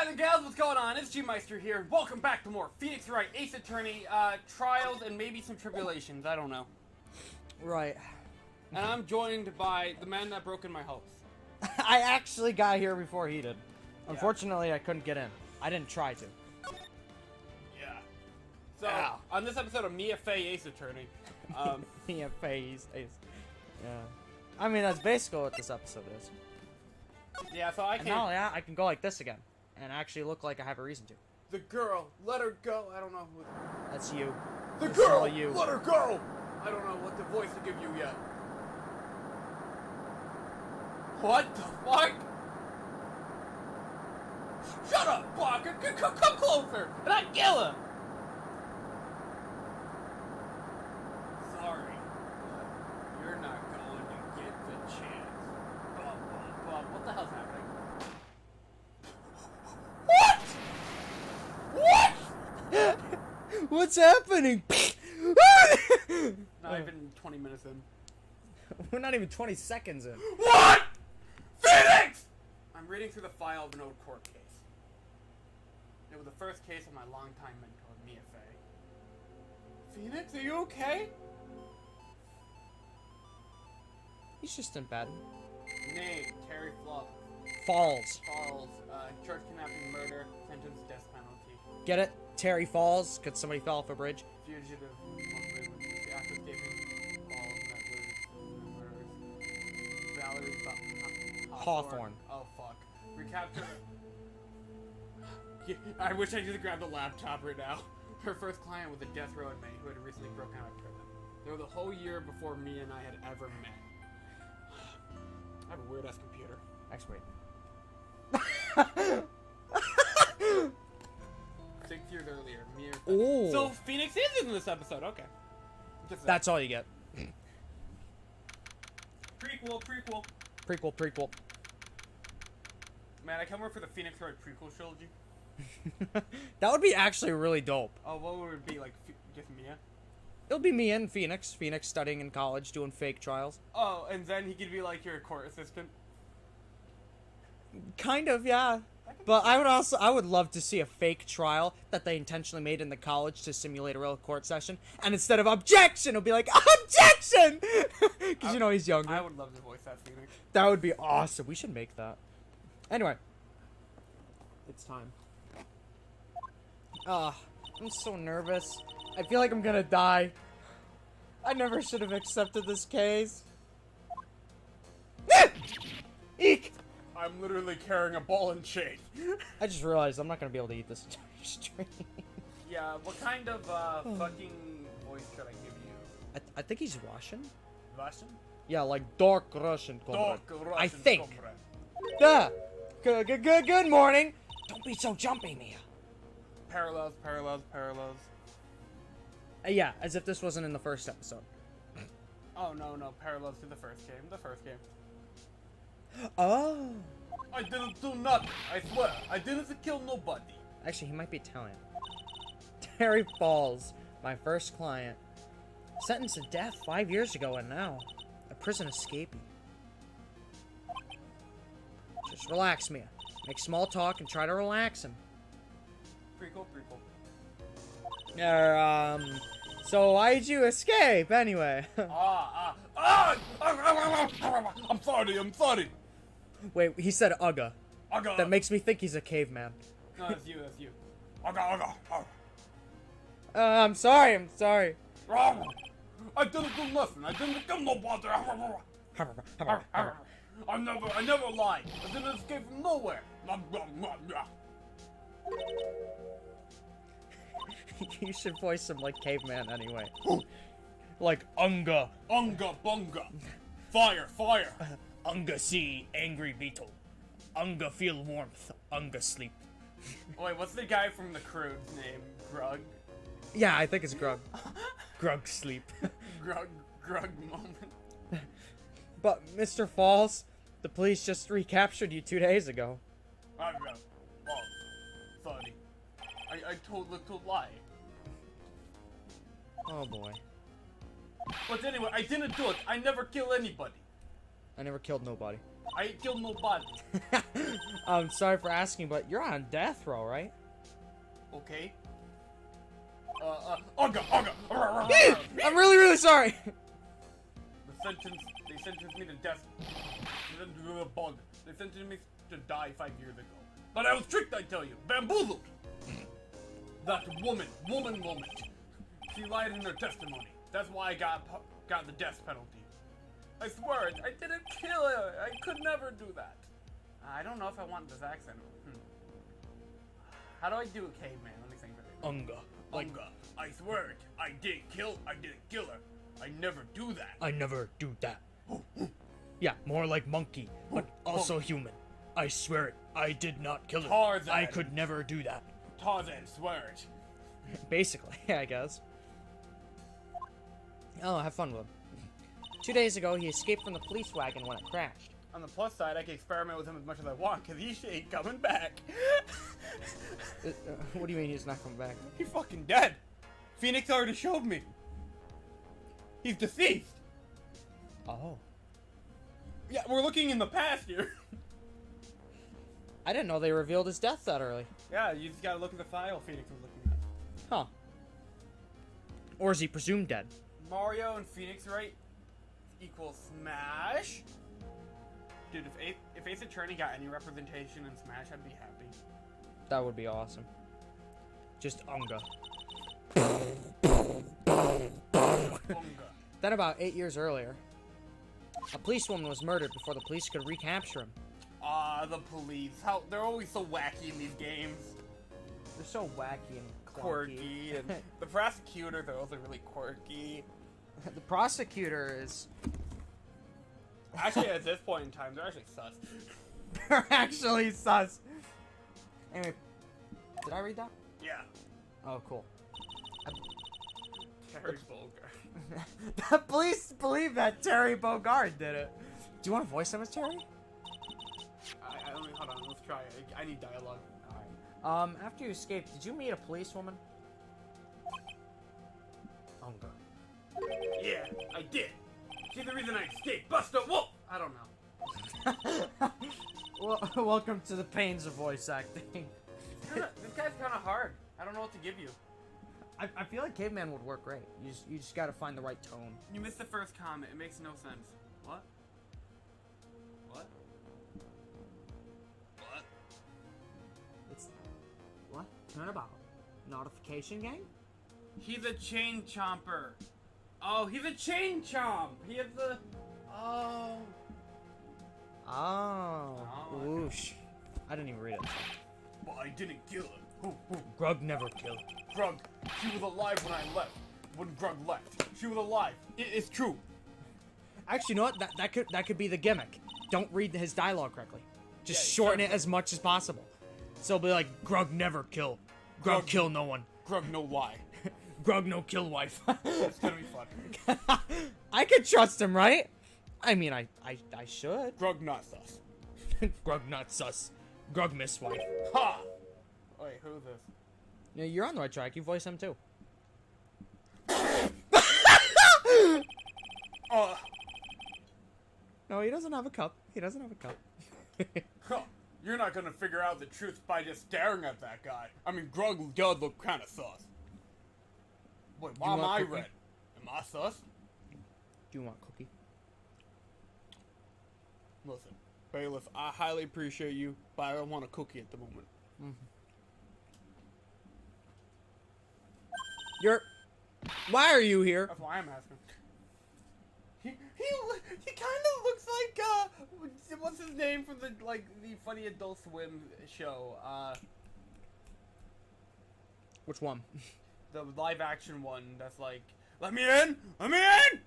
Guys and gals, what's going on? It's G-Meister here, and welcome back to more Phoenix Wright Ace Attorney, Trials, and maybe some Tribulations, I don't know. Right. And I'm joined by the man that broke in my hopes. I actually got here before he did. Unfortunately, I couldn't get in. I didn't try to. Yeah. So, on this episode of Mia Fey Ace Attorney, Mia Fey Ace. Yeah. I mean, that's basically what this episode is. Yeah, so I And not only that, I can go like this again. And actually look like I have a reason to. The girl, let her go. I don't know who. That's you. The That's girl, all you. let her go. I don't know what the voice to give you yet. What the fuck? Shut up, Blocker. Come closer, and I kill him. Sorry, but you're not going to get the chance. What the hell's happening? What? What's happening? Not even 20 minutes in. We're not even 20 seconds in. What? Phoenix! I'm reading through the file of an old court case. It was the first case of my longtime mentor, Mia Fey. Phoenix, are you okay? He's just in bed. Name, Terry Falls. Charge kidnapping, murder, sentence, death penalty. Get it? Terry Falls, because somebody fell off a bridge. Fugitive, after escaping, falls, murders. Valerie Hawthorne. Oh, fuck. Recapture. Yeah, I wish I could grab the laptop right now. Her first client was a death row inmate who had recently broken out of prison. There was a whole year before me and I had ever met. I have a weird-ass computer. Actually, wait. 6 years earlier, Mia. Ooh. So Phoenix is in this episode. Okay. Just That's all you get. Prequel. Man, I can't wait for the Phoenix Wright prequel trilogy. That would be actually really dope. Oh, what would it be like? Just Mia? It'll be me and Phoenix. Phoenix studying in college, doing fake trials. Oh, and then he could be like your court assistant. Kind of, yeah. But I would love to see a fake trial that they intentionally made in the college to simulate a real court session. And instead of objection, it'll be like, objection! Because, you know, he's younger. I would love to voice that Phoenix. That would be awesome. We should make that. Anyway. It's time. I'm so nervous. I feel like I'm gonna die. I never should have accepted this case. Eek! I'm literally carrying a ball and chain. I just realized I'm not gonna be able to eat this entire stream. Yeah, what kind of fucking voice should I give you? I think he's Russian. Russian? Yeah, like dark Russian. Comrade. I think. Comrade. Good morning. Don't be so jumpy, Mia. Parallels. Yeah, as if this wasn't in the first episode. Oh, no, parallels to the first game. Oh. I didn't do nothing, I swear. I didn't kill nobody. Actually, he might be Italian. Terry Falls, my first client. Sentenced to death 5 years ago and now a prison escapee. Just relax, Mia. Make small talk and try to relax him. Prequel. So why'd you escape anyway? I'm sorry. Wait, he said Ugga. Ugga. That makes me think he's a caveman. No, that's you. Ugga. I'm sorry. I didn't do nothing. I didn't kill nobody. I never lied. I didn't escape from nowhere. You should voice him like caveman anyway. Like Unga. Unga bunga. Fire. Unga see angry beetle. Unga feel warmth. Unga sleep. Wait, what's the guy from the Crew's name? Grug? Yeah, I think it's Grug. Grug sleep. Grug moment. But Mr. Falls, the police just recaptured you 2 days ago. Oh, sorry. I told little lie. Oh boy. But anyway, I didn't do it. I never kill anybody. I never killed nobody. I ain't killed nobody. I'm sorry for asking, but you're on death row, right? Okay. Unga. I'm really, really sorry. They sentenced me to death. They sentenced me to die 5 years ago. But I was tricked, I tell you. Bamboozled. That woman. She lied in her testimony. That's why I got the death penalty. I swear, I didn't kill her. I could never do that. I don't know if I want this accent. How do I do a caveman? Let me think of it. Unga. I swear it. I didn't kill her. I never do that. I never do that. Yeah, more like monkey, but also human. I swear it. I did not kill her. Tarzan. I could never do that. Tarzan, swear it. Basically, I guess. Oh, have fun with him. 2 days ago, he escaped from the police wagon when it crashed. On the plus side, I can experiment with him as much as I want, because he ain't coming back. What do you mean he's not coming back? He's fucking dead. Phoenix already showed me. He's deceased. Oh. Yeah, we're looking in the past here. I didn't know they revealed his death that early. Yeah, you just gotta look at the file Phoenix was looking at. Huh. Or is he presumed dead? Mario and Phoenix Wright equals Smash. Dude, if Ace Attorney got any representation in Smash, I'd be happy. That would be awesome. Just Unga. Then about 8 years earlier, a policewoman was murdered before the police could recapture him. The police. They're always so wacky in these games. They're so wacky and quirky, and the prosecutors are also really quirky. The prosecutor is... Actually, at this point in time, they're actually sus. They're actually sus. Anyway, did I read that? Yeah. Oh, cool. Terry Bogard. The police believe that Terry Bogard did it. Do you want to voice him as Terry? Hold on, let's try it. I need dialogue. Alright. After you escaped, did you meet a policewoman? Unga. Yeah, I did. She's the reason I escaped. Buster Wolf! I don't know. Well, welcome to the pains of voice acting. This guy's kind of hard. I don't know what to give you. I feel like Caveman would work great. You just gotta find the right tone. You missed the first comment. It makes no sense. What? What? What? It's... What? Turnabout. Notification gang? He's a chain chomper. Oh, he's a chain chomp. He has the... Oh. Oh. Oh, Whoosh. I didn't even read it. Well, I didn't kill her. Grug never killed. Grug, she was alive when I left. When Grug left, she was alive. It's true. Actually, you know what? That could be the gimmick. Don't read his dialogue correctly. Just Yeah, shorten it as much as possible. So it'll be like, Grug never kill. Grug kill no one. Grug no lie. Grug no kill wife. It's gonna be fun. I could trust him, right? I mean, I should. Grug not sus. Grug not sus. Grug miss wife. Ha! Wait, who's this? Yeah, you're on the right track. You voice him too. No, he doesn't have a cup. He doesn't have a cup. Huh. You're not gonna figure out the truth by just staring at that guy. I mean, Grug does look kind of sus. Wait, why You am want I cookie? red? Am I sus? Do you want cookie? Listen, Bailiff, I highly appreciate you, but I don't want a cookie at the moment. Why are you here? That's why I'm asking. He kind of looks like what's his name from the funny Adult Swim show? Which one? The live action one that's like, let me in, let me in.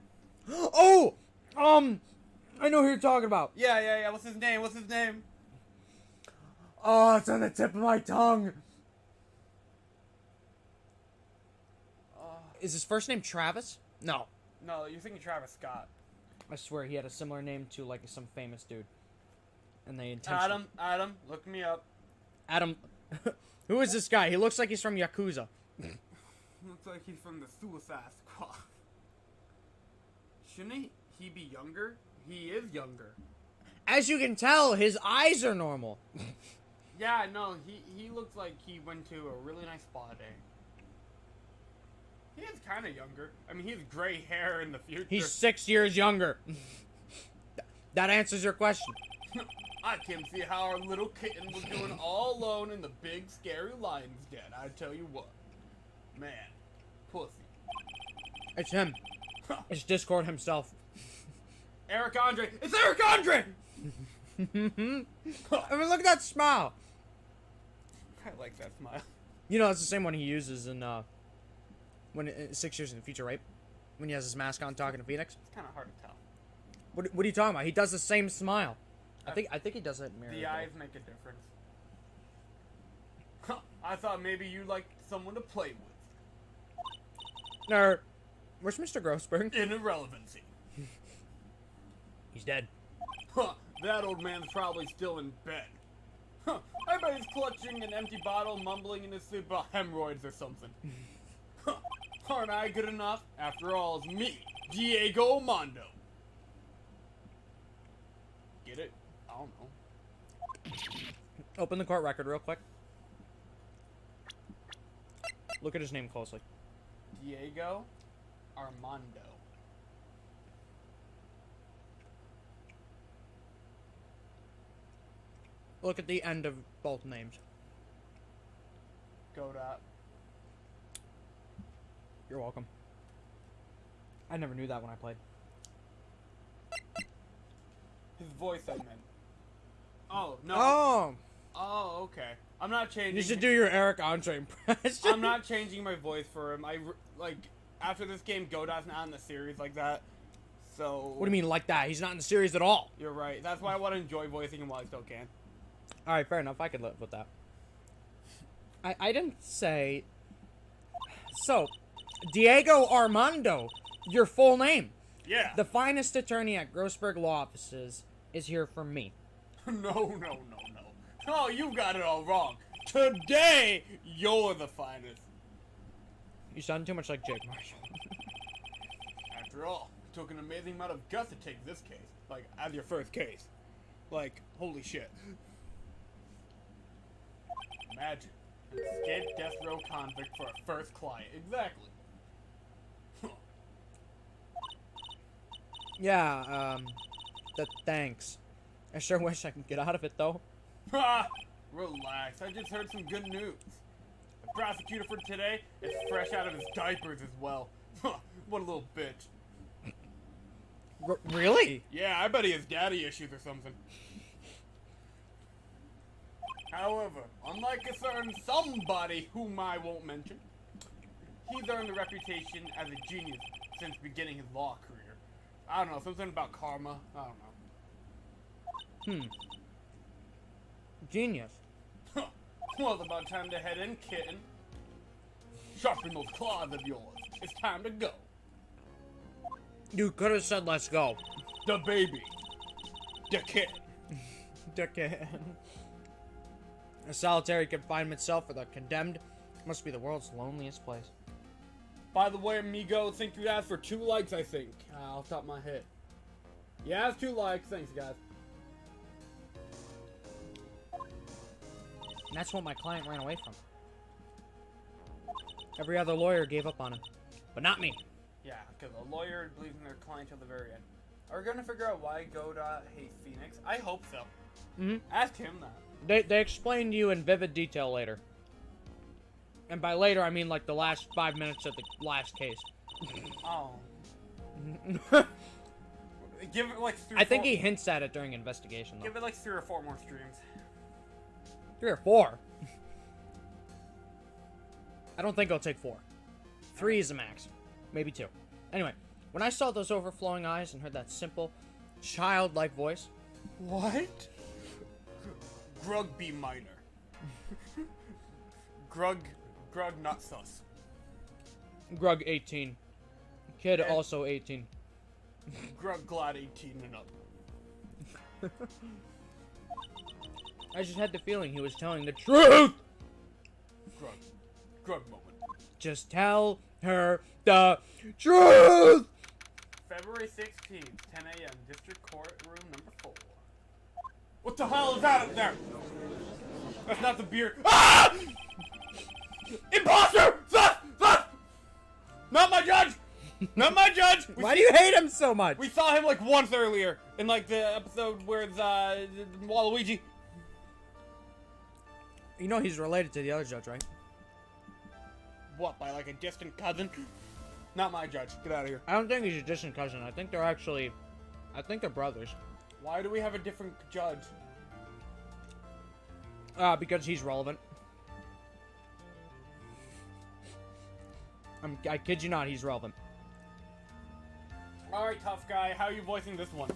Oh, I know who you're talking about. Yeah. What's his name? What's his name? Oh, it's on the tip of my tongue. Is his first name Travis? No. No, you're thinking Travis Scott. I swear he had a similar name to like some famous dude. And they intentionally... Adam, look me up. Adam. Who is this guy? He looks like he's from Yakuza. Looks like he's from the Suicide Squad. Shouldn't he be younger? He is younger. As you can tell, his eyes are normal. Yeah, no, he looks like he went to a really nice spa day. He is kind of younger. I mean, he has gray hair in the future. He's 6 years younger. That answers your question. I can see how our little kitten was doing all alone in the big, scary lion's den. I tell you what. Man. Pussy. It's him. It's Discord himself. Eric Andre. It's Eric Andre! I mean, look at that smile. I like that smile. You know, it's the same one he uses in, 6 years in the future, right? When he has his mask on talking to Phoenix. It's kind of hard to tell. What are you talking about? He does the same smile. I think he does it in Mirror. The eyes make a difference. I thought maybe you liked someone to play with. Nerd. Where's Mr. Grossberg? In irrelevancy. He's dead. That old man's probably still in bed. I bet he's clutching an empty bottle, mumbling in his sleep about hemorrhoids or something. Aren't I good enough? After all, it's me, Diego Mondo. Get it? I don't know. Open the court record real quick. Look at his name closely. Diego Armando. Look at the end of both names. Godot. You're welcome. I never knew that when I played. His voice, I meant. Oh, no. Oh! Oh, okay. I'm not changing. You should do your Eric Andre impression. I'm not changing my voice for him. After this game, Godot's not in the series like that. So. What do you mean like that? He's not in the series at all. You're right. That's why I want to enjoy voicing him while I still can. Alright, fair enough. I could live with that. I didn't say... So, Diego Armando, your full name. Yeah. The finest attorney at Grossberg Law Offices is here for me. No. Oh, you got it all wrong. Today, you're the finest. You sound too much like G-Meister. After all, it took an amazing amount of guts to take this case. Like, as your first case. Like, holy shit. Imagine. An escaped death row convict for a first client. Exactly. Yeah, thanks. I sure wish I could get out of it, though. Ha! Relax, I just heard some good news. The prosecutor for today is fresh out of his diapers as well. What a little bitch. Really? Yeah, I bet he has daddy issues or something. However, unlike a certain somebody whom I won't mention, he's earned a reputation as a genius since beginning his law career. I don't know, something about karma. I don't know. Genius. Well, it's about time to head in, kitten. Sharpen those claws of yours. It's time to go. You could have said let's go. The baby. The kitten. Dickhead. A solitary confinement cell for the condemned must be the world's loneliest place. By the way, amigo, think you asked for 2 likes, I think. Off the top of my head. Yeah, it's 2 likes. Thanks, guys. And that's what my client ran away from. Every other lawyer gave up on him. But not me. Yeah, because a lawyer believes in their client till the very end. Are we going to figure out why Godot hates Phoenix? I hope so. Ask him that. They explain to you in vivid detail later. And by later, I mean like the last 5 minutes of the last case. Oh. Give it like 3 I think he hints at it during investigation, though. Give it like 3 or 4 more streams. 3 or 4? I don't think it'll take 4. 3 is the max. Maybe 2. Anyway, when I saw those overflowing eyes and heard that simple, childlike voice... What? Grug B minor. Grug not sus. Grug 18. Kid also 18. Grug glad 18 and up. I just had the feeling he was telling the truth! Grug moment. Just tell her the truth! February 16th, 10 a.m., District Court Room number 4. What the hell is that up there? That's not the beer. Ah! Imposter! Sus! Not my judge! Not my judge! Why do you hate him so much? We saw him like once earlier in like the episode where it's Waluigi. You know he's related to the other judge, right? What, by like a distant cousin? Not my judge. Get out of here. I don't think he's a distant cousin. I think they're brothers. Why do we have a different judge? Because he's relevant. I kid you not, he's relevant. Alright, tough guy. How are you voicing this one?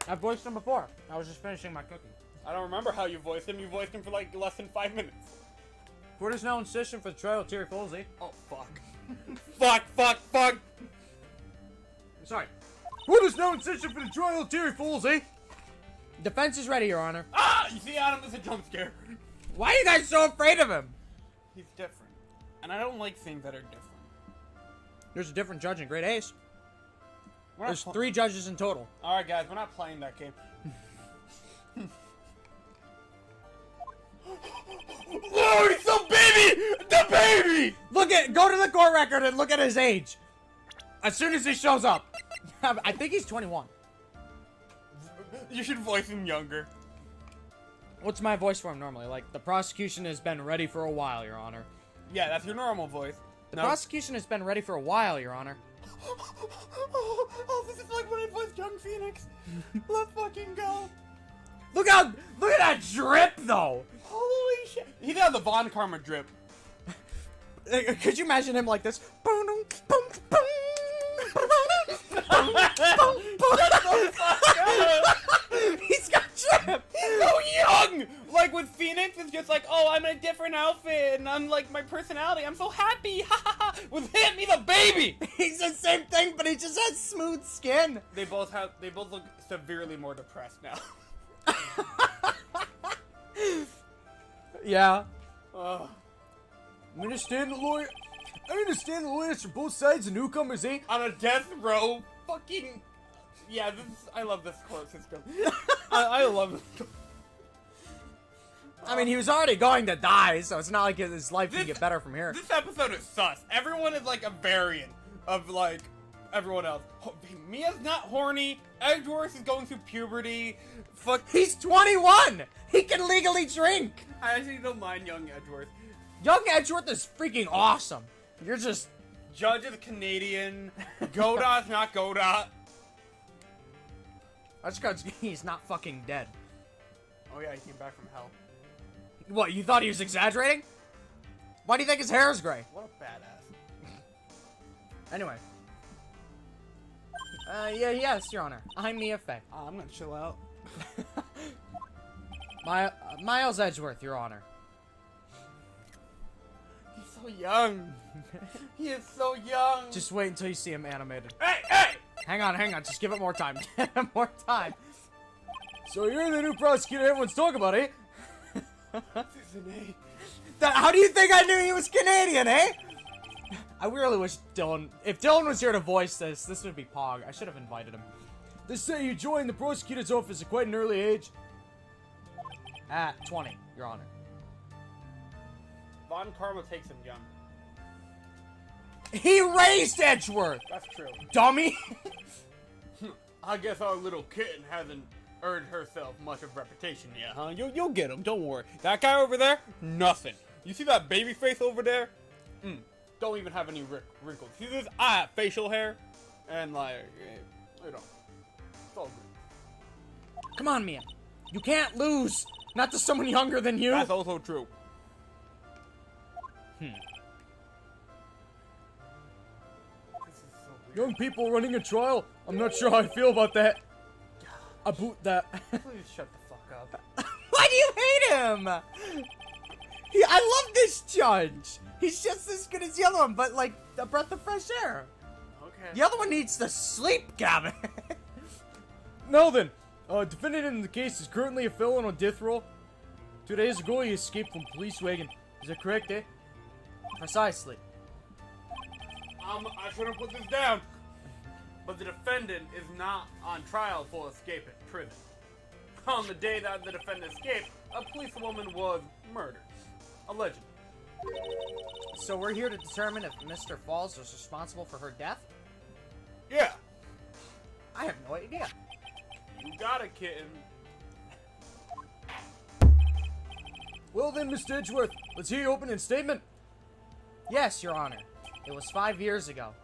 I've voiced him before. I was just finishing my cooking. I don't remember how you voiced him. You voiced him for like less than 5 minutes. Court is now in session for the trial of Terry Folsey. Oh, fuck. fuck. Sorry. Court is now in session for the trial of Terry Folsey. Defense is ready, Your Honor. Ah! You see, Adam, this is a jump scare. Why are you guys so afraid of him? He's different. And I don't like things that are different. There's a different judge in Great Ace. We're There's 3 judges in total. Alright, guys, we're not playing that game. Oh, he's so baby! The baby! Go to the court record and look at his age. As soon as he shows up. I think he's 21. You should voice him younger. What's my voice for him normally? Like, the prosecution has been ready for a while, Your Honor. Yeah, that's your normal voice. The prosecution has been ready for a while, Your Honor. Oh, this is like when I voiced young Phoenix. Let's fucking go. Look at that drip, though. Holy shit. He got the Von Karma drip. Could you imagine him like this? He's got drip. He's so young. Like with Phoenix, it's just like, oh, I'm in a different outfit, and I'm like my personality. I'm so happy. With him, he's a baby. He's the same thing, but he just has smooth skin. They both look severely more depressed now. Yeah. Ugh. I understand the lawyers for both sides and newcomers, eh? On a death row, fucking. Yeah, I love this court system. I love it. I mean, he was already going to die, so it's not like his life can get better from here. This episode is sus. Everyone is like a variant of like everyone else. Mia's not horny. Edgeworth is going through puberty. Fuck. He's 21! He can legally drink! I actually don't mind young Edgeworth. Young Edgeworth is freaking awesome. You're just... Judge is Canadian. Godot's not Godot. That's because he's not fucking dead. Oh yeah, he came back from hell. What, you thought he was exaggerating? Why do you think his hair is gray? What a badass. Anyway. Yes, Your Honor. I'm Mia Fey. I'm gonna chill out. Miles Edgeworth, Your Honor. He's so young. He is so young. Just wait until you see him animated. Hey! Hang on. Just give it more time. Give it more time. So you're the new prosecutor everyone's talking about, eh? How do you think I knew he was Canadian, eh? I really wish Dylan... If Dylan was here to voice this would be Pog. I should have invited him. They say you joined the prosecutor's office at quite an early age. At 20, Your Honor. Von Karma takes him young. He raised Edgeworth! That's true. Dummy! I guess our little kitten hasn't earned herself much of reputation yet, huh? You'll get him, don't worry. That guy over there, nothing. You see that baby face over there? Don't even have any wrinkles. See this facial hair? And like, you know, it's all good. Come on, Mia. You can't lose! Not to someone younger than you! That's also true. Young people running a trial? I'm not sure how I feel about that. I boot that. Please shut the fuck up. Why do you hate him? I love this judge. He's just as good as the other one, but like a breath of fresh air. Okay. The other one needs to sleep, Gavin. Now then, defendant in the case is currently a felon on death row. 2 days ago, he escaped from police wagon. Is that correct, eh? Precisely. I shouldn't put this down, but the defendant is not on trial for escape at prison. On the day that the defendant escaped, a policewoman was murdered. Allegedly. So we're here to determine if Mr. Falls was responsible for her death? Yeah. I have no idea. You got it, kitten. Well then, Mr. Edgeworth, let's hear your opening statement. Yes, Your Honor. It was 5 years ago.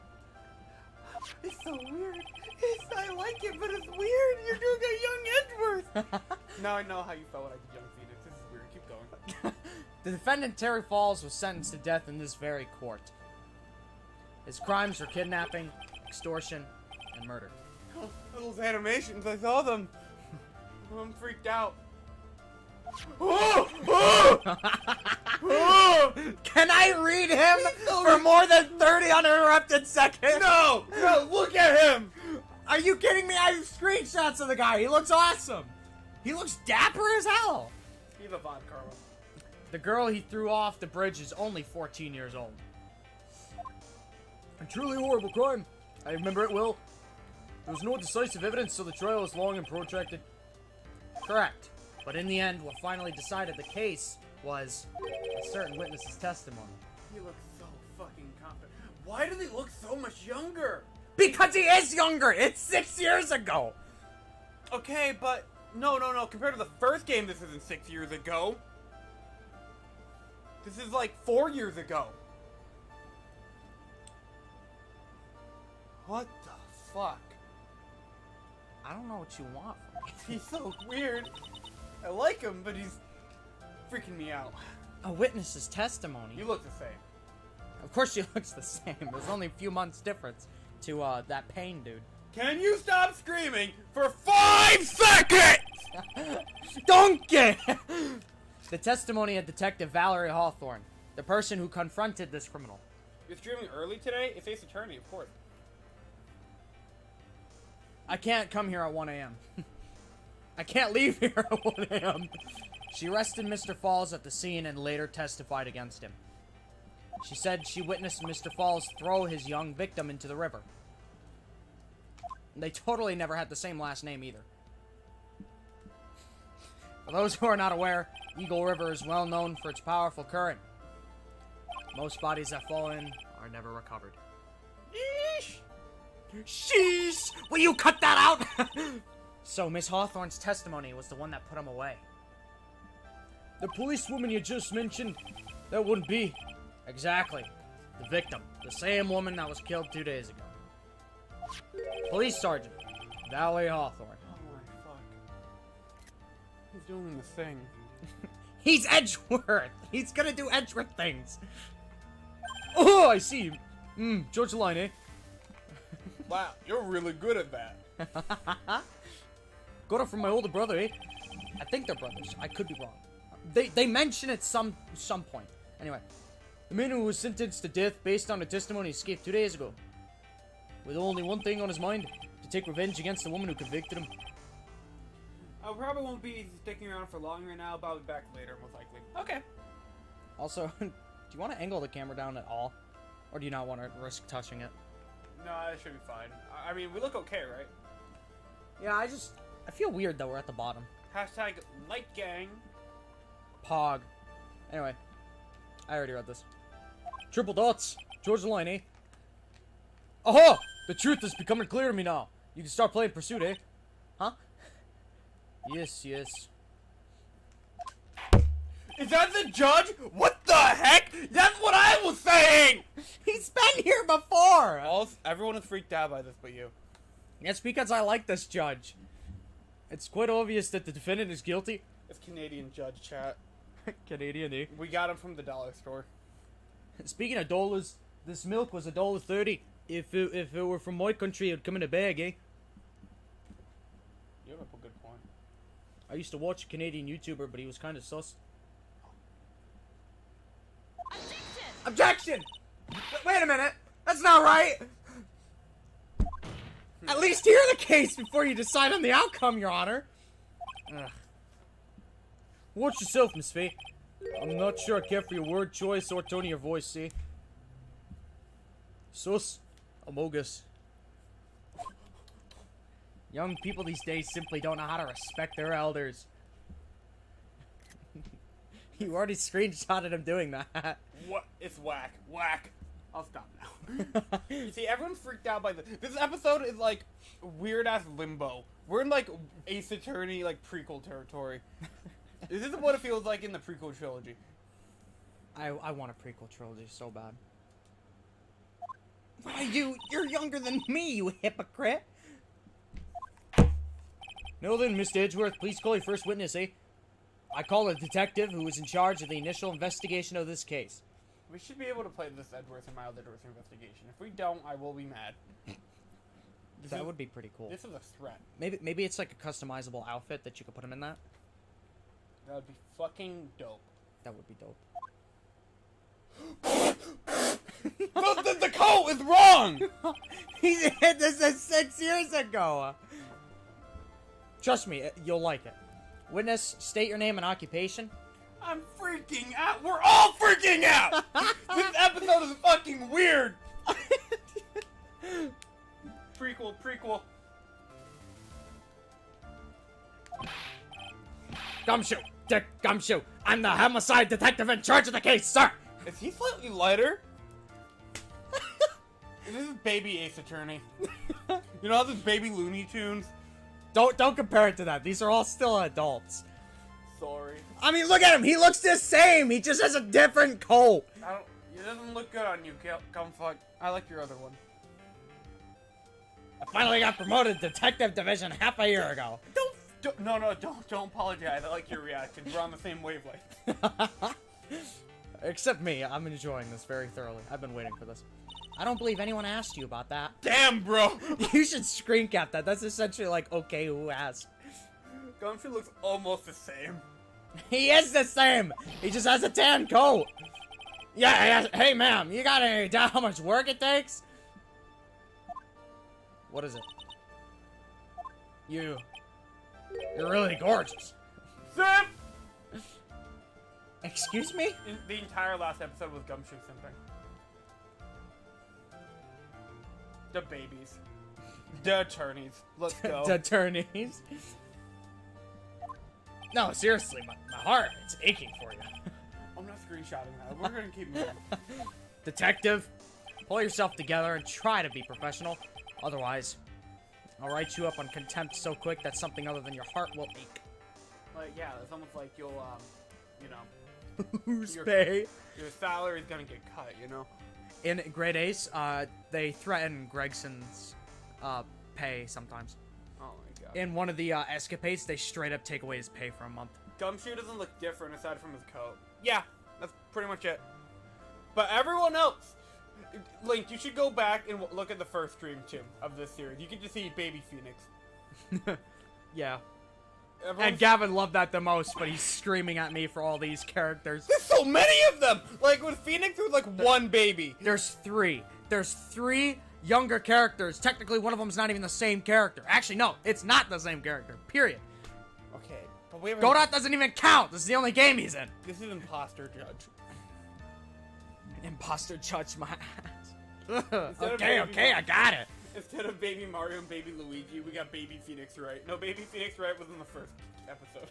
It's so weird. I like it, but it's weird. You're doing a young Edgeworth. Now I know how you felt when I did young Phoenix. This is weird. Keep going. The defendant, Terry Falls, was sentenced to death in this very court. His crimes were kidnapping, extortion, and murder. Oh, those animations, I saw them. I'm freaked out. Oh! Oh! Oh! Can I read him for more than 30 uninterrupted seconds? No! No, look at him! Are you kidding me? I have screenshots of the guy. He looks awesome. He looks dapper as hell. He's a Von Carlo. The girl he threw off the bridge is only 14 years old. A truly horrible crime. I remember it well. There was no decisive evidence, so the trial was long and protracted. Correct. But in the end, what finally decided the case was a certain witness's testimony. He looks so fucking confident. Why does he look so much younger? Because he is younger! It's 6 years ago! Okay, but no. Compared to the first game, this isn't 6 years ago. This is like 4 years ago. What the fuck? I don't know what you want from me. He's so weird. I like him, but he's freaking me out. A witness's testimony? You look the same. Of course she looks the same. There's only a few months difference to that Payne dude. Can you stop screaming for 5 seconds? Donkey! The testimony of Detective Valerie Hawthorne, the person who confronted this criminal. You're streaming early today? It's Ace Attorney, of course. I can't come here at 1 a.m. I can't leave here at 1 a.m. She arrested Mr. Falls at the scene and later testified against him. She said she witnessed Mr. Falls throw his young victim into the river. They totally never had the same last name either. For those who are not aware, Eagle River is well known for its powerful current. Most bodies that fall in are never recovered. Yeesh! Sheesh! Will you cut that out? So, Miss Hawthorne's testimony was the one that put him away. The policewoman you just mentioned, that wouldn't be. Exactly. The victim. The same woman that was killed 2 days ago. Police Sergeant Valerie Hawthorne. Oh my fuck. He's doing the thing. He's Edgeworth! He's gonna do Edgeworth things! Oh, I see you. George Line, eh? Wow, you're really good at that. Got it from my older brother, eh? I think they're brothers. I could be wrong. They mention it some point. Anyway, the man who was sentenced to death based on a testimony escaped 2 days ago. With only one thing on his mind, to take revenge against the woman who convicted him. I probably won't be sticking around for long right now, but I'll be back later, most likely. Okay. Also, do you want to angle the camera down at all? Or do you not want to risk touching it? No, that should be fine. I mean, we look okay, right? Yeah, I feel weird that we're at the bottom. Hashtag light gang. Pog. Anyway, I already read this. Triple dots. George the line, eh? Aha! The truth is becoming clear to me now. You can start playing Pursuit, eh? Huh? Yes. Is that the judge? What the heck? That's what I was saying! He's been here before! Everyone is freaked out by this but you. It's because I like this judge. It's quite obvious that the defendant is guilty. It's Canadian judge, chat. Canadian, eh? We got him from the dollar store. Speaking of dollars, this milk was $1.30. If it were from my country, it'd come in a bag, eh? You have a good point. I used to watch a Canadian YouTuber, but he was kind of sus. Objection! Wait a minute! That's not right! At least hear the case before you decide on the outcome, Your Honor. Ugh. Watch yourself, Miss Fey. I'm not sure I care for your word choice or tone of your voice, see? Sus. Amogus. Young people these days simply don't know how to respect their elders. You already screenshotted him doing that. What? It's whack. Whack. I'll stop now. You see, everyone's freaked out by this episode is like weird-ass limbo. We're in like Ace Attorney, like prequel territory. This is what it feels like in the prequel trilogy. I want a prequel trilogy so bad. Why, you're younger than me, you hypocrite! No then, Mr. Edgeworth, please call your first witness, eh? I call a detective who was in charge of the initial investigation of this case. We should be able to play this Edgeworth and Mild Edgeworth investigation. If we don't, I will be mad. That would be pretty cool. This is a threat. Maybe it's like a customizable outfit that you could put him in that. That would be fucking dope. That would be dope. The coat is wrong! He did this 6 years ago! Trust me, you'll like it. Witness, state your name and occupation. I'm freaking out! We're all freaking out! This episode is fucking weird! Prequel. Gumshoe! Dick Gumshoe! I'm the homicide detective in charge of the case, sir! Is he slightly lighter? This is baby Ace Attorney. You know how this baby Looney Tunes? Don't compare it to that. These are all still adults. Sorry. I mean, look at him. He looks the same. He just has a different coat. It doesn't look good on you, Cumfuck. I like your other one. I finally got promoted to Detective Division half a year ago. Don't apologize. I like your reaction. We're on the same wavelength. Except me. I'm enjoying this very thoroughly. I've been waiting for this. I don't believe anyone asked you about that. Damn, bro! You should screen cap that. That's essentially like, okay, who asked? Gumshoe looks almost the same. He is the same! He just has a tan coat! Yeah, hey ma'am, you got any idea how much work it takes? What is it? You're really gorgeous. Sam! Excuse me? The entire last episode was Gumshoe simping. The babies. The attorneys. Let's go. The attorneys. No, seriously, my heart, it's aching for you. I'm not screenshotting that. We're gonna keep moving. Detective, pull yourself together and try to be professional. Otherwise, I'll write you up on contempt so quick that something other than your heart will ache. Like, yeah, it's almost like you'll, you know. Who's pay? Your salary's gonna get cut, you know? In Grade Ace, they threaten Gregson's pay sometimes. Oh my god. In one of the escapades, they straight up take away his pay for a month. Gumshoe doesn't look different aside from his coat. Yeah, that's pretty much it. But everyone else, Link, you should go back and look at the first stream too of this series. You can just see Baby Phoenix. Yeah. Everyone's... And Gavin loved that the most, but he's screaming at me for all these characters. There's so many of them! Like, with Phoenix, there was like one baby. There's three. There's three younger characters. Technically, one of them's not even the same character. Actually, no, it's not the same character. Period. Okay, but we haven't... Godot doesn't even count. This is the only game he's in. This is Imposter Judge. Imposter Judge my ass. Okay, I got it. Instead of Baby Mario and Baby Luigi, we got Baby Phoenix Wright. No, Baby Phoenix Wright was in the first episode.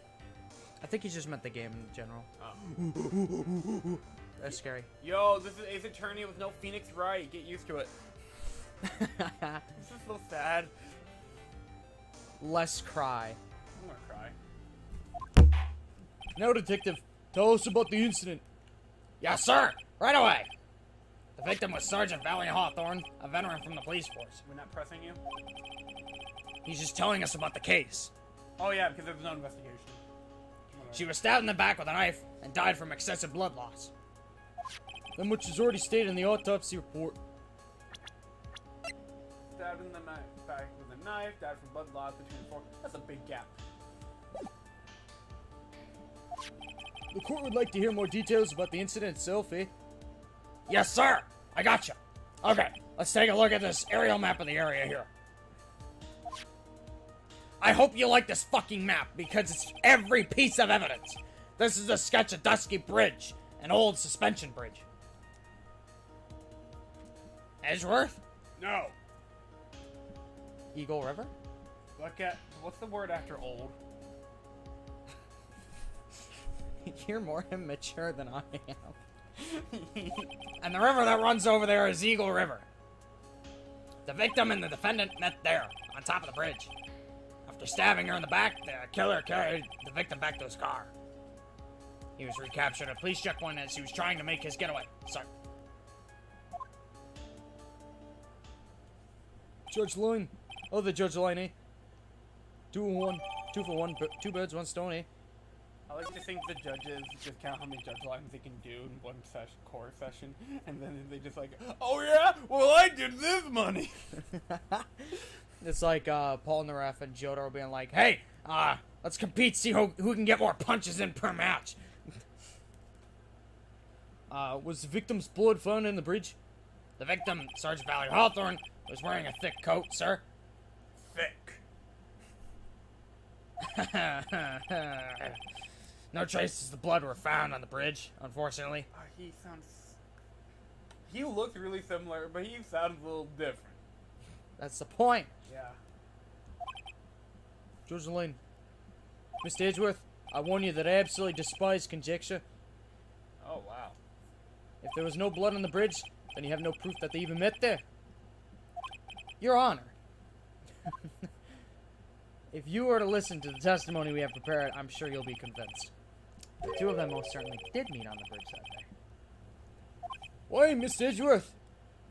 I think he just meant the game in general. Oh. That's scary. Yo, this is Ace Attorney with no Phoenix Wright. Get used to it. This is so sad. Less cry. I'm gonna cry. No, detective. Tell us about the incident. Yes, sir. Right away. The victim was Sergeant Valley Hawthorne, a veteran from the police force. We're not pressing you? He's just telling us about the case. Oh yeah, because there's no investigation. She was stabbed in the back with a knife and died from excessive blood loss. Then which is already stated in the autopsy report. Stabbed in the back with a knife, died from blood loss between the four. That's a big gap. The court would like to hear more details about the incident itself, eh? Yes, sir! I gotcha. Okay, let's take a look at this aerial map of the area here. I hope you like this fucking map, because it's every piece of evidence. This is a sketch of Dusky Bridge, an old suspension bridge. Edgeworth? No. Eagle River? Look at, what's the word after old? You're more immature than I am. And the river that runs over there is Eagle River. The victim and the defendant met there, on top of the bridge. After stabbing her in the back, the killer carried the victim back to his car. He was recaptured at a police checkpoint as he was trying to make his getaway. Sorry. Judge Line. Oh, the Judge Line, eh? 2 for 1, 2 birds, 1 stone, eh? I like to think the judges just count how many judge lines they can do in one court session, and then they just like, oh yeah, well I did this money. It's like Paul and the ref and Jotaro being like, hey, let's compete, see who can get more punches in per match. Was the victim's blood found in the bridge? The victim, Sergeant Valerie Hawthorne, was wearing a thick coat, sir. Thick. No traces of blood were found on the bridge, unfortunately. He looks really similar, but he sounds a little different. That's the point. Yeah. Judge Lane. Mr. Edgeworth, I warn you that I absolutely despise conjecture. Oh, wow. If there was no blood on the bridge, then you have no proof that they even met there. Your Honor. If you were to listen to the testimony we have prepared, I'm sure you'll be convinced. The two of them most certainly did meet on the bridge that day. Why, Mr. Edgeworth?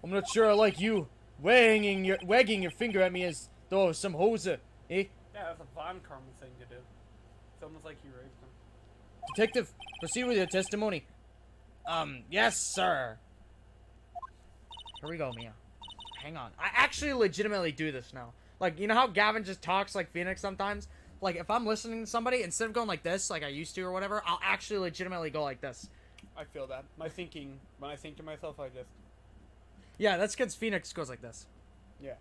I'm not sure I like you wagging your finger at me as though I was some hoser, eh? Yeah, that's a Von Karma thing to do. It's almost like you raised him. Detective, proceed with your testimony. Yes, sir. Here we go, Mia. Hang on. I actually legitimately do this now. Like, you know how Gavin just talks like Phoenix sometimes? Like, if I'm listening to somebody, instead of going like this, like I used to or whatever, I'll actually legitimately go like this. I feel that. My thinking, when I think to myself, I just... Yeah, that's because Phoenix goes like this. Yeah.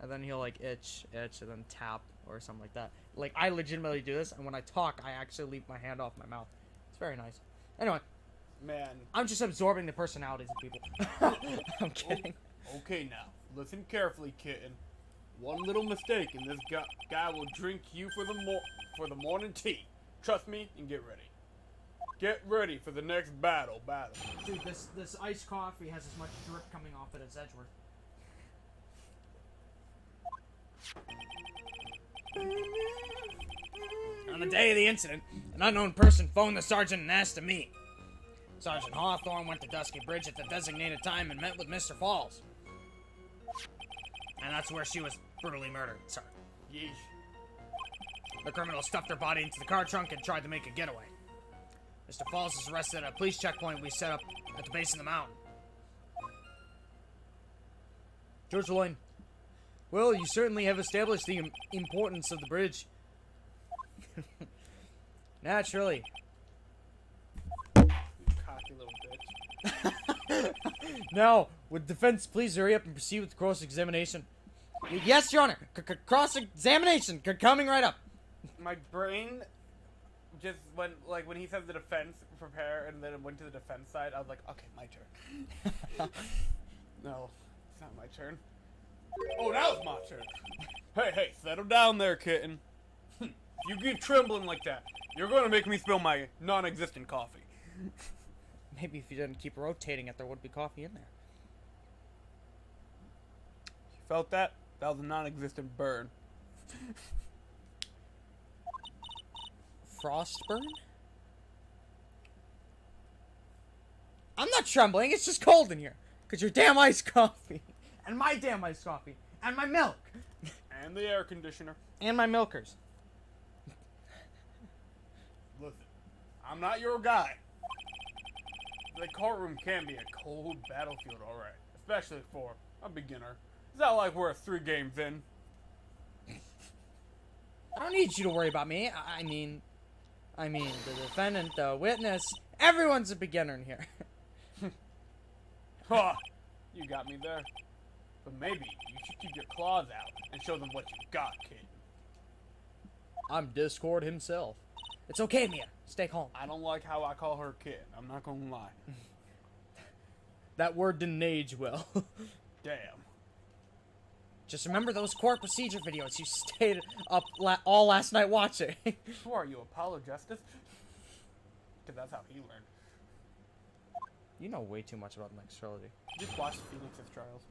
And then he'll like itch, and then tap, or something like that. Like, I legitimately do this, and when I talk, I actually leave my hand off my mouth. It's very nice. Anyway. Man. I'm just absorbing the personalities of people. I'm kidding. Okay, now. Listen carefully, kitten. One little mistake, and this guy will drink you for the morning tea. Trust me, and get ready. Get ready for the next battle. Dude, this iced coffee has as much drip coming off it as Edgeworth. On the day of the incident, an unknown person phoned the sergeant and asked to meet. Sergeant Hawthorne went to Dusky Bridge at the designated time and met with Mr. Falls. And that's where she was brutally murdered, sir. Yeesh. The criminal stuffed her body into the car trunk and tried to make a getaway. Mr. Falls is arrested at a police checkpoint we set up at the base of the mountain. George Lloyd. Well, you certainly have established the importance of the bridge. Naturally. Cocky little bitch. Now, would defense please hurry up and proceed with cross-examination? Yes, Your Honor. Cross-examination. Coming right up. My brain just went, like, when he said the defense, prepare, and then it went to the defense side, I was like, okay, my turn. No, it's not my turn. Oh, now it's my turn. Hey, settle down there, kitten. If you keep trembling like that, you're going to make me spill my non-existent coffee. Maybe if you didn't keep rotating it, there would be coffee in there. You felt that? That was a non-existent burn. Frostburn? I'm not trembling, it's just cold in here. Because your damn iced coffee. And my damn iced coffee. And my milk. And the air conditioner. And my milkers. Listen, I'm not your guy. The courtroom can be a cold battlefield, alright. Especially for a beginner. It's not like we're 3 games in. I don't need you to worry about me. I mean, the defendant, the witness, everyone's a beginner in here. Ha! You got me there. But maybe you should keep your claws out and show them what you got, kid. I'm Discord himself. It's okay, Mia. Stay calm. I don't like how I call her kid. I'm not gonna lie. That word didn't age well. Damn. Just remember those court procedure videos you stayed up all last night watching. Who are you, Apollo Justice? Because that's how he learned. You know way too much about the next trilogy. Just watch Phoenix's trials.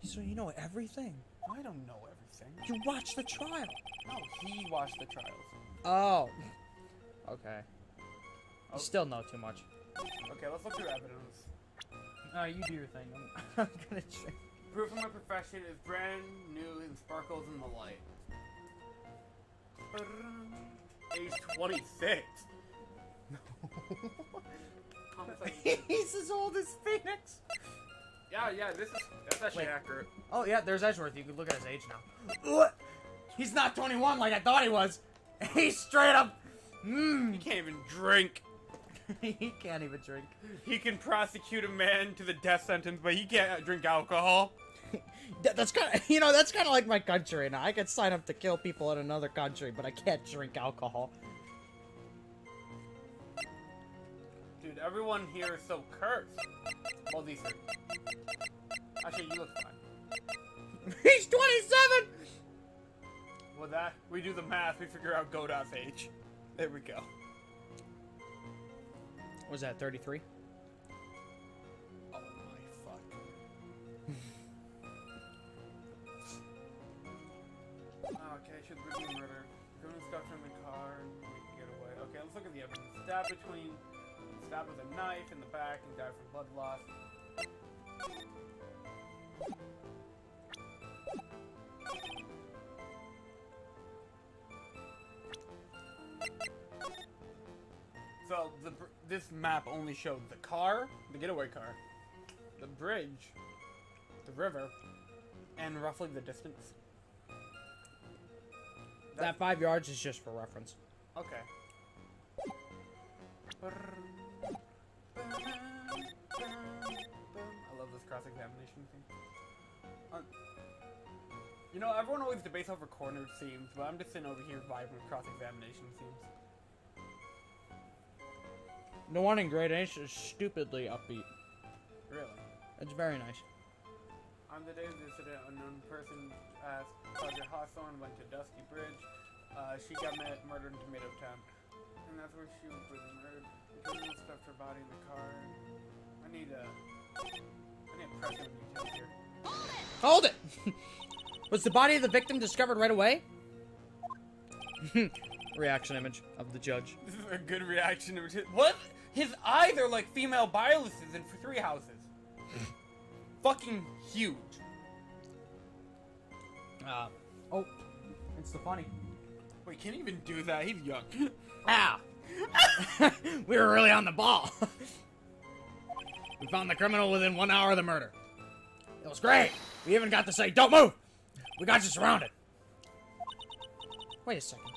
So you know everything? I don't know everything. You watched the trial. No, he watched the trials. Oh. Okay. Oh. You still know too much. Okay, let's look through evidence. You do your thing. I'm gonna check. Proof of my profession is brand new and sparkles in the light. Age 26. He's as old as Phoenix. Yeah, that's actually Wait. accurate. Oh yeah, there's Edgeworth. You can look at his age now. What? He's not 21 like I thought he was. He's straight up. He can't even drink. He can't even drink. He can prosecute a man to the death sentence, but he can't drink alcohol. That's kind of, you know, that's kind of like my country right now. I could sign up to kill people in another country, but I can't drink alcohol. Dude, everyone here is so cursed. Well, these are. Actually, you look fine. He's 27! With that, we do the math, we figure out Godot's age. There we go. Was that 33? Oh my fuck. Okay, should be a murder. Doing stuff in the car and we can get away. Okay, let's look at the evidence. Stabbed with a knife in the back and died from blood loss. So this map only showed the car, the getaway car, the bridge, the river, and roughly the distance. That 5 yards is just for reference. Okay. I love this cross-examination thing. You know, everyone always debates over corner seams, but I'm just sitting over here vibing with cross-examination seams. No one in grade H is stupidly upbeat. Really? It's very nice. On the day of the incident, an unknown person asked Sergeant Hawthorne went to Dusty Bridge. She got murdered in Tomato Town. And that's where she was brutally murdered. The criminal stuffed her body in the car. I need pressing details here. Hold it! Was the body of the victim discovered right away? Reaction image of the judge. This is a good reaction. What? His eyes are like female biolysis in Three Houses. Fucking huge. Oh, it's the funny. Wait, can he even do that? He's young. Ow! We were really on the ball. We found the criminal within 1 hour of the murder. It was great. We even got to say, "Don't move." We got you surrounded. Wait a second.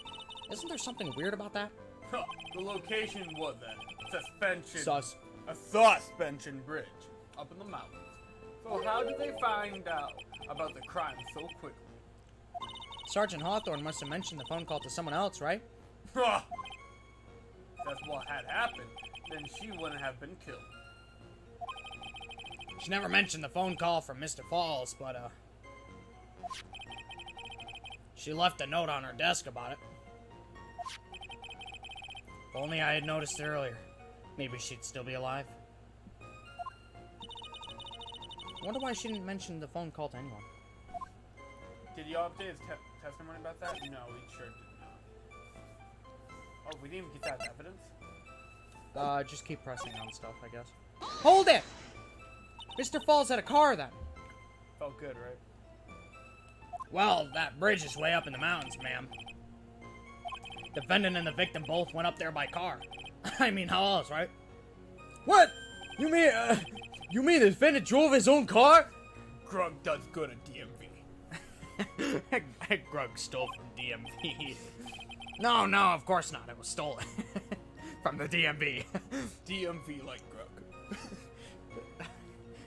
Isn't there something weird about that? The location was a suspension. Sus. A suspension bridge up in the mountains. So how did they find out about the crime so quickly? Sergeant Hawthorne must have mentioned the phone call to someone else, right? That's what had happened. Then she wouldn't have been killed. She never mentioned the phone call from Mr. Falls, but, she left a note on her desk about it. If only I had noticed it earlier. Maybe she'd still be alive. I wonder why she didn't mention the phone call to anyone. Did you update his testimony about that? No, we sure did not. Oh, we didn't even get that evidence? Just keep pressing on stuff, I guess. Hold it! Mr. Falls had a car then. Felt good, right? Well, that bridge is way up in the mountains, ma'am. The defendant and the victim both went up there by car. I mean, how else, right? What? You mean the defendant drove his own car? Grug does good at DMV. Grug stole from DMV. No, of course not. It was stolen. From the DMV. DMV like Grug.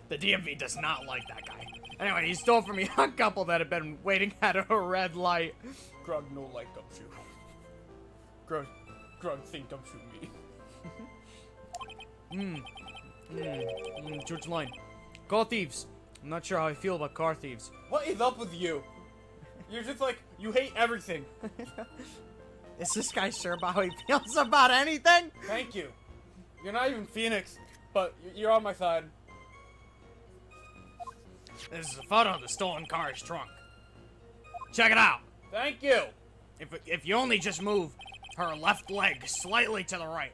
The DMV does not like that guy. Anyway, he stole from a young couple that had been waiting at a red light. Grug no like gumshoe. Grug think gumshoe me. Church line. Call thieves. I'm not sure how I feel about car thieves. What is up with you? You're just like, you hate everything. Is this guy sure about how he feels about anything? Thank you. You're not even Phoenix, but you're on my side. This is a photo of the stolen car's trunk. Check it out. Thank you. If you only just move her left leg slightly to the right.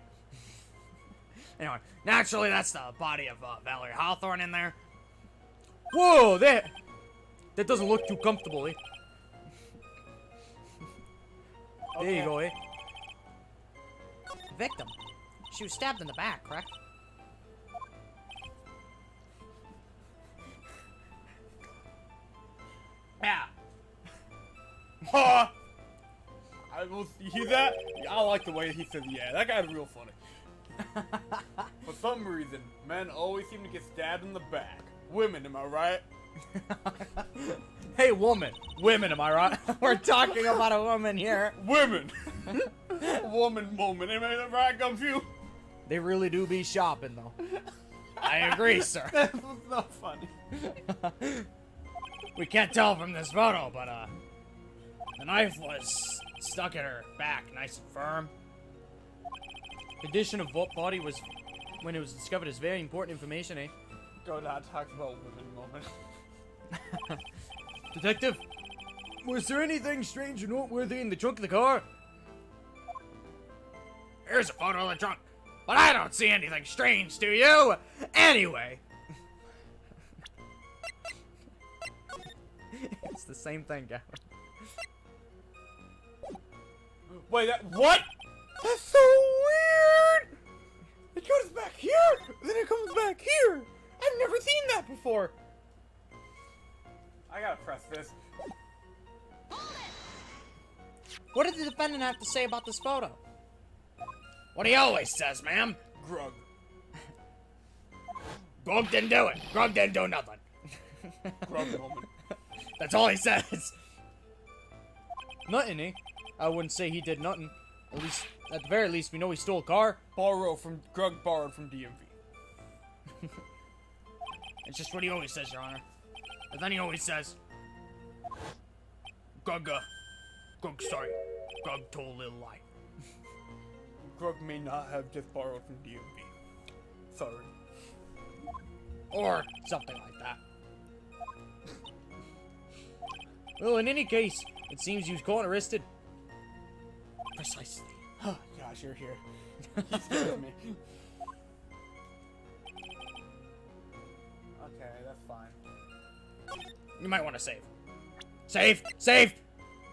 Anyway, naturally that's the body of Valerie Hawthorne in there. Whoa, that doesn't look too comfortable, eh? Okay. There you go, eh? Victim. She was stabbed in the back, correct? Yeah. Ha! You hear that? I like the way he said yeah. That guy's real funny. For some reason, men always seem to get stabbed in the back. Women, am I right? Hey, woman. Women, am I right? We're talking about a woman here. Women! Woman moment. Am I right, Gumshoe? They really do be shopping, though. I agree, sir. That's not funny. We can't tell from this photo, but, the knife was stuck in her back, nice and firm. Condition of body was, when it was discovered, is very important information, eh? Go not talk about women moment. Detective, was there anything strange or noteworthy in the trunk of the car? Here's a photo of the trunk, but I don't see anything strange, do you? Anyway. It's the same thing, Gavin. Wait, what? That's so weird! It goes back here, then it comes back here. I've never seen that before. I gotta press this. What did the defendant have to say about this photo? What he always says, ma'am. Grug. Grug didn't do it. Grug didn't do nothing. Grug moment. That's all he says. Nothing, eh? I wouldn't say he did nothing. At least, at the very least, we know he stole a car. Grug borrowed from DMV. It's just what he always says, Your Honor. But then he always says, Grug sorry. Grug told a little lie. Grug may not have just borrowed from DMV. Sorry. Or something like that. Well, in any case, it seems he was caught and arrested. Precisely. Oh, gosh, you're here. He scares me. Okay, that's fine. You might want to save. Save! Save!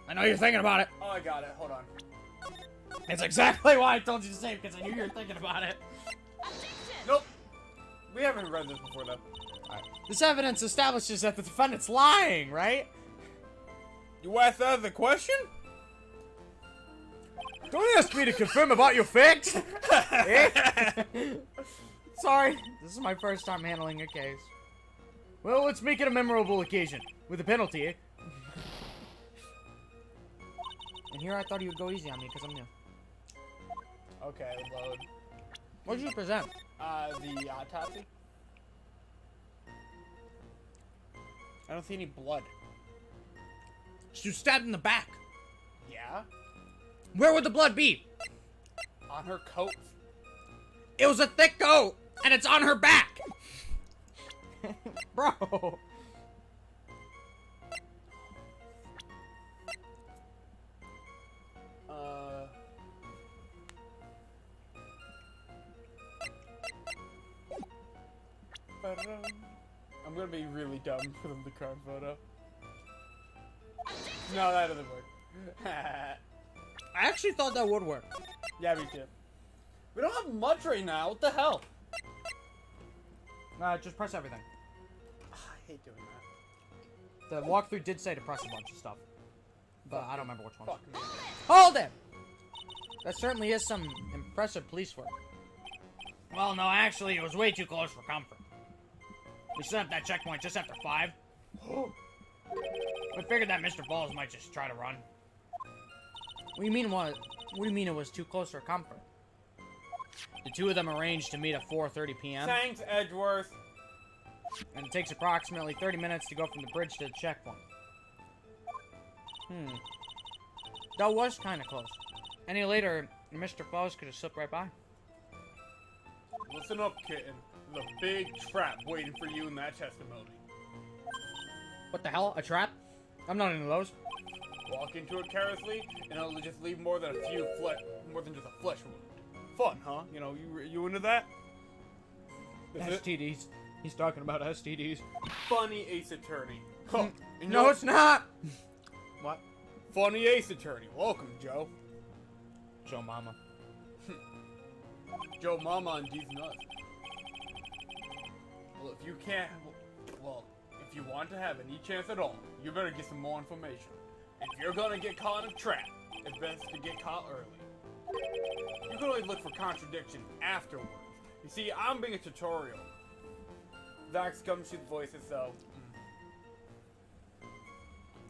I know you're thinking about it. Oh, I got it. Hold on. It's exactly why I told you to save, because I knew you were thinking about it. Nope. We haven't read this before, though. Alright. This evidence establishes that the defendant's lying, right? You asked that as a question? Don't ask me to confirm about your facts! Eh? Sorry, this is my first time handling a case. Well, let's make it a memorable occasion. With a penalty, eh? And here I thought he would go easy on me, because I'm new. Okay, load. What did you present? The autopsy? I don't see any blood. She was stabbed in the back. Yeah? Where would the blood be? On her coat. It was a thick coat, and it's on her back. Bro. I'm gonna be really dumb for the crime photo. No, that doesn't work. I actually thought that would work. Yeah, me too. We don't have much right now. What the hell? Just press everything. I hate doing that. The walkthrough did say to press a bunch of stuff, but I don't remember which one. Fuck me. Hold it! That certainly is some impressive police work. Well, no, actually, it was way too close for comfort. We set up that checkpoint just after 5. We figured that Mr. Balls might just try to run. What do you mean it was too close for comfort? The two of them arranged to meet at 4:30 p.m. Thanks, Edgeworth. And it takes approximately 30 minutes to go from the bridge to the checkpoint. That was kind of close. Any later, Mr. Falls could have slipped right by. Listen up, kitten. There's a big trap waiting for you in that testimony. What the hell? A trap? I'm not into those. Walk into it carelessly, and it'll just leave more than just a flesh wound. Fun, huh? You know, you into that? STDs. He's talking about STDs. Funny Ace Attorney. Huh. No, it's not! What? Funny Ace Attorney. Welcome, Joe. Joe Mama. Joe Mama and these nuts. Well, if you can't... Well, if you want to have any chance at all, you better get some more information. If you're gonna get caught in a trap, it's best to get caught early. You can always look for contradictions afterwards. You see, I'm being a tutorial. Zach's gumshoe voices, so...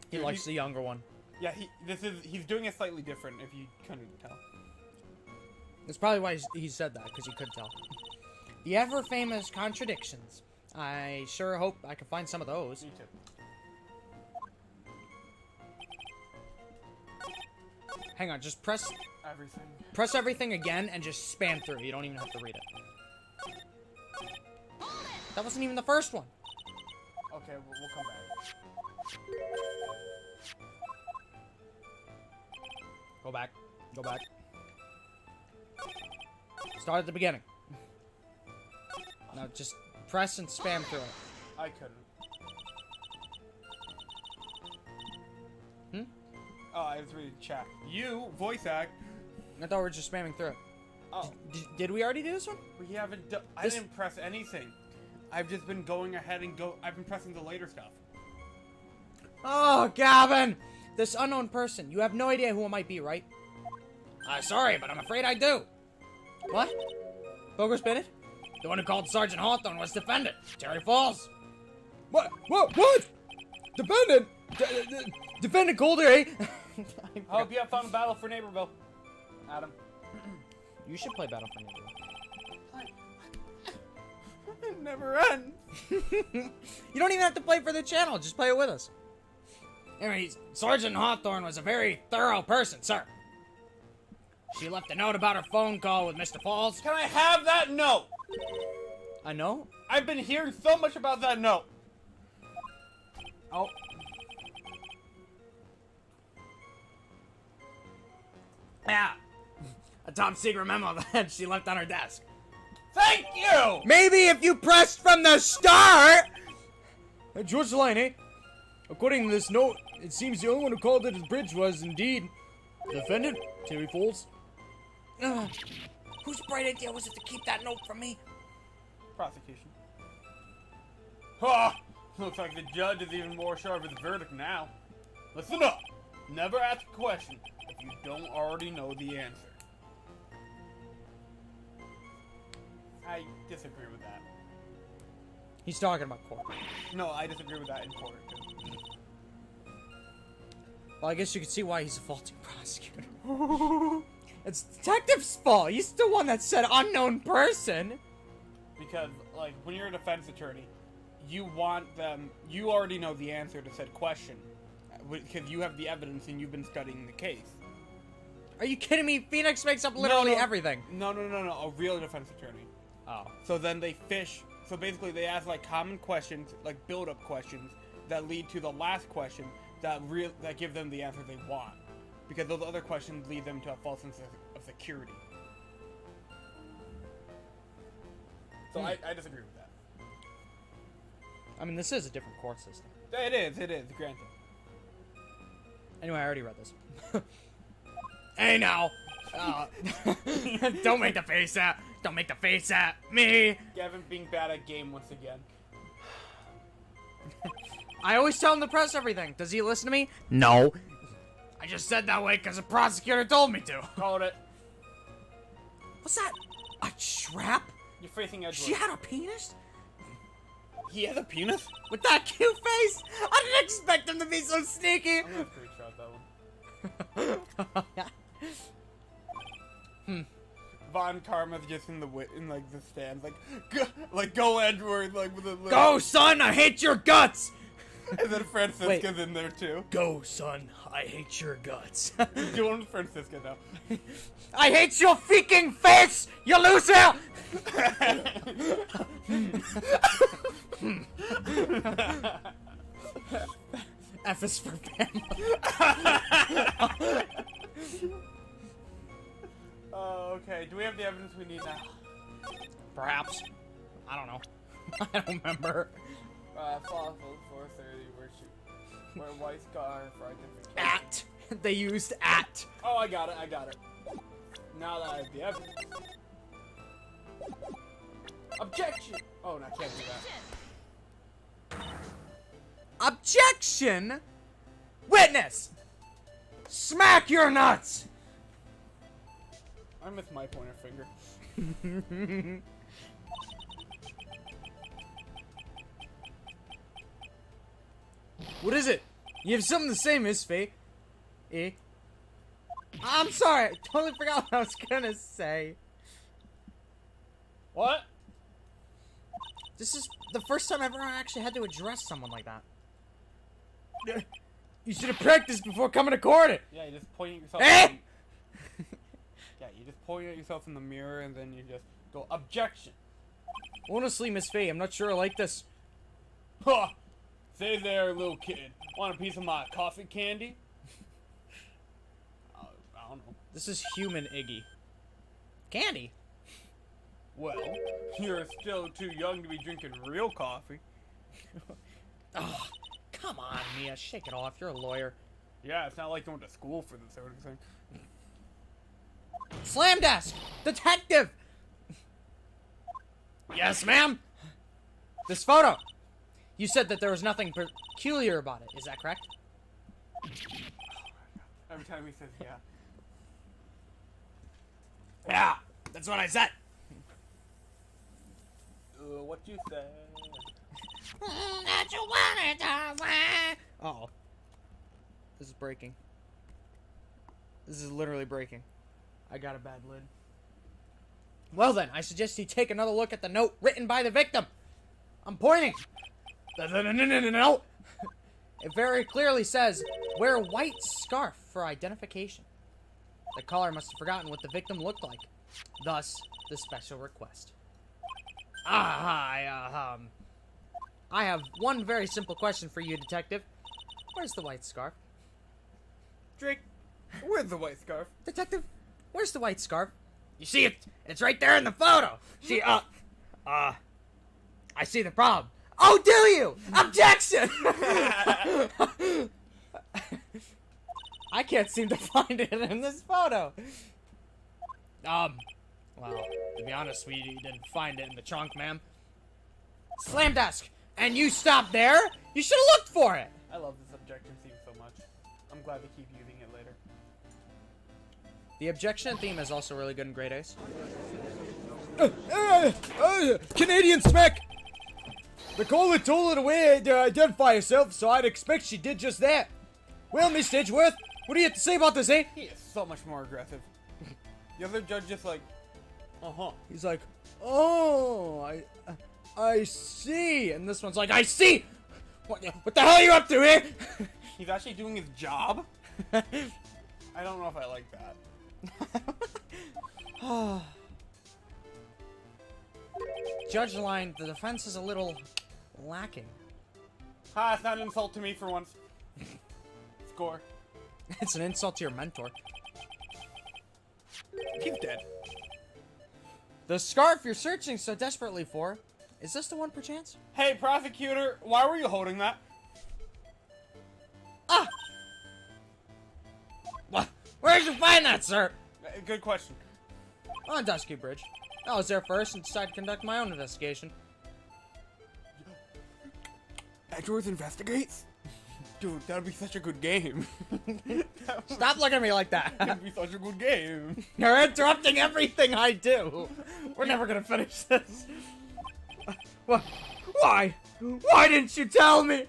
He likes the younger one. Yeah, he's doing it slightly different, if you couldn't tell. That's probably why he said that, because he could tell. The ever-famous contradictions. I sure hope I can find some of those. Me too. Hang on, just press Everything. everything again and just spam through. You don't even have to read it. That wasn't even the first one. Okay, we'll come back. Go back. Go back. Start at the beginning. Now just press and spam through it. I couldn't. Oh, I was reading chat. You, voice act. I thought we were just spamming through it. Oh. Did we already do this one? We haven't done... I didn't press anything. I've just been going ahead and I've been pressing the later stuff. Oh, Gavin! This unknown person. You have no idea who it might be, right? Sorry, but I'm afraid I do. What? Bogus Bennett? The one who called Sergeant Hawthorne was defendant. Terry Falls. What? Defendant? Defendant Colder, eh? I hope you have fun with Battle for Neighborville, Adam. You should play Battle for Neighborville. It never ends. You don't even have to play for the channel. Just play it with us. Anyways, Sergeant Hawthorne was a very thorough person, sir. She left a note about her phone call with Mr. Falls. Can I have that note? A note? I've been hearing so much about that note. Oh. Yeah. A top secret memo that she left on her desk. Thank you! Maybe if you pressed from the start! George Line, eh? According to this note, it seems the only one who called it his bridge was, indeed, the defendant, Terry Falls. Whose bright idea was it to keep that note from me? Prosecution. Ha! Looks like the judge is even more sure of his verdict now. Listen up! Never ask a question if you don't already know the answer. I disagree with that. He's talking about court. No, I disagree with that in court, too. Well, I guess you can see why he's a faulty prosecutor. It's the detective's fault. He's the one that said unknown person. Because, like, when you're a defense attorney, you want them... You already know the answer to said question. Because you have the evidence and you've been studying the case. Are you kidding me? Phoenix makes up literally everything. No. A real defense attorney. Oh. So then they fish. So basically they ask, like, common questions, like build-up questions, that lead to the last question that give them the answer they want. Because those other questions lead them to a false sense of security. So I disagree with that. I mean, this is a different court system. It is, granted. Anyway, I already read this. Hey now! Don't make the face at! Don't make the face at me! Gavin being bad at game once again. I always tell him to press everything. Does he listen to me? No. I just said that way because the prosecutor told me to. Called it. What's that? A trap? You're facing Edward. She had a penis? He has a penis? With that cute face? I didn't expect him to be so sneaky. I'm gonna screenshot that one. Von Karma's just in the like the stands, like go Edward, like with a little... Go, son! I hate your guts! And then Francisca's in there too. Go, son! I hate your guts. Doing Francisca now. I hate your freaking face! You loser! F is for family. Okay, do we have the evidence we need now? Perhaps. I don't know. I don't remember. Fossil 430, where white scar for identification. At. They used at. Oh, I got it. Now that I have the evidence. Objection! Oh, no, I can't do that. Objection! Witness! Smack your nuts! I missed my pointer finger. What is it? You have something to say, Miss Fey. Eh? I'm sorry, I totally forgot what I was gonna say. What? This is the first time I've ever actually had to address someone like that. You should have practiced before coming to court. Yeah, you just point at yourself. Eh? Yeah, you just point at yourself in the mirror and then you just go, objection. Honestly, Miss Fey, I'm not sure I like this. Huh! Say there, little kid. Want a piece of my coffee candy? I don't know. This is human Iggy. Candy? Well, you're still too young to be drinking real coffee. Oh, come on, Mia. Shake it off. You're a lawyer. Yeah, it's not like going to school for this sort of thing. Slam desk! Detective! Yes, ma'am? This photo. You said that there was nothing peculiar about it. Is that correct? Every time he says yeah. Yeah, that's what I said. What you say? That you wanted to win. Uh-oh. This is breaking. This is literally breaking. I got a bad lid. Well then, I suggest you take another look at the note written by the victim. I'm pointing. No. It very clearly says, wear white scarf for identification. The caller must have forgotten what the victim looked like. Thus, the special request. I have one very simple question for you, detective. Where's the white scarf? Drake, where's the white scarf? Detective, where's the white scarf? You see it? It's right there in the photo. See, I see the problem. Oh, do you? Objection! I can't seem to find it in this photo. Well, to be honest, we didn't find it in the trunk, ma'am. Slam desk! And you stopped there? You should have looked for it! I love this objection theme so much. I'm glad they keep using it later. The objection theme is also really good in Great Ace. Canadian smack! The caller told her the way to identify herself, so I'd expect she did just that. Well, Miss Edgeworth, what do you have to say about this, eh? He is so much more aggressive. The other judge just like, He's like, oh, I see. And this one's like, I see! What the hell are you up to here? He's actually doing his job? I don't know if I like that. Judge line, the defense is a little lacking. Ha, it's not an insult to me for once. Score. It's an insult to your mentor. He's dead. The scarf you're searching so desperately for, is this the one perchance? Hey, prosecutor, why were you holding that? Ah! What? Where did you find that, sir? Good question. On Dusky Bridge. I was there first and decided to conduct my own investigation. Edgeworth investigates? Dude, that'd be such a good game. Stop looking at me like that. That'd be such a good game. You're interrupting everything I do. We're never gonna finish this. Why? Why didn't you tell me?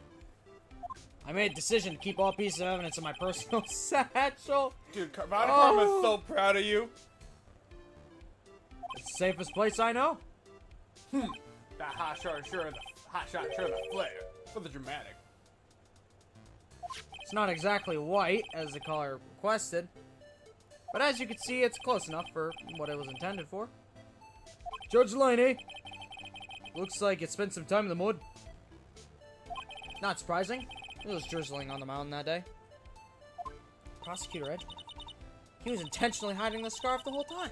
I made a decision to keep all pieces of evidence in my personal satchel. Dude, Karma's so proud of you. It's the safest place I know. That hot shot sure is a flare for the dramatic. It's not exactly white, as the caller requested, but as you can see, it's close enough for what it was intended for. Judge Laney, looks like it spent some time in the mud. Not surprising. It was drizzling on the mountain that day. Prosecutor Ed, he was intentionally hiding the scarf the whole time.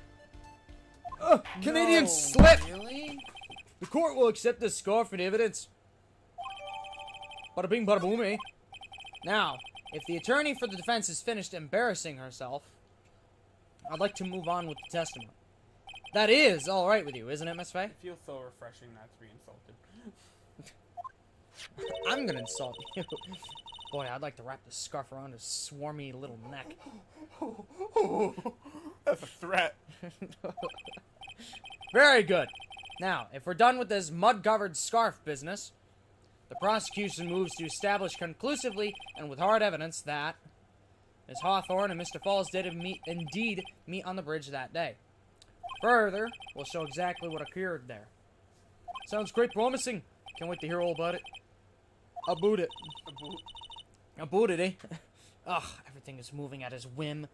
Canadian No, slip! Really? The court will accept this scarf in evidence. Bada bing, bada boom, eh? Now, if the attorney for the defense is finished embarrassing herself, I'd like to move on with the testimony. That is all right with you, isn't it, Miss Fey? It feels so refreshing not to be insulted. I'm gonna insult you. Boy, I'd like to wrap this scarf around his swarmy little neck. That's a threat. Very good. Now, if we're done with this mud-covered scarf business, the prosecution moves to establish conclusively and with hard evidence that Miss Hawthorne and Mr. Falls did indeed meet on the bridge that day. Further, we'll show exactly what occurred there. Sounds great promising. Can't wait to hear all about it. About it. About it, eh? Ugh, everything is moving at his whim.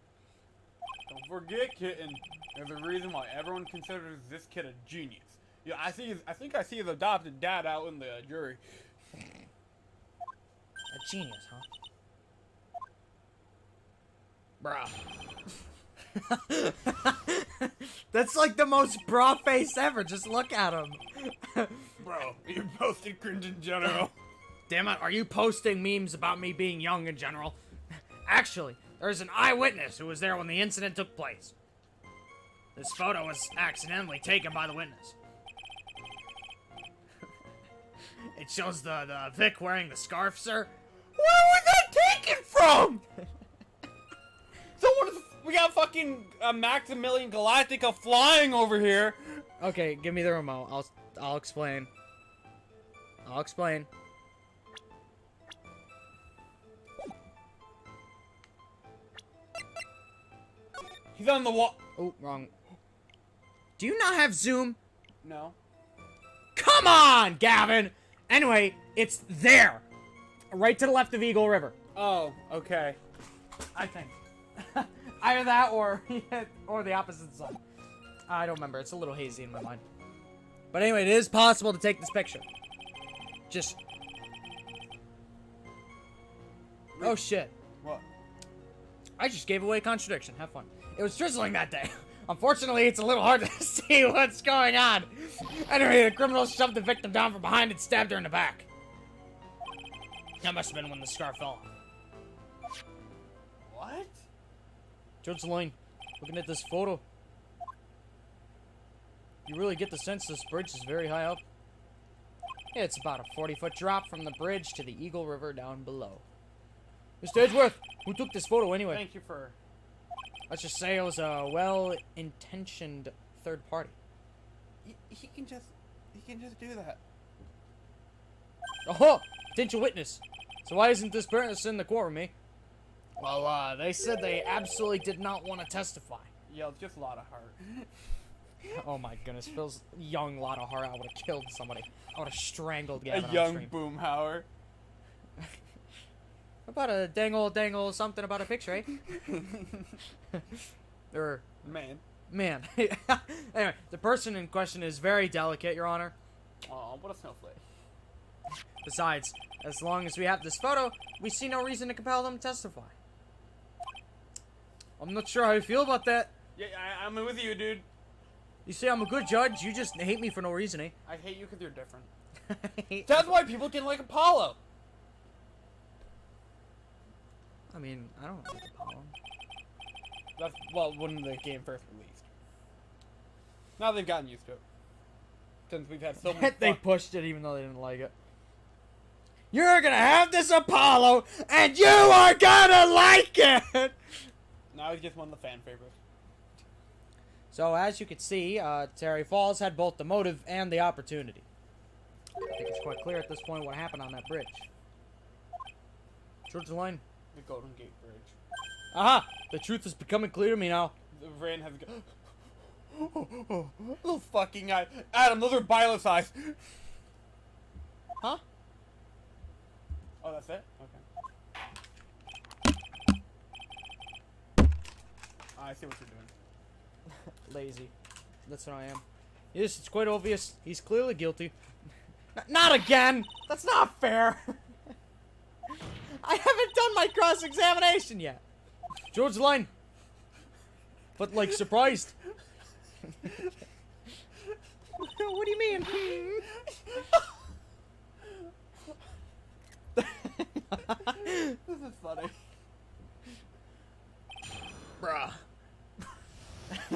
Don't forget, kitten. There's a reason why everyone considers this kid a genius. Yeah, I think I see his adopted dad out in the jury. A genius, huh? Bruh. That's like the most bra face ever. Just look at him. Bro, you posted cringe in general. Damn it, are you posting memes about me being young in general? Actually, there's an eyewitness who was there when the incident took place. This photo was accidentally taken by the witness. It shows the Vic wearing the scarf, sir. Where was that taken from? We got fucking Maximilian Galactica flying over here. Okay, give me the remote. I'll explain. I'll explain. He's on the wall. Oh, wrong. Do you not have Zoom? No. Come Come on, Gavin! Anyway, it's there. Right to the left of Eagle River. Oh, okay. I think. Either that or the opposite side. I don't remember. It's a little hazy in my mind. But anyway, it is possible to take this picture. Just... Oh, shit. What? I just gave away a contradiction. Have fun. It was drizzling that day. Unfortunately, it's a little hard to see what's going on. Anyway, the criminal shoved the victim down from behind and stabbed her in the back. That must have been when the scarf fell off. What? Judge Lane, looking at this photo, you really get the sense this bridge is very high up. Yeah, it's about a 40-foot drop from the bridge to the Eagle River down below. Mr. Edgeworth, who took this photo anyway? Thank you for... Let's just say it was a well-intentioned third party. He can just do that. Oh, potential witness. So why isn't this person in the courtroom, eh? Well, they said they absolutely did not want to testify. Yeah, it's just a lot of heart. Oh my goodness, Phil's young lot of heart. I would have killed somebody. I would have strangled Gavin A on young stream. boomhauer. About a dangle something about a picture, eh? Or man. Anyway, the person in question is very delicate, Your Honor. Oh, what a snowflake. Besides, as long as we have this photo, we see no reason to compel them to testify. I'm not sure how you feel about that. Yeah, I'm with you, dude. You say I'm a good judge, you just hate me for no reason, eh? I hate you because you're different. That's why people didn't like Apollo. I mean, I don't like Apollo. That's, well, when the game first released. Now they've gotten used to it. Since we've had so much They pushed it even though they didn't like it. You're gonna have this Apollo, and you are gonna like it! Now he's just one of the fan favorites. So, as you can see, Terry Falls had both the motive and the opportunity. I think it's quite clear at this point what happened on that bridge. George Line. The Golden Gate Bridge. Aha! The truth is becoming clear to me now. The rain has... Those fucking eyes. Adam, those are Byleth's eyes. Huh? Oh, that's it? Okay. I see what you're doing. Lazy. That's what I am. Yes, it's quite obvious. He's clearly guilty. Not again! That's not fair! I haven't done my cross-examination yet. George Line. But, like, surprised. What do you mean? This is funny. Bruh.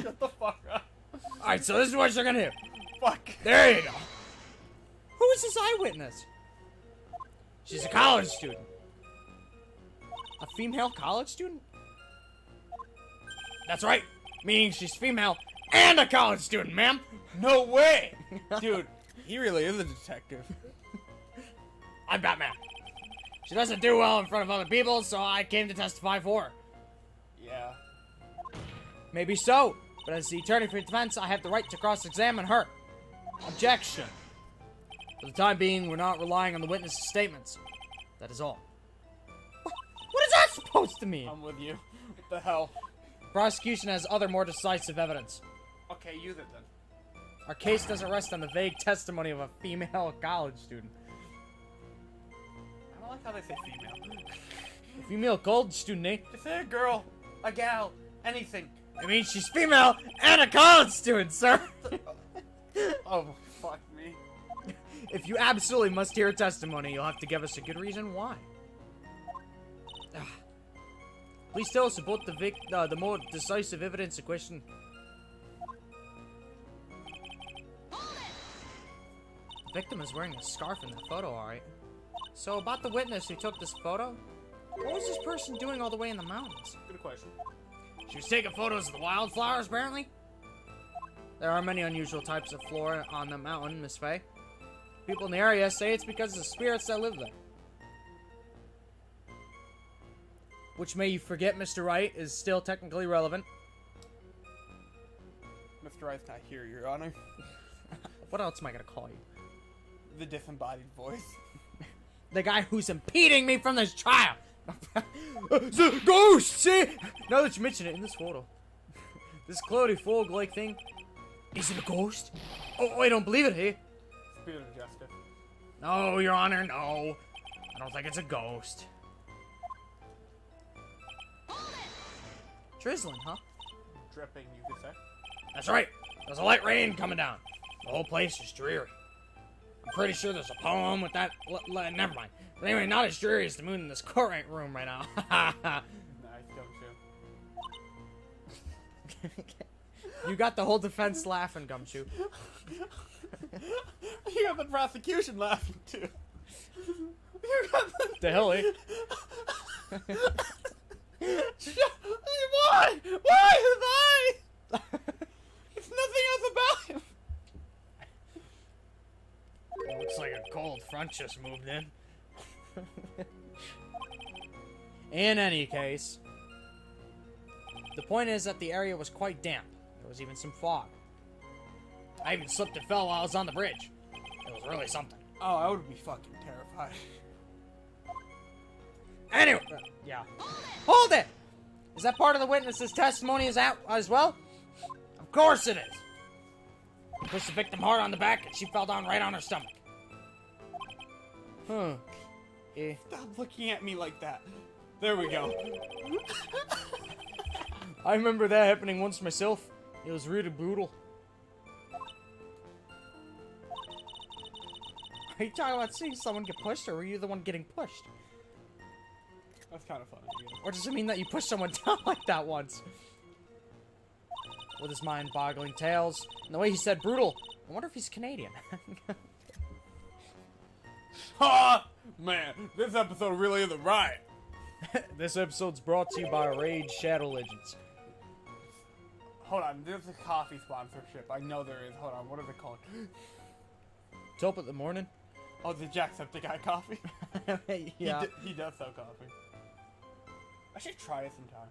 Shut the fuck up. Alright, so this is what you're gonna do. Fuck. There you go. Who is this eyewitness? She's a college student. A female college student? That's right. Meaning she's female and a college student, ma'am. No way! Dude, he really is a detective. I'm Batman. She doesn't do well in front of other people, so I came to testify for her. Yeah. Maybe so, but as the attorney for defense, I have the right to cross-examine her. Objection. For the time being, we're not relying on the witness's statements. That is all. What is that supposed to mean? I'm with you. What the hell? Prosecution has other more decisive evidence. Okay, use it then. Our case doesn't rest on the vague testimony of a female college student. I don't like how they say female. A female college student, eh? Just say a girl, a gal, anything. I mean, she's female and a college student, sir! Oh, fuck me. If you absolutely must hear testimony, you'll have to give us a good reason why. Please tell us about the more decisive evidence in question. The victim is wearing a scarf in the photo, alright. So, about the witness who took this photo, what was this person doing all the way in the mountains? Good question. She was taking photos of the wildflowers, apparently. There are many unusual types of flora on the mountain, Miss Fey. People in the area say it's because of the spirits that live there. Which, may you forget, Mr. Wright, is still technically relevant. Mr. Wright's not here, Your Honor. What else am I gonna call you? The disembodied voice. The guy who's impeding me from this trial! The ghost! See? Now that you mention it in this photo. This cloudy fog-like thing. Is it a ghost? Oh, I don't believe it, hey? Spirit of justice. No, Your Honor, no. I don't think it's a ghost. Drizzling, huh? Dripping, you could say. That's right. There's a light rain coming down. The whole place is dreary. I'm pretty sure there's a poem with that. Never mind. But anyway, not as dreary as the moon in this courtroom right now. Nice, Gumshoe. You got the whole defense laughing, Gumshoe. You got the prosecution laughing too. You got The hell, eh? Why? Why is I? It's nothing else about him. Looks like a cold front just moved in. In any case, the point is that the area was quite damp. There was even some fog. I even slipped and fell while I was on the bridge. It was really something. Oh, I would be fucking terrified. Anyway, yeah. Hold it! Is that part of the witness's testimony as well? Of course it is. He pushed the victim hard on the back and she fell down right on her stomach. Huh. Stop looking at me like that. There we go. I remember that happening once myself. It was really brutal. Are you talking about seeing someone get pushed, or were you the one getting pushed? That's kind of funny. Yeah. Or does it mean that you pushed someone down like that once? With his mind-boggling tales, and the way he said brutal, I wonder if he's Canadian. Ha! Man, this episode really isn't right. This episode's brought to you by Rage Shadow Legends. Hold on, there's a coffee sponsorship. I know there is. Hold on, what is it called? Top of the morning. Oh, the Jacksepticeye coffee. Yeah. He does sell coffee. I should try it sometime.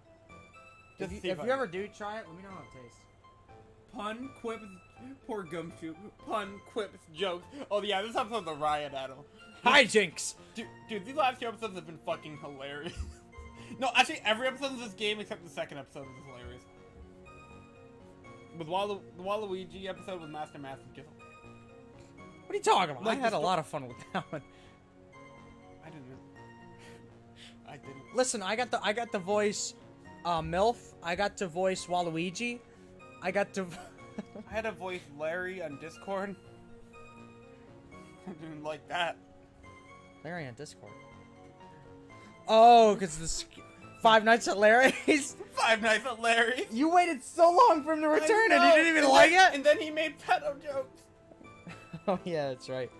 If you ever do try it, let me know how it tastes. Pun, quips, poor gumshoe. Pun, quips, jokes. Oh yeah, this episode's a riot, Adam. Hijinks! Dude, these last two episodes have been fucking hilarious. No, actually, every episode of this game except the second episode was hilarious. With the Waluigi episode with Master Math and Gizzle. What are you talking about? Like I had a lot of fun with that one. I didn't. I didn't. Listen, I got the voice MILF. I got to voice Waluigi. I got to I had to voice Larry on Discord. I didn't like that. Larry on Discord. Oh, because the Five Nights at Larry's. Five Nights at Larry's. You waited so long for him to return and know. he didn't even And like then- it? And then he made pedo jokes. Oh, yeah, that's right.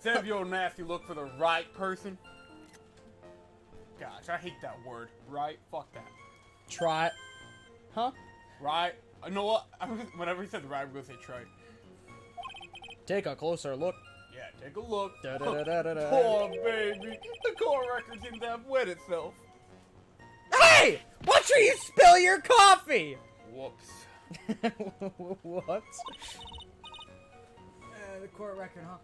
Save your nasty look for the right person. Gosh, I hate that word. Right? Fuck that. Try it. Huh? Right? You know what? Whenever he says right, I'm gonna say try. Take a closer look. Yeah, take a look. Da-da-da-da-da-da. Poor baby. The core record seems to have wet itself. Hey! Watch where you spill your coffee! Whoops. What? The court record, huh?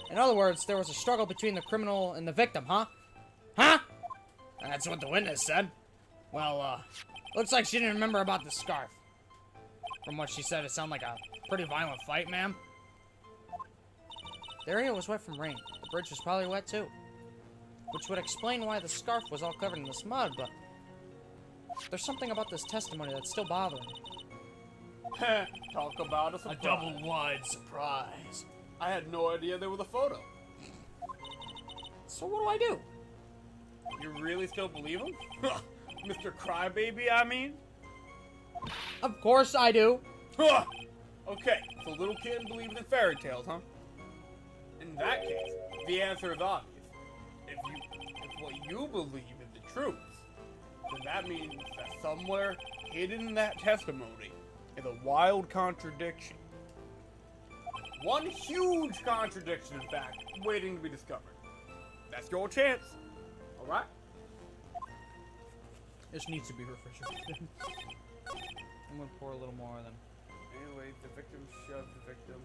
In other words, there was a struggle between the criminal and the victim, huh? Huh? That's what the witness said. Well, looks like she didn't remember about the scarf. From what she said, it sounded like a pretty violent fight, ma'am. The area was wet from rain. The bridge was probably wet, too. Which would explain why the scarf was all covered in this mud, but there's something about this testimony that's still bothering me. Talk about a surprise. A double-wide surprise. I had no idea there was a photo. So what do? You really still believe him? Mr. Crybaby, I mean? Of course I do. Okay, so little kid believes in fairy tales, huh? In that case, the answer is obvious. If what you believe is the truth, then that means that somewhere hidden in that testimony is a wild contradiction. One huge contradiction, in fact, waiting to be discovered. That's your chance. Alright? This needs to be refrigerated. I'm gonna pour a little more then. Anyway, the victim shoved the victim.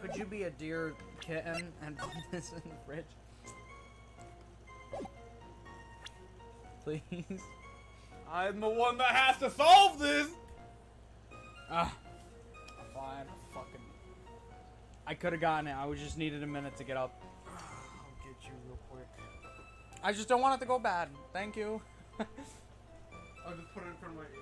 Could you be a dear kitten and put this in the fridge? Please? I'm the one that has to solve this! Ah, Fine, fucking... I could have gotten it. I would just needed a minute to get up. I'll get you real quick. I just don't want it to go bad. Thank you. I'll just put it in front of my AC.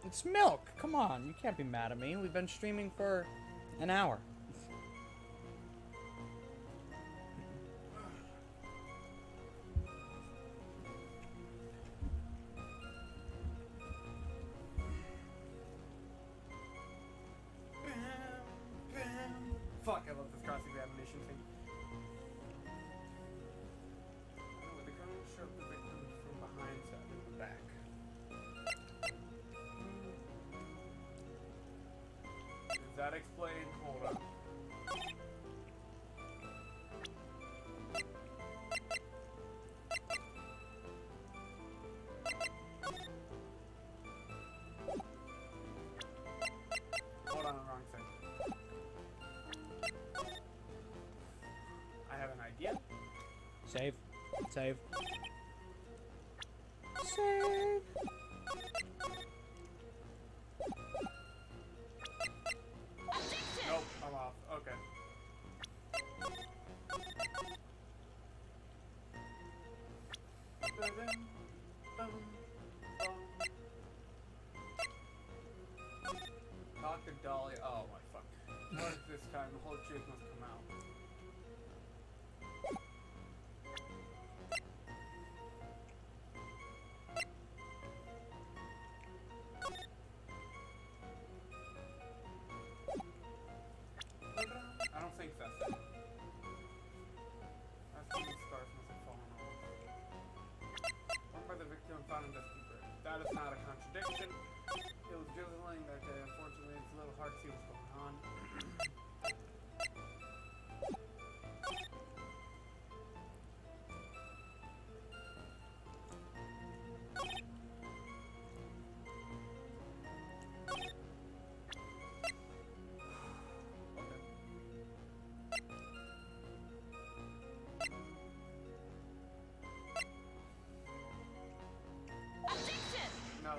It's milk. Come on. You can't be mad at me. We've been streaming for an hour. Fuck, I love this cross-examination thing. Anyway, the criminal shoved the victim from behind, stabbed in the back. Does that explain? Hold on. Hold on, the wrong thing. I have an idea. Save. Save. Save. Nope, I'm off. Okay. Talk to Dolly. Oh my fuck. What is this time? The whole truth must come out. I don't think that's it. I think the scarf must have fallen off. Worn by the victim found in dusty bridge. That is not a contradiction. It was drizzling hard to see what's going on. No.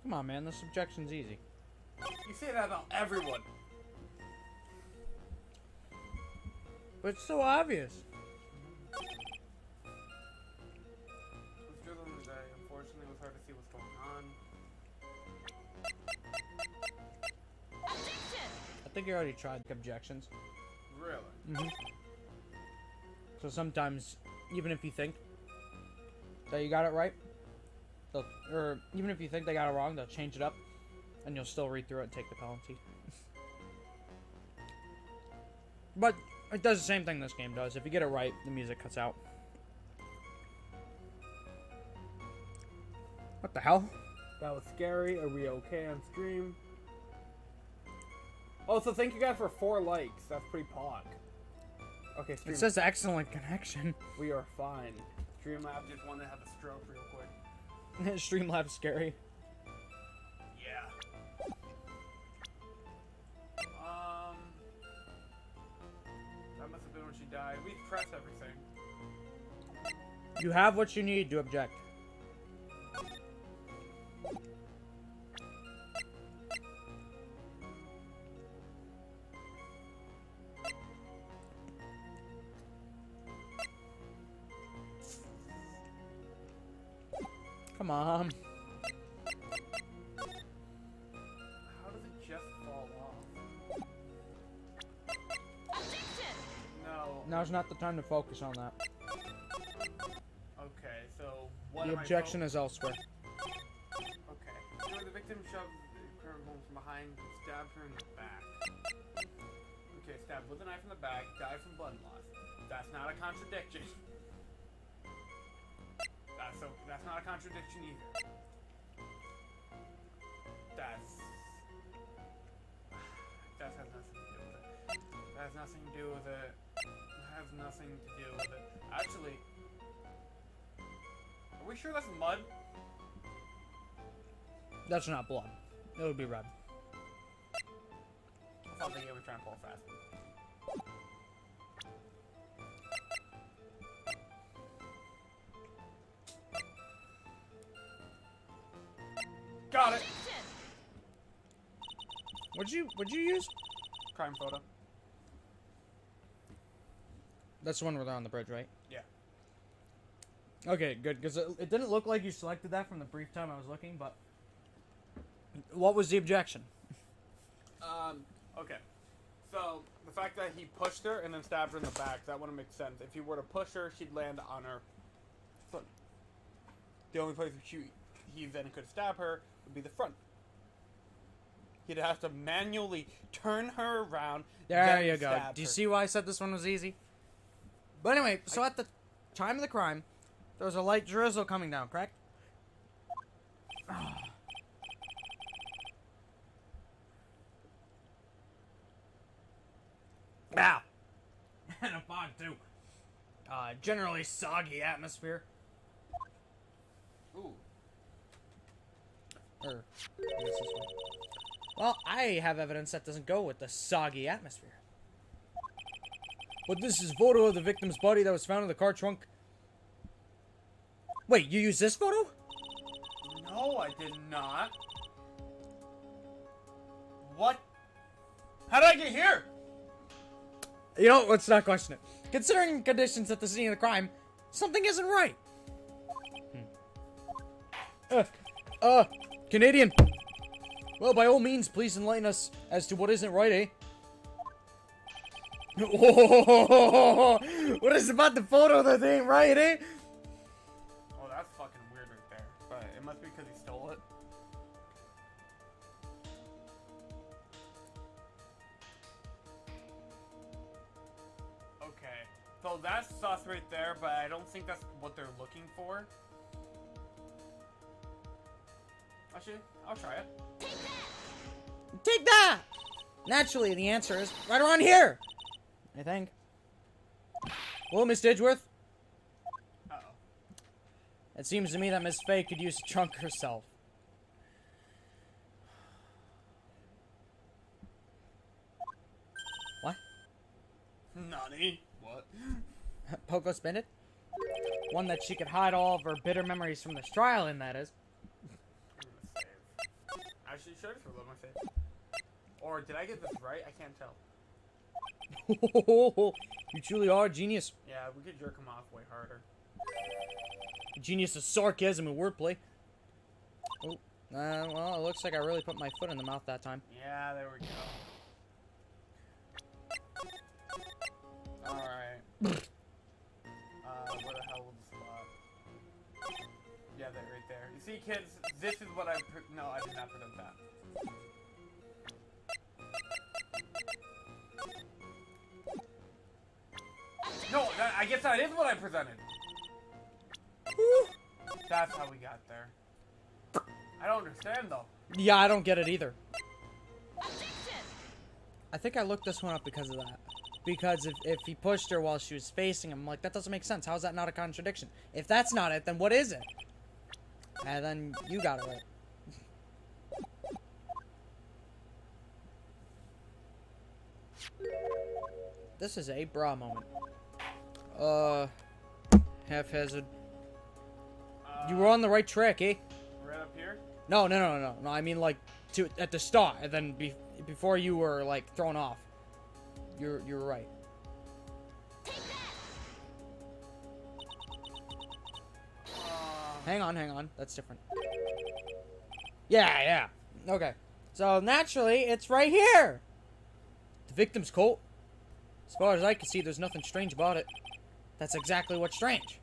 Come on, man. This objection's easy. You say that about everyone. But it's so obvious. Let's do them today. Unfortunately, it was hard to see what's going on. I think you already tried objections. Really? So sometimes, even if you think that you got it right, or even if you think they got it wrong, they'll change it up, and you'll still read through it and take the penalty. But it does the same thing this game does. If you get it right, the music cuts out. What the hell? That was scary. Are we okay on stream? Oh, so thank you guys for 4 likes. That's pretty pog. Okay, stream. It says excellent connection. We are fine. Streamlab just wanted to have a stroke real quick. Streamlabs scary. Yeah. That must have been when she died. We pressed everything. You have what you need to object. Come on. How does it just fall off? No. Now's not the time to focus on that. Okay, so what The am I objection is elsewhere. Okay. You know, the victim shoved her home from behind and stabbed her in the back. Okay, stabbed with a knife in the back, died from blood loss. That's not a contradiction. That's not a contradiction either. That has nothing to do with it. That has nothing to do with it. That has nothing to do with it. Actually, are we sure that's mud? That's not blood. It would be red. I thought they were trying to pull fast. Got it. What'd you use? Crime photo. That's the one where they're on the bridge, right? Yeah. Okay, good, because it didn't look like you selected that from the brief time I was looking, but... What was the objection? Okay. So, the fact that he pushed her and then stabbed her in the back, that wouldn't make sense. If he were to push her, she'd land on her foot. The only place he then could stab her would be the front. He'd have to manually turn her around. There then you go. stab Do you her. see why I said this one was easy? But anyway, so at the time of the crime, there was a light drizzle coming down, correct? Ow! And a fog, too. Generally soggy atmosphere. Ooh. I guess this way. Well, I have evidence that doesn't go with the soggy atmosphere. But this is a photo of the victim's body that was found in the car trunk. Wait, you used this photo? No, I did not. What? How did I get here? You know, let's not question it. Considering conditions at the scene of the crime, something isn't right. Canadian. Well, by all means, please enlighten us as to what isn't right, eh? What is about the photo that ain't right, eh? Oh, that's fucking weird right there. But it must be because he stole it. Okay. So that's sus right there, but I don't think that's what they're looking for. Actually, I'll try it. Take that! Naturally, the answer is right around here, I think. Well, Miss Didgeworth? Uh-oh. It seems to me that Miss Fey could use a trunk herself. What? Nani? What? Poco spin it? One that she could hide all of her bitter memories from this trial in, that is. I'm gonna save. Actually, should I just reload my save? Or did I get this right? I can't tell. You truly are a genius. Yeah, we could jerk him off way harder. A genius of sarcasm and wordplay. Oh, well, it looks like I really put my foot in the mouth that time. Yeah, there we go. Alright. Where the hell was the spot? Yeah, there, right there. You see, kids, this is what I... No, I did not predict that. No, I guess that is what I presented. That's how we got there. I don't understand, though. Yeah, I don't get it either. I think I looked this one up because of that. Because if he pushed her while she was facing him, I'm like, that doesn't make sense. How is that not a contradiction? If that's not it, then what is it? And then you got it right. This is a bra moment. Haphazard. You were on the right track, eh? Right up here? No. I mean, like, at the start, and then before you were, like, thrown off. You were right. Hang on. That's different. Yeah. Okay. So, naturally, it's right here. The victim's coat. As far as I can see, there's nothing strange about it. That's exactly what's strange.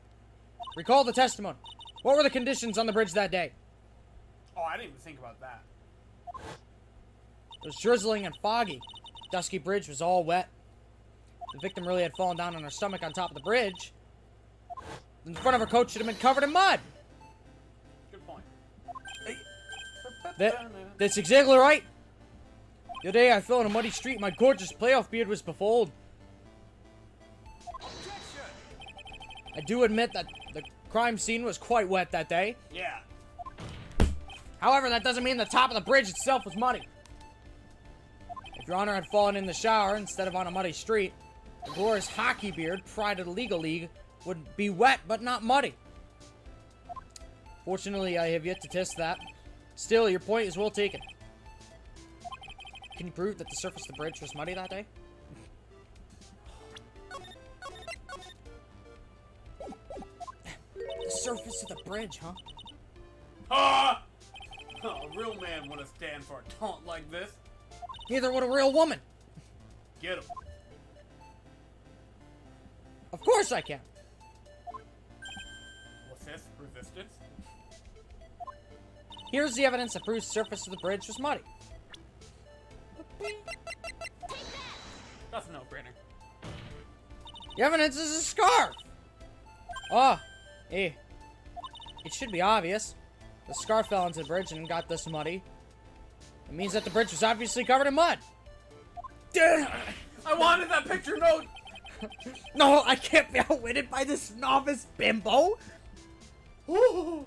Recall the testimony. What were the conditions on the bridge that day? Oh, I didn't even think about that. It was drizzling and foggy. Dusky bridge was all wet. The victim really had fallen down on her stomach on top of the bridge. The front of her coat should have been covered in mud. Good point. That's exactly right. The other day I fell in a muddy street. My gorgeous playoff beard was befooled. I do admit that the crime scene was quite wet that day. Yeah. However, that doesn't mean the top of the bridge itself was muddy. If Your Honor had fallen in the shower instead of on a muddy street, the glorious hockey beard, pride of the legal league, would be wet but not muddy. Fortunately, I have yet to test that. Still, your point is well taken. Can you prove that the surface of the bridge was muddy that day? The surface of the bridge, huh? Ah! A real man wouldn't stand for a taunt like this. Neither would a real woman. Get him. Of course I can. What's this? Resistance? Here's the evidence that proves the surface of the bridge was muddy. That's a no-brainer. The evidence is a scarf. It should be obvious. The scarf fell into the bridge and got this muddy. It means that the bridge was obviously covered in mud. I wanted that picture note! No, I can't be outwitted by this novice bimbo. Ooh.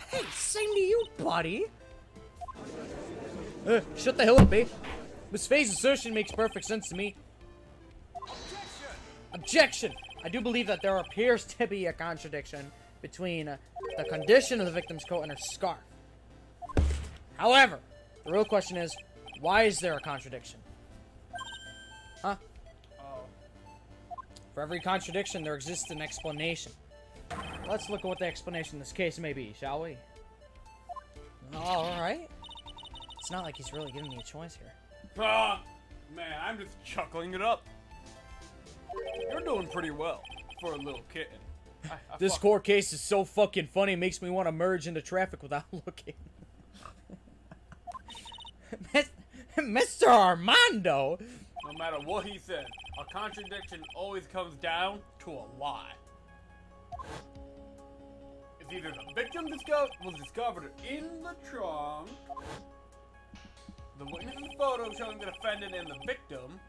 Hey, same to you, buddy. Shut the hell up, eh? Miss Fey's assertion makes perfect sense to me. Objection! I do believe that there appears to be a contradiction between the condition of the victim's coat and her scarf. However, the real question is, why is there a contradiction? Huh? Oh. For every contradiction, there exists an explanation. Let's look at what the explanation in this case may be, shall we? Alright. It's not like he's really giving me a choice here. Ah! Man, I'm just chuckling it up. You're doing pretty well for a little kitten. This court case is so fucking funny, it makes me want to merge into traffic without looking. Mr. Armando! No matter what he said, a contradiction always comes down to a lie. If It's either the victim was discovered in the trunk, the witness's photo showing the defendant and the victim,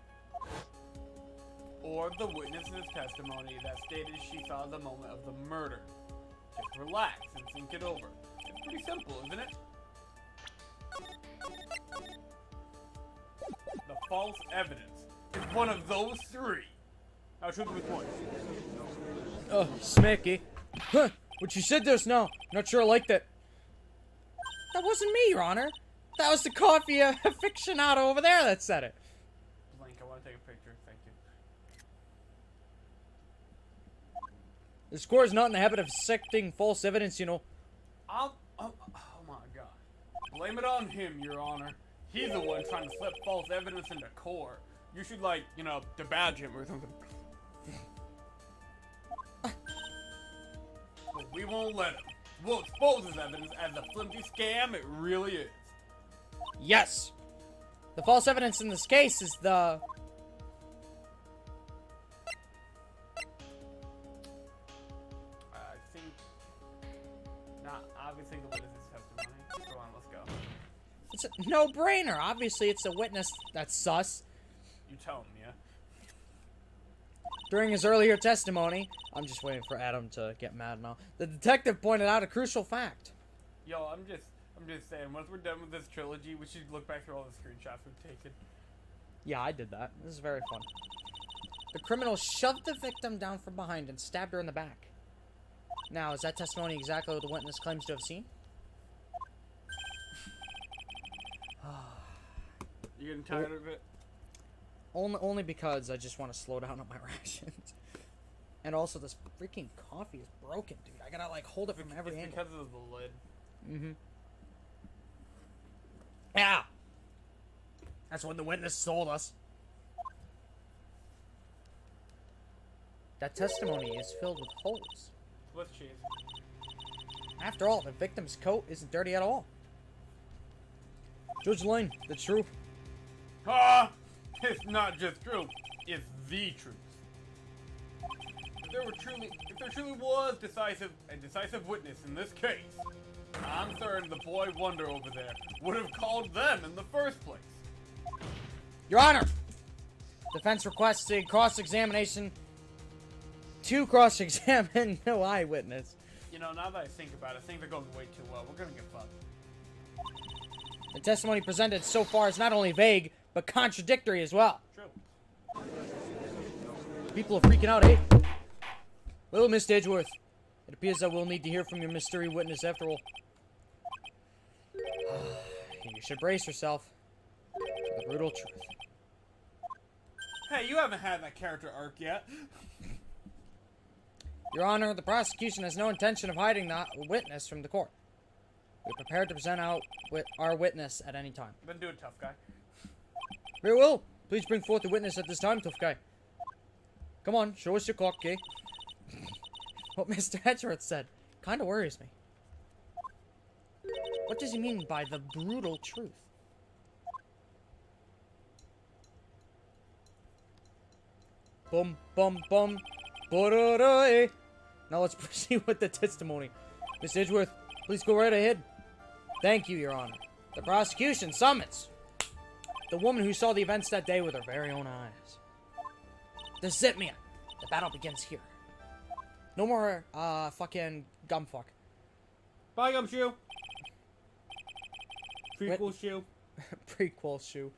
or the witness's testimony that stated she saw the moment of the murder. Just relax and think it over. It's pretty simple, isn't it? The false evidence is one of those three. Now choose which one. Oh, smacky. Huh, what you said just now. Not sure I liked it. That wasn't me, Your Honor. That was the coffee aficionado over there that said it. Blank, I want to take a picture. Thank you. The score is not in the habit of accepting false evidence, you know. Oh my god. Blame it on him, Your Honor. He's the one trying to slip false evidence into court. You should, like, you know, debadge him or something. But we won't let him. We'll expose his evidence as a flimsy scam it really is. Yes. The false evidence in this case is the... I think... Not obviously the witness's testimony. Go on, let's go. It's a no-brainer. Obviously, it's a witness that's sus. You tell him, yeah? During his earlier testimony, I'm just waiting for Adam to get mad now. The detective pointed out a crucial fact. Yo, I'm just saying, once we're done with this trilogy, we should look back through all the screenshots we've taken. Yeah, I did that. This is very fun. The criminal shoved the victim down from behind and stabbed her in the back. Now, is that testimony exactly what the witness claims to have seen? You getting tired of it? Only because I just want to slow down on my rations. And also, this freaking coffee is broken, dude. I gotta, like, hold it from every angle. Because of the lid. Mm-hmm. Yeah! That's what the witness told us. That testimony is filled with holes. Let's cheese. After all, the victim's coat isn't dirty at all. Judge Lane, the truth. Ah! It's not just true, it's the truth. If there truly was a decisive witness in this case, I'm certain the boy wonder over there would have called them in the first place. Your Honor! Defense requesting cross-examination to cross-examine no eyewitness. You know, now that I think about it, things are going way too well. We're gonna get fucked. The testimony presented so far is not only vague, but contradictory as well. True. People are freaking out, eh? Well, Mr. Edgeworth, it appears that we'll need to hear from your mystery witness after all. You should brace yourself for the brutal truth. Hey, you haven't had that character arc yet. Your Honor, the prosecution has no intention of hiding the witness from the court. We're prepared to present out our witness at any time. Then do it, tough guy. Very well. Please bring forth the witness at this time, tough guy. Come on, show us your clock, eh? What Mr. Edgeworth said kind of worries me. What does he mean by the brutal truth? Bum, bum, bum. Ba-da-da-eh. Now let's proceed with the testimony. Miss Edgeworth, please go right ahead. Thank you, Your Honor. The prosecution summons the woman who saw the events that day with her very own eyes. This is it, Mia. The battle begins here. No more, fucking gumfuck. Bye, Gumshoe. Prequel shoe. Prequel shoe.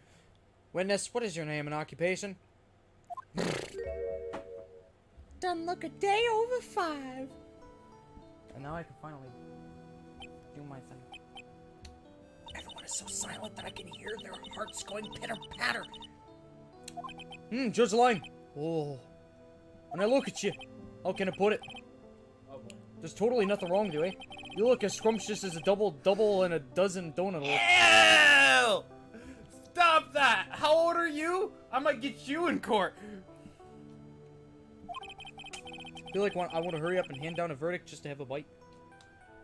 Witness, what is your name and occupation? Done look a day over 5. And now I can finally do my thing. Everyone is so silent that I can hear their hearts going pitter-patter. Judge Lang. Oh. When I look at you, how can I put it? Oh boy. There's totally nothing wrong with you, eh? You look as scrumptious as a double and a dozen donut holes. Ew! Stop that! How old are you? I might get you in court. I feel like I want to hurry up and hand down a verdict just to have a bite.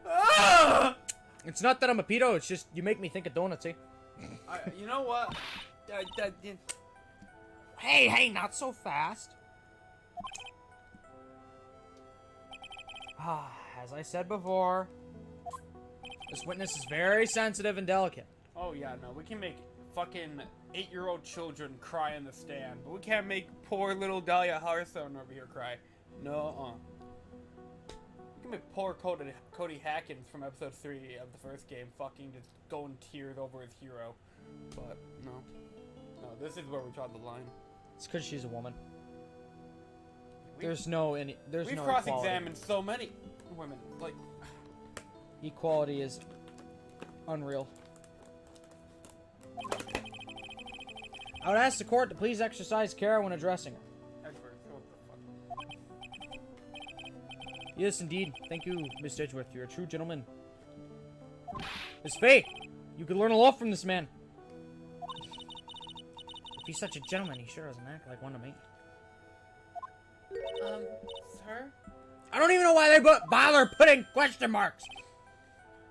Ah! It's not that I'm a pedo, it's just you make me think of donuts, eh? You know what? Hey, not so fast. as I said before, this witness is very sensitive and delicate. Oh yeah, no, we can make fucking 8-year-old children cry in the stand, but we can't make poor little Dahlia Hearthstone over here cry. No, We can make poor Cody Hackins from episode 3 of the first game fucking just go in tears over his hero. But, no. No, this is where we draw the line. It's because she's a woman. We've There's no equality. cross-examined so many women. Like, Equality is unreal. I would ask the court to please exercise care when addressing her. Edgeworth, what the fuck? Yes, indeed. Thank you, Miss Edgeworth. You're a true gentleman. Miss Fey, you could learn a lot from this man. If he's such a gentleman, he sure doesn't act like one to me. Sir? I don't even know why they bother putting question marks.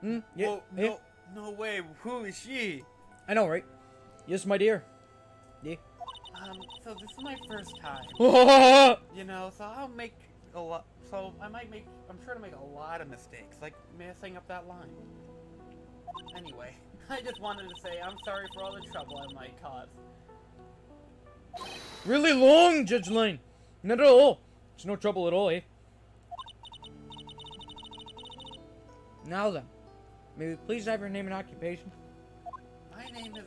Hmm? Yeah, Well, yeah. no way. Who is she? I know, right? Yes, my dear. Yeah. So this is my first time. Oh, You know, so I'll make a lot. So I'm sure to make a lot of mistakes, like messing up that line. Anyway, I just wanted to say I'm sorry for all the trouble I might cause. really long, Judge Lane. Not at all. It's no trouble at all, eh? Now then, may we please have your name and occupation? My name is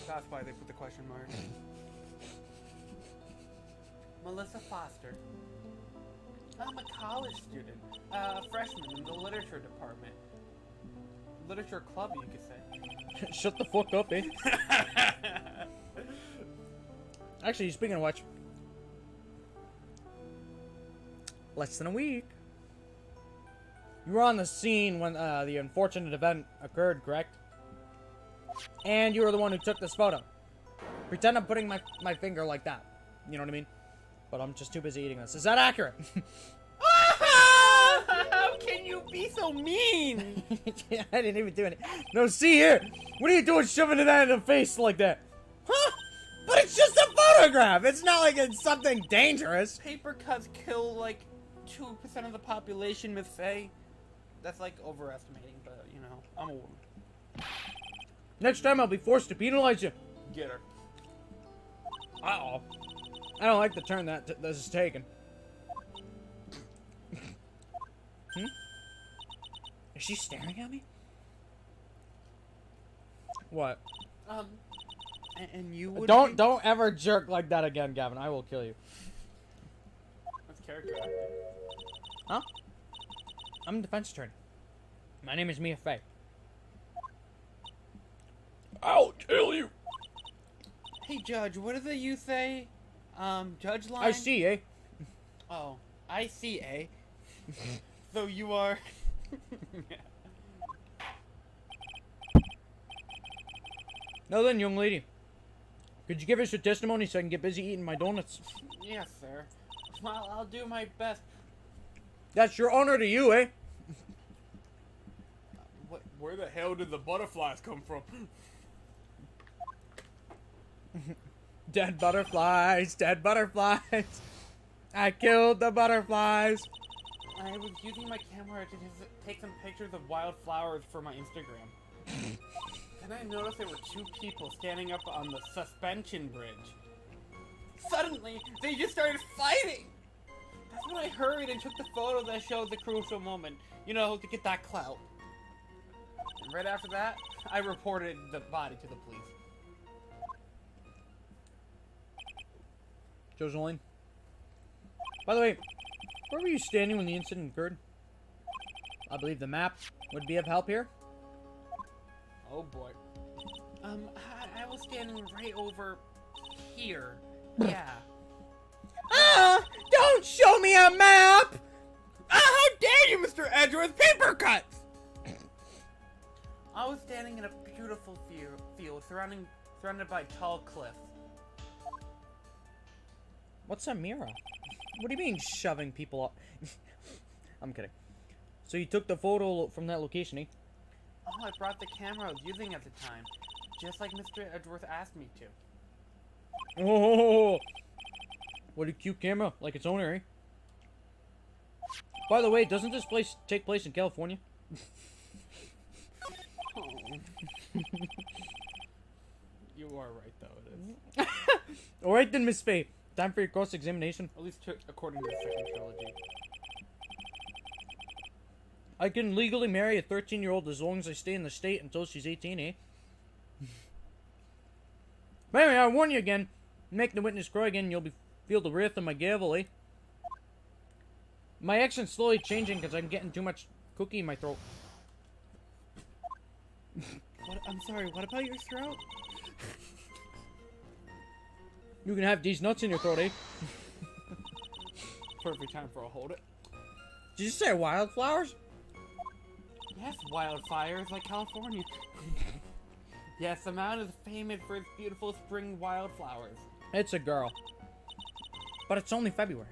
That's why they put the question mark. Melissa Foster. I'm a college student, a freshman in the literature department. Literature club, you could say. Shut the fuck up, eh? Actually, speaking of which, less than a week. You were on the scene when the unfortunate event occurred, correct? And you were the one who took this photo. Pretend I'm putting my finger like that. You know what I mean? But I'm just too busy eating this. Is that accurate? How can you be so mean? Yeah, I didn't even do it. No, see here. What are you doing shoving that in the face like that? Huh? But it's just a photograph. It's not like it's something dangerous. Paper cuts kill like 2% of the population, Miss Fey. That's like overestimating, but you know, I'm a woman. Next time I'll be forced to penalize you. Get her. Uh-oh. I don't like the turn that this is taking. Hmm? Is she staring at me? What? And you would Don't ever jerk like that again, Gavin. I will kill you. That's character acting. Huh? I'm a defense attorney. My name is Mia Fey. I'll kill you. Hey, Judge, what did you say? Judge line? I see, eh? Oh, I see, eh? So you are... Now then, young lady. Could you give us your testimony so I can get busy eating my donuts? Yes, sir. Well, I'll do my best. That's your honor to you, eh? Where the hell did the butterflies come from? Dead butterflies, dead butterflies. I killed the butterflies. I was using my camera to just take some pictures of wildflowers for my Instagram. Then I noticed there were 2 people standing up on the suspension bridge. Suddenly, they just started fighting! That's when I hurried and took the photo that showed the crucial moment. You know, to get that clout. And right after that, I reported the body to the police. Joseline. By the way, where were you standing when the incident occurred? I believe the map would be of help here. Oh boy. I was standing right over here. Yeah. Ah! Don't show me a map! Ah, how dare you, Mr. Edgeworth! Paper cuts! I was standing in a beautiful field surrounded by tall cliffs. What's a mirror? What do you mean shoving people up? I'm kidding. So you took the photo from that location, eh? Oh, I brought the camera I was using at the time. Just like Mr. Edgeworth asked me to. Oh! What a cute camera, like its owner, eh? By the way, doesn't this place take place in California? Oh. You are right, though, it is. Alright then, Miss Fey. Time for your cross-examination. At least according to the second trilogy. I can legally marry a 13-year-old as long as I stay in the state until she's 18, eh? Anyway, I warn you again. Make the witness cry again, you'll feel the wrath of my gavel, eh? My accent's slowly changing because I'm getting too much cookie in my throat. What? I'm sorry, what about your throat? You can have these nuts in your throat, eh? Perfect time for a hold it. Did you say wildflowers? Yes, wildfires like California. Yes, the mountain is famous for its beautiful spring wildflowers. It's a girl. But it's only February.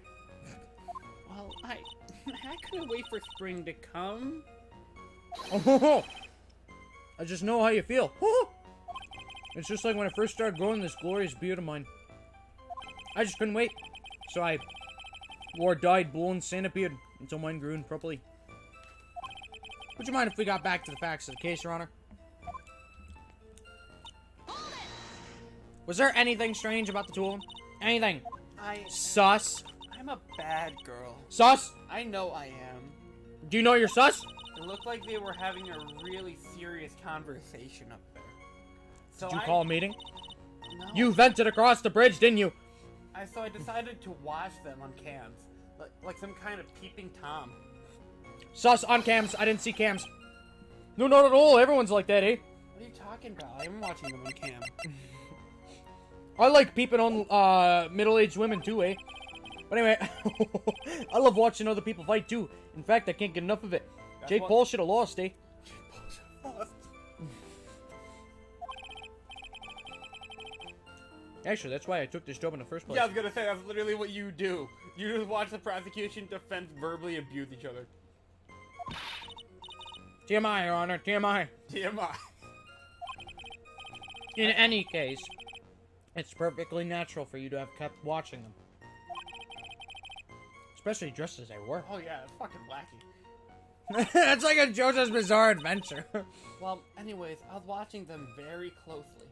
Well, I couldn't wait for spring to come. Oh, I just know how you feel. It's just like when I first started growing this glorious beard of mine. I just couldn't wait. So I wore a dyed blonde Santa beard until mine grew in properly. Would you mind if we got back to the facts of the case, Your Honor? Was there anything strange about the two of them? Anything? Sus? I'm a bad girl. Sus? I know I am. Do you know you're sus? It looked like they were having a really serious conversation up there. So Did you call a meeting? No. You vented across the bridge, didn't you? So I decided to watch them on cams. Like some kind of peeping Tom. Sus on cams. I didn't see cams. No, not at all. Everyone's like that, eh? What are you talking about? I'm watching them on cam. I like peeping on middle-aged women too, eh? But anyway, I love watching other people fight too. In fact, I can't get enough of it. Jake Paul should have lost, eh? Actually, that's why I took this job in the first place. Yeah, I was gonna say, that's literally what you do. You just watch the prosecution defense verbally abuse each other. TMI, Your Honor, TMI. TMI. In any case, it's perfectly natural for you to have kept watching them. Especially dressed as they were. Oh yeah, it's fucking wacky. That's like a JoJo's Bizarre Adventure. Well, anyways, I was watching them very closely.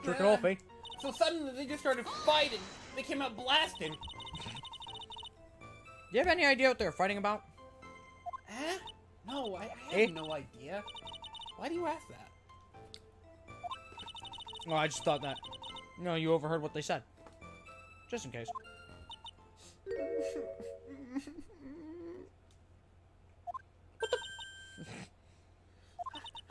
Trick it off, eh? So suddenly they just started fighting. They came out blasting. Do you have any idea what they were fighting about? Eh? No, I have no idea. Why do you ask that? Well, I just thought that. No, you overheard what they said. Just in case.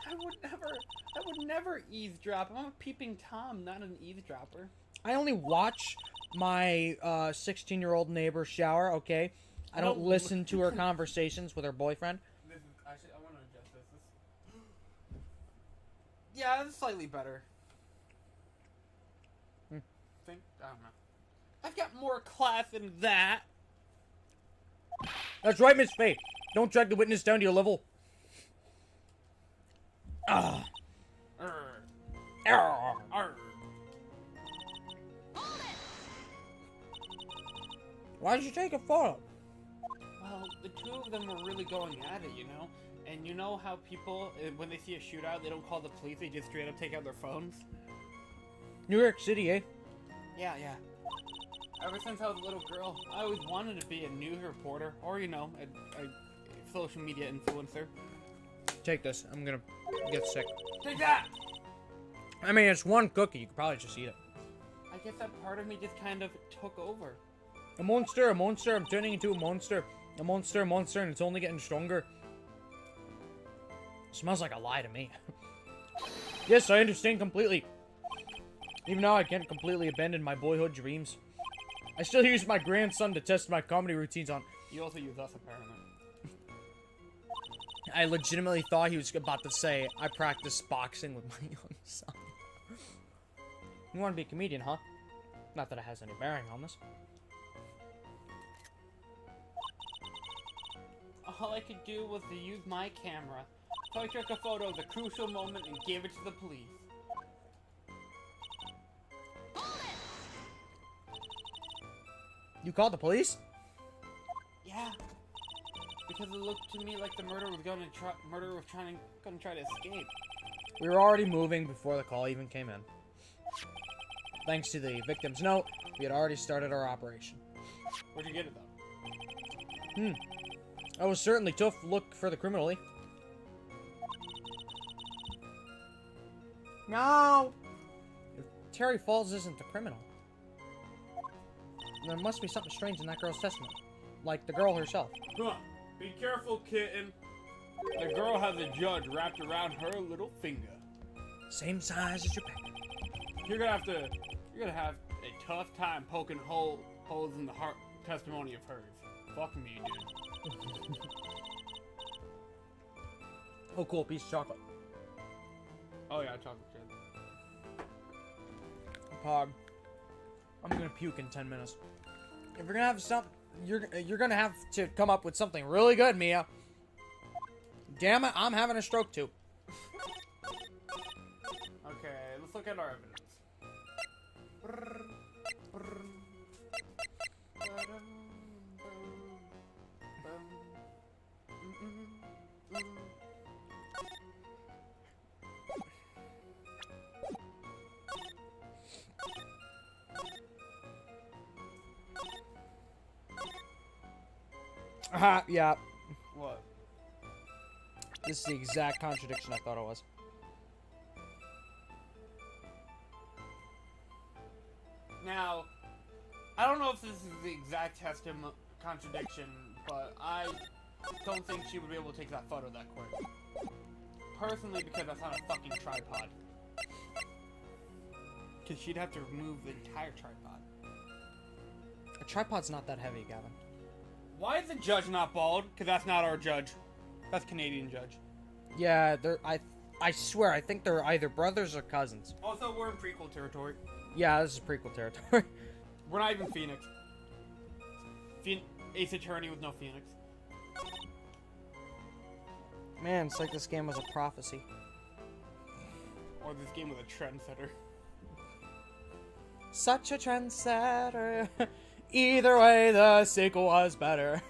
I would never eavesdrop. I'm a peeping Tom, not an eavesdropper. I only watch my 16-year-old neighbor shower, okay? I don't listen to her conversations with her boyfriend. This is, actually, I want to adjust this. Yeah, it's slightly better. I don't know. I've got more class than that. That's right, Miss Fey. Don't drag the witness down to your level. Ah. Why did you take a photo? Well, the two of them were really going at it, you know? And you know how people, when they see a shootout, they don't call the police, they just straight up take out their phones? New York City, eh? Yeah. Ever since I was a little girl, I always wanted to be a news reporter, or, you know, a social media influencer. Take this. I'm gonna get sick. Take that! I mean, it's one cookie. You could probably just eat it. I guess that part of me just kind of took over. A monster, a monster. I'm turning into a monster. A monster, a monster, and it's only getting stronger. It smells like a lie to me. Yes, I understand completely. Even now, I can't completely abandon my boyhood dreams. I still use my grandson to test my comedy routines on. You also use us, apparently. I legitimately thought he was about to say, I practice boxing with my young son. You want to be a comedian, huh? Not that it has any bearing on this. All I could do was to use my camera. So I took a photo of the crucial moment and gave it to the police. You called the police? Yeah. Because it looked to me like the murderer was gonna try to escape. We were already moving before the call even came in. Thanks to the victim's note, we had already started our operation. Where'd you get it though? I was certainly tough look for the criminally. No! If Terry Falls isn't the criminal, there must be something strange in that girl's testimony. Like the girl herself. Huh. Be careful, kitten. The girl has a judge wrapped around her little finger. Same size as your back. You're gonna have a tough time poking holes in the heart testimony of hers. Fuck me, dude. Oh, cool, piece of chocolate. Oh yeah, chocolate chip. Pog. I'm gonna puke in 10 minutes. If you're gonna have something, you're gonna have to come up with something really good, Mia. Damn it, I'm having a stroke too. Okay, let's look at our evidence. Yeah. What? This is the exact contradiction I thought it was. Now, I don't know if this is the exact contradiction, but I don't think she would be able to take that photo that quick. Personally, because that's on a fucking tripod. Because she'd have to remove the entire tripod. A tripod's not that heavy, Gavin. Why is the judge not bald? Because that's not our judge. That's Canadian judge. Yeah, I swear, I think they're either brothers or cousins. Also, we're in prequel territory. Yeah, this is prequel territory. We're not even Phoenix. Ace Attorney with no Phoenix. Man, it's like this game was a prophecy. Or this game was a trendsetter. Such a trendsetter. Either way, the sequel was better.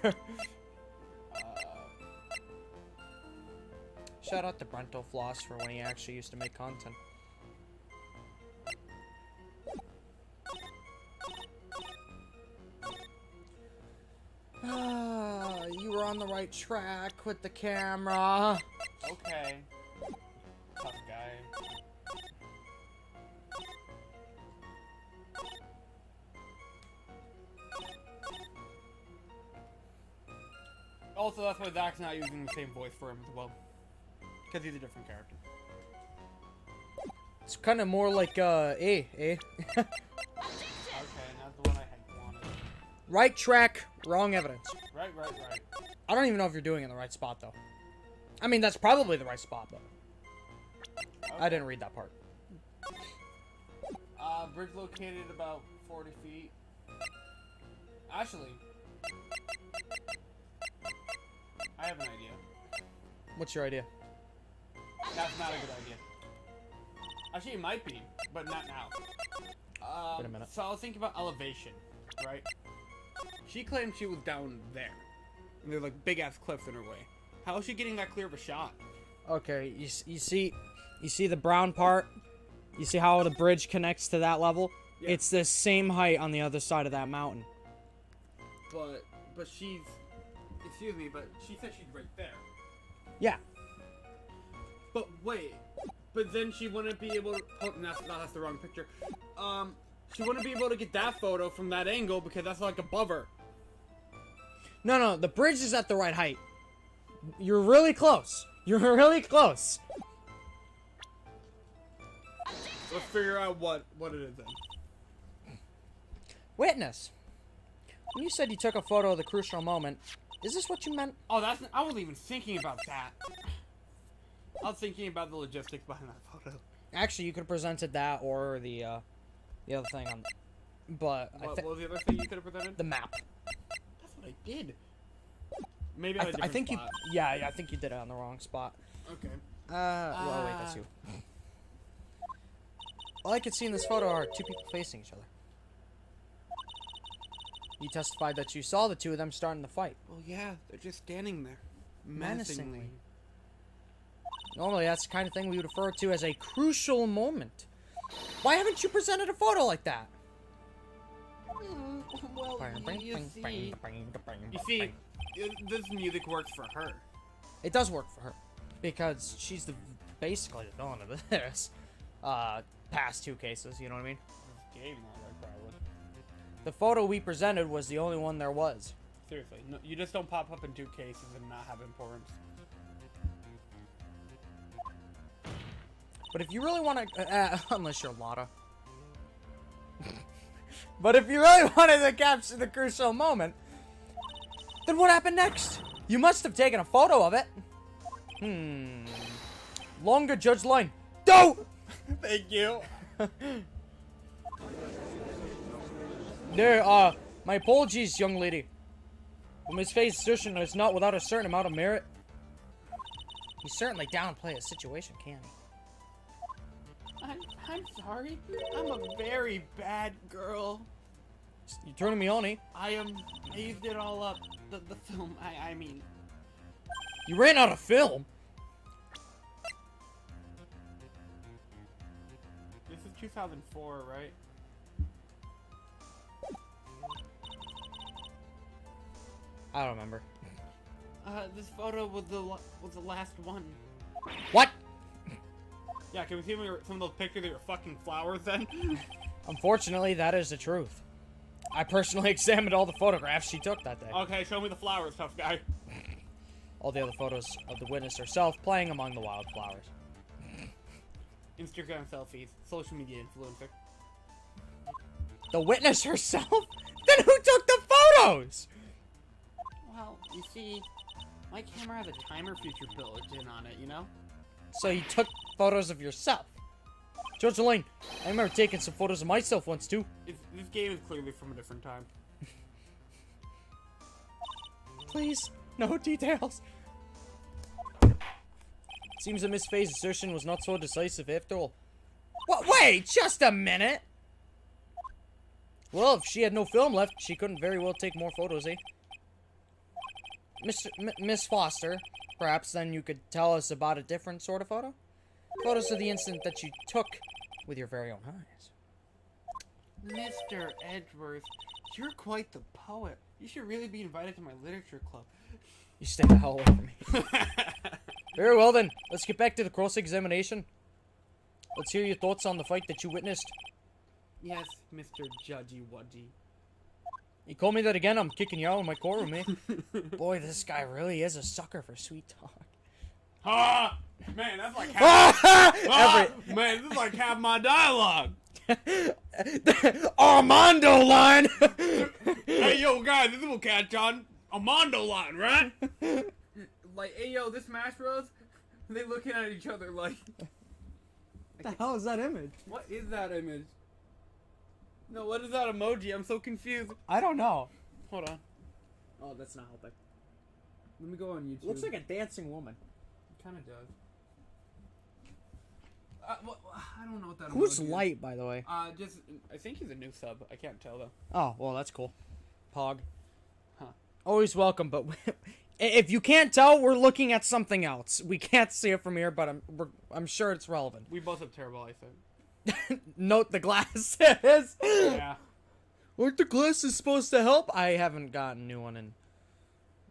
Shout out to Brento Floss for when he actually used to make content. You were on the right track with the camera. Okay. Tough guy. Also, that's why Zach's not using the same voice for him as well. Because he's a different character. It's kind of more like, Okay, that's the one I wanted. Right track, wrong evidence. Right. I don't even know if you're doing it in the right spot, though. I mean, that's probably the right spot, though. Okay. I didn't read that part. Bridge located about 40 feet. Actually, I have an idea. What's your idea? That's not a good idea. Actually, it might be, but not now. Wait a minute. So I was thinking about elevation, right? She claimed she was down there. And there's like big ass cliffs in her way. How is she getting that clear of a shot? Okay, you see the brown part? You see how the bridge connects to that level? Yeah. It's the same height on the other side of that mountain. But she's, excuse me, but she said she's right there. Yeah. But wait, but then she wouldn't be able to, oh, that's the wrong picture. She wouldn't be able to get that photo from that angle because that's like above her. No, the bridge is at the right height. You're really close. You're really close. Let's figure out what it is then. Witness. When you said you took a photo of the crucial moment, is this what you meant? Oh, I wasn't even thinking about that. I was thinking about the logistics behind that photo. Actually, you could have presented that or the other thing on. But what was the other thing you could have presented? The map. That's what I did. Maybe on a different I think spot. I think you did it on the wrong spot. Okay. Well, wait, that's you. All I could see in this photo are two people facing each other. You testified that you saw the two of them starting the fight. Well, yeah, they're just standing there. Menacingly. Normally, that's the kind of thing we would refer to as a crucial moment. Why haven't you presented a photo like that? Well, you see, this music works for her. It does work for her. Because she's basically the villain of this. Past 2 cases, you know what I mean? Game all right, probably. The photo we presented was the only one there was. Seriously, no, you just don't pop up in 2 cases and not have importance. But if you really want to, unless you're Lotta. But if you really wanted to capture the crucial moment, then what happened next? You must have taken a photo of it. Longer judge line. Don't! Thank you. There, my apologies, young lady. But Miss Fey's assertion is not without a certain amount of merit. He certainly downplay a situation, can't he? I'm sorry. I'm a very bad girl. You turning me on, eh? I used it all up. The film, I mean. You ran out of film? This is 2004, right? I don't remember. This photo was the last one. What? Yeah, can we see some of those pictures of your fucking flowers then? Unfortunately, that is the truth. I personally examined all the photographs she took that day. Okay, show me the flowers, tough guy. All the other photos of the witness herself playing among the wildflowers. Instagram selfies, social media influencer. The witness herself? Then who took the photos? Well, you see, my camera has a timer feature built in on it, you know? So you took photos of yourself. Judge Elaine, I remember taking some photos of myself once too. This game is clearly from a different time. Please, no details. Seems that Miss Fey's assertion was not so decisive after all. What? Wait, just a minute. Well, if she had no film left, she couldn't very well take more photos, eh? Miss Foster, perhaps then you could tell us about a different sort of photo? Photos of the incident that you took with your very own eyes. Mr. Edgeworth, you're quite the poet. You should really be invited to my literature club. You stay the hell away from me. Very well then, let's get back to the cross-examination. Let's hear your thoughts on the fight that you witnessed. Yes, Mr. Judgy Wudgy. You call me that again, I'm kicking you out of my courtroom, eh? Boy, this guy really is a sucker for sweet talk. Ah! Man, that's like half man, this is like half my dialogue. Armando line! Hey, yo, guys, this will catch on. Armando line, right? Like, hey, yo, this Smash Bros, they looking at each other like... What the hell is that image? What is that image? No, what is that emoji? I'm so confused. I don't know. Hold on. Oh, that's not helping. Let me go on YouTube. Looks like a dancing woman. It kind of does. I don't know what that Who's emoji is. Light, by the way? I think he's a new sub. I can't tell, though. Oh, well, that's cool. Pog. Huh. Always welcome, but if you can't tell, we're looking at something else. We can't see it from here, but I'm sure it's relevant. We both have terrible eyesight. Note the glasses. Yeah. Aren't the glasses supposed to help? I haven't gotten a new one in...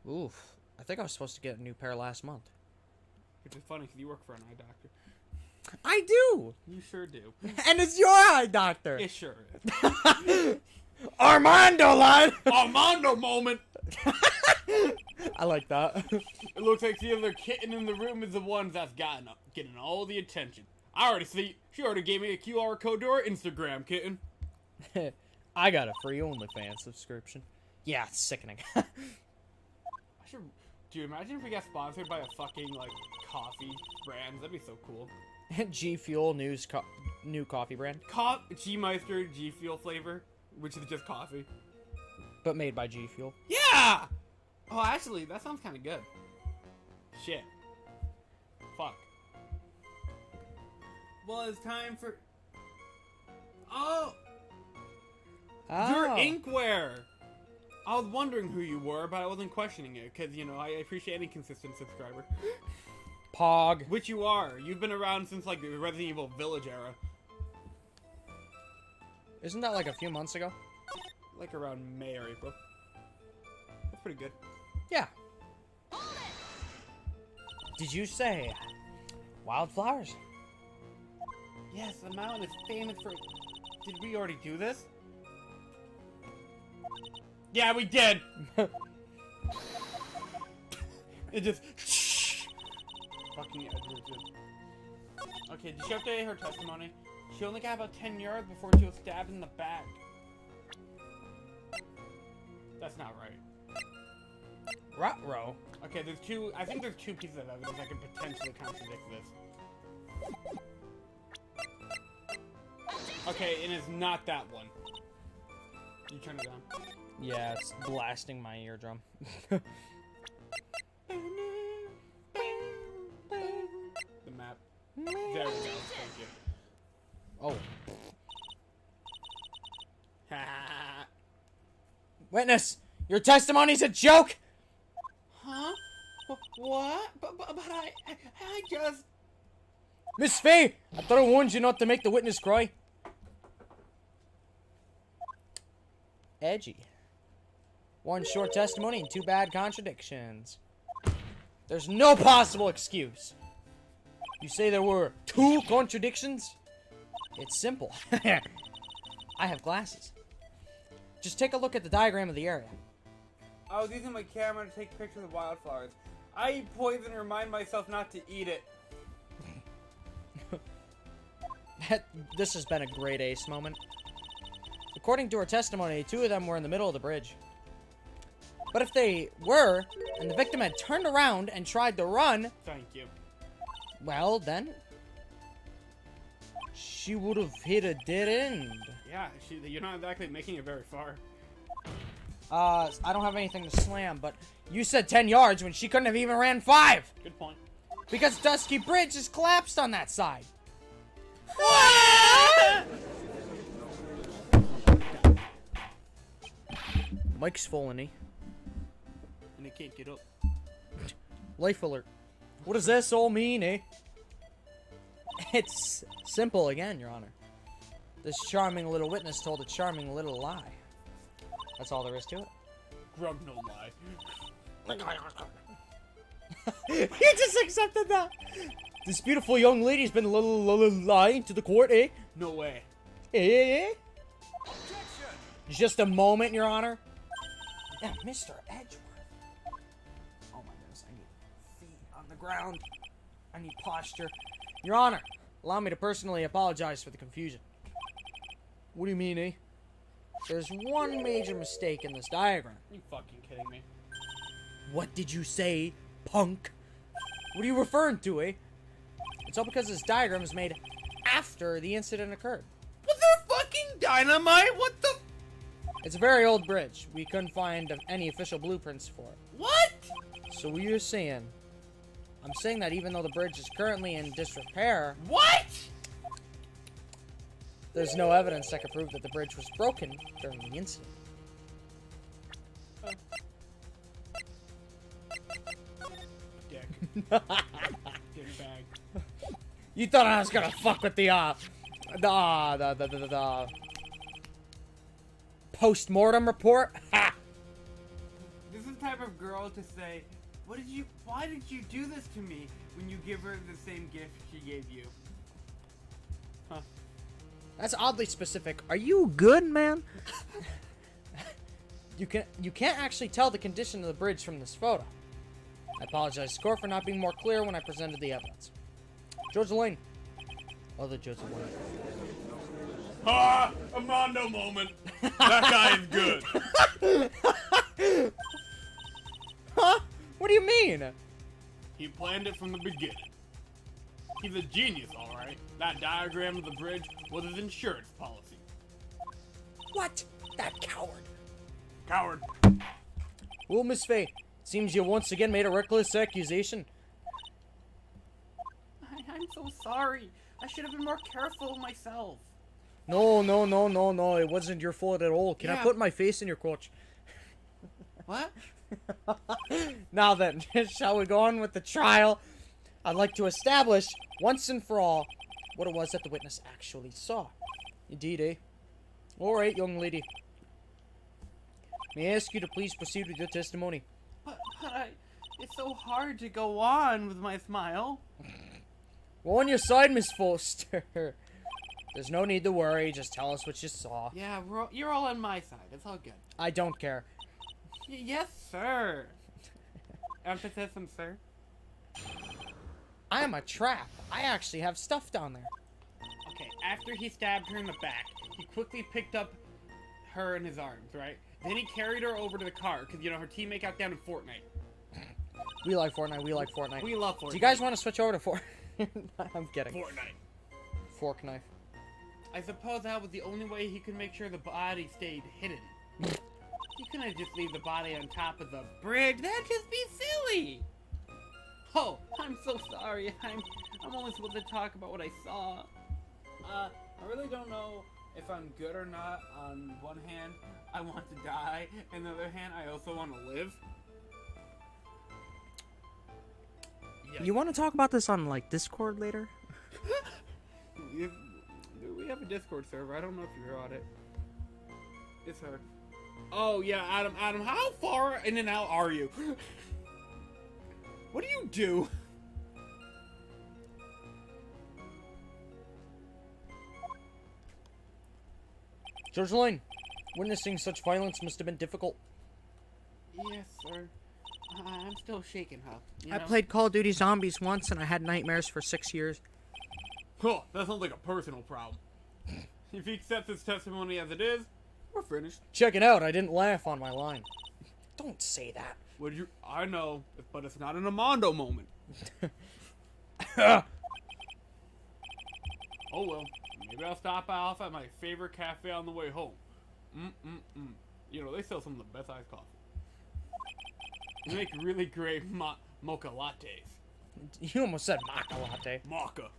Oof. I think I was supposed to get a new pair last month. Which is funny, because you work for an eye doctor. I do! You sure do. And it's your eye doctor! It sure is. Armando line! Armando moment! I like that. It looks like the other kitten in the room is the one that's getting all the attention. I already see. She already gave me a QR code to her Instagram, kitten. I got a free OnlyFans subscription. Yeah, it's sickening. Do you imagine if we got sponsored by a fucking, like, coffee brand? That'd be so cool. G Fuel new coffee brand. G-Meister G Fuel flavor, which is just coffee. But made by G Fuel. Yeah! Oh, actually, that sounds kind of good. Shit. Fuck. Well, it's time for... Oh! Your inkware! I was wondering who you were, but I wasn't questioning it, because, you know, I appreciate any consistent subscriber. Pog. Which you are. You've been around since, like, the Resident Evil Village era. Isn't that like a few months ago? Like around May or April. That's pretty good. Yeah. Did you say wildflowers? Yes, the mountain is famous for... Did we already do this? Yeah, we did! It just... Fucking Edward did. Okay, did she update her testimony? She only got about 10 yards before she was stabbed in the back. That's not right. Ruh-roh. Okay, there's two... I think there's two pieces of evidence that could potentially contradict this. Okay, and it's not that one. You turn it on. Yeah, it's blasting my eardrum. The map. There we go. Thank you. Oh. Ha. Witness, your testimony's a joke! Huh? What? But I just... Miss Fey, I thought I warned you not to make the witness cry. Edgy. One short testimony and two bad contradictions. There's no possible excuse. You say there were two contradictions? It's simple. I have glasses. Just take a look at the diagram of the area. I was using my camera to take pictures of wildflowers. I eat poison and remind myself not to eat it. This has been a great ace moment. According to her testimony, two of them were in the middle of the bridge. But if they were, and the victim had turned around and tried to run... Thank you. Well, then... she would have hit a dead end. Yeah, you're not exactly making it very far. I don't have anything to slam, but you said 10 yards when she couldn't have even ran 5! Good point. Because Dusky Bridge is collapsed on that side. Mike's fallen, eh? And they can't get up. Life alert. What does this all mean, eh? It's simple again, Your Honor. This charming little witness told a charming little lie. That's all there is to it. Grub no lie. You just accepted that! This beautiful young lady's been lying to the court, eh? No way. Eh? Just a moment, Your Honor. Yeah, Mr. Edgeworth. Oh my goodness, I need feet on the ground. I need posture. Your Honor, allow me to personally apologize for the confusion. What do you mean, eh? There's one major mistake in this diagram. Are you fucking kidding me? What did you say, punk? What are you referring to, eh? It's all because this diagram was made after the incident occurred. Was there fucking dynamite? What the? It's a very old bridge. We couldn't find any official blueprints for it. What? So what you're saying? I'm saying that even though the bridge is currently in disrepair... What? There's no evidence that could prove that the bridge was broken during the incident. Dick. Dick bag. You thought I was gonna fuck with the post-mortem report? Ha! This is the type of girl to say, why did you do this to me when you give her the same gift she gave you? Huh. That's oddly specific. Are you good, man? You can't actually tell the condition of the bridge from this photo. I apologize, Score, for not being more clear when I presented the evidence. George Lane. Other Joseph Lane. Ha! A Mondo moment. That guy is good. Huh? What do you mean? He planned it from the beginning. He's a genius, alright. That diagram of the bridge was his insurance policy. What? That coward. Coward. Well, Miss Fey, seems you once again made a reckless accusation. I'm so sorry. I should have been more careful myself. No, it wasn't your fault at all. Can I Yeah. put my face in your crotch? What? Now then, shall we go on with the trial? I'd like to establish, once and for all, what it was that the witness actually saw. Indeed, eh? Alright, young lady. May I ask you to please proceed with your testimony? But it's so hard to go on with my smile. Go on your side, Miss Foster. There's no need to worry, just tell us what you saw. Yeah, you're all on my side. It's all good. I don't care. Yes, sir. Emphasis on sir. I am a trap. I actually have stuff down there. Okay, after he stabbed her in the back, he quickly picked up her in his arms, right? Then he carried her over to the car, because, you know, her teammate got down in Fortnite. We like Fortnite, we like Fortnite. We love Fortnite. Do you guys want to switch over to Fortnite? I'm kidding. Fortnite. Fork knife. I suppose that was the only way he could make sure the body stayed hidden. You couldn't just leave the body on top of the bridge. That'd just be silly. Oh, I'm so sorry. I'm only supposed to talk about what I saw. I really don't know if I'm good or not. On one hand, I want to die, and on the other hand, I also want to live. Yeah. You want to talk about this on, like, Discord later? We have a Discord server. I don't know if you're on it. It's her. Oh, yeah, Adam, how far in and out are you? What do you do? George Lane, witnessing such violence must have been difficult. Yes, sir. I'm still shaken, huh? You I know? played Call of Duty Zombies once, and I had nightmares for 6 years. Oh, that sounds like a personal problem. If he accepts his testimony as it is, we're finished. Check it out, I didn't laugh on my line. Don't say that. Would you? I know, but it's not an Amando moment. Oh well, maybe I'll stop off at my favorite cafe on the way home. You know, they sell some of the best iced coffee. They make really great mocha lattes. You almost said maca latte. Mocha.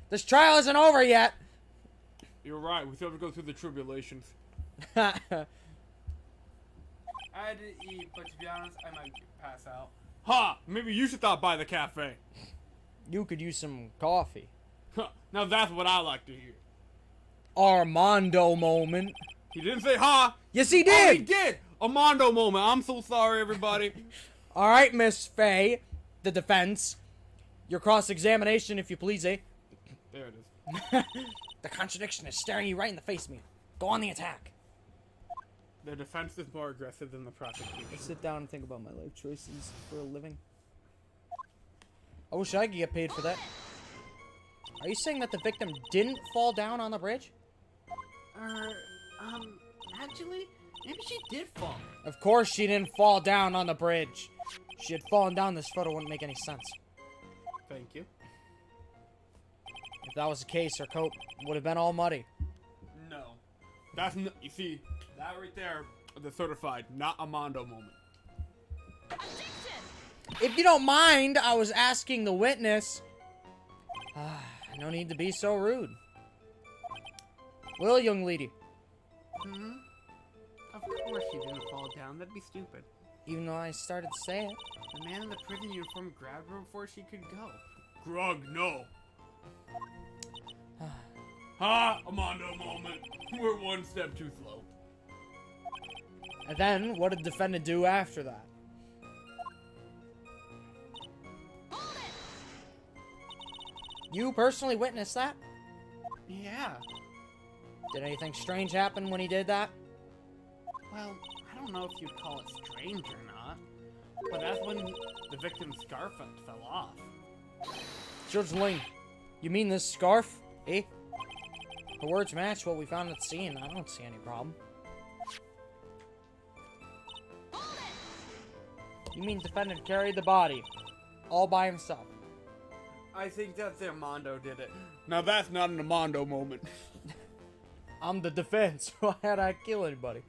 This trial isn't over yet. You're right, we still have to go through the tribulations. I had to eat, but to be honest, I might pass out. Ha! Maybe you should stop by the cafe. You could use some coffee. Huh, now that's what I like to hear. Armando moment. He didn't say ha! Yes, he Oh, did! he did! Armando moment. I'm so sorry, everybody. All right, Miss Fey, the defense. Your cross-examination, if you please, eh? There it is. The contradiction is staring you right in the face, Mia. Go on the attack. The defense is more aggressive than the prosecution. Sit down and think about my life choices for a living. I wish I could get paid for that. Are you saying that the victim didn't fall down on the bridge? Actually, maybe she did fall. Of course she didn't fall down on the bridge. If she had fallen down, this photo wouldn't make any sense. Thank you. If that was the case, her coat would have been all muddy. No. That's no, you see, that right there, the certified, not Armando moment. If you don't mind, I was asking the witness. No need to be so rude. Well, young lady, Of course she didn't fall down. That'd be stupid. even though I started to say it. The man in the prison uniform grabbed her before she could go. Grug, no. Ha! Armando moment. We're one step too slow. And then, what did the defendant do after that? You personally witnessed that? Yeah. Did anything strange happen when he did that? Well, I don't know if you'd call it strange or not, but that's when the victim's scarf fell off. George Lane, you mean this scarf? Eh? The words match what we found at the scene. I don't see any problem. You mean defendant carried the body all by himself? I think that's Armando did it. Now that's not an Armando moment. I'm the defense. Why had I kill anybody?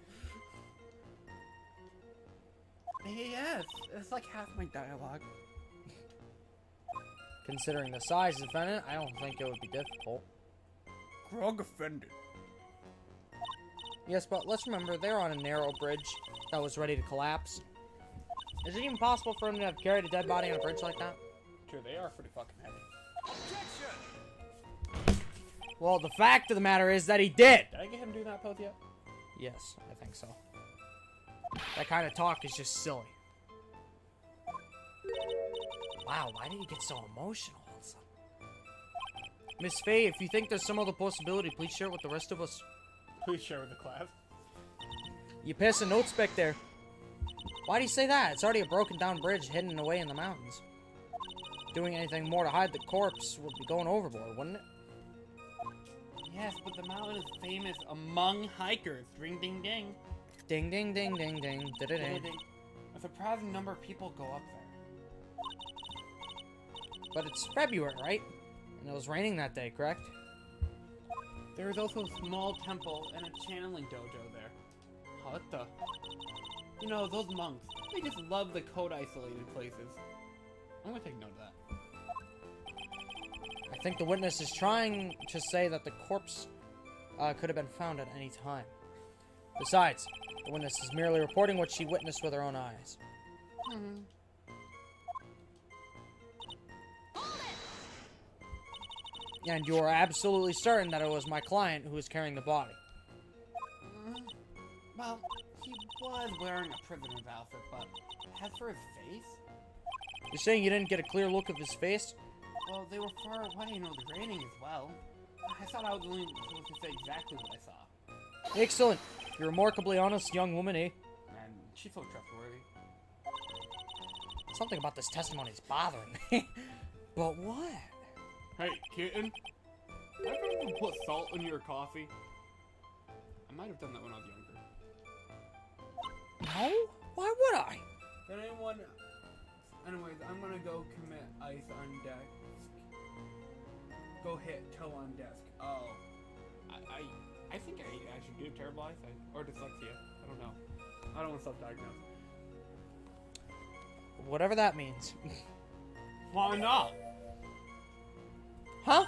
Yes, it's like half my dialogue. Considering the size of the defendant, I don't think it would be difficult. Grug offended. Yes, but let's remember, they're on a narrow bridge that was ready to collapse. Is it even possible for him to have carried a dead body on a bridge like that? Sure, they are pretty fucking heavy. Well, the fact of the matter is that he did! Did I get him doing that pose yet? Yes, I think so. That kind of talk is just silly. Wow, why did he get so emotional all of a sudden? Miss Fey, if you think there's some other possibility, please share it with the rest of us. Please share with the class. You pass a note spec there. Why do you say that? It's already a broken down bridge hidden away in the mountains. Doing anything more to hide the corpse would be going overboard, wouldn't it? Yes, but the mountain is famous among hikers. Ring ding ding. Ding ding ding ding ding. Da-da-ding. A surprising number of people go up there. But it's February, right? And it was raining that day, correct? There is also a small temple and a channeling dojo there. What the? You know, those monks, they just love the code-isolated places. I'm gonna take note of that. I think the witness is trying to say that the corpse could have been found at any time. Besides, the witness is merely reporting what she witnessed with her own eyes. Mm-hmm. And you are absolutely certain that it was my client who was carrying the body. Well, he was wearing a prisoner's outfit, but as for his face? You're saying you didn't get a clear look of his face? Well, they were far away and it was raining as well. I thought I was only supposed to say exactly what I saw. Excellent. You're a remarkably honest young woman, eh? And she's so trustworthy. Something about this testimony is bothering me. But what? Hey, kitten. Have you ever put salt in your coffee? I might have done that when I was younger. No? Why would I? Did anyone... Anyways, I'm gonna go commit ice on desk. Go hit toe on desk. Oh. I think I should do terrible eyesight. Or dyslexia. I don't know. I don't want to self-diagnose. Whatever that means. Why not? Huh?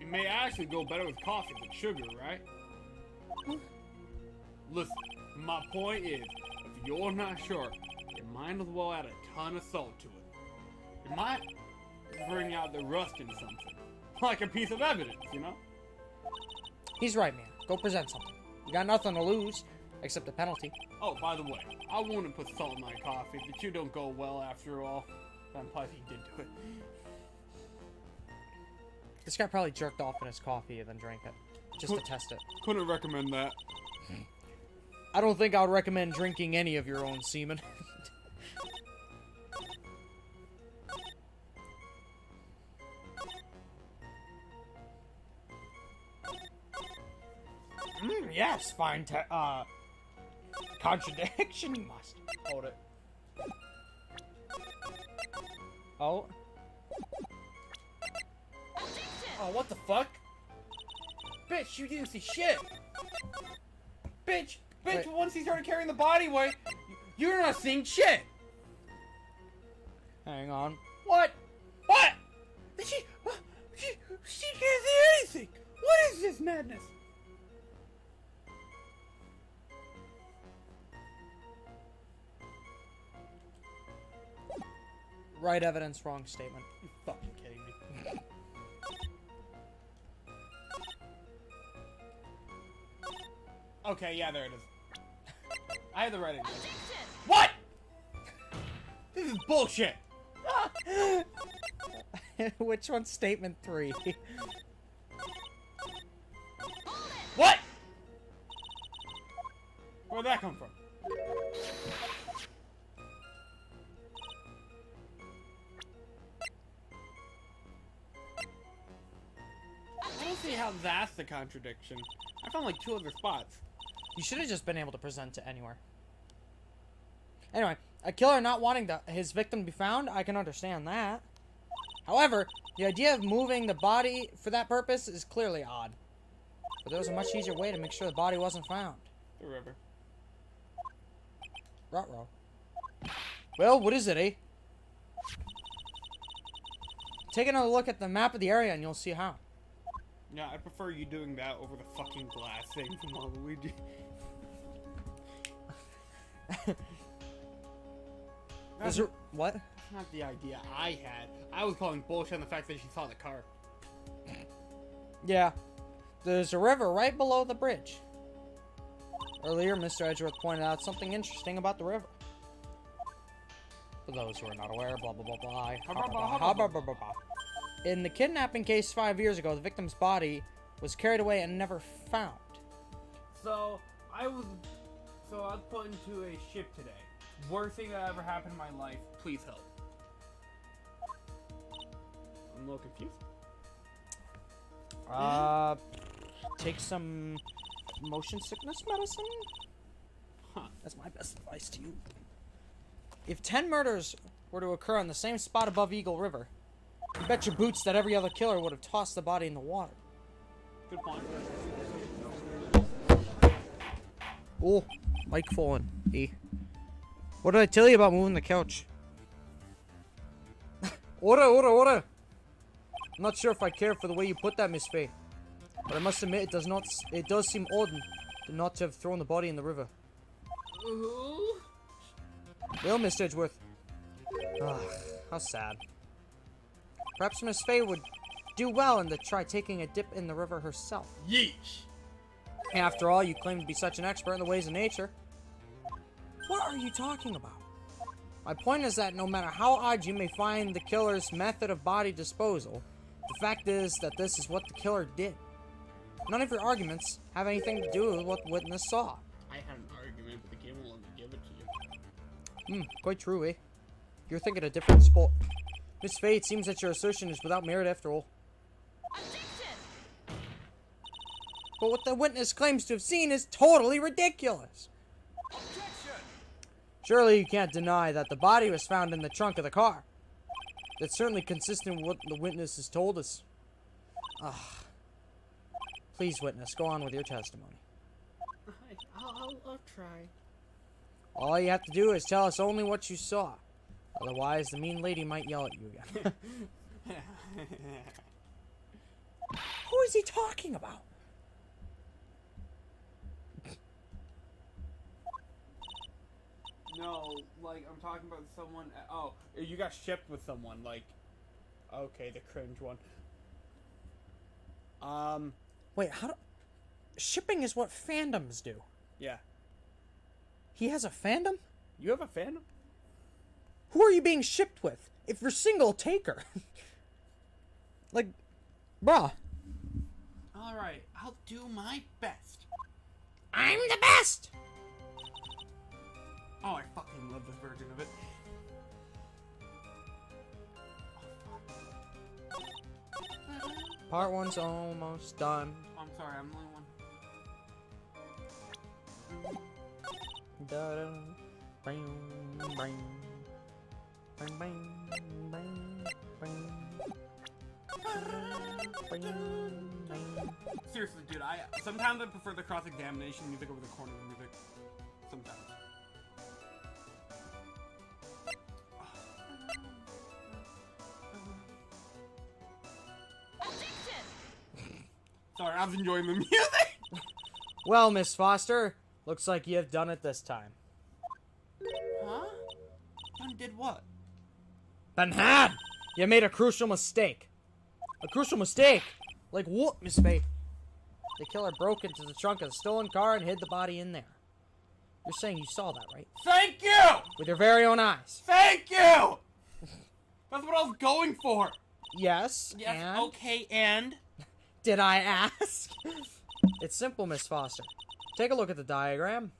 It may actually go better with coffee than sugar, right? Listen, my point is, if you're not sure, you might as well add a ton of salt to it. It might bring out the rust in something. Like a piece of evidence, you know? He's right, man. Go present something. You got nothing to lose, except a penalty. Oh, by the way, I wouldn't put salt in my coffee, but you don't go well after all. I'm glad he did do it. This guy probably jerked off in his coffee and then drank it, just to test it. Couldn't recommend that. I don't think I would recommend drinking any of your own semen. Yes, fine contradiction, you must. Hold it. Oh. Oh, what the fuck? Bitch, you didn't see shit! Bitch, Wait. once he started carrying the body away, you're not seeing shit! Hang on. What? What? She can't see anything! What is this madness? Right evidence, wrong statement. You fucking kidding me? Okay, yeah, there it is. I had the right idea. What? This is bullshit! Which one's statement 3? What? Where'd that come from? I don't see how that's the contradiction. I found like 2 other spots. You should have just been able to present it anywhere. Anyway, a killer not wanting his victim to be found, I can understand that. However, the idea of moving the body for that purpose is clearly odd. But there was a much easier way to make sure the body wasn't found. The river. Ruh-roh. Well, what is it, eh? Take another look at the map of the area and you'll see how. Yeah, I prefer you doing that over the fucking glass thing from Waluigi. Is there, what? That's not the idea I had. I was calling bullshit on the fact that she saw the car. Yeah. There's a river right below the bridge. Earlier, Mr. Edgeworth pointed out something interesting about the river. For those who are not aware, blah blah blah blah. In the kidnapping case 5 years ago, the victim's body was carried away and never found. So I was put into a ship today. Worst thing that ever happened in my life. Please help. I'm a little confused. Take some motion sickness medicine? Huh. That's my best advice to you. If 10 murders were to occur on the same spot above Eagle River, you bet your boots that every other killer would have tossed the body in the water. Good point. Oh, mic falling. E. What did I tell you about moving the couch? Order. I'm not sure if I care for the way you put that, Miss Fey. But I must admit, it does seem odd to not have thrown the body in the river. Ooh. Well, Mr. Edgeworth. Ugh, how sad. Perhaps Miss Fey would do well in to try taking a dip in the river herself. Yeesh. After all, you claim to be such an expert in the ways of nature. What are you talking about? My point is that no matter how odd you may find the killer's method of body disposal, the fact is that this is what the killer did. None of your arguments have anything to do with what the witness saw. I had an argument, but the game won't let me give it to you. Quite true, eh? You're thinking a different sport. Miss Fey, it seems that your assertion is without merit after all. Objection! But what the witness claims to have seen is totally ridiculous. Objection! Surely you can't deny that the body was found in the trunk of the car. That's certainly consistent with what the witness has told us. Please, witness, go on with your testimony. I'll try. All you have to do is tell us only what you saw. Otherwise, the mean lady might yell at you again. Who is he talking about? No, like, I'm talking about someone. Oh, you got shipped with someone, like. Okay, the cringe one. Wait, how do... Shipping is what fandoms do. Yeah. He has a fandom? You have a fandom? Who are you being shipped with? If you're single, take her. Like, bruh. Alright, I'll do my best. I'm the best! Oh, I fucking love this version of it. Part one's almost done. I'm sorry, I'm the only one. Da-da, bang, bang, bang, bang, bang, bang, bang. Seriously, dude, sometimes I prefer the cross-examination music over the corner music. Sometimes. Objection! Sorry, I was enjoying the music. Well, Miss Foster, looks like you have done it this time. Huh? Done did what? Benhad! You made a crucial mistake. A crucial mistake? Like what, Miss Fey? The killer broke into the trunk of the stolen car and hid the body in there. You're saying you saw that, right? Thank you! With your very own eyes. Thank you! That's what I was going for. Yes, Yes, and... okay, and? Did I ask? It's simple, Miss Foster. Take a look at the diagram.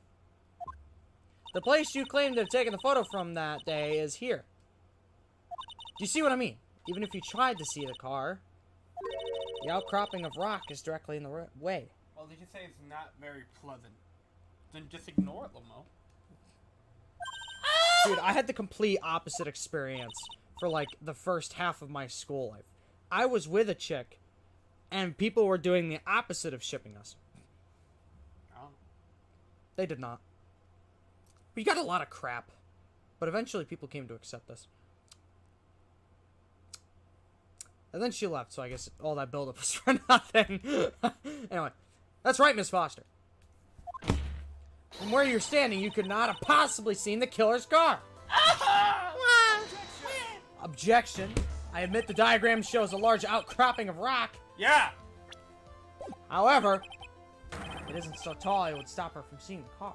The place you claim to have taken the photo from that day is here. Do you see what I mean? Even if you tried to see the car, the outcropping of rock is directly in the way. Well, did you say it's not very pleasant? Then just ignore it, Lamo. Dude, I had the complete opposite experience for like the first half of my school life. I was with a chick, and people were doing the opposite of shipping us. Oh. They did not. We got a lot of crap, but eventually people came to accept us. And then she left, so I guess all that buildup was for nothing. Anyway, that's right, Miss Foster. From where you're standing, you could not have possibly seen the killer's car. Objection. I admit the diagram shows a large outcropping of rock. Yeah! However, it isn't so tall it would stop her from seeing the car.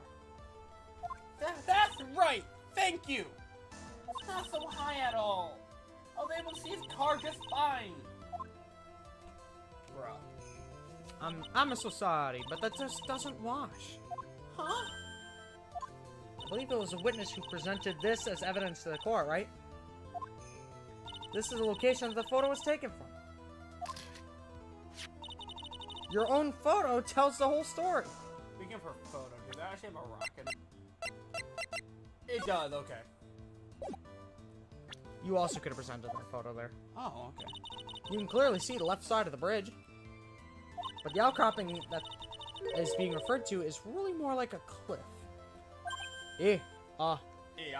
That's right! Thank you! It's not so high at all. I was able to see his car just fine. Bruh. I'm so sorry, but that just doesn't wash. Huh? I believe it was a witness who presented this as evidence to the court, right? This is the location that the photo was taken from. Your own photo tells the whole story. Speaking of her photo, does that actually have a rock in it? It does, okay. You also could have presented that photo there. Oh, okay. You can clearly see the left side of the bridge. But the outcropping that is being referred to is really more like a cliff. Yeah. Oh, you,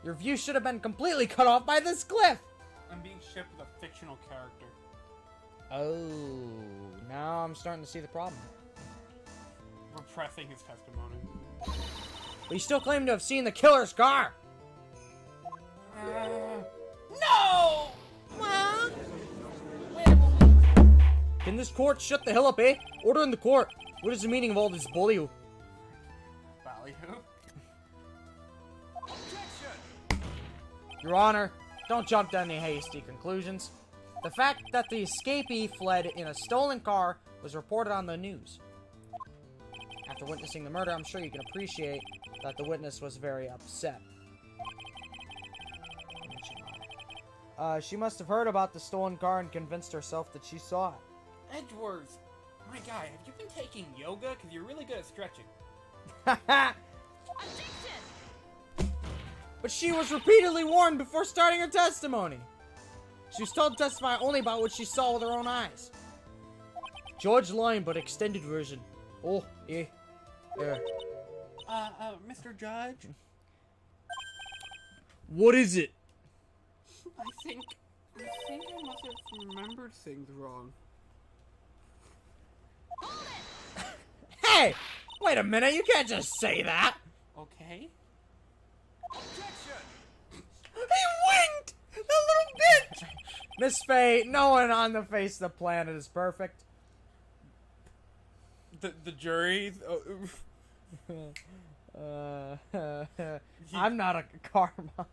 Your view should have been completely cut off by this cliff! I'm being shipped with a fictional character. Oh, now I'm starting to see the problem. Repressing his testimony. But you still claim to have seen the killer's car! No! Can this court shut the hell up, eh? Order in the court. What is the meaning of all this bully? Value. Your Honor, don't jump to any hasty conclusions. The fact that the escapee fled in a stolen car was reported on the news. After witnessing the murder, I'm sure you can appreciate that the witness was very upset. She must have heard about the stolen car and convinced herself that she saw it. Edgeworth, my guy, have you been taking yoga? Because you're really good at stretching. Objection! But she was repeatedly warned before starting her testimony. She was told to testify only about what she saw with her own eyes. George Line, but extended version. Oh, yeah. Mr. Judge? What is it? I think I must have remembered things wrong. Hold it! Hey! Wait a minute, you can't just say that! Okay. He winked! The little bitch! Miss Fey, no one on the face of the planet is perfect. The jury. I'm not a karma.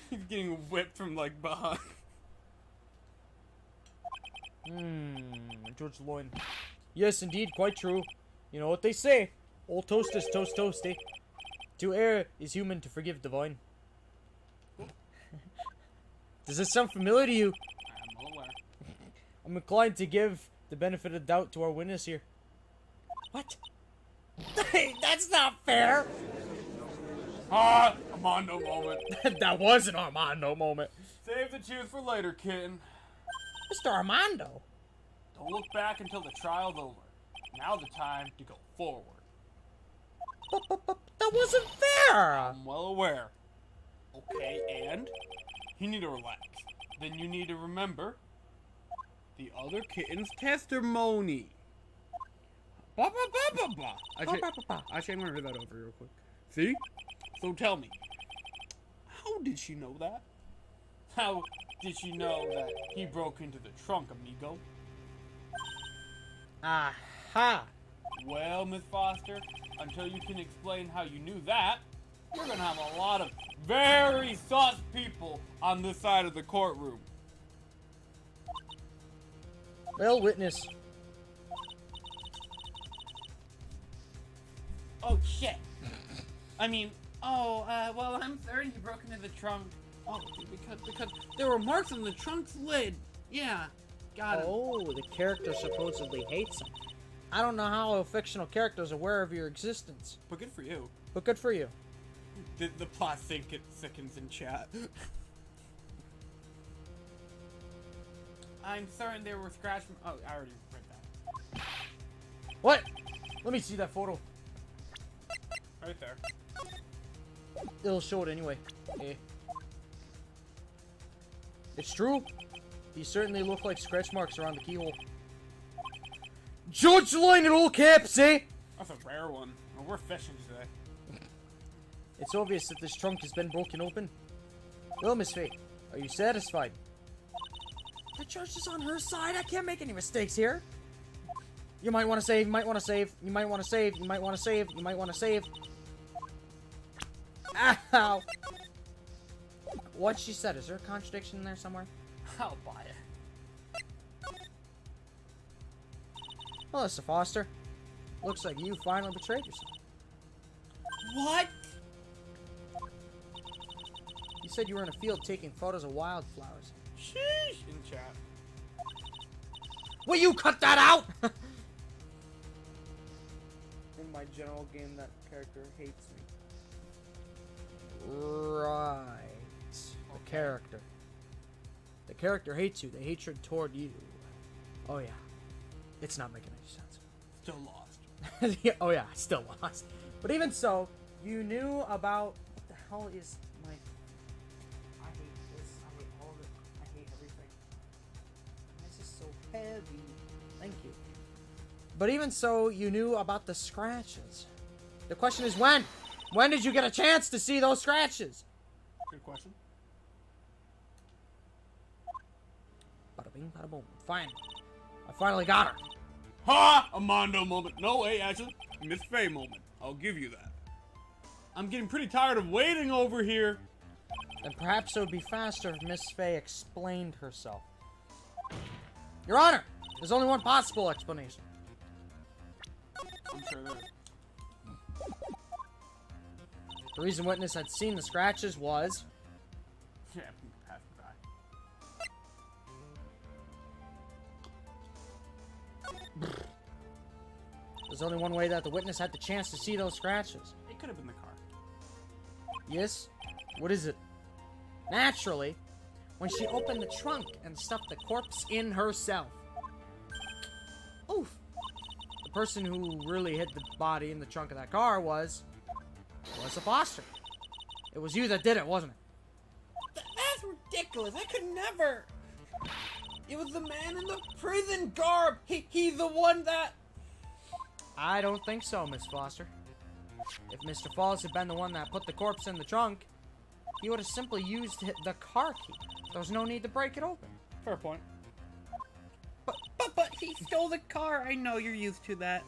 He's getting whipped from like behind. George Loin. Yes, indeed, quite true. You know what they say. Old toast is toast toasty. To err is human, to forgive divine. Does this sound familiar to you? I'm well aware. I'm inclined to give the benefit of the doubt to our witness here. What? That's not fair! Armando moment. That was an Armando moment. Save the truth for later, kitten. Mr. Armando? Don't look back until the trial's over. Now's the time to go forward. But that wasn't fair! I'm well aware. Okay, and? You need to relax. Then you need to remember the other kitten's testimony. Actually, I'm gonna read that over real quick. See? So tell me, how did she know that? How did she know that he broke into the trunk, amigo? Aha! Well, Miss Foster, until you can explain how you knew that, you're gonna have a lot of very sus people on this side of the courtroom. Well, witness. Oh, shit. Well, I'm certain he broke into the trunk. Oh, because there were marks on the trunk's lid. Yeah, got it. Oh, the character supposedly hates him. I don't know how a fictional character is aware of your existence. But good for you. But good for you. The plot thickens in chat. I'm certain there were scratch. Oh, I already read that. What? Let me see that photo. Right there. It'll show it anyway. Eh. It's true. These certainly look like scratch marks around the keyhole. George Line in all caps, eh? That's a rare one. Well, we're fishing today. It's obvious that this trunk has been broken open. Well, Miss Fey, are you satisfied? The judge is on her side. I can't make any mistakes here. You might want to save. You might want to save. You might want to save. You might want to save. You might want to save. Ow! What she said. Is there a contradiction in there somewhere? I'll buy it. Hello, Mr. Foster. Looks like you finally betrayed yourself. What? You said you were in a field taking photos of wildflowers. Sheesh. In chat. Will you cut that out? In my general game, that character hates me. Right. The character. The character hates you. The hatred toward you. Oh yeah. It's not making any sense. Still lost. Yeah, oh yeah, still lost. But even so, you knew about... What the hell is my... I hate this. I hate all of it. I hate everything. This is so heavy. Thank you. But even so, you knew about the scratches. The question is when? When did you get a chance to see those scratches? Good question. Bada bing, bada boom. Fine. I finally got her. Ha! A Mondo moment. No way, actually. Miss Fey moment. I'll give you that. I'm getting pretty tired of waiting over here. Then perhaps it would be faster if Miss Fey explained herself. Your Honor, there's only one possible explanation. I'm sure there is. The reason witness had seen the scratches was... Yeah, pass by. There's only one way that the witness had the chance to see those scratches. It could have been the car. Yes? What is it? Naturally, when she opened the trunk and stuffed the corpse in herself. Oof. The person who really hid the body in the trunk of that car was a Foster. It was you that did it, wasn't it? That's ridiculous. I could never. It was the man in the prison garb. He's the one that... I don't think so, Miss Foster. If Mr. Falls had been the one that put the corpse in the trunk, he would have simply used the car key. There was no need to break it open. Fair point. But he stole the car. I know you're used to that.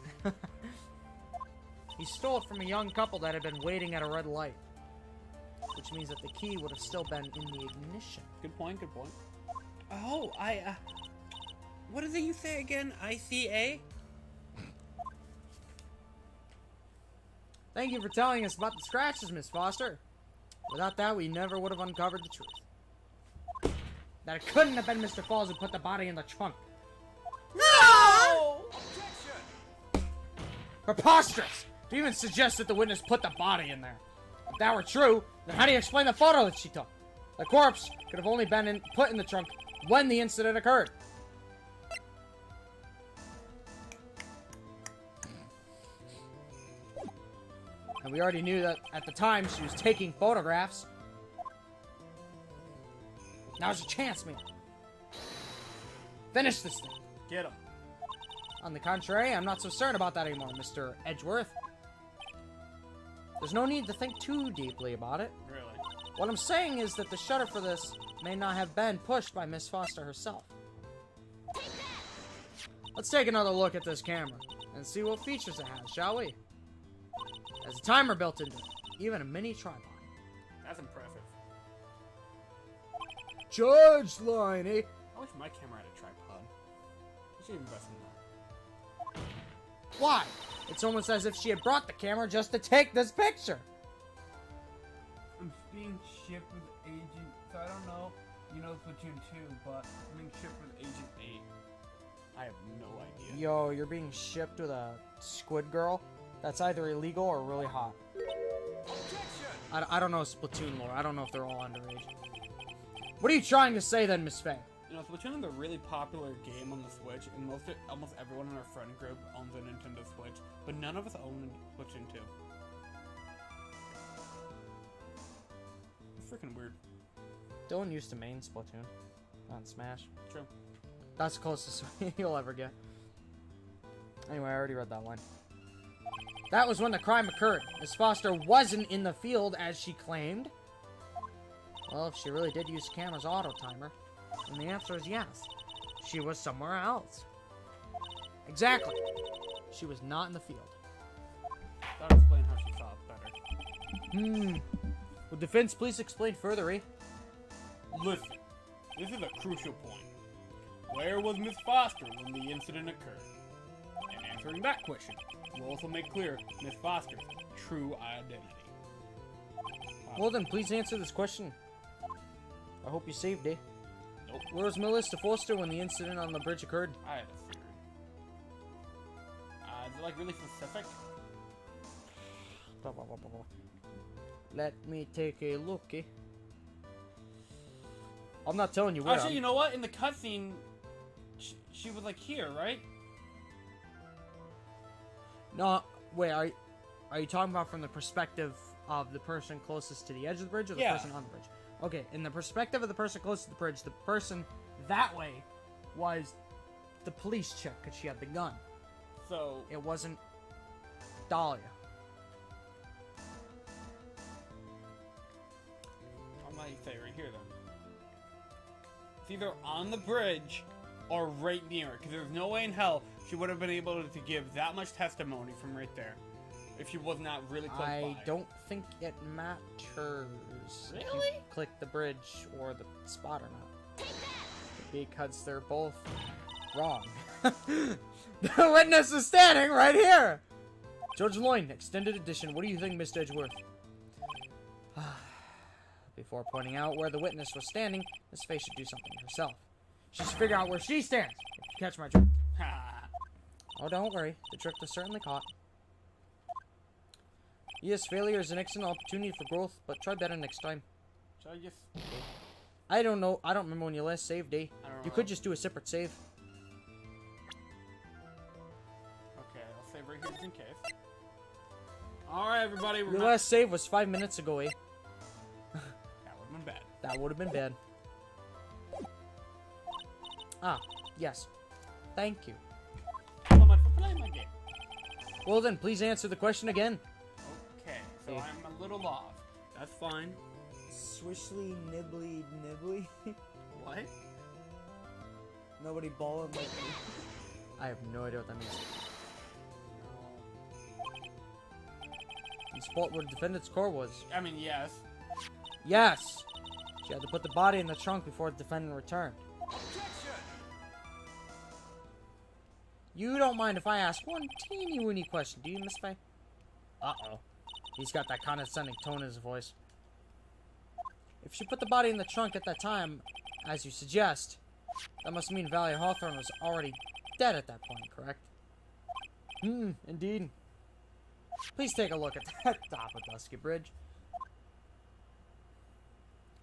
He stole it from a young couple that had been waiting at a red light. Which means that the key would have still been in the ignition. Good point, good point. Oh, what is it you say again? ICA? Thank you for telling us about the scratches, Miss Foster. Without that, we never would have uncovered the truth. That it couldn't have been Mr. Falls who put the body in the trunk. No! Preposterous! To even suggest that the witness put the body in there. If that were true, then how do you explain the photo that she took? The corpse could have only been put in the trunk when the incident occurred. And we already knew that at the time she was taking photographs. Now's your chance, man. Finish this thing. Get him. On the contrary, I'm not so certain about that anymore, Mr. Edgeworth. There's no need to think too deeply about it. Really? What I'm saying is that the shutter for this may not have been pushed by Miss Foster herself. Let's take another look at this camera and see what features it has, shall we? There's a timer built into it, even a mini tripod. That's impressive. Charge line, eh? I wish my camera had a tripod. I should invest in that. Why? It's almost as if she had brought the camera just to take this picture. I'm being shipped with Agent, so I don't know, you know Platoon 2, but I'm being shipped with Agent 8. I have no idea. Yo, you're being shipped with a squid girl? That's either illegal or really hot. I don't know Splatoon lore. I don't know if they're all underage. What are you trying to say then, Miss Fey? You know, Splatoon is a really popular game on the Switch, and almost everyone in our friend group owns a Nintendo Switch, but none of us own Splatoon 2. It's freaking weird. Dylan used to main Splatoon on Smash. True. That's the closest you'll ever get. Anyway, I already read that line. That was when the crime occurred. Miss Foster wasn't in the field as she claimed. Well, if she really did use the camera's auto timer, then the answer is yes. She was somewhere else. Exactly. She was not in the field. That'll explain how she saw it better. Would defense please explain further, eh? Listen, this is a crucial point. Where was Miss Foster when the incident occurred? And answering that question will also make clear Miss Foster's true identity. Well then, please answer this question. I hope you saved, eh? Nope. Where was Melissa Foster when the incident on the bridge occurred? I had a theory. Is it like really specific? Blah, blah, blah, blah, blah. Let me take a look, eh? I'm not telling you where. Actually, you know what? In the cutscene, she was like here, right? No, wait, are you talking about from the perspective of the person closest to the edge of the bridge or the Yeah. person on the bridge? Okay, in the perspective of the person closest to the bridge, the person that way was the police chick because she had the gun. So, It wasn't Dahlia. I might say right here then. It's either on the bridge or right near it, because there's no way in hell she would have been able to give that much testimony from right there if she was not really close I by. don't think it matters if you Really? click the bridge or the spot or not. Because they're both wrong. The witness is standing right here! George Loin, Extended Edition. What do you think, Mr. Edgeworth? Before pointing out where the witness was standing, Miss Fey should do something herself. She should figure out where she stands, if you catch my drift. Oh, don't worry. The trick was certainly caught. Yes, failure is an excellent opportunity for growth, but try better next time. Should I just... I don't know. I don't remember when you last saved, eh? I don't You know. could just do a separate save. Okay, I'll save right here just in case. Alright, everybody, we're Your not... last save was 5 minutes ago, eh? That would've been bad. That would have been bad. Ah, yes. Thank you. So much for playing my game. Well then, please answer the question again. Okay, so Yeah. I'm a little off. That's fine. Swishly, nibbly, nibbly. What? Nobody balling like me. I have no idea what that means. You spot where the defendant's car was. I mean, yes. Yes! She had to put the body in the trunk before the defendant returned. You don't mind if I ask one teeny-weeny question, do you, Miss Fey? Uh-oh. He's got that condescending tone in his voice. If she put the body in the trunk at that time, as you suggest, that must mean Valley Hawthorne was already dead at that point, correct? Indeed. Please take a look at that top of Dusky Bridge.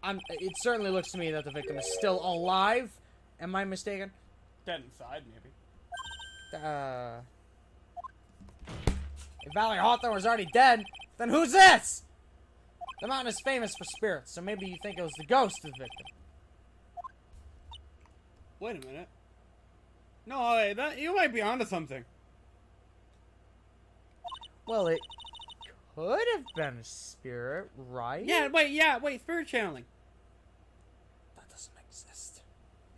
It certainly looks to me that the victim is still alive. Am I mistaken? Dead inside, maybe. If Valley Hawthorne was already dead, then who's this? The mountain is famous for spirits, so maybe you think it was the ghost of the victim. Wait a minute. No, wait, you might be onto something. Well, it could have been a spirit, right? Yeah, wait, spirit channeling. That doesn't exist.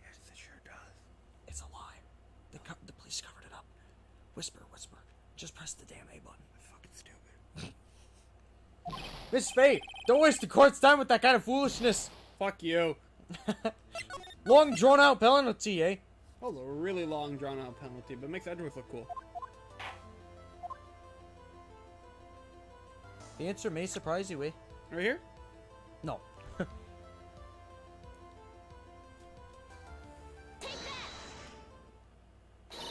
Yes, it sure does. It's a lie. The police covered it up. Whisper, whisper. Just press the damn A button. Fucking stupid. Miss Fey, don't waste the court's time with that kind of foolishness. Fuck you. Long drawn-out penalty, eh? Oh, a really long, drawn-out penalty, but makes Edgeworth look cool. The answer may surprise you, eh? Right here? No.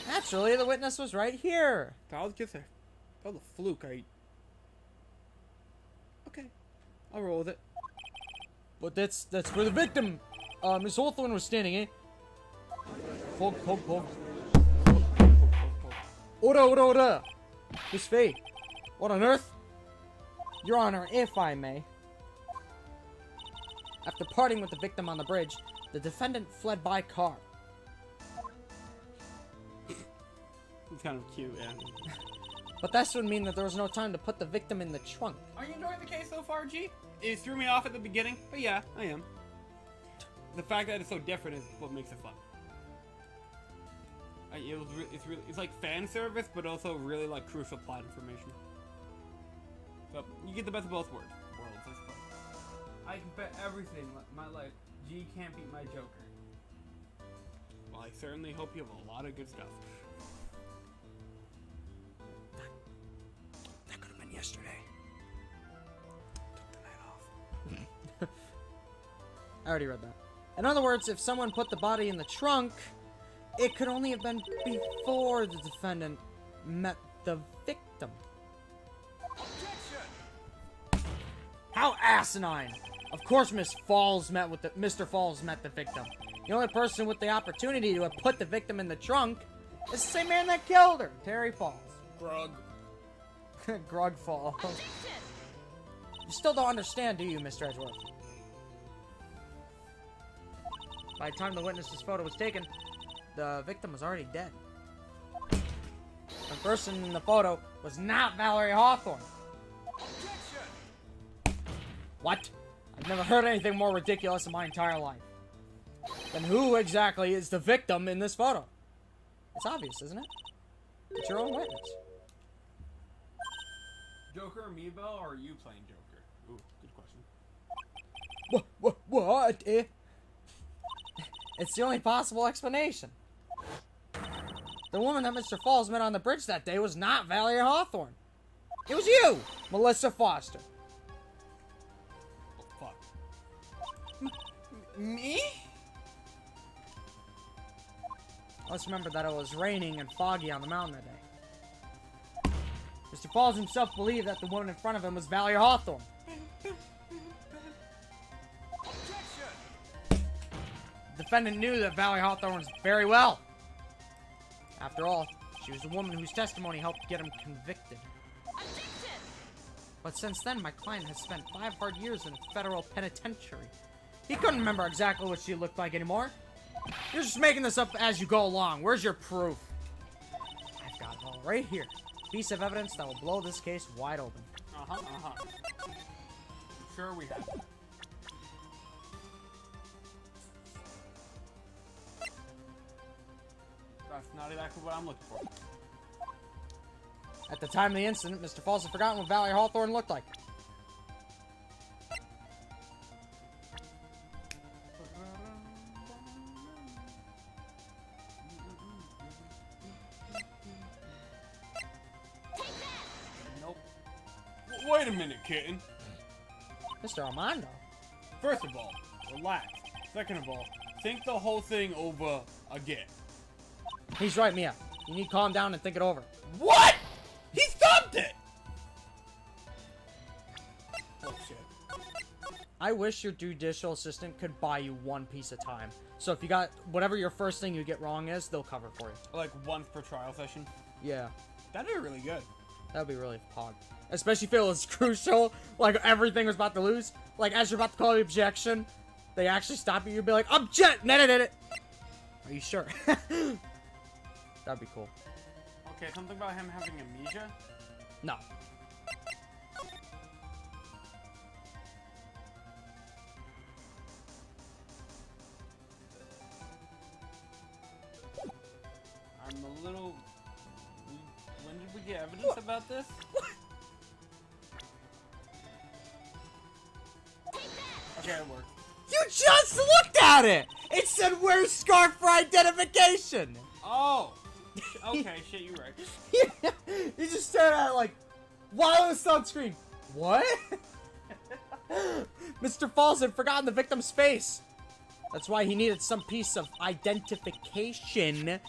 Naturally, the witness was right here. That was just a fluke. Okay, I'll roll with it. But that's where the victim, Miss Hawthorne, was standing, eh? Poke, poke, poke. Order, order, order. Miss Fey, what on earth? Your Honor, if I may. After parting with the victim on the bridge, the defendant fled by car. It's kind of cute, yeah. But that would mean that there was no time to put the victim in the trunk. Are you enjoying the case so far, G? It threw me off at the beginning, but yeah, I am. The fact that it's so different is what makes it fun. It's like fan service, but also really like crucial plot information. So you get the best of both worlds, I suppose. I can bet everything my life. G can't beat my Joker. Well, I certainly hope you have a lot of good stuff. That could have been yesterday. Took the night off. I already read that. In other words, if someone put the body in the trunk, it could only have been before the defendant met the victim. How asinine! Of course, Mr. Falls met the victim. The only person with the opportunity to have put the victim in the trunk is the same man that killed her, Terry Falls. Grug. Grug Falls. Objection! You still don't understand, do you, Mr. Edgeworth? By the time the witness's photo was taken, the victim was already dead. The person in the photo was not Valerie Hawthorne. What? I've never heard anything more ridiculous in my entire life. Then who exactly is the victim in this photo? It's obvious, isn't it? It's your own witness. Joker or Meebo, or are you playing Joker? Ooh, good question. What? It's the only possible explanation. The woman that Mr. Falls met on the bridge that day was not Valerie Hawthorne. It was you, Melissa Foster. Oh, fuck. Me? Let's remember that it was raining and foggy on the mountain that day. Mr. Falls himself believed that the woman in front of him was Valerie Hawthorne. The defendant knew that Valerie Hawthorne was very well. After all, she was the woman whose testimony helped get him convicted. Objection! But since then, my client has spent 5 hard years in a federal penitentiary. He couldn't remember exactly what she looked like anymore. You're just making this up as you go along. Where's your proof? I've got it all right here. Piece of evidence that will blow this case wide open. I'm sure we have. That's not exactly what I'm looking for. At the time of the incident, Mr. Falls had forgotten what Valerie Hawthorne looked like. Nope. Wait a minute, kitten. Mr. Armando. First of all, relax. Second of all, think the whole thing over again. He's right, Mia. You need to calm down and think it over. What? He stopped it! Oh, shit. I wish your judicial assistant could buy you one piece of time. So if you got whatever your first thing you get wrong is, they'll cover it for you. Like once per trial session? Yeah, That'd be really good. that'd be really pog. Especially if it was crucial, like everything was about to lose. Like as you're about to call the objection, they actually stop you. You'd be like, object! No. Are you sure? That'd be cool. Okay, something about him having amnesia? No. I'm a little... When did we get evidence about this? Okay, it worked. You just looked at it! It said, where's scarf for identification? Oh! Okay, shit, you're right. You just stared at it like, while it was on screen. What? Mr. Falls had forgotten the victim's face. That's why he needed some piece of identification,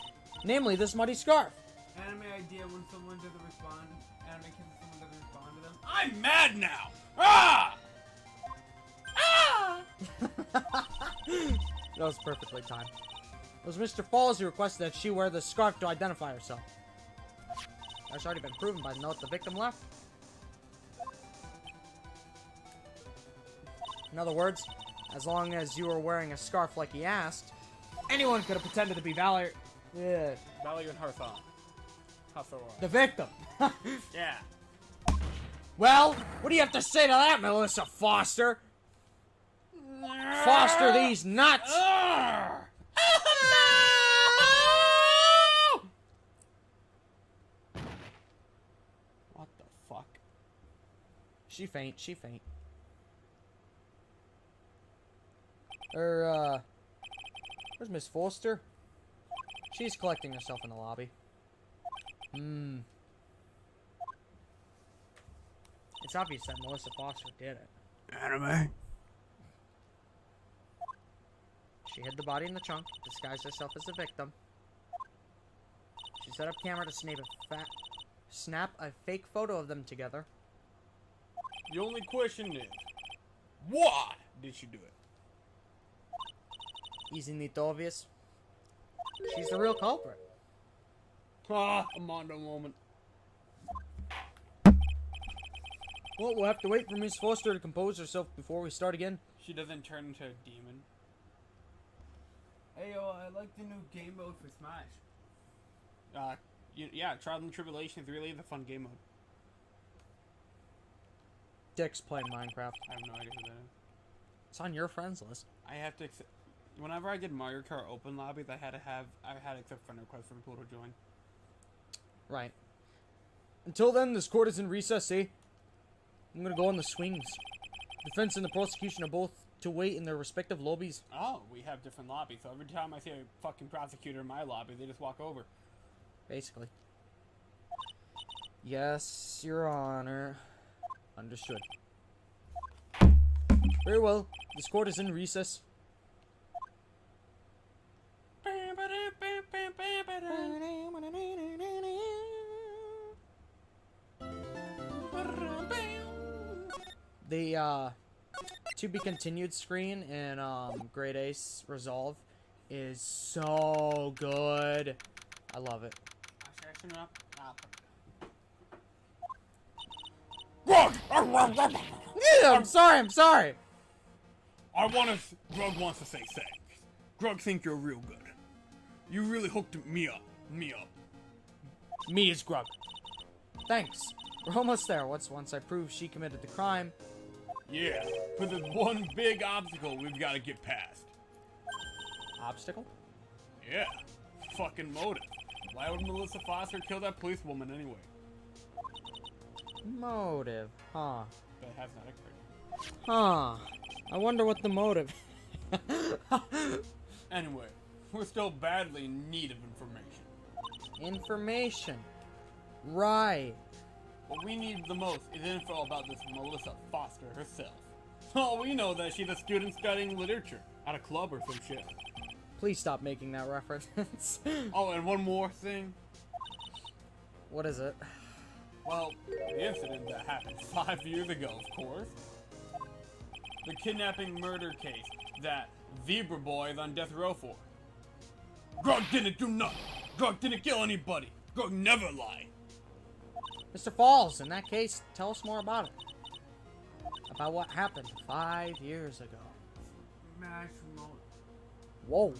namely this muddy scarf. Anime idea when someone doesn't respond. Anime kids when someone doesn't respond to them. I'm mad now! Ah! That was perfectly timed. It was Mr. Falls who requested that she wear the scarf to identify herself. That's already been proven by the note the victim left. In other words, as long as you were wearing a scarf like he asked, anyone could have pretended to be Valerie. Yeah. Valerie and Harthon. How so? The victim. Yeah. Well, what do you have to say to that, Melissa Foster? Foster these nuts! What the fuck? She faint. Where's Miss Foster? She's collecting herself in the lobby. It's obvious that Melissa Foster did it. Anime. She hid the body in the trunk, disguised herself as a victim. She set up camera to snap a fake photo of them together. The only question is, why did she do it? Isn't it obvious? She's the real culprit. Ah, a Mondo moment. Well, we'll have to wait for Miss Foster to compose herself before we start again. She doesn't turn into a demon. Hey, yo, I like the new game mode for Smash. Yeah, Trials and Tribulations really is a fun game mode. Dick's playing Minecraft. I have no idea who that is. It's on your friends list. I have to accept. Whenever I did Mario Kart Open Lobbies, I had to accept friend requests for people to join. Right. Until then, this court is in recess, see? I'm gonna go on the swings. Defense and the prosecution are both to wait in their respective lobbies. Oh, we have different lobbies, so every time I see a fucking prosecutor in my lobby, they just walk over. Basically. Yes, Your Honor. Understood. Very well. This court is in recess. The to be continued screen in Great Ace Resolve is so good. I love it. Yeah, I'm sorry. Grug wants to say thanks. Grug think you're real good. You really hooked me up. Me is Grug. Thanks. We're almost there. Once I prove she committed the crime. Yeah, but there's one big obstacle we've got to get past. Obstacle? Yeah, fucking motive. Why would Melissa Foster kill that policewoman anyway? Motive, huh? That has not occurred. Huh. I wonder what the motive. Anyway, we're still badly in need of information. Information. Right. What we need the most is info about this Melissa Foster herself. Oh, we know that she's a student studying literature at a club or some shit. Please stop making that reference. Oh, and one more thing. What is it? Well, the incident that happened 5 years ago, of course. The kidnapping murder case that Zebra Boy is on death row for. Grug didn't do nothing. Grug didn't kill anybody. Grug never lied. Mr. Falls, in that case, tell us more about it. About what happened 5 years ago. Smash mode. Whoa.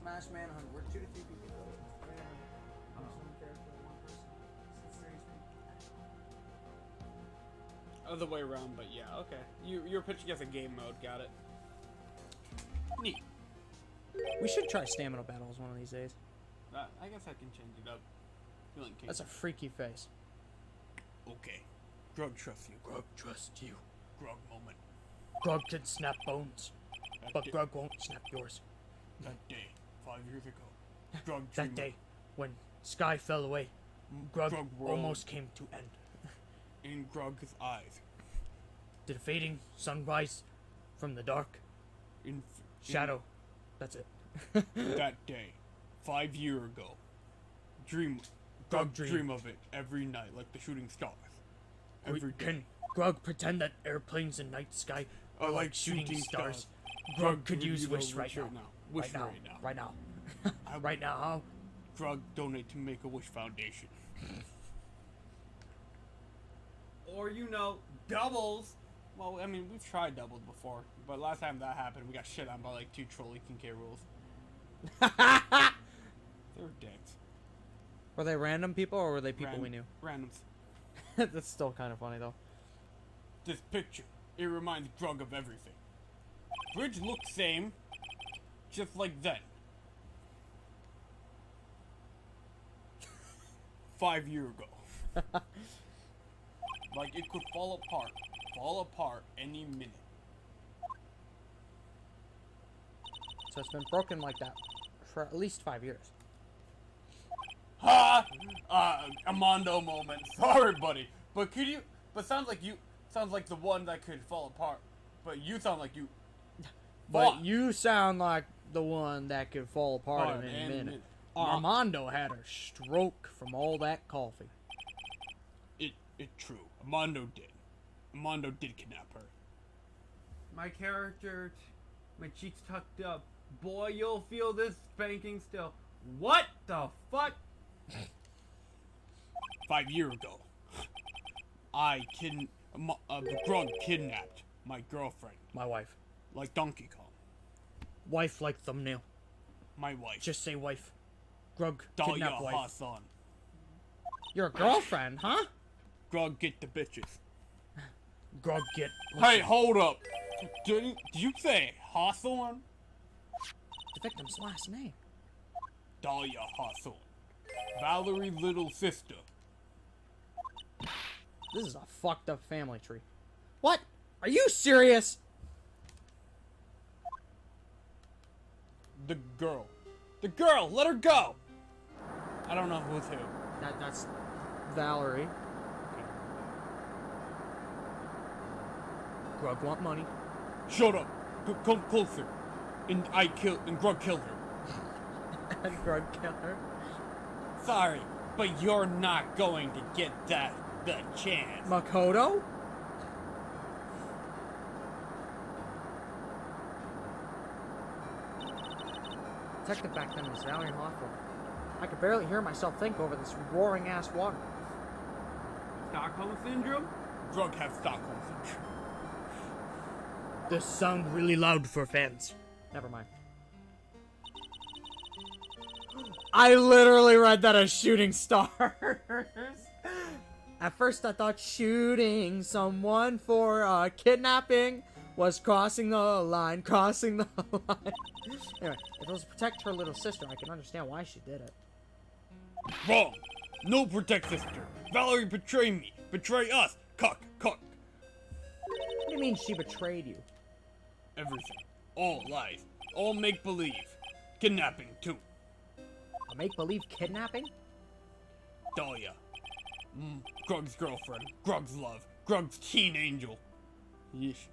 Smash Manhunt. We're 2 to 3 people. Other way around, but yeah, okay. You're pitching as a game mode, got it. Neat. We should try stamina battles one of these days. I guess I can change it up. Feeling kinky. That's a freaky face. Okay. Grug trusts you. Grug trusts you. Grug moment. Grug can snap bones, but Grug won't snap yours. That day, 5 years ago, Grug That day, when Sky fell away, Grug almost came to end. In Grug's eyes. Did a fading sunrise from the dark shadow. That's it. That day, 5 years ago, Grug dream of it every night like the shooting stars. Every day. Can Grug pretend that airplanes in night sky are like shooting stars? Grug could use wish right now. Wish right now. Right now. Right now. Grug donate to Make-A-Wish Foundation. Or, doubles. Well, I mean, we've tried doubles before, but last time that happened, we got shit on by like 2 trolley Kincaid rules. They were dicks. Were they random people or were they people we knew? Randoms. That's still kind of funny though. This picture, it reminds Grug of everything. Bridge looks same, just like then. 5 years ago. Like it could fall apart any minute. So it's been broken like that for at least 5 years. Ha! Armando moment. Sorry, buddy. But sounds like the one that could fall apart. But you sound like you. But you sound like the one that could fall apart in any minute. Armando had a stroke from all that coffee. It's true. Armando did kidnap her. My character, my cheeks tucked up. Boy, you'll feel this spanking still. What the fuck? 5 years ago, Grug kidnapped my girlfriend, My wife. like Donkey Kong. Wife like thumbnail. My wife, Just say wife. Grug, Dahlia kidnap wife. Hassan. Your girlfriend, huh? Grug, get the bitches. Grug, get... Hey, hold up. Did you say Hawthorne? The victim's last name. Dahlia Hawthorne. Valerie's little sister. This is a fucked up family tree. What? Are you serious? The girl. The girl! Let her go! I don't know who's who. That's Valerie. Grug want money. Shut up! Come closer. And Grug killed her. And Grug killed her. Sorry, but you're not going to get the chance. Makoto? Detective back then was Valerie Hawthorne. I could barely hear myself think over this roaring ass water. Stockholm Syndrome? Grug have Stockholm syndrome. This sounds really loud for fans. Never mind. I literally read that as shooting stars. At first I thought shooting someone for kidnapping was crossing the line. Anyway, if it was to protect her little sister, I can understand why she did it. Wrong! No protect sister. Valerie betrayed me. Betray us. Cuck. What do you mean she betrayed you? Everything. All lies. All make-believe. Kidnapping, too. A make-believe kidnapping? Dahlia. Grug's girlfriend. Grug's love. Grug's teen angel. Yeesh.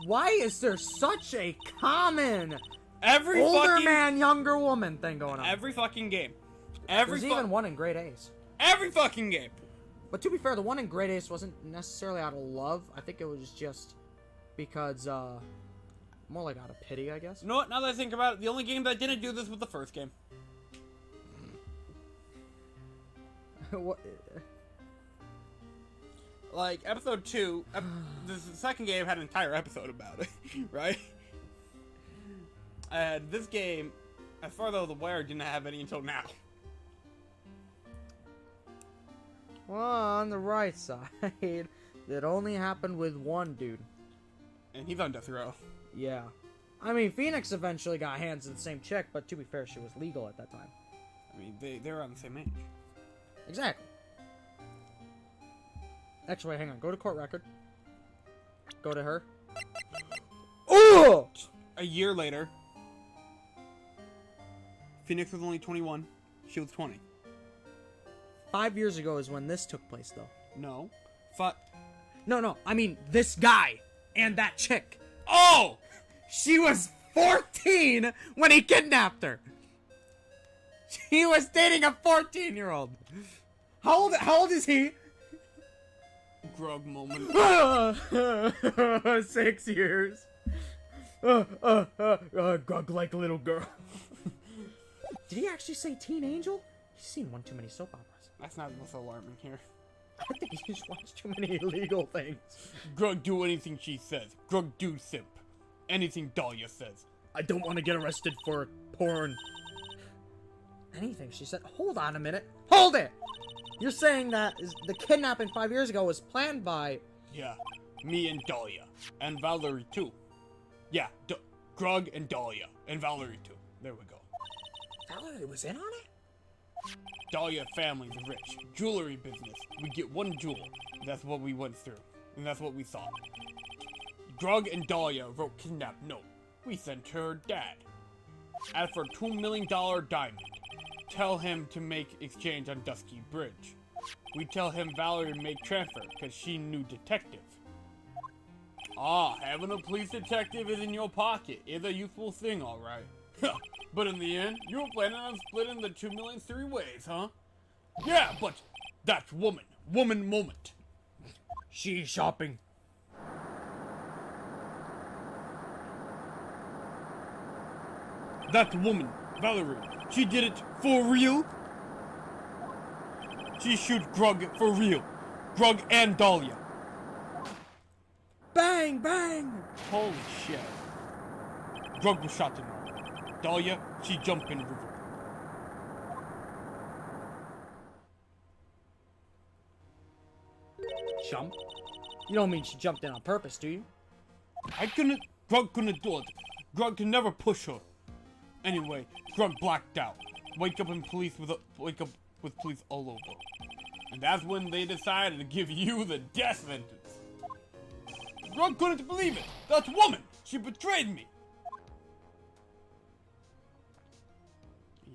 Why is there such a common Every older fucking man, younger woman thing going on? Every fucking game. There's even one in Great Ace. Every fucking game. But to be fair, the one in Great Ace wasn't necessarily out of love. I think it was just because, more like out of pity, I guess. You know what? Now that I think about it, the only game that didn't do this was the first game. What? Like, episode 2, the second game had an entire episode about it, right? And this game, as far as I was aware, didn't have any until now. Well, on the right side, it only happened with one dude. And he's on death row. Yeah. I mean, Phoenix eventually got hands on the same chick, but to be fair, she was legal at that time. I mean, they were on the same age. Exactly. Actually, wait, hang on. Go to court record. Go to her. Oh! A year later, Phoenix was only 21. She was 20. 5 years ago is when this took place, though. No. No. I mean, this guy and that chick. Oh! She was 14 when he kidnapped her. She was dating a 14-year-old. How old is he? Grug moment. 6 years. Grug like a little girl. Did he actually say teen angel? He's seen one too many soap operas. That's not what's alarming here. I think he just watched too many illegal things. Grug do anything she says. Grug do simp. Anything Dahlia says. I don't want to get arrested for porn. anything she said. Hold on a minute. Hold it! You're saying that the kidnapping 5 years ago was planned by... Yeah, me and Dahlia. And Valerie, too. Yeah, Grug and Dahlia. And Valerie, too. There we go. Valerie was in on it? Dahlia family's rich. Jewelry business. We get one jewel. That's what we went through. And that's what we saw. Grug and Dahlia wrote kidnap note. We sent her dad. Ask for $2 million diamond. Tell him to make exchange on Dusky Bridge. We tell him Valerie make transfer because she knew detective. Ah, having a police detective is in your pocket is a useful thing, alright. But in the end, you were planning on splitting the 2 million 3 ways, huh? Yeah, but that's woman. Woman moment. She's shopping. That woman, Valerie, she did it for real? She shoot Grug for real. Grug and Dahlia. Bang, bang! Holy shit. Grug was shot in arm. Dahlia, she jumped in river. Jump? You don't mean she jumped in on purpose, do you? Grug couldn't do it. Grug can never push her. Anyway, Grug blacked out. Wake up with police all over. And that's when they decided to give you the death sentence. Grug couldn't believe it. That woman, she betrayed me.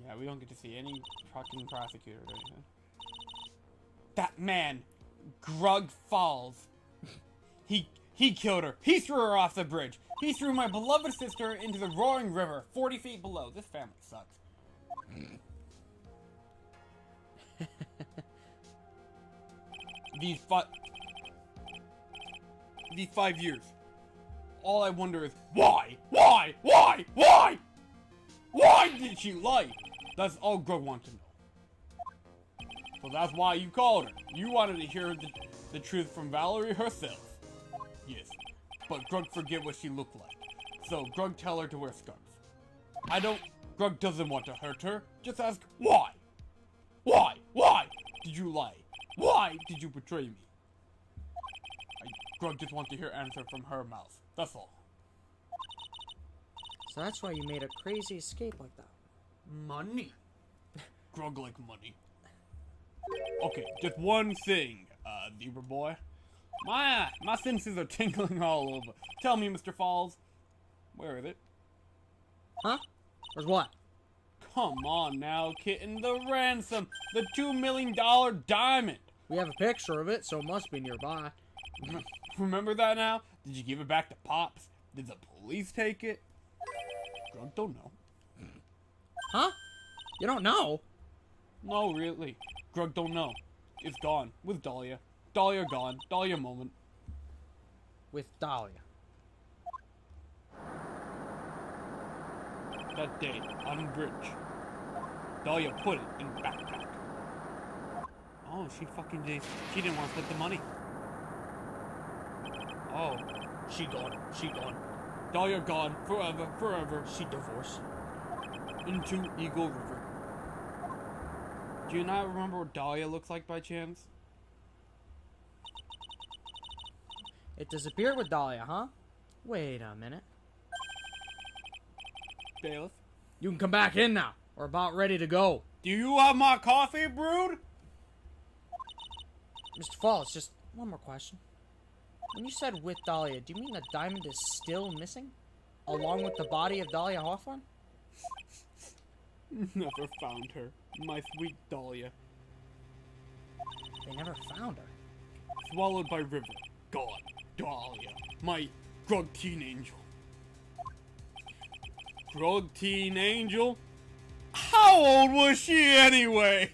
Yeah, we don't get to see any fucking prosecutor or anything. That man, Grug Falls. He killed her. He threw her off the bridge. He threw my beloved sister into the roaring river, 40 feet below. This family sucks. These 5 years. All I wonder is, why? Why? Why? Why? Why did she lie? That's all Grug wants to know. So that's why you called her. You wanted to hear the truth from Valerie herself. Yes. But Grug forget what she looked like. So Grug tell her to wear scarf. Grug doesn't want to hurt her. Just ask why? Why? Why did you lie? Why did you betray me? Grug just wants to hear answer from her mouth. That's all. So that's why you made a crazy escape like that. Money. Grug like money. Okay, just one thing, Zebra boy. My senses are tingling all over. Tell me, Mr. Falls, where is it? Huh? Where's what? Come on now, kitten. The ransom. The $2 million diamond. We have a picture of it, so it must be nearby. Remember that now? Did you give it back to Pops? Did the police take it? Grug don't know. Huh? You don't know? No, really. Grug don't know. It's gone. With Dahlia. Dahlia gone. Dahlia moment. With Dahlia. That day, on the bridge. Dahlia put it in the backpack. Oh, she didn't want to split the money. Oh, She gone. She gone. Dahlia gone. Forever, forever. She divorced. Into Eagle River. Do you not remember what Dahlia looks like by chance? It disappeared with Dahlia, huh? Wait a minute. Bailiff? You can come back in now. We're about ready to go. Do you have my coffee brewed? Mr. Falls, just one more question. When you said with Dahlia, do you mean the diamond is still missing? Along with the body of Dahlia Hawthorne? Never found her. My sweet Dahlia. They never found her. Swallowed by river. Gone. Dahlia. My Grug teen angel. Grug teen angel? How old was she anyway?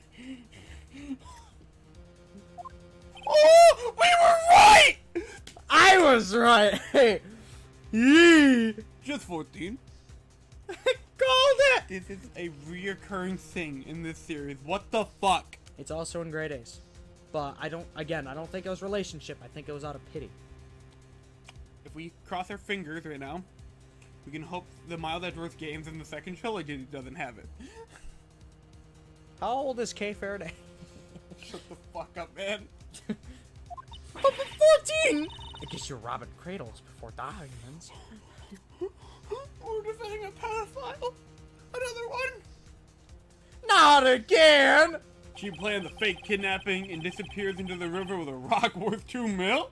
Oh, we were right! I was right! Hey! Yee! Just 14. Called it! This is a reoccurring thing in this series. What the fuck? It's also in grade A's. But I don't think it was relationship. I think it was out of pity. If we cross our fingers right now, we can hope the Mild Edgeworth games in the second trilogy doesn't have it. How old is Kay Faraday? Shut the fuck up, man. I'm 14! I guess you're robbing cradles before dying, Vince. We're defending a pedophile. Another one. Not again! She planned the fake kidnapping and disappears into the river with a rock worth $2 million?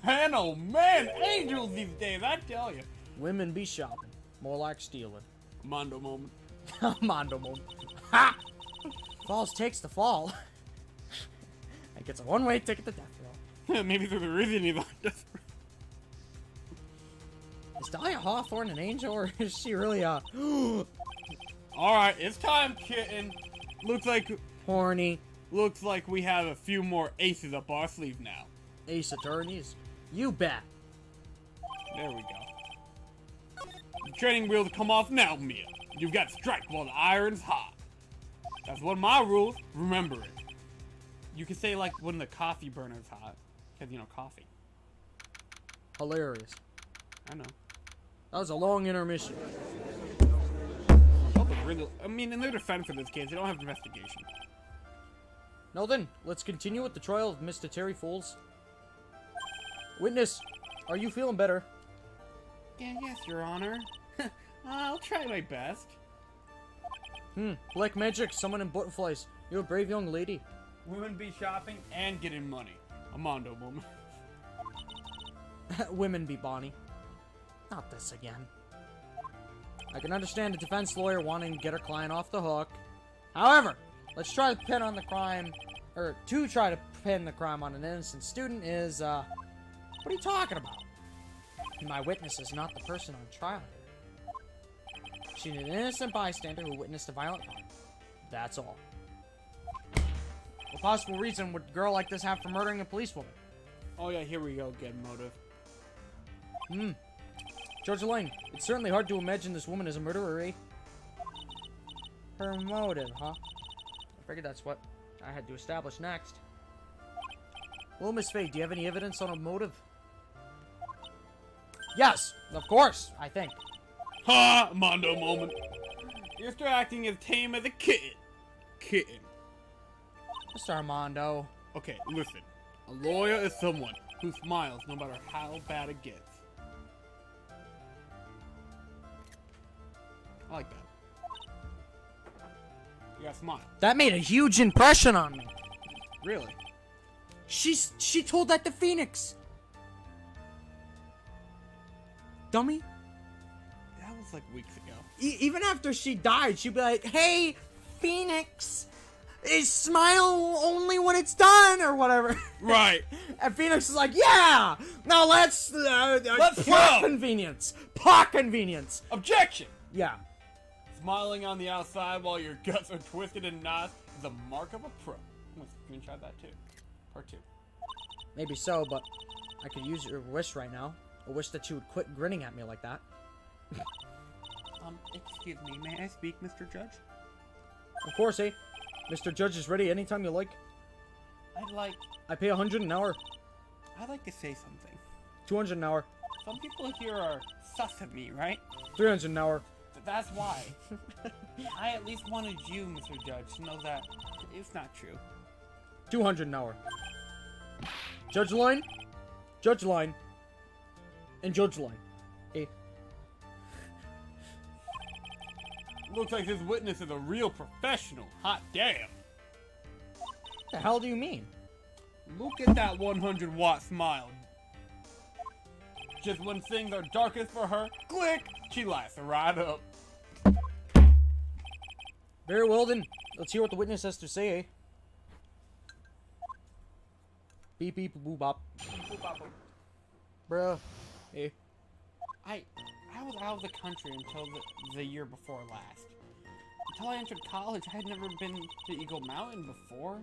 Man, oh man, angels these days, I tell you. Women be shopping. More like stealing. Mondo moment. Mondo moment. Ha! Falls takes the fall. And gets a one-way ticket to death row. Maybe there isn't any on death row. Is Dahlia Hawthorne an angel, or is she really a Alright, it's time, kitten. Looks like horny we have a few more aces up our sleeve now. ace attorneys? You bet. There we go. The training wheels come off now, Mia. You've got to strike while the iron's hot. That's one of my rules. Remember it. You can say like when the coffee burner's hot, because you know coffee. Hilarious. I know. That was a long intermission. I mean, in their defense of this case, they don't have investigation. Now then, let's continue with the trial of Mr. Terry Fools. Witness, are you feeling better? Yeah, yes, Your Honor. I'll try my best. Black magic, someone in butterflies. You're a brave young lady. Women be shopping and getting money. A Mondo woman. Women be Bonnie. Not this again. I can understand a defense lawyer wanting to get her client off the hook. However, let's try to pin on the crime, or to try to pin the crime on an innocent student is, what are you talking about? My witness is not the person on trial here. She's an innocent bystander who witnessed a violent crime. That's all. What possible reason would a girl like this have for murdering a policewoman? Oh yeah, here we go, get motive. Judge Lang, it's certainly hard to imagine this woman as a murderer, eh? Her motive, huh? I figured that's what I had to establish next. Well, Miss Fey, do you have any evidence on a motive? Yes, of course, I think. Ha! Mondo moment. You're still acting as tame as a kitten. Kitten. Mr. Armando. Okay, listen. A lawyer is someone who smiles no matter how bad it gets. I like that. You gotta smile. That made a huge impression on me. Really? She told that to Phoenix. Dummy. That was like weeks ago. Even after she died, she'd be like, "Hey, Phoenix, is smile only when it's done," or whatever. Right. And Phoenix is like, "Yeah, now let's Let's plot go." convenience, plot convenience." Objection! Yeah. Smiling on the outside while your guts are twisted and knots is the mark of a pro. I'm gonna screenshot that too. Part 2. Maybe so, but I could use your wish right now. I wish that you would quit grinning at me like that. Excuse me, may I speak, Mr. Judge? Of course, eh? Mr. Judge is ready anytime you like. I pay 100 an hour, I'd like to say something. 200 an hour, Some people here are sus of me, right? 300 an hour. That's why. I at least wanted you, Mr. Judge, to know that it's not true. 200 an hour. Judge line, and judge line. Eh? Looks like this witness is a real professional. Hot damn. What the hell do you mean? Look at that 100-watt smile. Just when things are darkest for her, click, she lights right up. Very well then. Let's hear what the witness has to say, eh? Beep beep boop bop. Bruh. Eh? I was out of the country until the year before last. Until I entered college, I had never been to Eagle Mountain before.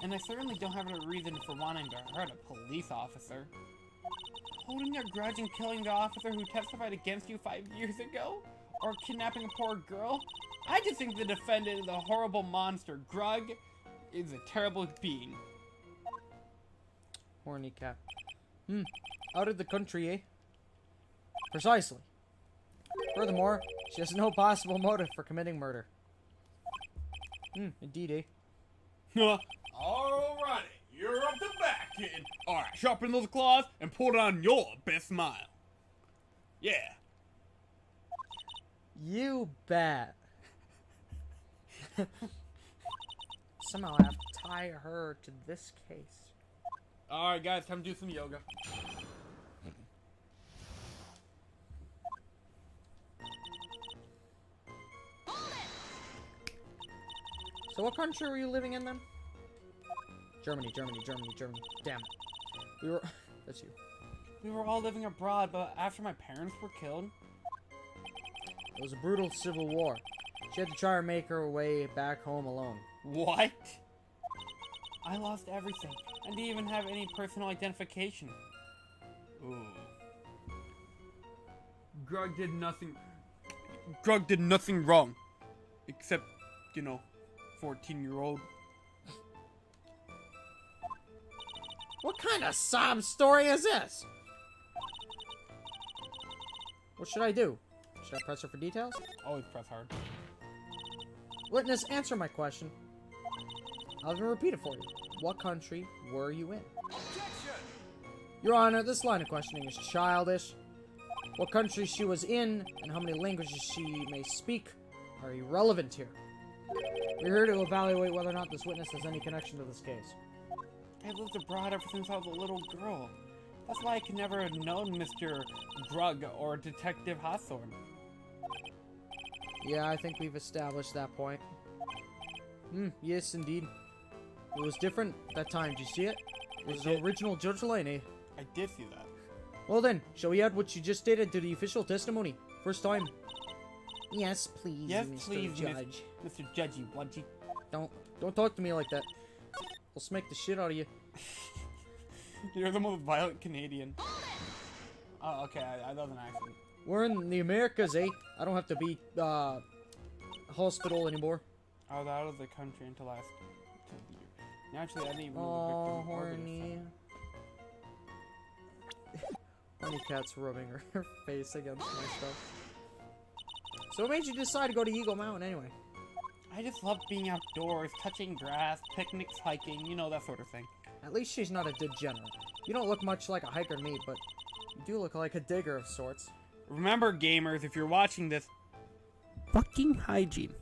And I certainly don't have a reason for wanting to hurt a police officer. Holding a grudge and killing the officer who testified against you 5 years ago? Or kidnapping a poor girl? I just think the defendant is a horrible monster. Grug is a terrible being. Horny cat. Out of the country, eh? Precisely. Furthermore, she has no possible motive for committing murder. Indeed, eh? Alrighty, you're up to bat, kid. Alright, sharpen those claws and put on your best smile. Yeah. You bet. Somehow I have to tie her to this case. Alright, guys, time to do some yoga. So what country were you living in then? Germany. Damn it. We were... That's you. We were all living abroad, but after my parents were killed, It was a brutal civil war. She had to try and make her way back home alone. what? I lost everything. I didn't even have any personal identification. Ooh. Grug did nothing. Grug did nothing wrong. Except, 14-year-old. What kind of sob story is this? What should I do? Should I press her for details? Always press hard. Witness, answer my question. I'll even repeat it for you. What country were you in? Your Honor, this line of questioning is childish. What country she was in and how many languages she may speak are irrelevant here. We're here to evaluate whether or not this witness has any connection to this case. I lived abroad ever since I was a little girl. That's why I could never have known Mr. Grug or Detective Hawthorne. Yeah, I think we've established that point. Yes, indeed. It was different that time. Did you see it? It was the original Judge Laney. I did see that. Well then, shall we add what you just stated to the official testimony? First time. Yes, please, Yes, Mr. please, Judge. Mr. Judgy Wudgy. Don't talk to me like that. I'll smack the shit out of you. You're the most violent Canadian. Oh, okay, that was an accident. We're in the Americas, eh? I don't have to be, hospital anymore. I was out of the country until last year. Actually, I didn't even know Oh, the victim or the horny. defendant. Horny cat's rubbing her face against my stuff. So what made you decide to go to Eagle Mountain anyway? I just love being outdoors, touching grass, picnics, hiking, that sort of thing. At least she's not a degenerate. You don't look much like a hiker to me, but you do look like a digger of sorts. Remember, gamers, if you're watching this, fucking hygiene.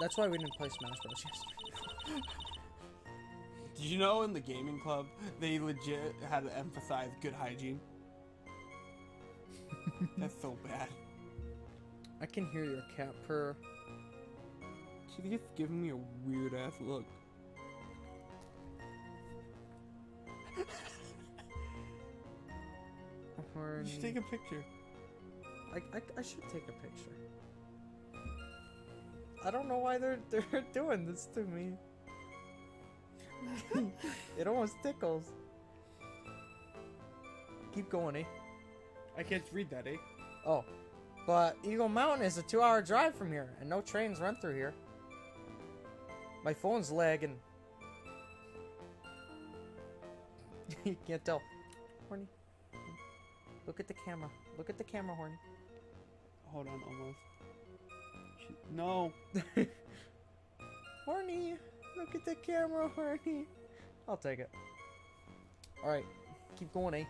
That's why we didn't play Smash Bros. yesterday. Did you know in the gaming club, they legit had to emphasize good hygiene? That's so bad. I can hear your cat purr. She's just giving me a weird ass look. You should take a picture. I should take a picture. I don't know why they're doing this to me. It almost tickles. Keep going, eh? I can't read that, eh? Oh. But Eagle Mountain is a 2-hour drive from here, and no trains run through here. My phone's lagging. You can't tell. Horny. Look at the camera. Look at the camera, Horny. Hold on, almost. No. Horny. Look at the camera, Horny. I'll take it. Alright. Keep going, eh?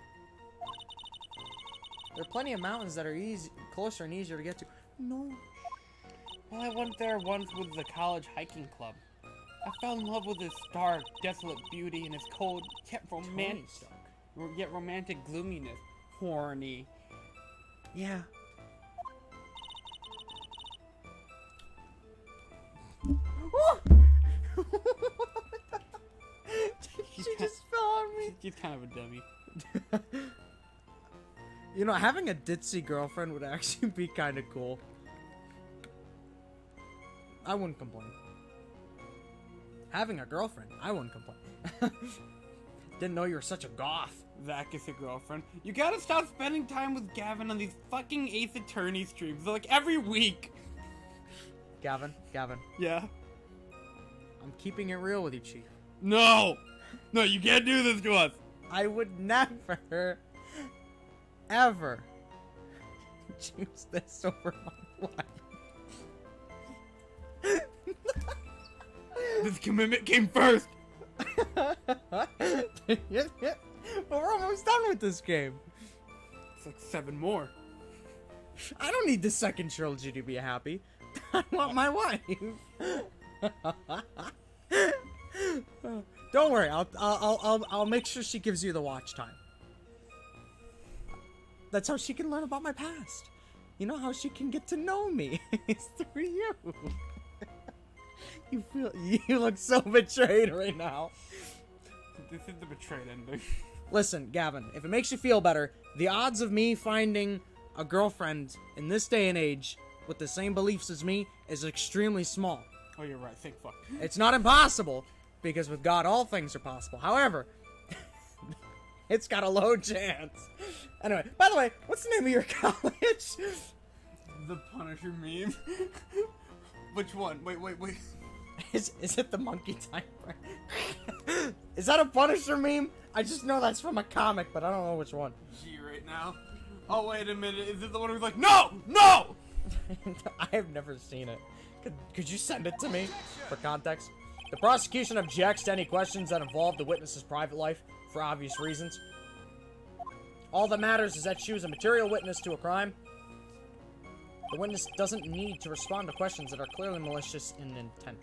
There are plenty of mountains that are closer and easier to get to. No. Well, I went there once with the college hiking club. I fell in love with its stark, desolate beauty and its cold, yet romantic gloominess. Horny. Yeah. She just fell on me. She's kind of a dummy. You know, having a ditzy girlfriend would actually be kind of cool. I wouldn't complain. Having a girlfriend, I wouldn't complain. Didn't know you were such a goth. That is your girlfriend. You gotta stop spending time with Gavin on these fucking Ace Attorney streams, like every week. Gavin. Yeah. I'm keeping it real with you, Chief. No! No, you can't do this to us! I would never, ever choose this over my life. This commitment came first. But we're almost done with this game. It's like 7 more. I don't need the second trilogy to be happy. I want my wife. Don't worry. I'll make sure she gives you the watch time. That's how she can learn about my past. You know how she can get to know me. It's through you. You look so betrayed right now. This is the betrayed ending. Listen, Gavin, if it makes you feel better, the odds of me finding a girlfriend in this day and age with the same beliefs as me is extremely small. Oh, you're right. Thank fuck. It's not impossible, because with God all things are possible. However, it's got a low chance. Anyway, by the way, what's the name of your college? The Punisher meme. Which one? Wait. Is it the monkey timer? Is that a Punisher meme? I just know that's from a comic, but I don't know which one. G right now. Oh, wait a minute. Is it the one who's like, no! No! I have never seen it. Could you send it to me for context? The prosecution objects to any questions that involve the witness's private life for obvious reasons. All that matters is that she was a material witness to a crime. The witness doesn't need to respond to questions that are clearly malicious in intent.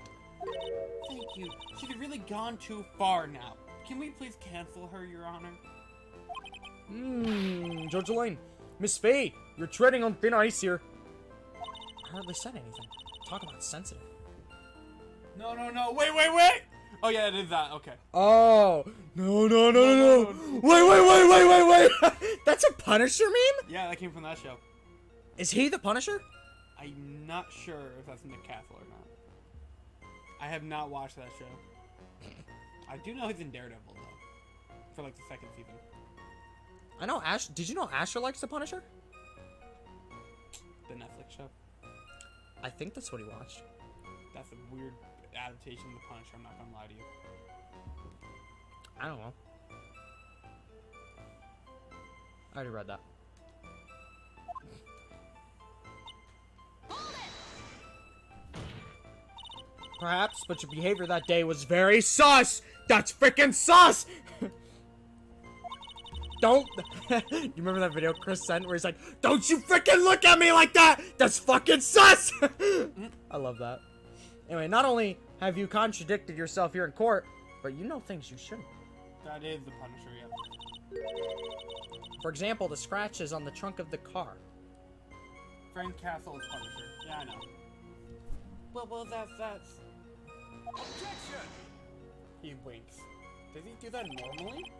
Thank you. She's really gone too far now. Can we please cancel her, Your Honor? Judge Lane. Miss Fey, you're treading on thin ice here. I hardly said anything. Talk about sensitive. No. Wait. Oh, yeah, it is that. Okay. Oh. No. Wait. That's a Punisher meme? Yeah, that came from that show. Is he the Punisher? I'm not sure if that's Nick Castle or not. I have not watched that show. I do know he's in Daredevil, though. For, like, the 2nd season. I know Ash. Did you know Asher likes the Punisher? The Netflix show. I think that's what he watched. That's a weird adaptation of the Punisher, I'm not gonna lie to you. I don't know. I already read that. Perhaps, but your behavior that day was very sus! That's freaking sus! Don't. You remember that video Chris sent where he's like, "Don't you freaking look at me like that! That's fucking sus!" I love that. Anyway, not only have you contradicted yourself here in court, but you know things you shouldn't. That is the Punisher, yeah. For example, the scratches on the trunk of the car. Frank Castle is Punisher. Yeah, I know. Well, that's... Objection! He winks. Does he do that normally?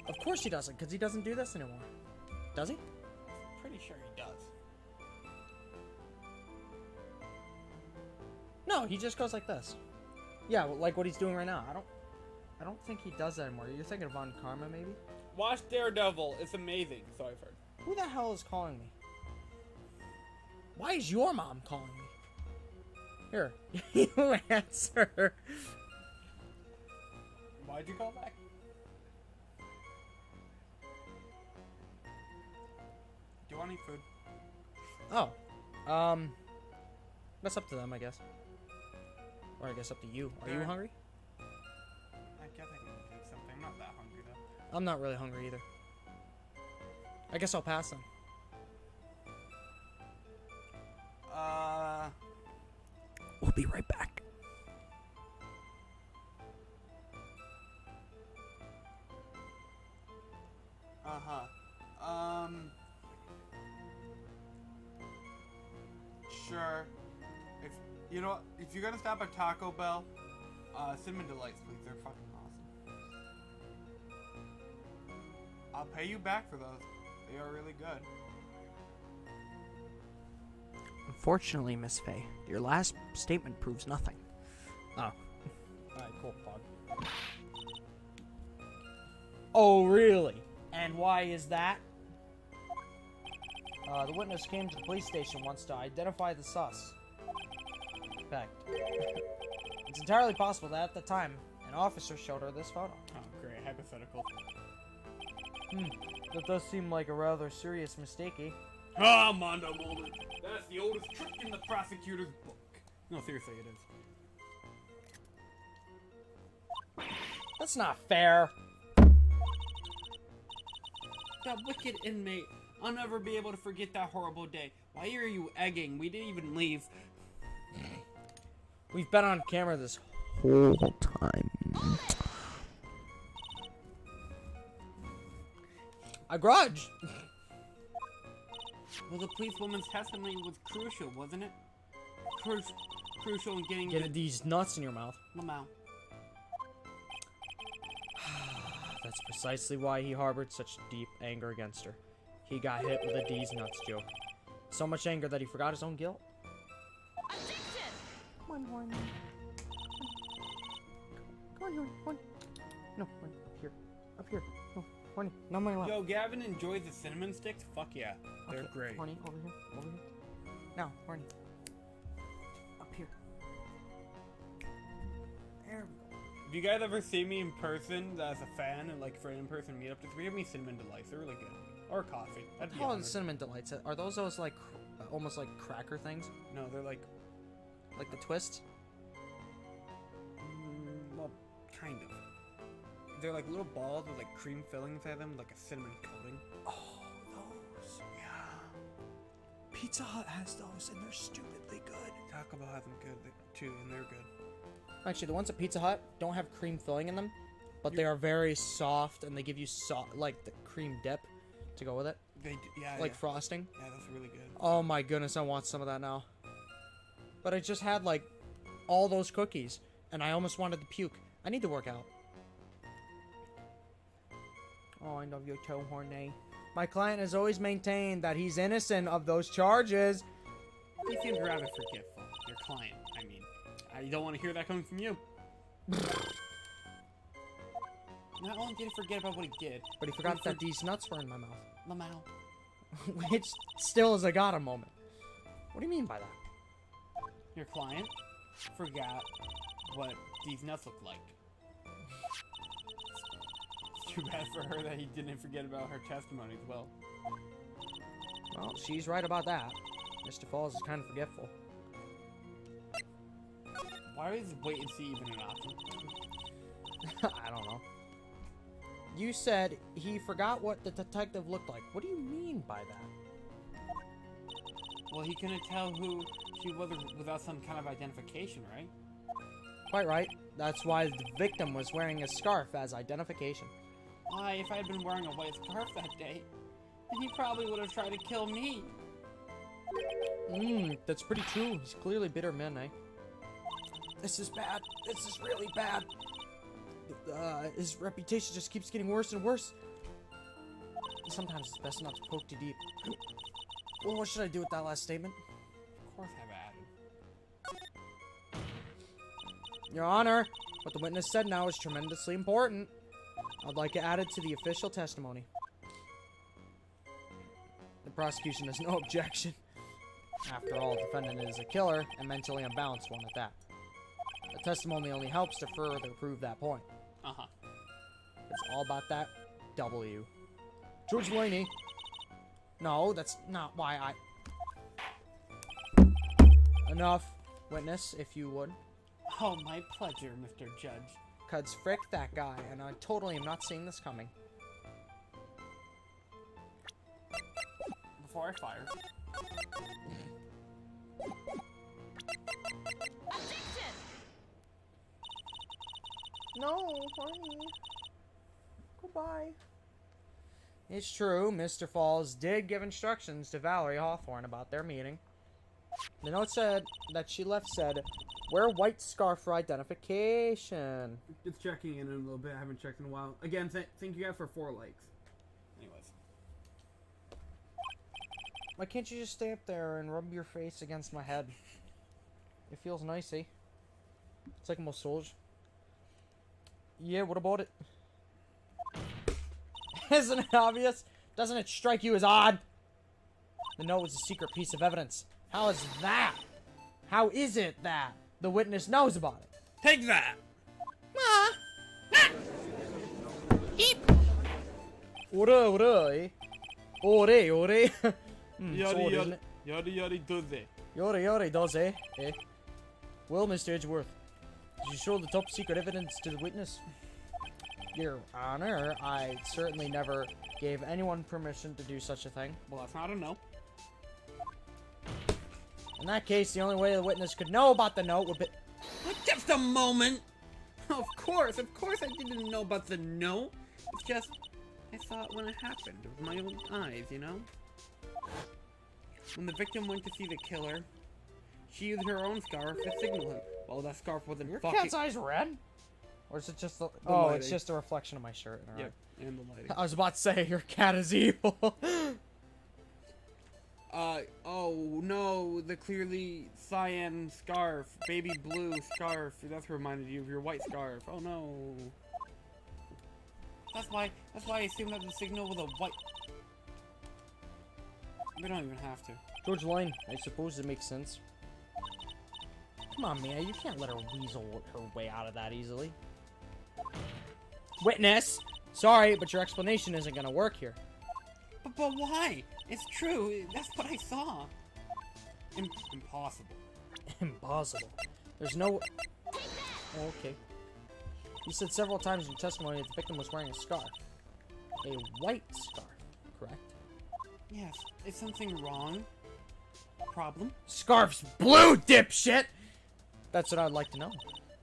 Of course he doesn't, because he doesn't do this anymore. Does he? Pretty sure he does. No, he just goes like this. Yeah, like what he's doing right now. I don't think he does that anymore. You're thinking of Von Karma, maybe? Watch Daredevil. It's amazing. So I've heard. Who the hell is calling me? Why is your mom calling me? Here, you answer. Why'd you call back? Do you want any food? Oh, that's up to them, I guess. Or I guess up to you. Are you hungry? I guess I can do something. I'm not that hungry though. I'm not really hungry either. I guess I'll pass then. We'll be right back. Sure. If you know, if you're gonna stop at Taco Bell, cinnamon delights, please. They're fucking awesome. I'll pay you back for those. They are really good. Unfortunately, Miss Fey, your last statement proves nothing. Oh. Alright, cool, Pog. Oh, really? And why is that? The witness came to the police station once to identify the sus. Fact. It's entirely possible that at the time, an officer showed her this photo. Oh, great. Hypothetical. That does seem like a rather serious mistake, eh? Ah, Mondo moment. That's the oldest trick in the prosecutor's book. No, seriously, it is. That's not fair. That wicked inmate. I'll never be able to forget that horrible day. Why are you egging? We didn't even leave. We've been on camera this whole time. I grudge. Well, the policewoman's testimony was crucial, wasn't it? Crucial in getting Get these nuts in your mouth. Lamau. That's precisely why he harbored such deep anger against her. He got hit with a D's nuts joke. So much anger that he forgot his own guilt. Objection! Come on, Horny. Come on, Horny. Horny. No, Horny. Up here. Up here. No, Horny. Not my lap. Yo, Gavin enjoys the cinnamon sticks? Fuck yeah. They're Okay, great. Horny, over here. Over here. Now, Horny. Up here. There we go. If you guys ever see me in person as a fan and like for an in-person meetup, just give me cinnamon delights. They're really good. Or coffee. That'd be How are the honored. cinnamon delights? Are those like almost like cracker things? No, they're like, Like the twists? well, kind of. They're like little balls with like cream filling inside them, like a cinnamon coating. Oh, those. Yeah. Pizza Hut has those and they're stupidly good. Taco Bell has them good too, and they're good. Actually, the ones at Pizza Hut don't have cream filling in them, but they are very soft and they give you like the cream dip to go with it. Yeah, Like yeah. frosting. Yeah, that's really good. Oh my goodness, I want some of that now. But I just had like all those cookies and I almost wanted to puke. I need to work out. Oh, I love you too, Horny. My client has always maintained that he's innocent of those charges. He seems rather forgetful. Your client, I mean. I don't want to hear that coming from you. Not only did he forget about what he did, But he forgot that these nuts were in my mouth. Lamau. Which still is a gotta moment. What do you mean by that? Your client forgot what these nuts look like. It's too bad for her that he didn't forget about her testimony as well. Well, she's right about that. Mr. Falls is kind of forgetful. Why is wait and see even an option? I don't know. You said he forgot what the detective looked like. What do you mean by that? Well, he couldn't tell who she was without some kind of identification, right? Quite right. That's why the victim was wearing a scarf as identification. Why, if I had been wearing a white scarf that day, then he probably would have tried to kill me. That's pretty true. He's clearly bitter man, eh? This is bad. This is really bad. His reputation just keeps getting worse and worse. Sometimes it's best not to poke too deep. Well, what should I do with that last statement? Of course I've added. Your Honor, what the witness said now is tremendously important. I'd like it added to the official testimony. The prosecution has no objection. After all, the defendant is a killer and mentally unbalanced one at that. The testimony only helps to further prove that point. Uh-huh. It's all about that W. George Laney. No, that's not why I... Enough, witness, if you would. Oh, my pleasure, Mr. Judge. Cuz frick that guy, and I totally am not seeing this coming. Before I fire. Objection! No, honey. Goodbye. It's true, Mr. Falls did give instructions to Valerie Hawthorne about their meeting. The note said that she left said, wear white scarf for identification. It's checking in a little bit. I haven't checked in a while. Again, thank you guys for 4 likes. Anyways. Why can't you just stay up there and rub your face against my head? It feels nicey. It's like a massage. Yeah, what about it? Isn't it obvious? Doesn't it strike you as odd? The note was a secret piece of evidence. How is that? How is it that the witness knows about it? Take that! Ora, ora, eh? Ore, ore. Yari yari, yari yari doze. Yore, yore, does, eh? Eh? Well, Mr. Edgeworth, did you show the top secret evidence to the witness? Your Honor, I certainly never gave anyone permission to do such a thing. Well, that's not a no. In that case, the only way the witness could know about the note would be... Just a moment! Of course I didn't know about the note. It's just, I saw it when it happened with my own eyes, you know? When the victim went to see the killer, she used her own scarf to signal him. Well, that scarf wasn't Your fucking... cat's eyes red? Or is it just the... Oh, it's lighting. just a reflection of my shirt. All right. Yep, and the lighting. I was about to say, your cat is evil. Oh no, the clearly cyan scarf, baby blue scarf. That's reminded you of your white scarf. Oh no. That's why I assumed that the signal was a white. We don't even have to. George Lane, I suppose it makes sense. Come on, Mia, you can't let her weasel her way out of that easily. Witness! Sorry, but your explanation isn't gonna work here. But why? It's true. That's what I saw. Impossible. Impossible. There's no... Oh, okay. You said several times in your testimony that the victim was wearing a scarf. A white scarf, correct? Yes. Is something wrong? Problem? Scarf's blue, dipshit! That's what I'd like to know,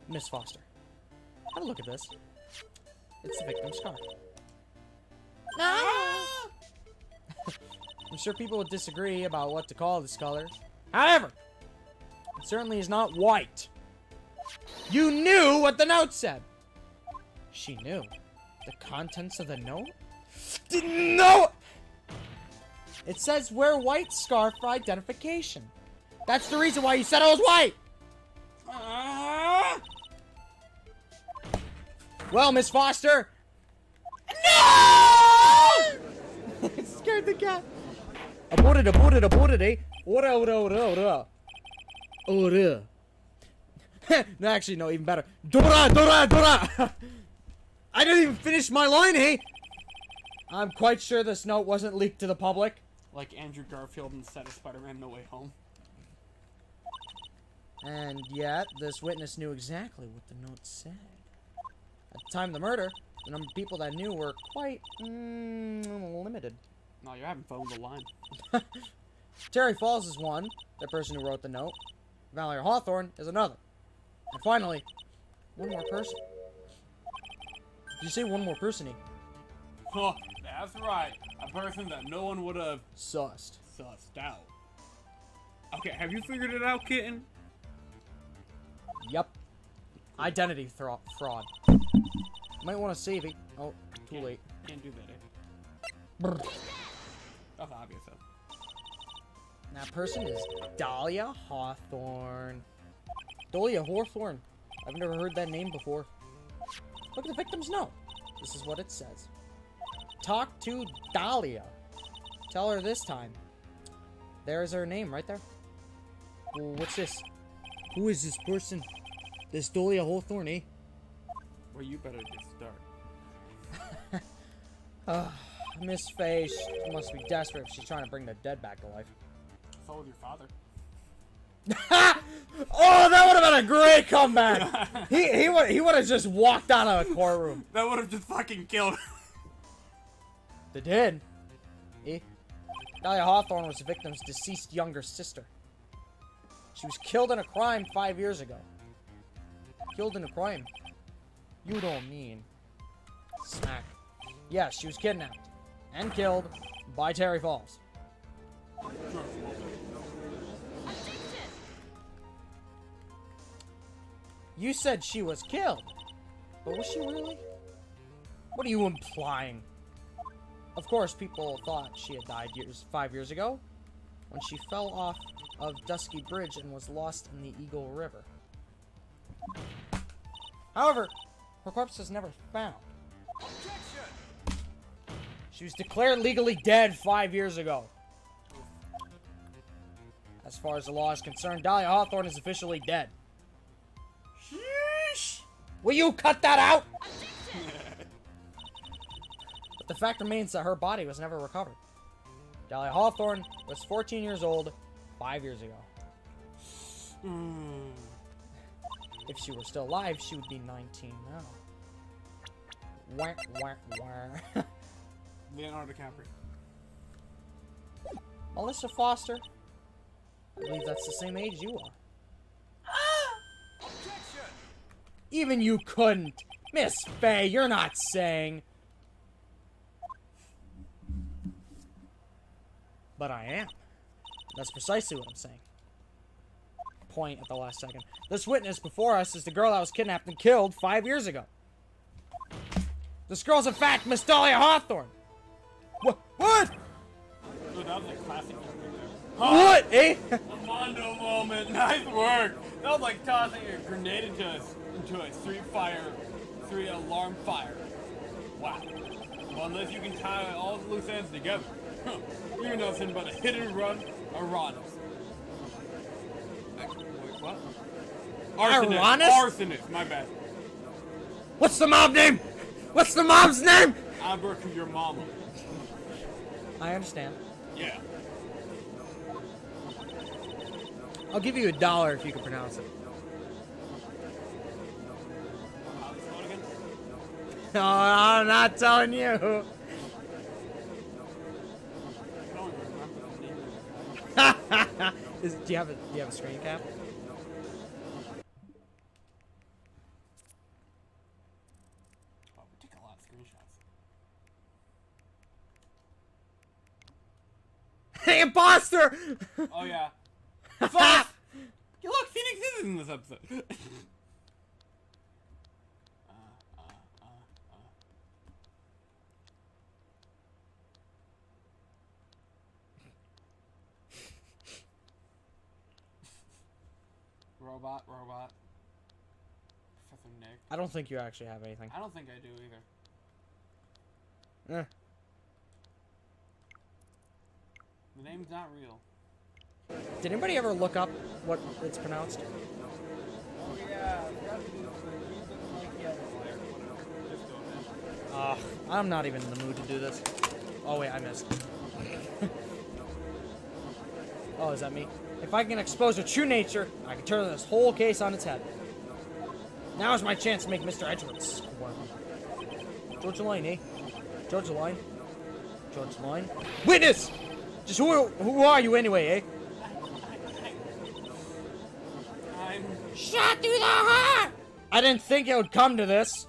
Miss Foster. Have a look at this. It's the victim's scarf. I'm sure people would disagree about what to call this color. However, it certainly is not white. You knew what the note said. She knew. The contents of the note? Didn't know! It says wear white scarf for identification. That's the reason why you said it was white! Well, Miss Foster... No! It scared the cat. Aborted, eh? Ora. No, actually, no, even better. Dora! I didn't even finish my line, eh? I'm quite sure this note wasn't leaked to the public. Like Andrew Garfield instead of Spider-Man No Way Home. And yet, this witness knew exactly what the note said. At the time of the murder, the number of people that knew were quite limited. No, you're having fun with the line. Terry Falls is one, the person who wrote the note. Valerie Hawthorne is another. And finally, one more person. Did you say one more person, E? Huh, that's right. A person that no one would have Sussed. sussed out. Okay, have you figured it out, kitten? Yep. Identity fraud. Might want to save it. Oh, too late. Can't do that, eh? Brr. That's obvious, though. That person is Dahlia Hawthorne. Dahlia Hawthorne. I've never heard that name before. Look at the victim's note. This is what it says. Talk to Dahlia. Tell her this time. There's her name right there. Well, what's this? Who is this person? This Dahlia Hawthorne, eh? Well, you better just start. Miss Fey must be desperate if she's trying to bring the dead back to life. So with your father. Oh, that would have been a great comeback. he would have just walked out of the courtroom. That would have just fucking killed. They did. Eh? Dahlia Hawthorne was the victim's deceased younger sister. She was killed in a crime 5 years ago. Killed in a crime? You don't mean. Smack. Yes, she was kidnapped and killed by Terry Falls. You said she was killed, but was she really? What are you implying? Of course, people thought she had died 5 years ago, when she fell off of Dusky Bridge and was lost in the Eagle River. However, her corpse was never found. She was declared legally dead 5 years ago. As far as the law is concerned, Dahlia Hawthorne is officially dead. Sheesh! Will you cut that out? But the fact remains that her body was never recovered. Dahlia Hawthorne was 14 years old 5 years ago. If she were still alive, she would be 19 now. Wah, wah, wah. Leonardo DiCaprio. Melissa Foster. I believe that's the same age you are. Even you couldn't. Miss Fey, you're not saying. But I am. That's precisely what I'm saying. Point at the last second. This witness before us is the girl that was kidnapped and killed 5 years ago. This girl's in fact Miss Dahlia Hawthorne. What? Dude, that was a classic. What, eh? Mondo moment. Nice work. That was like tossing a grenade into a three alarm fire. Wow. Well, unless you can tie all the loose ends together, you're nothing but a hit and run Aronis. Wait, what? Aronis? Arsonist. My bad. What's the mob name? What's the mob's name? Alberca, your mama. I understand. Yeah. I'll give you $1 if you can pronounce it. How's this going again? No, I'm not telling you. I don't even remember the name of the guy. Do you have a screen cap? Oh, we took a lot of screenshots. Hey, imposter! Oh yeah. Fuck! Look, Phoenix is in this episode. Robot. Professor Nick. I don't think you actually have anything. I don't think I do either. Eh. The name's not real. Did anybody ever look up what it's pronounced? Oh yeah, I forgot to do this, but he doesn't like yellow. Just go ahead. I'm not even in the mood to do this. Oh wait, I missed. Oh, is that me? If I can expose her true nature, I can turn this whole case on its head. Now is my chance to make Mr. Edgeworth squirm. Georgia Line, eh? Georgia Line? Georgia Line? Witness! Just who are you anyway, eh? I'm Shot through the heart! I didn't think it would come to this.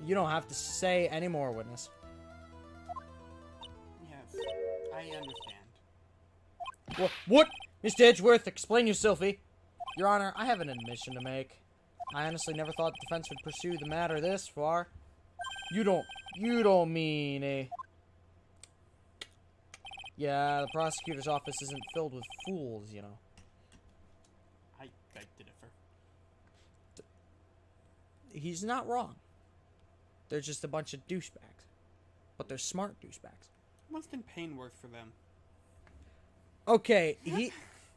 You don't have to say any more, witness. yes. I understand. What? Mr. Edgeworth, explain yourself, eh? Your Honor, I have an admission to make. I honestly never thought the defense would pursue the matter this far. You don't mean, eh? Yeah, the prosecutor's office isn't filled with fools, you know. I beg to differ. He's not wrong. They're just a bunch of douchebags. But they're smart douchebags. Winston Payne worked for them. Okay,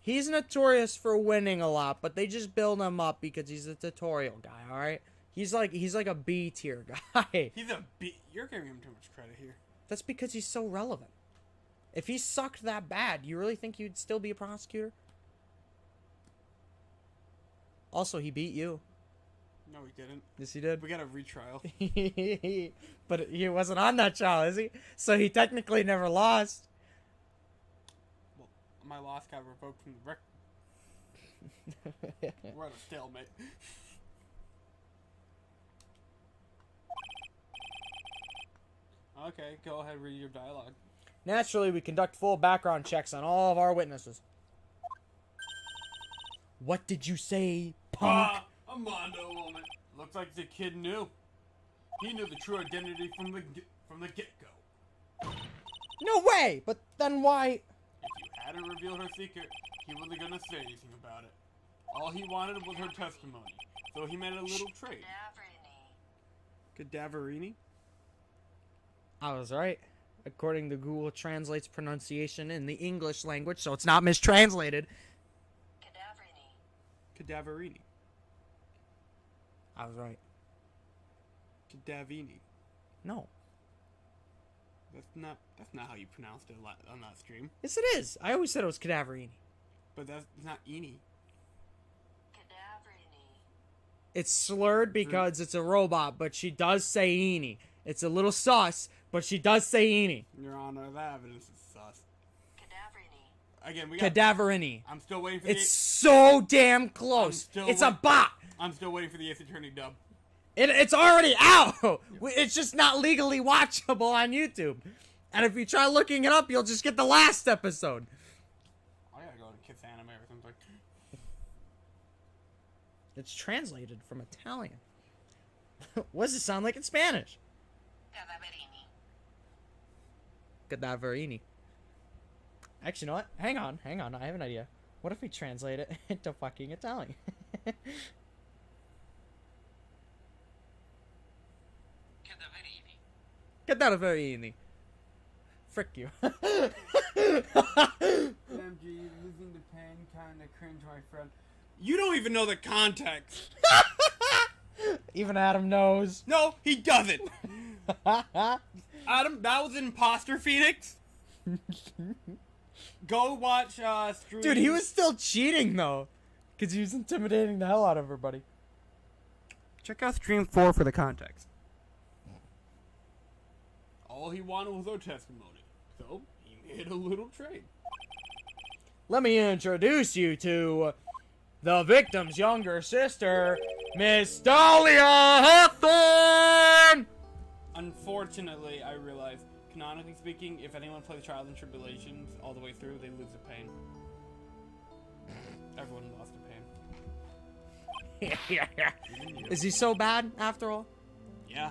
he's notorious for winning a lot, but they just build him up because he's a tutorial guy, alright? He's like a B tier guy. He's a You're giving him too much credit here. That's because he's so relevant. If he sucked that bad, you really think he'd still be a prosecutor? Also, he beat you. No, he didn't. Yes, he did. We got a retrial. But he wasn't on that trial, is he? So he technically never lost. Well, my loss got revoked from the record. We're at a stalemate. Okay, go ahead, read your dialogue. Naturally, we conduct full background checks on all of our witnesses. What did you say, punk? A Mondo moment. Looks like the kid knew. He knew the true identity from the get-go. No way! But then why? If you hadn't revealed her secret, he wasn't gonna say anything about it. All he wanted was her testimony, so he made a little trade. Cadaverini? I was right. According to Google Translate's pronunciation in the English language, so it's not mistranslated. Cadaverini. I was right. Cadavini. No. That's not how you pronounced it on that stream. Yes, it is. I always said it was Cadaverini. But that's not Eni. It's slurred because it's a robot, but she does say Eenie. It's a little sus, but she does say Eenie. Your Honor, that evidence is sus. Cadaverini. Again, we got. Cadaverini. I'm still waiting for It's so damn close. still It's a wait- bot. I'm still waiting for the Ace Attorney dub. It's already out. It's just not legally watchable on YouTube. And if you try looking it up, you'll just get the last episode. I gotta go to Kiss Anime or something. It's translated from Italian. What does it sound like in Spanish? Cadaverini. Actually, you know what? Hang on. I have an idea. What if we translate it into fucking Italian? Cadaverini. Frick you. MG, losing the pen, kinda cringe, my friend. You don't even know the context. Even Adam knows. No, he doesn't. Adam, that was imposter Phoenix. Go watch stream. Dude, he was still cheating though. Because he was intimidating the hell out of everybody. Check out stream 4 for the context. All he wanted was our testimony. So, he made a little trade. Let me introduce you to the victim's younger sister, Miss Dahlia Hawthorne! Unfortunately, I realized, canonically speaking, if anyone plays Trials and Tribulations all the way through, they lose the pain. Everyone lost the pain. Is he so bad after all? Yeah.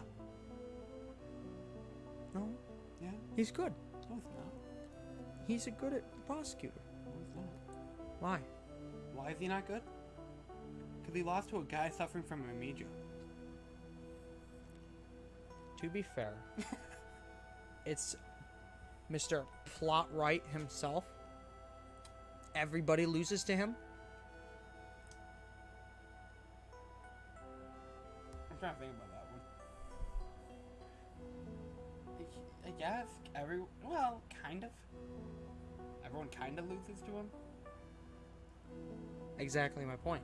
No, Yeah. he's good. No, it's not. He's a good prosecutor. No, it's not. Why? Why is he not good? Because he lost to a guy suffering from amnesia. To be fair, it's Mr. Plot Wright himself. Everybody loses to him. I'm trying to think about that one. I guess well, kind of. Everyone kind of loses to him. Exactly my point.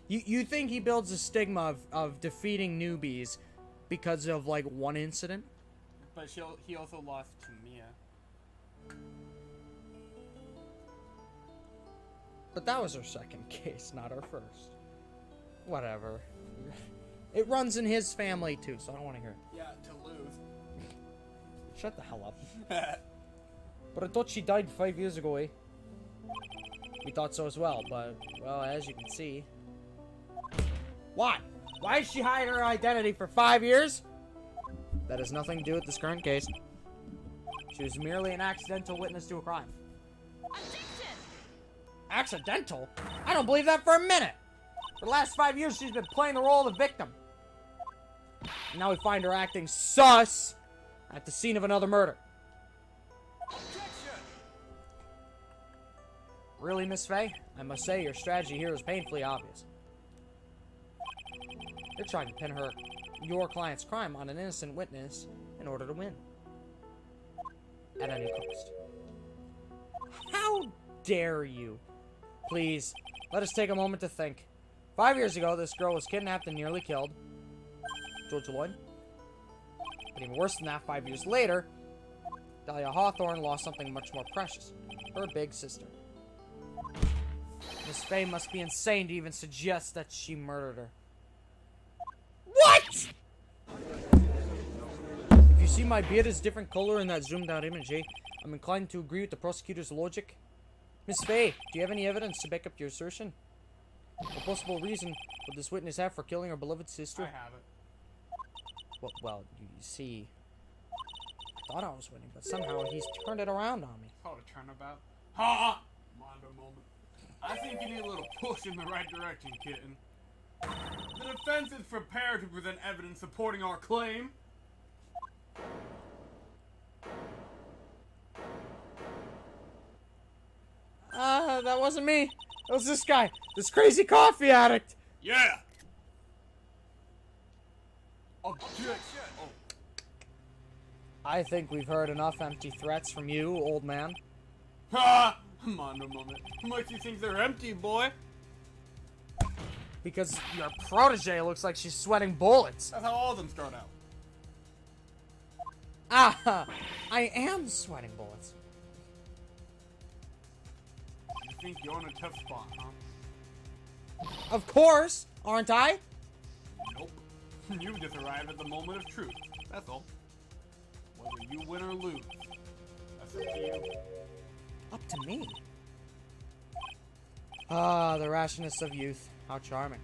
You think he builds a stigma of defeating newbies because of like one incident? But he also lost to Mia. But that was our second case, not our first. Whatever. It runs in his family too, so I don't want to hear it. Yeah, to lose. Shut the hell up. But I thought she died 5 years ago, eh? We thought so as well, but, well, as you can see. Why? Why did she hide her identity for 5 years? That has nothing to do with this current case. She was merely an accidental witness to a crime. Objection! Accidental? I don't believe that for a minute! For the last 5 years, she's been playing the role of the victim. And now we find her acting sus at the scene of another murder. Really, Miss Fey? I must say your strategy here is painfully obvious. You're trying to pin your client's crime on an innocent witness in order to win. At any cost. How dare you? Please, let us take a moment to think. 5 years ago, this girl was kidnapped and nearly killed. George Lloyd. But even worse than that, 5 years later, Dahlia Hawthorne lost something much more precious. Her big sister. Miss Fey must be insane to even suggest that she murdered her. What?! If you see my beard is different color in that zoomed out image, I'm inclined to agree with the prosecutor's logic. Miss Fey, do you have any evidence to back up your assertion? What possible reason would this witness have for killing her beloved sister? I have it. Well, you see, I thought I was winning, but somehow he's turned it around on me. Called a turnabout. Ha! Mondo moment. I think you need a little push in the right direction, kitten. The defense is prepared to present evidence supporting our claim. That wasn't me. That was this guy. This crazy coffee addict. Yeah! Objection! Oh. I think we've heard enough empty threats from you, old man. Ha! Mondo moment. How much do you think they're empty, boy? Because your protege looks like she's sweating bullets. That's how all of them start out. Ah, I am sweating bullets. You think you're in a tough spot, huh? Of course, aren't I? Nope. You've just arrived at the moment of truth. That's all. Whether you win or lose, that's up to you. Up to me. Ah, the rashness of youth. How charming.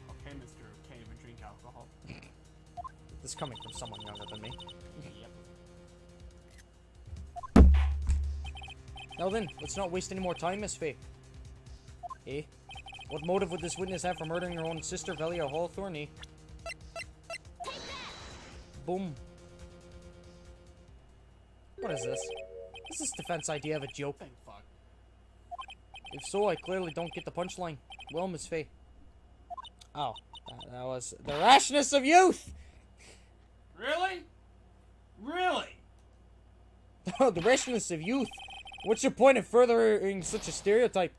Okay, mister, can't even drink alcohol. This is coming from someone younger than me. Yep. Now then, let's not waste any more time, Miss Fey. Eh? What motive would this witness have for murdering her own sister, Velia Hawthorne? Eh? Boom. What is this? Is this defense idea of a joke? Thank fuck. If so, I clearly don't get the punchline. Well, Miss Fey. Oh, that was the rashness of youth! Really? Really? Oh, the rashness of youth. What's your point in furthering such a stereotype?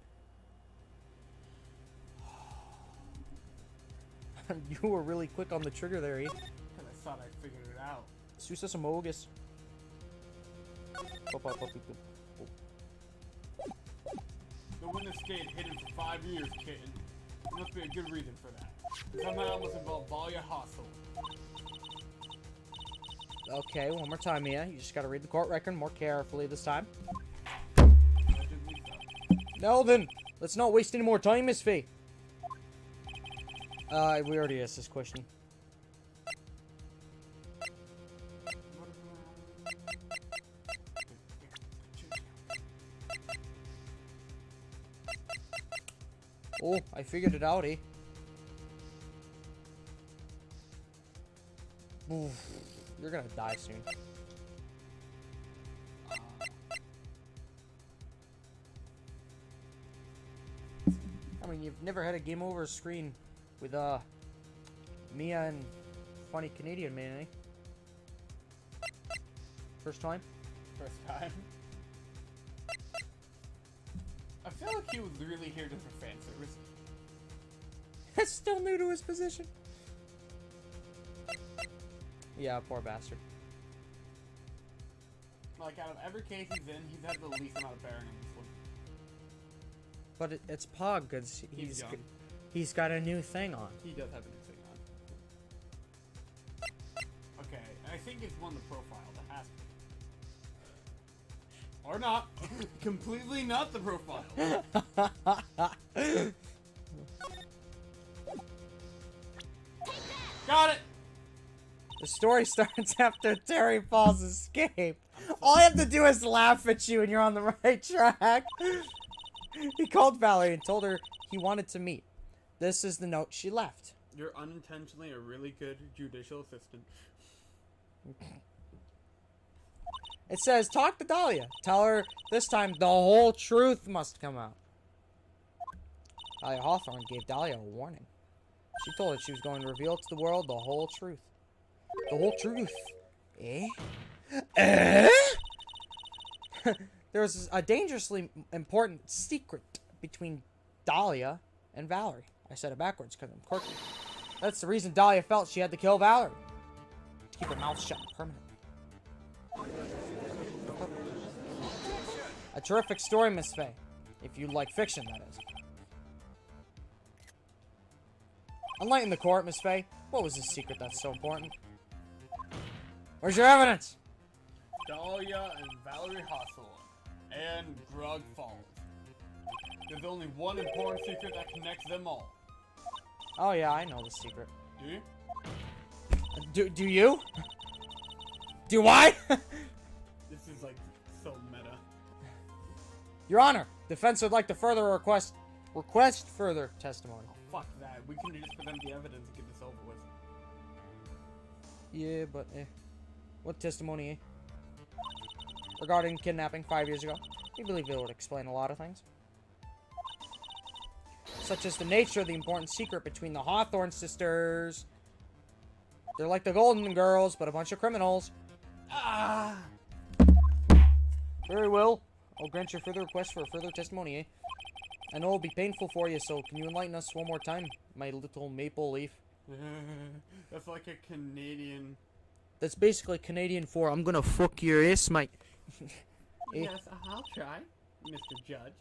You were really quick on the trigger there, eh? Because I thought I figured it out. Susa Samogus. The witness stayed hidden for 5 years, kitten. There must be a good reason for that. Somehow it must involve Valia Hostel. Okay, one more time, Mia. You just gotta read the court record more carefully this time. Allegedly so. Now then, let's not waste any more time, Miss Fey. We already asked this question. Oh, I figured it out, eh? Oof, you're gonna die soon. I mean, you've never had a game over screen with, Mia and funny Canadian man, eh? First time? First time. I feel like he was really here just for fan service. That's still new to his position. Yeah, poor bastard. Like, out of every case he's in, he's had the least amount of bearing in this one. But it's Pog, because He's young. he's got a new thing on. He does have a new thing on. Okay, I think it's one of the profile that has to be. Or not. Completely not the profile. Got it! The story starts after Terry Falls' escape. All I have to do is laugh at you and you're on the right track. He called Valerie and told her he wanted to meet. This is the note she left. You're unintentionally a really good judicial assistant. It says, talk to Dahlia. Tell her this time the whole truth must come out. Dahlia Hawthorne gave Dahlia a warning. She told her she was going to reveal to the world the whole truth. The whole truth. Eh? Eh? There was a dangerously important secret between Dahlia and Valerie. I said it backwards because I'm quirky. That's the reason Dahlia felt she had to kill Valerie. To keep her mouth shut permanently. A terrific story, Miss Fey. If you like fiction, that is. Enlighten the court, Miss Fey. What was this secret that's so important? Where's your evidence? Dahlia and Valerie Hostel. And Grug Falls. There's only one important secret that connects them all. Oh yeah, I know the secret. Do you? Do you? Do I? This is like so meta. Your Honor, defense would like to further request further testimony. Fuck that. We can just present the evidence and get this over with. Yeah, but what testimony, eh? Regarding kidnapping 5 years ago, we believe it would explain a lot of things. Such as the nature of the important secret between the Hawthorne sisters. They're like the Golden Girls, but a bunch of criminals. Ah! Very well. I'll grant your further request for further testimony, eh? I know it'll be painful for you, so can you enlighten us one more time, my little maple leaf? That's like a Canadian. That's basically Canadian for I'm gonna fuck your ass, mate. Yes, I'll try, Mr. Judge.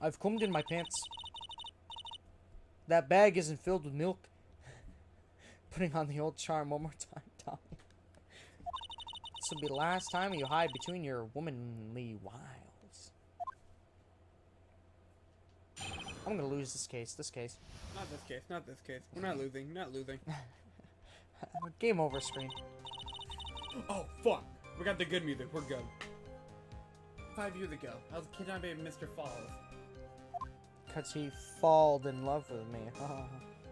I've combed in my pants. That bag isn't filled with milk. Putting on the old charm one more time, Tommy. This will be the last time you hide between your womanly wiles. I'm gonna lose this case. Not this case, not this case. We're not losing, not losing. Game over screen. Oh, fuck. We got the good music, we're good. 5 years ago, I was kidnapped by Mr. Falls. Cause he falled in love with me.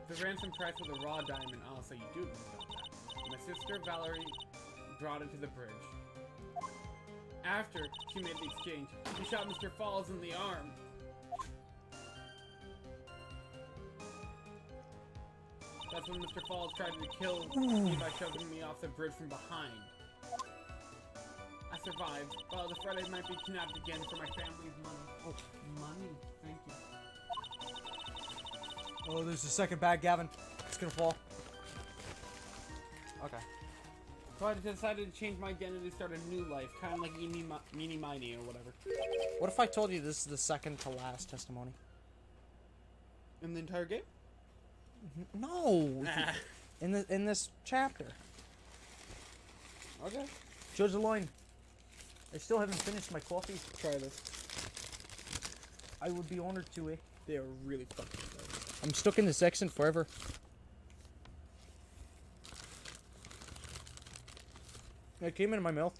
The ransom price was a raw diamond, also you do know that. My sister Valerie brought it to the bridge. After she made the exchange, she shot Mr. Falls in the arm. That's when Mr. Falls tried to kill me by shoving me off the bridge from behind. I survived, but the Friday might be kidnapped again for my family's money. Oh, money. Thank you. Oh, there's the second bag, Gavin. It's gonna fall. Okay. So I decided to change my identity, start a new life, kind of like Meanie Miny or whatever. What if I told you this is the second to last testimony? In the entire game? No. In this chapter. Okay. Judge Aloyne, I still haven't finished my coffee. Try this. I would be honored to, eh? They are really fucking good. I'm stuck in this accent forever. It came into my mouth.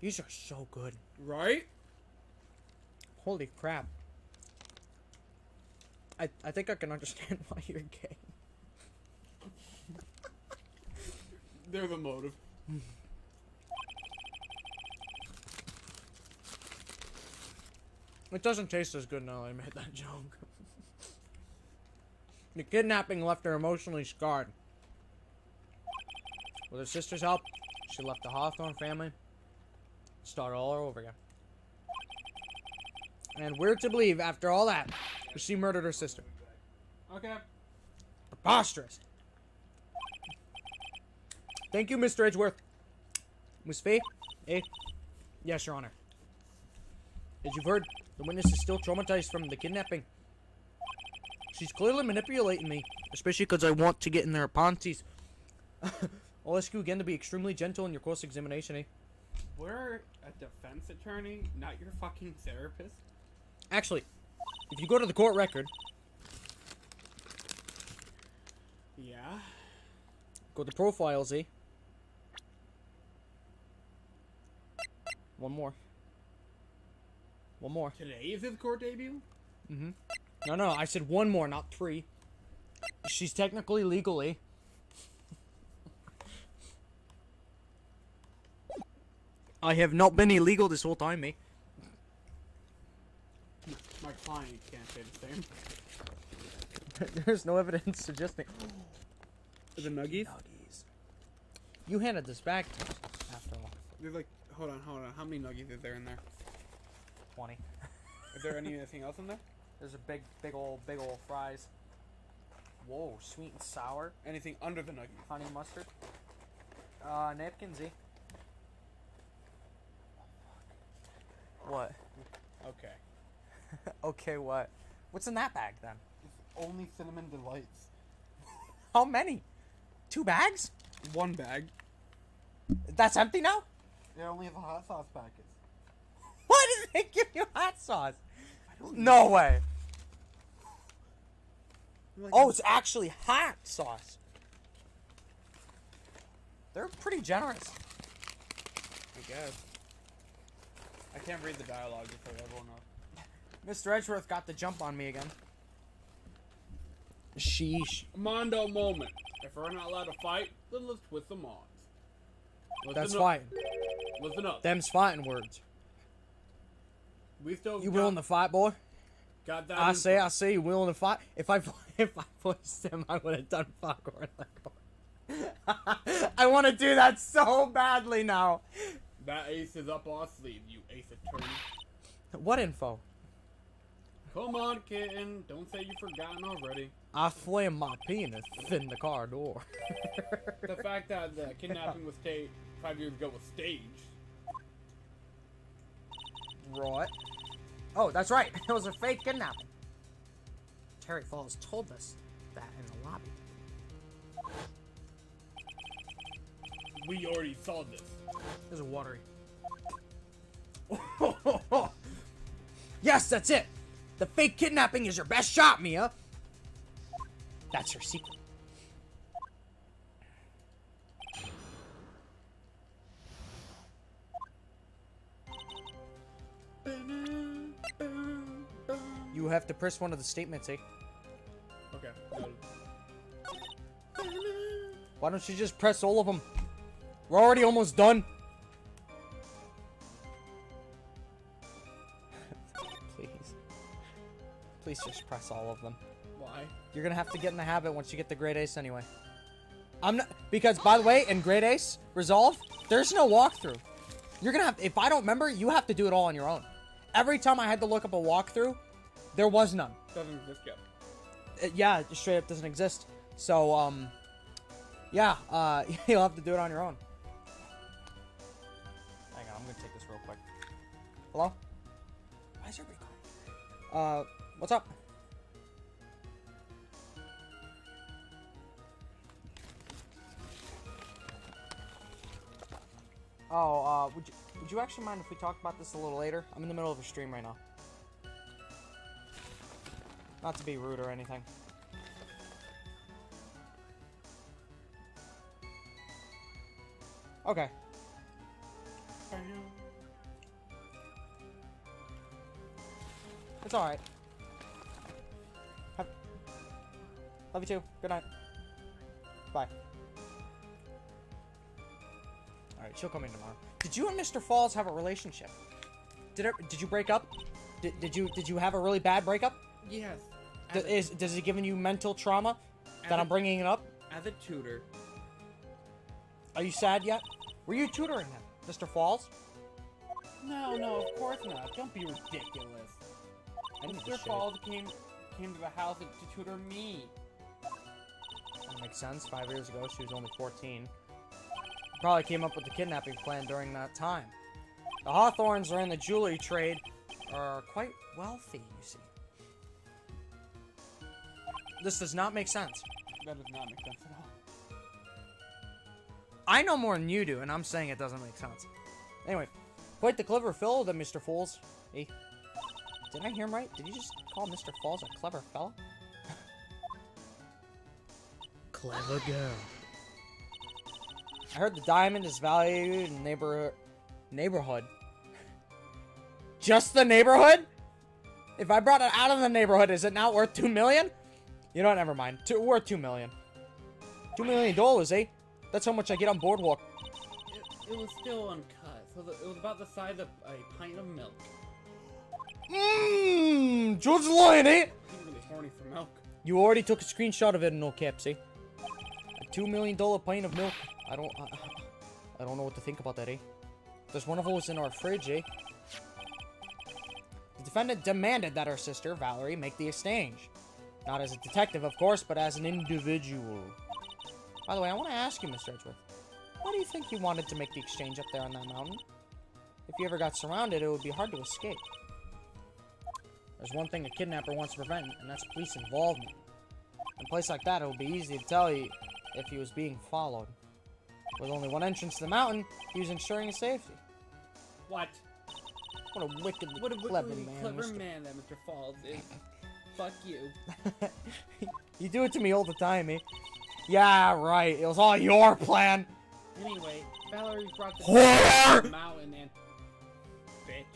These are so good. Right? Holy crap. I think I can understand why you're gay. They're the motive. It doesn't taste as good now that I made that joke. The kidnapping left her emotionally scarred. With her sister's help, she left the Hawthorne family, started all over again. And weird to believe, after all that, she murdered her sister. Okay. Preposterous. Thank you, Mr. Edgeworth. Miss Fey? Eh? Yes, Your Honor. As you've heard, the witness is still traumatized from the kidnapping. She's clearly manipulating me, especially because I want to get in their panties. I'll ask you again to be extremely gentle in your cross-examination, eh? We're a defense attorney, not your fucking therapist. Actually, if you go to the court record... Yeah? Go to profiles, eh? One more. One more. Today is his court debut? Mm-hmm. No, I said one more, not three. She's technically legal, eh? I have not been illegal this whole time, eh? My client can't say the same. There's no evidence suggesting... The nuggies? Nuggies. You handed this back to us, after all. There's like, hold on. How many nuggies is there in there? 20. Is there anything else in there? There's a big old fries. Whoa, sweet and sour. Anything under the nuggies? Honey mustard. Napkins, eh? What? Okay. Okay, what? What's in that bag, then? It's only cinnamon delights. How many? 2 bags? One bag. That's empty now? They only have the hot sauce packets. Why did they give you hot sauce? No way. Like, Oh, it's actually hot sauce. They're pretty generous. I guess. I can't read the dialogue before everyone else. Mr. Edgeworth got the jump on me again. Sheesh. Mondo moment. If we're not allowed to fight, then let's twist them on. That's fine. Listen up. Them's fighting words. We still You willing to fight, boy? got that. I say you willing to fight. If I voiced him, I would have done Foghorn Leghorn. I want to do that so badly now. That ace is up our sleeve, you ace attorney. What info? Come on, kitten. Don't say you've forgotten already. I slammed my penis in the car door. The fact that the kidnapping was staged 5 years ago was staged. Right. Oh, that's right. It was a fake kidnapping. Terry Falls told us that in the lobby. We already saw this. This is watery. Yes, that's it. The fake kidnapping is your best shot, Mia. That's her secret. You have to press one of the statements, eh? Okay. Noted. Why don't you just press all of them? We're already almost done. Please. Please just press all of them. Why? You're gonna have to get in the habit once you get the Great Ace anyway. I'm not, because by the way, in Great Ace Resolve, there's no walkthrough. You're gonna have, if I don't remember, you have to do it all on your own. Every time I had to look up a walkthrough, there was none. Doesn't exist yet. Yeah, it straight up doesn't exist. So, yeah, you'll have to do it on your own. Hang on, I'm gonna take this real quick. Hello? Why is everybody calling? What's up? Oh, would you actually mind if we talked about this a little later? I'm in the middle of a stream right now. Not to be rude or anything. Okay. It's alright. Love you too. Good night. Bye. Alright, she'll come in tomorrow. Did you and Mr. Falls have a relationship? Did you break up? Did you have a really bad breakup? Yes. Does it giving you mental trauma that I'm bringing it up? As a tutor. Are you sad yet? Were you tutoring him, Mr. Falls? No, of course not. Don't be ridiculous. Mr. Falls came to the house to tutor me. That makes sense. 5 years ago, she was only 14. Probably came up with the kidnapping plan during that time. The Hawthorns are in the jewelry trade, are quite wealthy, you see. This does not make sense. That does not make sense at all. I know more than you do, and I'm saying it doesn't make sense. Anyway, quite the clever fellow, the Mr. Fools. Hey, did I hear him right? Did you just call Mr. Falls a clever fellow? Clever girl. I heard the diamond is valued in neighborhood. Just the neighborhood? If I brought it out of the neighborhood, is it not worth $2 million? You know what? Never mind. Worth $2 million. $2 million, eh? That's how much I get on Boardwalk. It was still uncut, so it was about the size of a pint of milk. George Lyon, eh? I'm really horny for milk. You already took a screenshot of it in no caps, eh? A $2 million pint of milk. I don't know what to think about that, eh? There's one of those in our fridge, eh? The defendant demanded that her sister, Valerie, make the exchange. Not as a detective, of course, but as an individual. By the way, I want to ask you, Mr. Edgeworth. Why do you think you wanted to make the exchange up there on that mountain? If you ever got surrounded, it would be hard to escape. There's one thing a kidnapper wants to prevent, and that's police involvement. In a place like that, it would be easy to tell you if he was being followed. With only one entrance to the mountain, he was ensuring his safety. What? What a wickedly What a clever wickedly man, clever Mr. man that Mr. Falls is. Fuck you. You do it to me all the time, eh? Yeah, right. It was all your plan. Anyway, Valerie brought the Whore! mountain and... Bitch.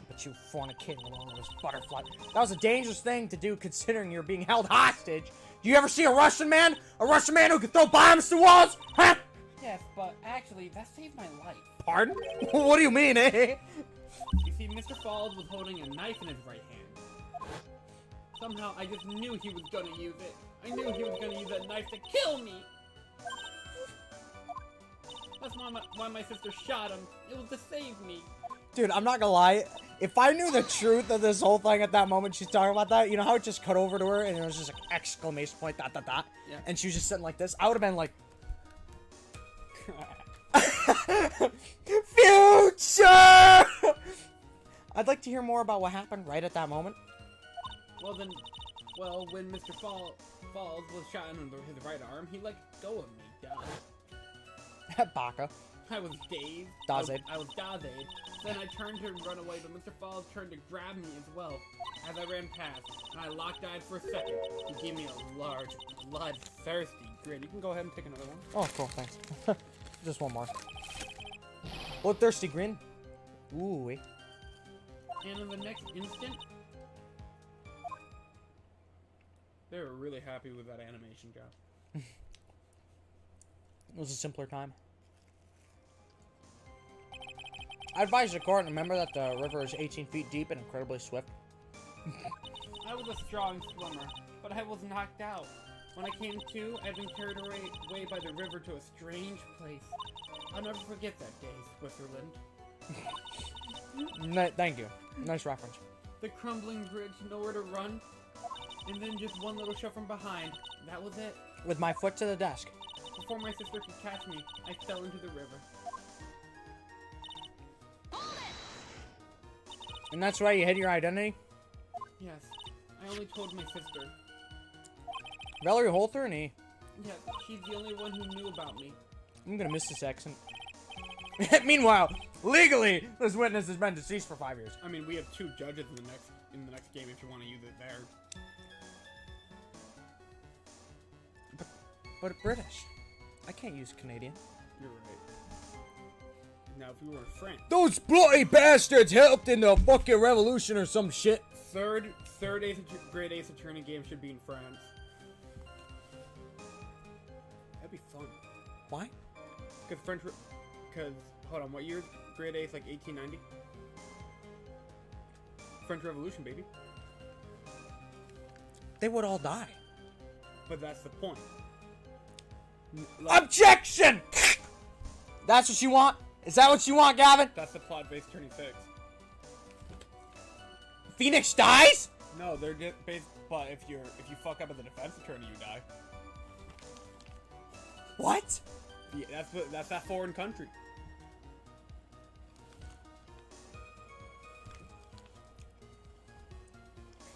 But you fornicating with all those butterflies. That was a dangerous thing to do considering you're being held hostage. Do you ever see a Russian man? A Russian man who can throw bombs through walls? Huh? Yes, but actually, that saved my life. Pardon? What do you mean, eh? You see, Mr. Falls was holding a knife in his right hand. Somehow, I just knew he was gonna use it. I knew he was gonna use that knife to kill me! That's why my sister shot him. It was to save me. Dude, I'm not gonna lie. If I knew the truth of this whole thing at that moment she's talking about that, you know how it just cut over to her and it was just like exclamation point, dot, dot, dot? Yeah. And she was just sitting like this, I would have been like... Future! I'd like to hear more about what happened right at that moment. Well, when Mr. Falls was shot in his right arm, he let go of me, duh. Baka. I was dazed. Dazed. I was dazed. Then I turned to run away, but Mr. Falls turned to grab me as well as I ran past, and I locked-eyed for a second. He gave me a large, bloodthirsty grin. You can go ahead and take another one. Oh, cool, thanks. Just one more. Bloodthirsty grin. Ooh, wait. And in the next instant, they were really happy with that animation job. It was a simpler time. I advise the court, remember that the river is 18 feet deep and incredibly swift. I was a strong swimmer, but I was knocked out. When I came to, I'd been carried away by the river to a strange place. I'll never forget that day, Switzerland. Thank you. Nice reference. The crumbling bridge, nowhere to run, and then just one little shove from behind. That was it. With my foot to the desk. Before my sister could catch me, I fell into the river. And that's why you hid your identity? Yes, I only told my sister. Valerie Holter and he. Yes, she's the only one who knew about me. I'm gonna miss this accent. Meanwhile, legally, this witness has been deceased for 5 years. I mean, we have 2 judges in the next game if you want to use it there. But British. I can't use Canadian. You're right. Now, if we were French, Those bloody bastards helped in the fucking revolution or some shit. third grade Ace Attorney game should be in France. That'd be fun. Why? Because hold on, what year is grade Ace? Like 1890? French Revolution, baby. They would all die. But that's the point. Objection! That's what you want? Is that what you want, Gavin? That's the plot-based Attorney 6. Phoenix dies? No, they're just based. But if you fuck up as a defense attorney, you die. What? Yeah, that's that foreign country.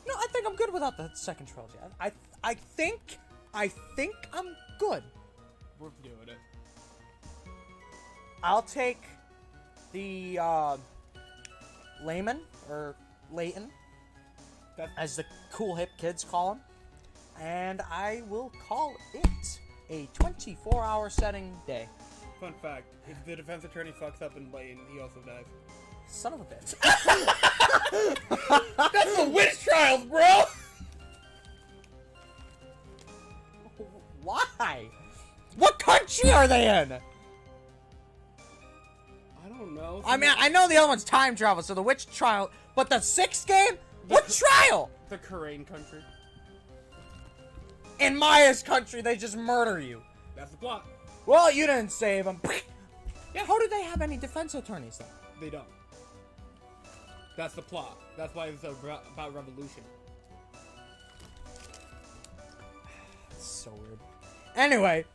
No, I think I'm good without the second trilogy. I think I'm good. We're doing it. I'll take the layman or Layton, as the cool hip kids call him, and I will call it a 24-hour setting day. Fun fact: if the defense attorney fucks up in Layton, he also dies. Son of a bitch. That's the witch trials, bro. Why? What country are they in? I don't know. I mean, I know the other one's time travel, so the witch trial, but the 6th game? What trial? The Korean country. In Maya's country, they just murder you. That's the plot. Well, you didn't save them. Yeah. How do they have any defense attorneys then? They don't. That's the plot. That's why it's about revolution. That's so weird. Anyway,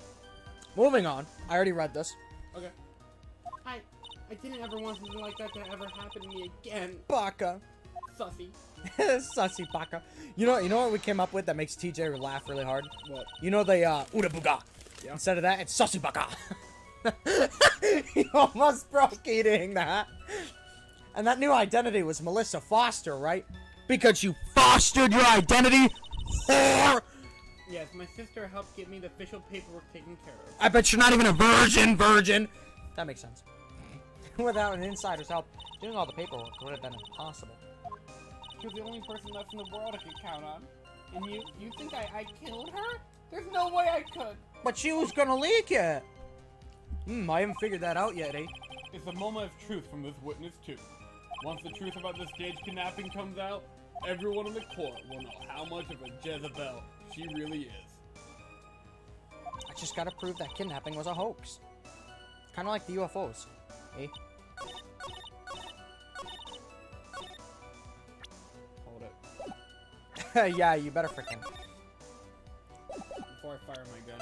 moving on. I already read this. Okay. I didn't ever want something like that to ever happen to me again. Baka. Sussy. Sussy baka. You know what we came up with that makes TJ laugh really hard? What? You know the Urabuga. Yeah. Instead of that, it's Sussy baka. He almost broke eating that. And that new identity was Melissa Foster, right? Because you fostered your identity, whore! Yes, my sister helped get me the official paperwork taken care of. I bet you're not even a virgin. That makes sense. Without an insider's help, doing all the paperwork would have been impossible. She was the only person left in the world I could count on. And you think I killed her? There's no way I could. But she was gonna leak it. I haven't figured that out yet, eh? It's a moment of truth from this witness too. Once the truth about the stage kidnapping comes out, everyone in the court will know how much of a Jezebel she really is. I just gotta prove that kidnapping was a hoax. Kind of like the UFOs. Eh? Hold it. Yeah, you better freaking. Before I fire my gun.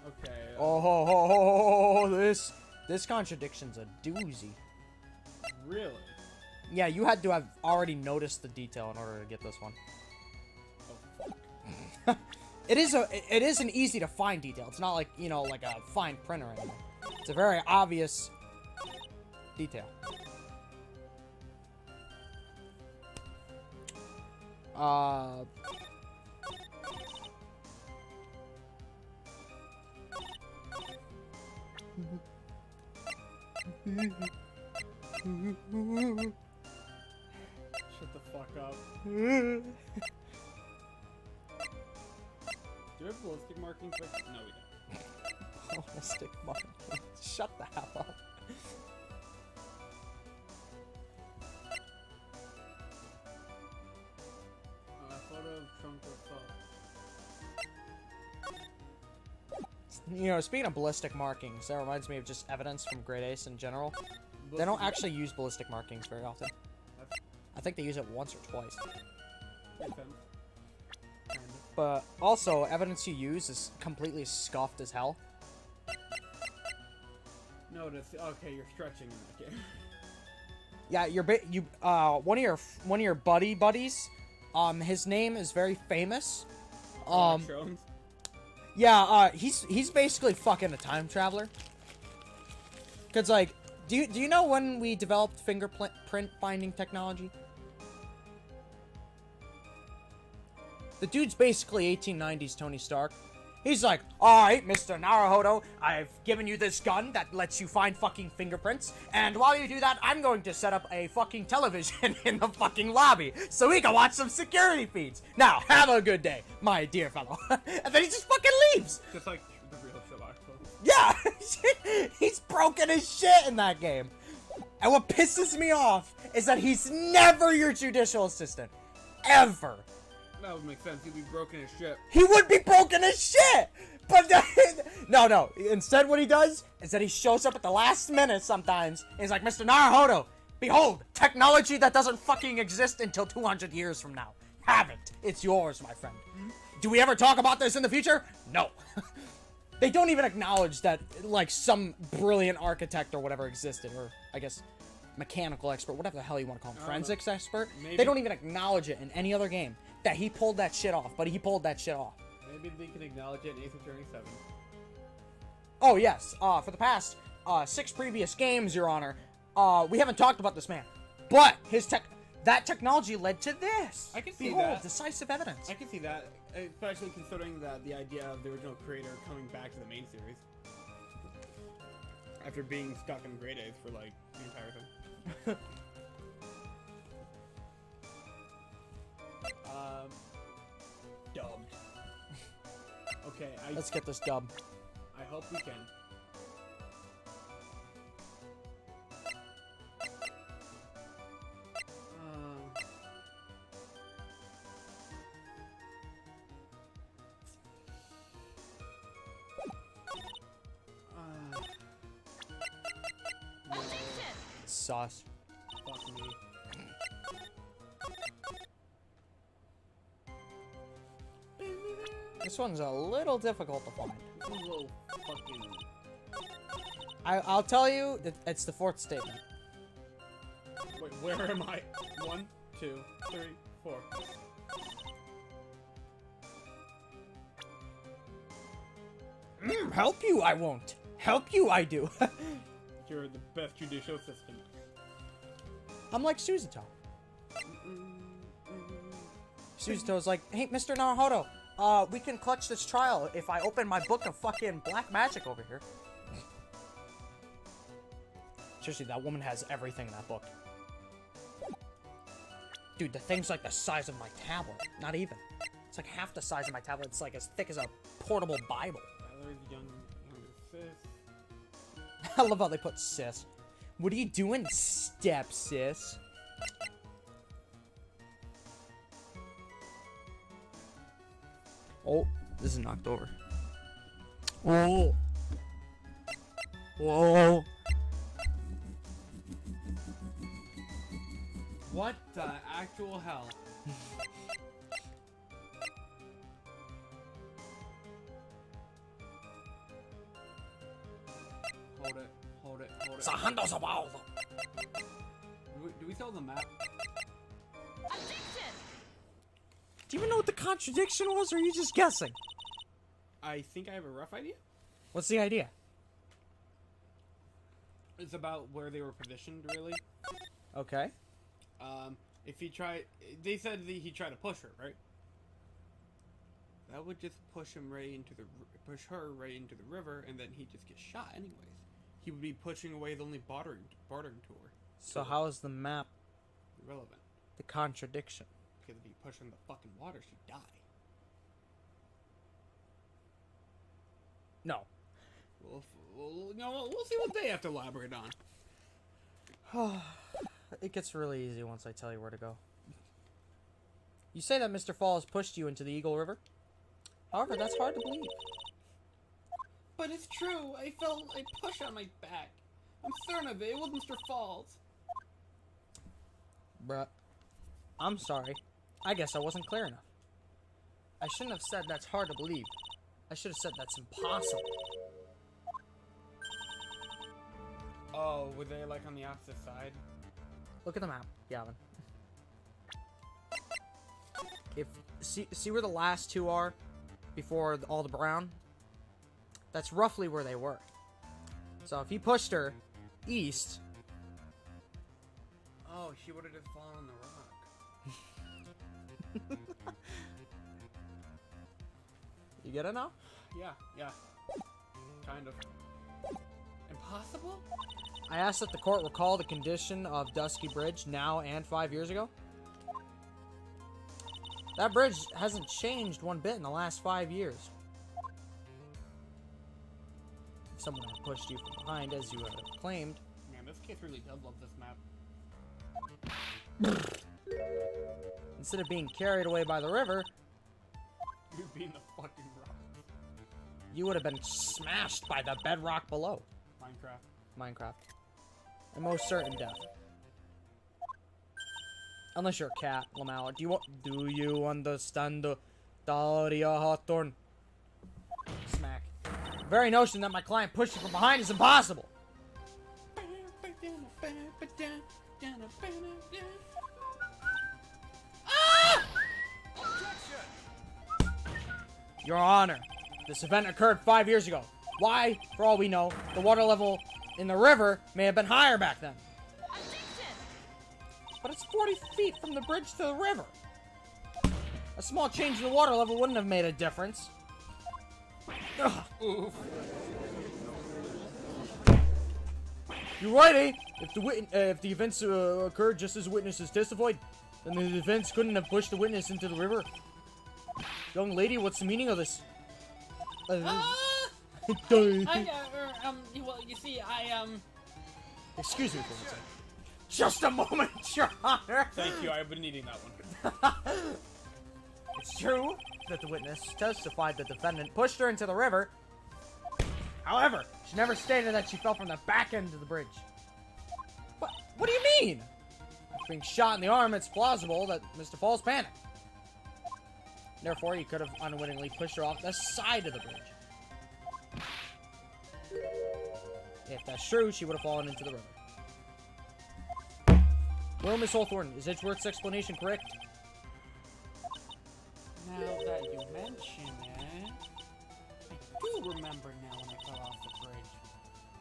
Okay. Oh, this contradiction's a doozy. Really? Yeah, you had to have already noticed the detail in order to get this one. Oh, fuck. It is an easy to find detail. It's not like, you know, like a fine print or anything. It's a very obvious detail. Shut the fuck up. Do you have ballistic markings? No, we don't. Ballistic marking. Shut the hell up. Photo of trunk or phone. You know, speaking of ballistic markings, that reminds me of just evidence from Grade Ace in general. They don't actually use ballistic markings very often. I think they use it once or twice. Makes sense. Kind of. But also, evidence you use is completely scuffed as hell. Notice. Okay, you're stretching in that game. Yeah, one of your buddies, his name is very famous. Electrons? Yeah, he's basically fucking a time traveler. Cause like, do you know when we developed fingerprint finding technology? The dude's basically 1890s Tony Stark. He's like, alright, Mr. Naruhodo, I've given you this gun that lets you find fucking fingerprints, and while you do that, I'm going to set up a fucking television in the fucking lobby, so we can watch some security feeds. Now, have a good day, my dear fellow. And then he just fucking leaves! Just like the real Sherlock Holmes. Yeah! He's broken his shit in that game. And what pisses me off is that he's never your judicial assistant. Ever. That would make sense. He'd be broken as shit. He would be broken as shit! But no. Instead what he does is that he shows up at the last minute sometimes. And he's like, Mr. Naruhodo, behold, technology that doesn't fucking exist until 200 years from now. Have it. It's yours, my friend. Do we ever talk about this in the future? No. They don't even acknowledge that, like, some brilliant architect or whatever existed. Or, I guess, mechanical expert, whatever the hell you want to call him. Forensics expert. Maybe. They don't even acknowledge it in any other game. That he pulled that shit off, but he pulled that shit off. Maybe they can acknowledge it in Ace Attorney 7. Oh, yes. For the past 6 previous games, Your Honor, we haven't talked about this man. But that technology led to this. I can see Behold, that. Decisive evidence. I can see that, especially considering that the idea of the original creator coming back to the main series. After being stuck in Grade A's for, like, the entire thing. Dubbed. Okay, Let's get this dub. I hope we can. Sauce. Fuck me. This one's a little difficult to find. This is a little fucking... I'll tell you, that it's the 4th statement. Wait, where am I? 1, 2, 3, 4. Help you, I won't. Help you, I do. You're the best judicial assistant. I'm like Suzuto. Suzuto's like, hey, Mr. Naruhodo, we can clutch this trial if I open my book of fucking black magic over here. Seriously, that woman has everything in that book. Dude, the thing's like the size of my tablet. Not even. It's like half the size of my tablet. It's like as thick as a portable Bible. Tyler's younger I love how they put sis. What are you doing, step sis? Oh, this is knocked over. Oh. Whoa. What the actual hell? Hold it, hold it, hold it. Do we sell the map? Addiction! Do you even know what the contradiction was, or are you just guessing? I think I have a rough idea. What's the idea? It's about where they were positioned, really. Okay. If he tried, they said that he tried to push her, right? That would just push her right into the river, and then he'd just get shot anyways. He would be pushing away the only bartering tour. So how is the map Irrelevant. the contradiction? Because if you push her in the fucking water, she'd die. No. We'll see what they have to elaborate on. It gets really easy once I tell you where to go. You say that Mr. Falls pushed you into the Eagle River? However, that's hard to believe. But it's true. I felt a push on my back. I'm certain of it. It was Mr. Falls. Bruh. I'm sorry. I guess I wasn't clear enough. I shouldn't have said that's hard to believe. I should have said that's impossible. Oh, were they like on the opposite side? Look at the map, Gavin. If see where the last two are before all the brown? That's roughly where they were. So if he pushed her east, Oh, she would have just fallen on the rock. you get it now? Yeah. Kind of. Impossible? I asked that the court recall the condition of Dusky Bridge now and 5 years ago. That bridge hasn't changed one bit in the last 5 years. If someone had pushed you from behind, as you have claimed. Man, this kid really does love this map. Instead of being carried away by the river, You'd be in the fucking rock. you would have been smashed by the bedrock below. Minecraft. A most certain death. Unless you're a cat, Lamau. Do you understand the Daria Hawthorne? Smack. The very notion that my client pushed you from behind is impossible. Your Honor, this event occurred 5 years ago. Why? For all we know, the water level in the river may have been higher back then. But it's 40 feet from the bridge to the river. A small change in the water level wouldn't have made a difference. Ugh. Oof. You're right, eh? If the events occurred just as witnesses testified, then the events couldn't have pushed the witness into the river. Young lady, what's the meaning of this? Well, you see, Excuse me for one second. Just a moment, Your Honor. Thank you, I've been needing that one. It's true that the witness testified the defendant pushed her into the river. However, she never stated that she fell from the back end of the bridge. What do you mean? After being shot in the arm, it's plausible that Mr. Falls panicked. Therefore, he could have unwittingly pushed her off the side of the bridge. If that's true, she would have fallen into the river. Well, Miss Hawthorne, is Edgeworth's explanation correct? now that you mention it, I do remember now when I fell off the bridge.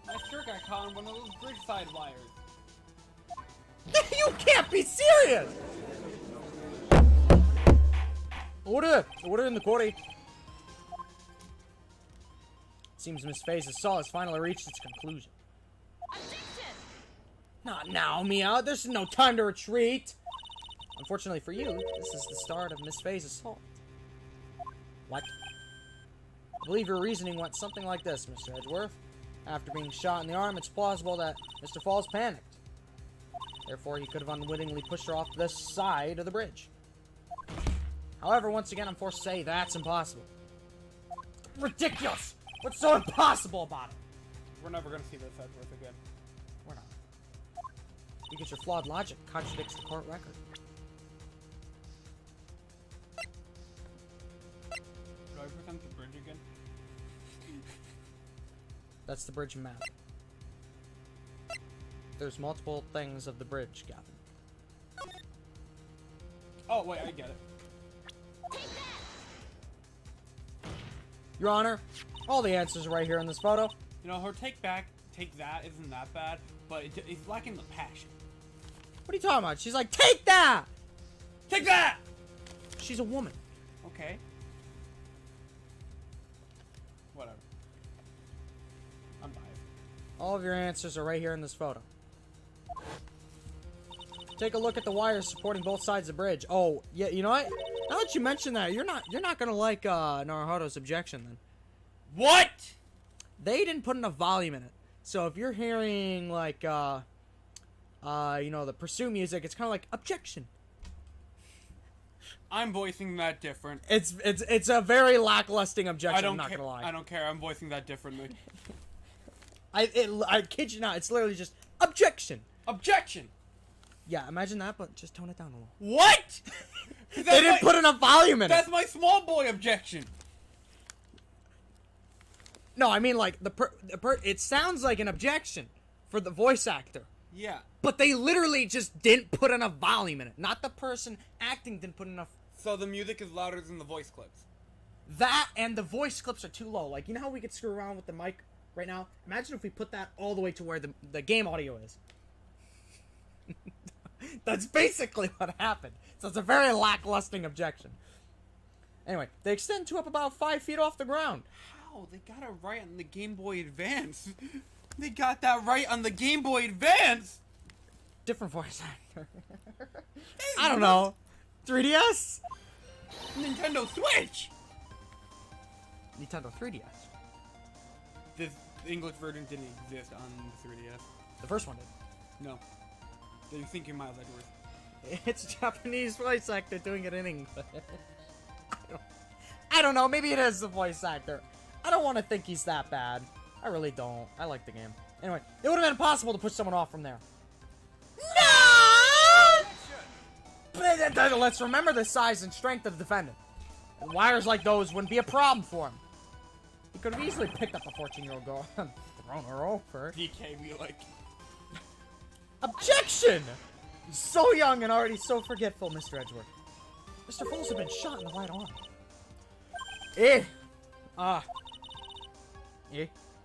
My shirt got caught on one of those bridge side wires. You can't be serious! Order in the quarry. Seems Miss Fey's assault has finally reached its conclusion. Not now, Mia. There's no time to retreat. Unfortunately for you, this is the start of Miss Fey's assault. What? I believe your reasoning went something like this, Mr. Edgeworth. After being shot in the arm, it's plausible that Mr. Falls panicked. Therefore, he could have unwittingly pushed her off this side of the bridge. However, once again, I'm forced to say that's impossible. Ridiculous! What's so impossible about it? We're never gonna see this Edgeworth again. We're not. Because your flawed logic contradicts the court record. Do I present the bridge again? That's the bridge map. There's multiple things of the bridge, Gavin. Oh, wait, I get it. Your Honor, all the answers are right here in this photo. You know, her take that isn't that bad, but it's lacking the passion. What are you talking about? She's like, take that! Take that! She's a woman. Okay. Whatever. I'm biased. All of your answers are right here in this photo. Take a look at the wires supporting both sides of the bridge. Oh, yeah, you know what? Now that you mention that, you're not gonna like Naruhodo's objection then. What? They didn't put enough volume in it. So if you're hearing like you know, the Pursue music, it's kind of like objection. I'm voicing that different. It's a very lacklusting objection. I'm not care. gonna lie. I don't care. I'm voicing that differently. I kid you not. It's literally just objection. Objection. Yeah, imagine that, but just tone it down a little. What? They didn't put enough volume in it. That's my small boy objection. No, I mean like it sounds like an objection for the voice actor. Yeah. But they literally just didn't put enough volume in it. Not the person acting didn't put enough. So the music is louder than the voice clips. That and the voice clips are too low. Like, you know how we could screw around with the mic right now? Imagine if we put that all the way to where the game audio is. That's basically what happened. So it's a very lacklusting objection. Anyway, they extend to up about 5 feet off the ground. How? They got it right on the Game Boy Advance. They got that right on the Game Boy Advance. Different voice actor. I don't know. 3DS? Nintendo Switch. Nintendo 3DS. The English version didn't exist on the 3DS. The first one did. No. Then you think you're Miles Edgeworth. It's a Japanese voice actor doing it in English. I don't know. Maybe it is the voice actor. I don't want to think he's that bad. I really don't. I like the game. Anyway, it would have been impossible to push someone off from there. No! Let's remember the size and strength of the defendant. And wires like those wouldn't be a problem for him. He could have easily picked up a 14-year-old girl and thrown her over. DK be like... Objection! So young and already so forgetful, Mr. Edgeworth. Mr. Foles had been shot in the right arm.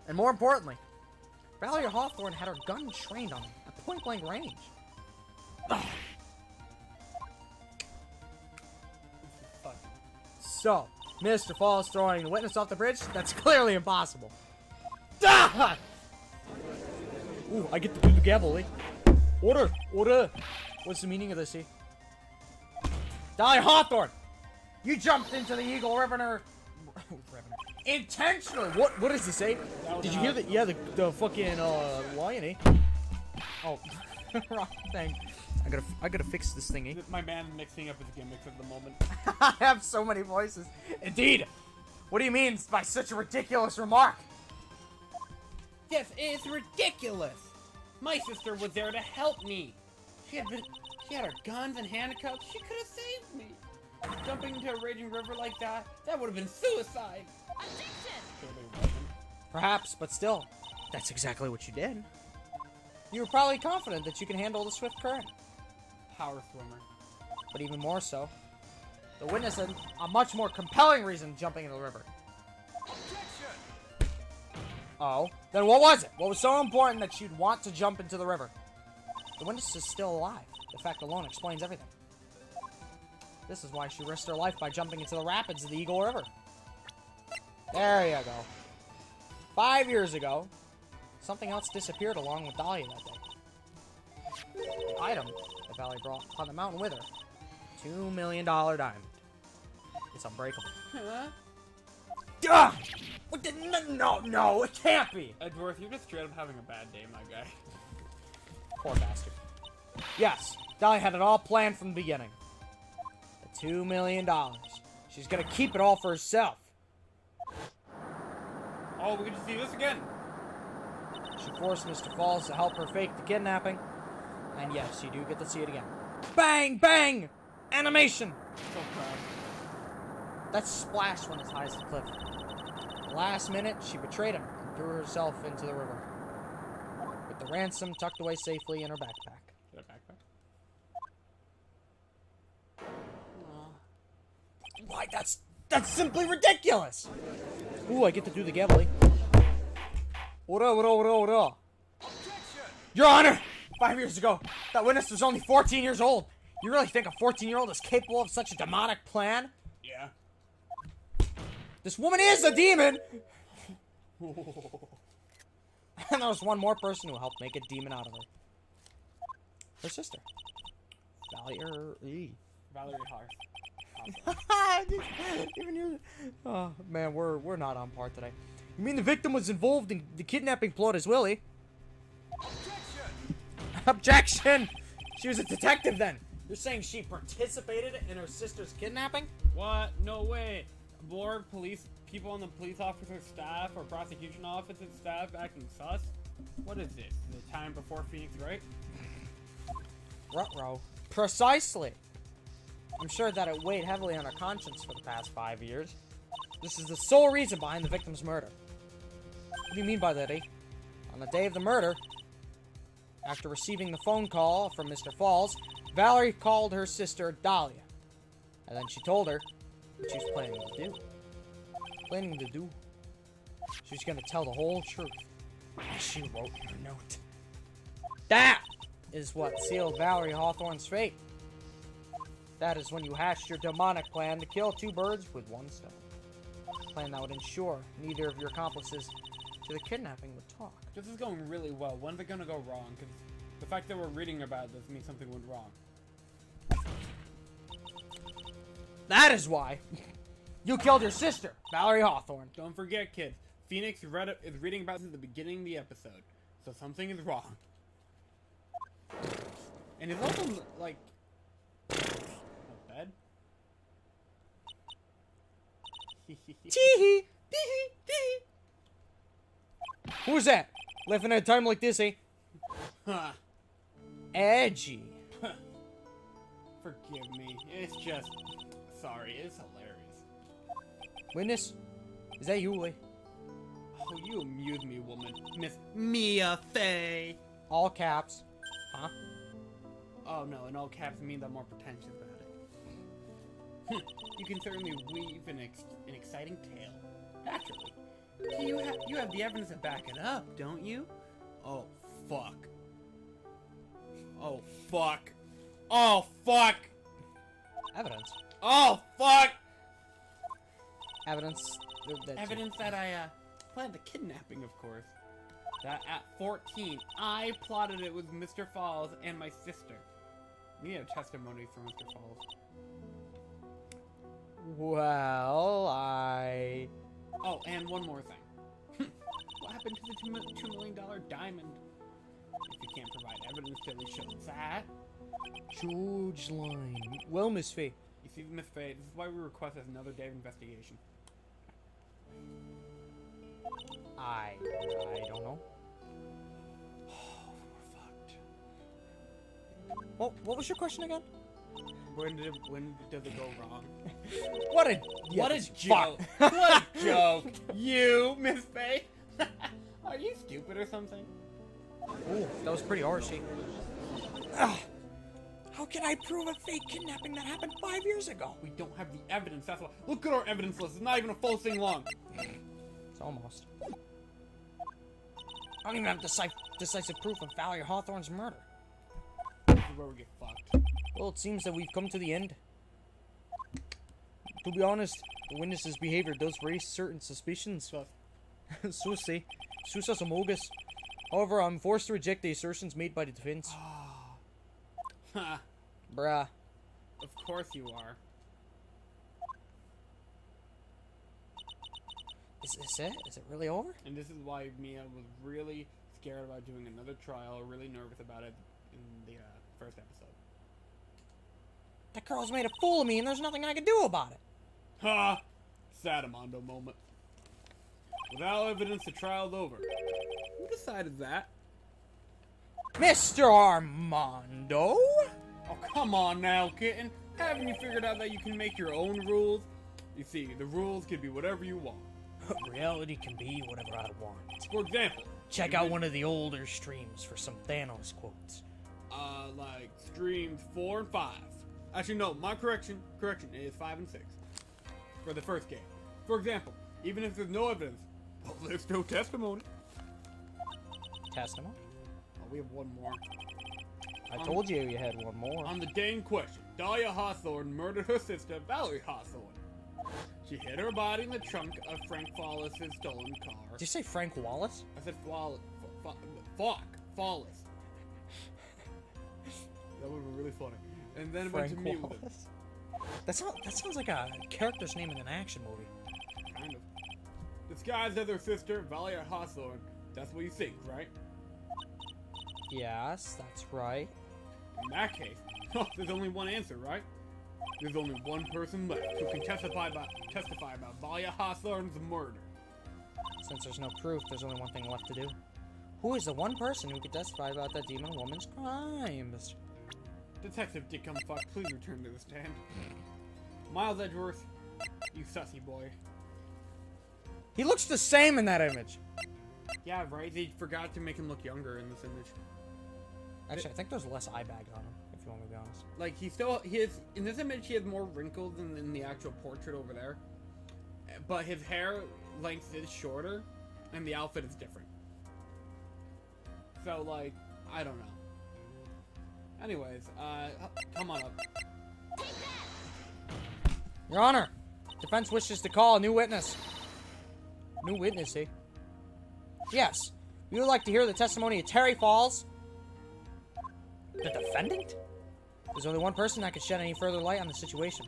And more importantly, Valeria Hawthorne had her gun trained on him at point-blank range. So, Mr. Falls throwing the witness off the bridge? That's clearly impossible. Ah! Ooh, I get to do the gavel, eh? Order! Order! What's the meaning of this, eh? Dahlia Hawthorne! You jumped into the Eagle River intentionally! What does this say? Did you hear that? Yeah, the fucking, lion, eh? Oh, wrong thing. I gotta fix this thing, eh? My man mixing up his gimmicks at the moment. I have so many voices. Indeed! What do you mean by such a ridiculous remark? Yes, it's ridiculous. My sister was there to help me. She had her guns and handcuffs. She could have saved me. Jumping into a raging river like that would have been suicide. Objection! Perhaps, but still, that's exactly what you did. You were probably confident that you can handle the swift current. Power swimmer. But even more so, the witness had a much more compelling reason jumping into the river. Oh, then what was it? What was so important that she'd want to jump into the river? The witness is still alive. The fact alone explains everything. This is why she risked her life by jumping into the rapids of the Eagle River. There you go. 5 years ago, something else disappeared along with Dahlia that day. The item that Valley brought upon the mountain with her. $2 million diamond. It's unbreakable. Huh? Ugh! What the, no, it can't be! Edgeworth, you're just straight up having a bad day, my guy. Poor bastard. Yes, Dahlia had it all planned from the beginning. The $2 million. She's gonna keep it all for herself. Oh, we get to see this again. She forced Mr. Falls to help her fake the kidnapping. And yes, you do get to see it again. Bang! Bang! Animation! So proud. That splash went as high as the cliff. Last minute, she betrayed him and threw herself into the river. With the ransom tucked away safely in her backpack. Is that backpack? Why, that's simply ridiculous! Ooh, I get to do the gabbly. Ora. Your Honor! 5 years ago, that witness was only 14 years old. You really think a 14-year-old is capable of such a demonic plan? Yeah. This woman is a demon! And there was one more person who helped make a demon out of her. Her sister. Valerie. Valerie Hart. Even you. Oh man, we're not on par today. You mean the victim was involved in the kidnapping plot as well, eh? Objection! She was a detective then. You're saying she participated in her sister's kidnapping? What? No way. Board police people on the police officer's staff or prosecution office's staff acting sus? What is this? The time before Phoenix Wright? Ruh-roh. Precisely. I'm sure that it weighed heavily on her conscience for the past 5 years. This is the sole reason behind the victim's murder. What do you mean by that, eh? On the day of the murder, after receiving the phone call from Mr. Falls, Valerie called her sister Dahlia. And then she told her what she was planning to do. She was gonna tell the whole truth. As she wrote in her note. That is what sealed Valerie Hawthorne's fate. That is when you hatched your demonic plan to kill two birds with one stone. A plan that would ensure neither of your accomplices to the kidnapping would talk. This is going really well. When's it gonna go wrong? Because the fact that we're reading about this means something went wrong. That is why you killed your sister, Valerie Hawthorne. Don't forget, kids. Phoenix is reading about this at the beginning of the episode, so something is wrong. And it's also like bed. Tee-hee. Who's that? Laughing at a time like this, eh? Huh. Edgy. Forgive me. It's just sorry. It's hilarious. Witness? Is that you, eh? Oh, you amuse me, woman. Miss Mia Fey. All caps. Huh? Oh no, in all caps means I'm more pretentious about it. You can certainly weave an exciting tale. Naturally. You have the evidence to back it up, don't you? Oh, fuck. Oh, fuck. Oh, fuck. Evidence. Oh, fuck. Evidence. Evidence that I planned the kidnapping, of course. That at 14, I plotted it with Mr. Falls and my sister. We have testimony from Mr. Falls. Well, Oh, and one more thing. What happened to the $2 million diamond? If you can't provide evidence to at least show that. George line. Well, Miss Fey. You see, Miss Fey, this is why we request another day of investigation. I don't know. Oh, we're fucked. Well, what was your question again? When does it go wrong? What a joke! What a joke! You, Miss Fey. Are you stupid or something? Ooh, that was pretty harshy. Ugh. How can I prove a fake kidnapping that happened 5 years ago? We don't have the evidence. That's why. Look at our evidence list. It's not even a full thing long. It's almost. I don't even have decisive proof of Valerie Hawthorne's murder. This is where we get fucked. Well, it seems that we've come to the end. To be honest, the witness's behavior does raise certain suspicions. Susi. Susas amogus. However, I'm forced to reject the assertions made by the defense. Ha. Bruh. Of course you are. Is this it? Is it really over? And this is why Mia was really scared about doing another trial, really nervous about it in the first episode. That girl's made a fool of me, and there's nothing I can do about it. Ha! Sad Armando moment. Without evidence, the trial's over. Who decided that? Mr. Armando? Oh, come on now, kitten. Haven't you figured out that you can make your own rules? You see, the rules can be whatever you want. Reality can be whatever I want. For example, Check out one of the older streams for some Thanos quotes. like streams 4 and 5. Actually, no, my correction is 5 and 6 for the first game. For example, even if there's no evidence, well, there's no testimony. Testimony? Oh, we have one more. I told you had one more. On the day in question, Dahlia Hawthorne murdered her sister, Valerie Hawthorne. She hid her body in the trunk of Frank Wallace's stolen car. Did you say Frank Wallace? I said Wallace. That would be really funny. And then went to meet with him. That sounds like a character's name in an action movie. Kind of. Disguised as her sister, Valerie Hawthorne. That's what you think, right? Yes, that's right. In that case, there's only one answer, right? There's only one person left who can testify about Valerie Hawthorne's murder. Since there's no proof, there's only one thing left to do. Who is the one person who could testify about that demon woman's crimes? Detective Dick Fuck, please return to the stand. Miles Edgeworth, you sussy boy. He looks the same in that image. Yeah, right? They forgot to make him look younger in this image. Actually, I think there's less eye bags on him, if you want me to be honest. Like, in this image, he has more wrinkles than in the actual portrait over there. But his hair length is shorter, and the outfit is different. So, like, I don't know. Anyways, come on up. Your Honor, defense wishes to call a new witness. New witness, eh? Yes. We would like to hear the testimony of Terry Falls. The defendant? There's only one person that can shed any further light on the situation.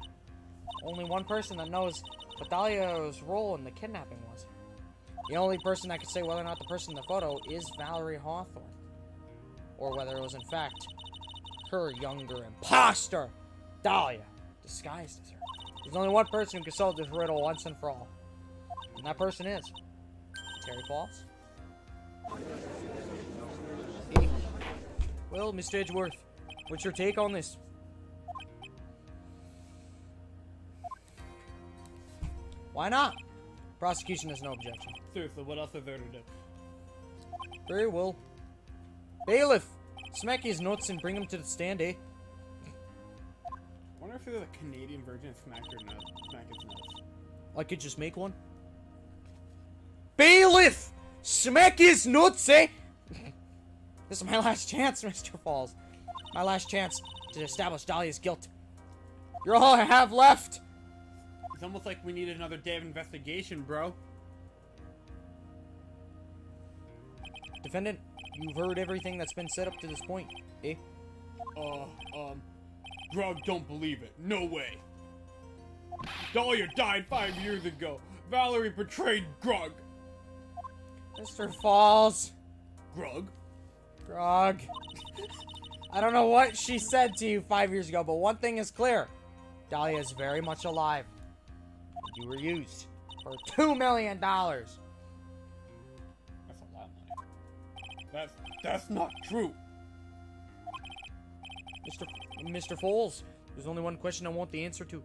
Only one person that knows what Dahlia's role in the kidnapping was. The only person that can say whether or not the person in the photo is Valerie Hawthorne. Or whether it was in fact her younger imposter, Dahlia, disguised as her. There's only one person who can solve this riddle once and for all. And that person is Terry Falls. Well, Mr. Edgeworth, what's your take on this? Why not? Prosecution has no objection. Seriously, what else is there to do? Very well. Bailiff, smack his nuts and bring him to the stand, eh? I wonder if there's a Canadian version of Smack Your Nuts. Smack His Nuts. I could just make one. Bailiff! Smack his nuts, eh? This is my last chance, Mr. Falls. My last chance to establish Dahlia's guilt. You're all I have left. It's almost like we need another day of investigation, bro. Defendant, you've heard everything that's been said up to this point, eh? Grug don't believe it. No way. Dahlia died 5 years ago. Valerie betrayed Grug. Mr. Falls. Grug? Grog. I don't know what she said to you 5 years ago, but one thing is clear. Dahlia is very much alive. You were used for $2 million. That's a lot of money. That's not true. Mr. Falls, there's only one question I want the answer to.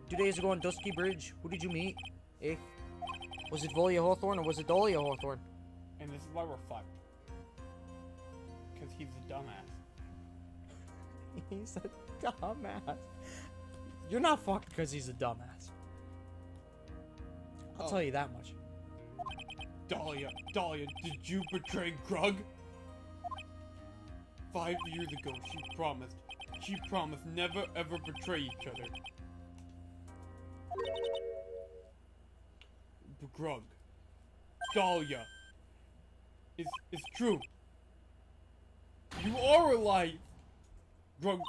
2 days ago on Dusky Bridge, who did you meet? Eh? Was it Volia Hawthorne or was it Dahlia Hawthorne? And this is why we're fucked. Because he's a dumbass. He's a dumbass. You're not fucked because he's a dumbass. I'll tell you that much. Dahlia, did you betray Grug? 5 years ago, she promised never ever betray each other. Grug, Dahlia, it's true. You are alive. Grug.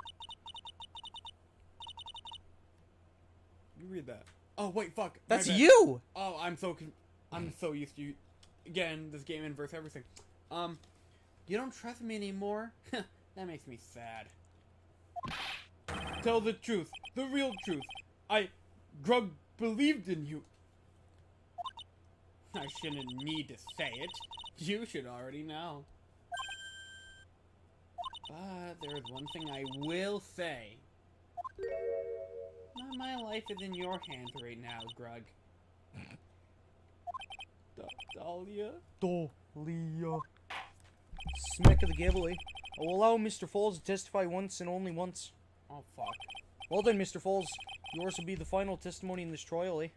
You read that. Oh, wait, fuck. That's My bad. you! Oh, I'm so I'm so used to, again, this game inverts everything. You don't trust me anymore? That makes me sad. Tell the truth, the real truth. Grug believed in you. I shouldn't need to say it. You should already know. But there's one thing I will say. My life is in your hands right now, Grug. Dahlia? Dahlia. Smack of the giveaway. I will allow Mr. Falls to testify once and only once. Oh, fuck. Well then, Mr. Falls, yours will be the final testimony in this trial, eh?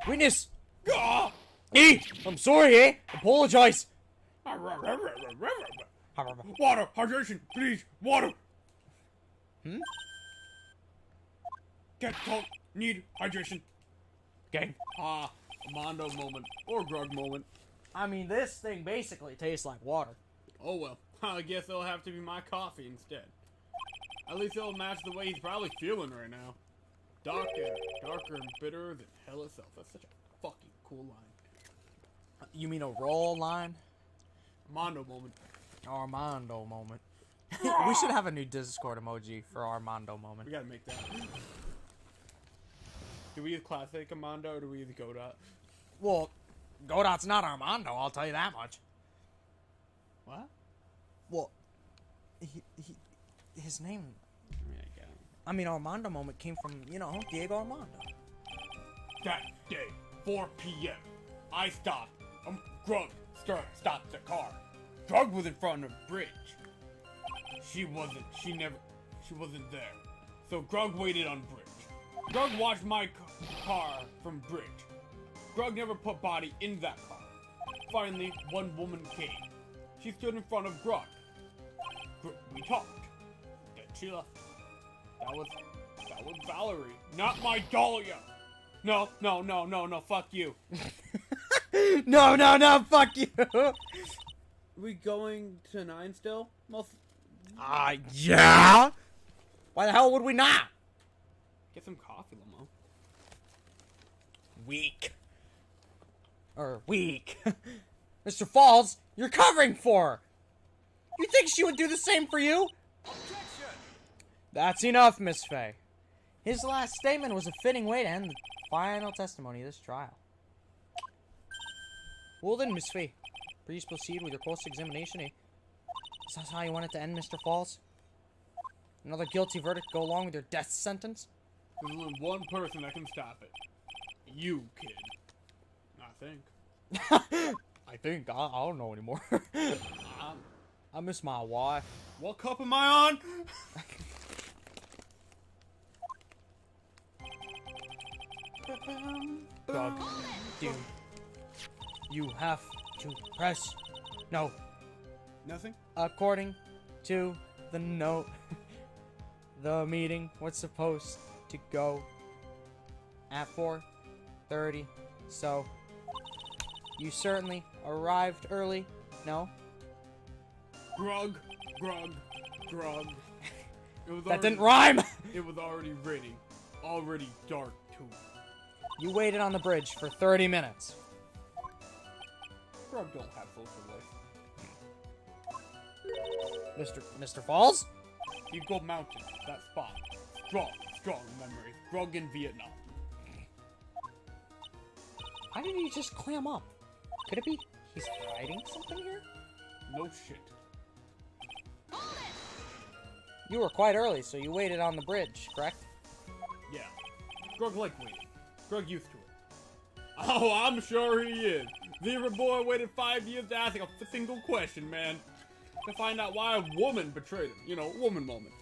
Witness! Gah! I'm sorry, eh? Apologize! Water! Hydration! Please! Water! Get cold! Need hydration! Gang. Mondo moment. Or Grug moment. I mean, this thing basically tastes like water. Oh well. I guess it'll have to be my coffee instead. At least it'll match the way he's probably feeling right now. Darker and bitter than hell itself. That's such a fucking cool line. You mean a raw line? Mondo moment. Armando moment. We should have a new Discord emoji for Armando moment. We gotta make that. Do we use classic Armando or do we use Godot? Well, Godot's not Armando, I'll tell you that much. What? Well, his name... I mean, I get it. I mean, Armando moment came from, you know, Diego Armando. That day, 4 p.m. I stopped. Grug stopped the car. Grug was in front of bridge. She wasn't there. So Grug waited on bridge. Grug watched my car from bridge. Grug never put body in that car. Finally, one woman came. She stood in front of Grug. We talked. Then she left. That was Valerie, not my Dahlia. No, fuck you. No, fuck you! We going to 9 still? Yeah? Why the hell would we not? Get some coffee, Lamo. Weak. Mr. Falls, you're covering for her. You think she would do the same for you? Objection! That's enough, Miss Fey. His last statement was a fitting way to end the final testimony of this trial. Well then, Miss Fey, please proceed with your cross-examination, eh? Is that how you want it to end, Mr. Falls? Another guilty verdict go along with your death sentence? There's only one person that can stop it. You, kid. I think. I think. I don't know anymore. I miss my wife. What cup am I on? God, dude. You have to press. No. Nothing? According to the note, the meeting was supposed to go at 4:30, so you certainly arrived early, no? Grug. That didn't rhyme! It was already ready. Already dark, too. You waited on the bridge for 30 minutes. Grug don't have social life. Mr. Falls? Eagle Mountain, that spot. Strong memories. Grug in Vietnam. Why didn't he just clam up? Could it be he's hiding something here? No shit. You were quite early, so you waited on the bridge, correct? Yeah. Grug like waiting. Grug used to it. Oh, I'm sure he is. Zebra boy waited 5 years to ask a single question, man. To find out why a woman betrayed him. You know, woman moment.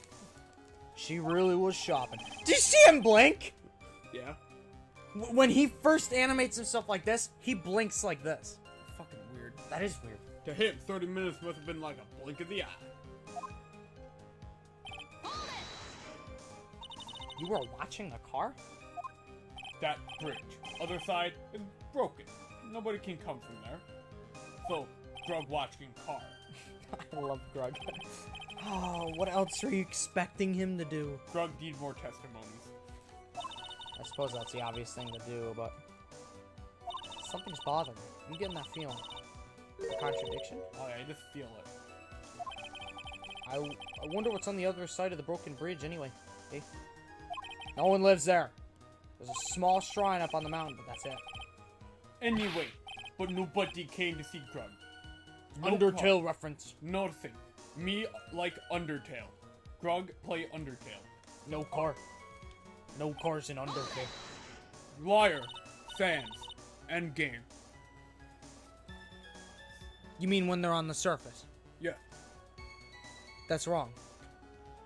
She really was shopping. Did you see him blink? Yeah. When he first animates himself like this, he blinks like this. Fucking weird. That is weird. To him, 30 minutes must have been like a blink of the eye. You were watching the car? That bridge. Other side is broken. Nobody can come from there. So, Grug watching car. I love Grug. Oh, what else are you expecting him to do? Grug need more testimonies. I suppose that's the obvious thing to do, but something's bothering me. I'm getting that feeling. A contradiction? Oh yeah, I just feel it. I wonder what's on the other side of the broken bridge anyway. Eh? No one lives there. There's a small shrine up on the mountain, but that's it. Anyway, but nobody came to see Grug. No Undertale car. reference. Nothing. Me like Undertale. Grug play Undertale. No car. No cars in Undertale. Liar. Fans. End game. You mean when they're on the surface? Yeah. That's wrong.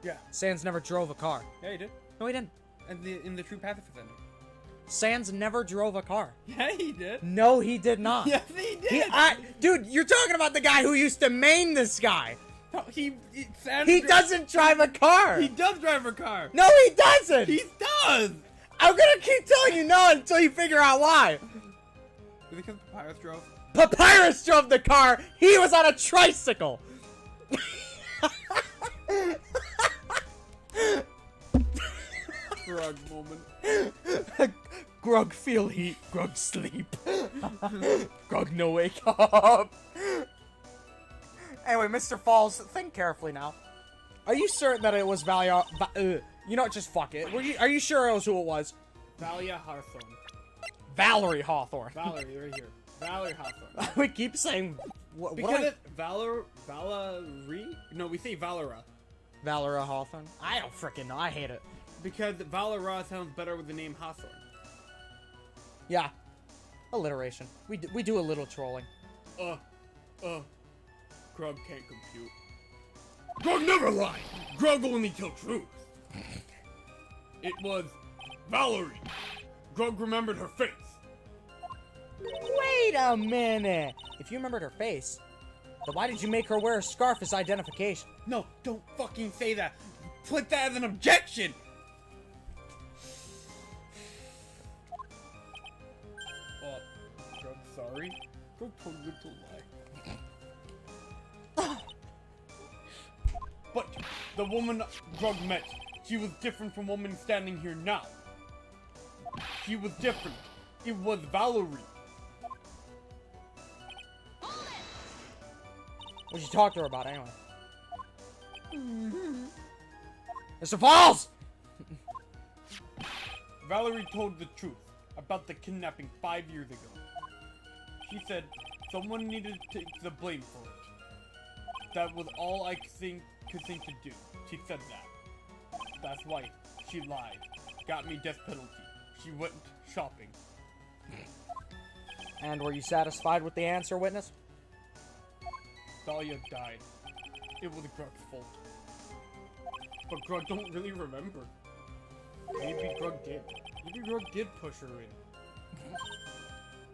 Yeah. Sans never drove a car. Yeah, he did. No, he didn't. And in the True Pacifist ending. Sans never drove a car. Yeah, he did. No, he did not. Yes, he did. Dude, you're talking about the guy who used to main this guy. No, he He doesn't drive a car. He does drive a car. No, he doesn't. He does. I'm gonna keep telling you no until you figure out why. Is it because Papyrus drove? Papyrus drove the car. He was on a tricycle. Grug moment. Grug feel heat. Grug sleep. Grug no wake up. Anyway, Mr. Falls, think carefully now. Are you certain that it was Valia? You know what? Just fuck it. Are you sure it was who it was? Valia Hawthorne. Valerie Hawthorne. Valerie, right here. Valerie Hawthorne. We keep saying Because it's Valerie? No, we say Valera. Valerie Hawthorne. I don't freaking know. I hate it. Because Valera sounds better with the name Hawthorne. Yeah. Alliteration. We do a little trolling. Grug can't compute. Grug never lied! Grug only tell truth! It was Valerie. Grug remembered her face. Wait a minute. If you remembered her face, then why did you make her wear a scarf as identification? No, don't fucking say that. Put that as an objection! Grug, sorry. Grug told you to lie. But the woman Grug met, she was different from woman standing here now. She was different. It was Valerie. What'd you talk to her about anyway? Mr. Falls! Valerie told the truth about the kidnapping 5 years ago. She said someone needed to take the blame for it. That was all I could think to do. She said that. That's why she lied. Got me death penalty. She went shopping. And were you satisfied with the answer, witness? Dahlia died. It was Grug's fault. But Grug don't really remember. Maybe Grug did. Maybe Grug did push her in.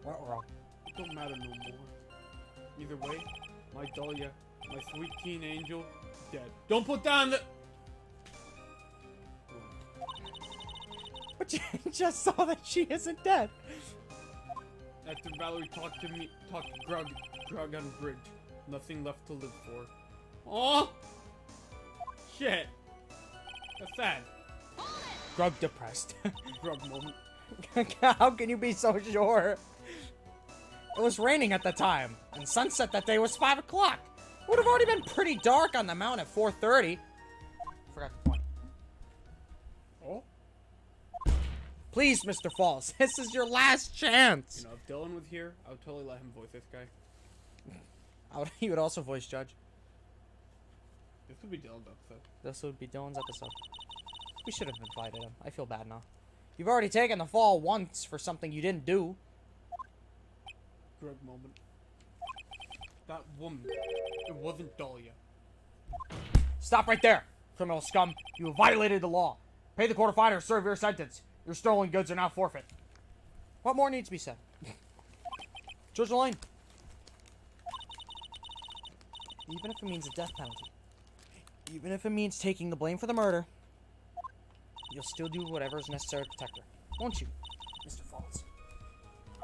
What wrong? It don't matter no more. Either way, my Dahlia, my sweet teen angel, dead. Don't put down the... But you just saw that she isn't dead. After Valerie talked to Grug on bridge. Nothing left to live for. Aw! Shit! That's sad. Grug depressed. Grug moment. How can you be so sure? It was raining at the time, and sunset that day was 5 o'clock. It would have already been pretty dark on the mountain at 4:30. Forgot the point. Oh? Please, Mr. Falls, this is your last chance. You know, if Dylan was here, I would totally let him voice this guy. He would also voice judge. This would be Dylan's episode. This would be Dylan's episode. We should have invited him. I feel bad now. You've already taken the fall once for something you didn't do. Grug moment. That woman, it wasn't Dahlia. Stop right there, criminal scum. You have violated the law. Pay the court a fine or serve your sentence. Your stolen goods are now forfeit. What more needs to be said? Judge Lane. Even if it means a death penalty, even if it means taking the blame for the murder, you'll still do whatever is necessary to protect her, won't you, Mr. Falls?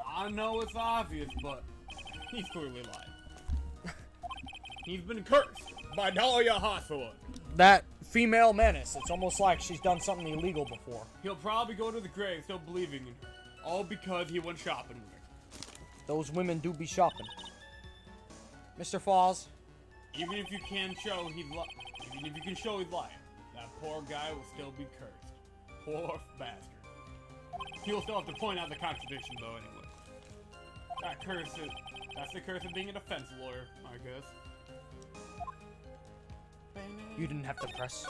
I know it's obvious, but he's clearly lying. He's been cursed by Dahlia Hawthorne. That female menace. It's almost like she's done something illegal before. He'll probably go to the grave still believing in her. All because he went shopping with her. Those women do be shopping. Mr. Falls, Even if you can show he's lying, that poor guy will still be cursed. Poor bastard. He'll still have to point out the contradiction though anyway. That's the curse of being a defense lawyer, I guess. you didn't have to press.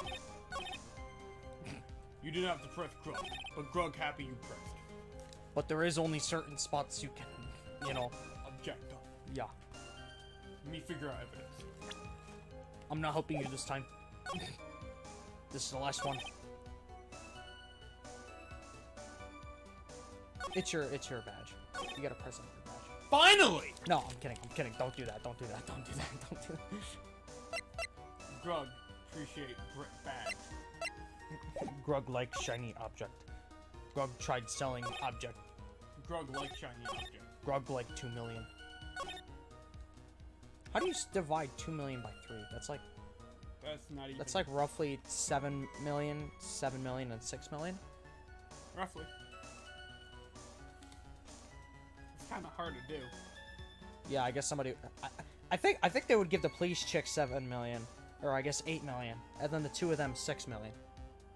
You didn't have to press Grug, but Grug happy you pressed. But there is only certain spots you can, you know. Object on. Yeah. Me figure out evidence. I'm not helping you this time. This is the last one. It's your badge. You gotta press on your badge. Finally! No, I'm kidding. Don't do that. Don't do that. Don't do that. Don't do that. Grug, appreciate badge. Grug likes shiny object. Grug tried selling object. Grug like shiny object. Grug like 2 million. How do you divide 2 million by 3? That's like roughly 7 million, and 6 million. Roughly. It's kind of hard to do. Yeah, I guess somebody. I think they would give the police chick 7 million, or I guess 8 million, and then the two of them 6 million.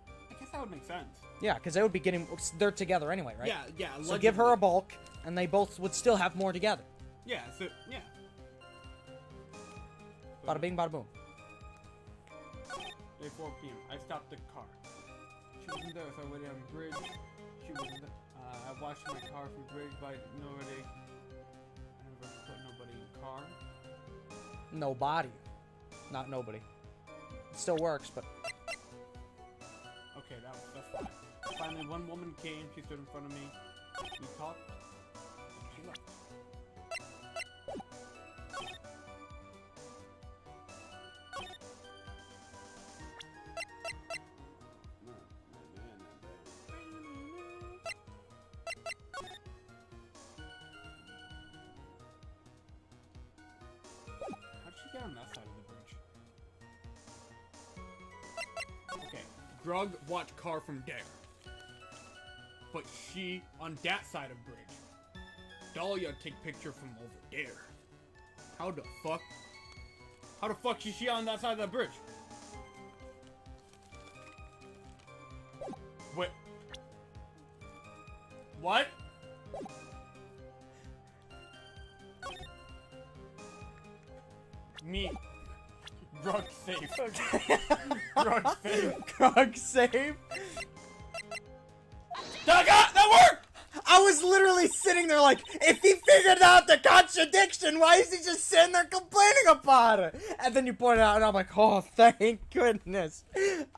I guess that would make sense. Yeah, because they would be getting. They're together anyway, right? Yeah. So give her a bulk, and they both would still have more together. Yeah. So yeah. Bada bing, bada boom. Day 4 p.m. I stopped the car. She wasn't there, so I waited on the bridge. She wasn't there. I watched my car from the bridge, but nobody. I never put nobody in car. Nobody. Not nobody. It still works, but. Okay, that's fine. Finally, one woman came. She stood in front of me. We talked. And she left. How'd she get on that side of the bridge? Okay, Grug watched car from there. But she on that side of bridge. Dahlia take picture from over there. How the fuck? How the fuck is she on that side of the bridge? Wait. What? Me. Grug safe. Grug safe. Grug save. That worked! I was literally sitting there like, if he figured out the contradiction, why is he just sitting there complaining about it? And then you pointed out, and I'm like, oh, thank goodness.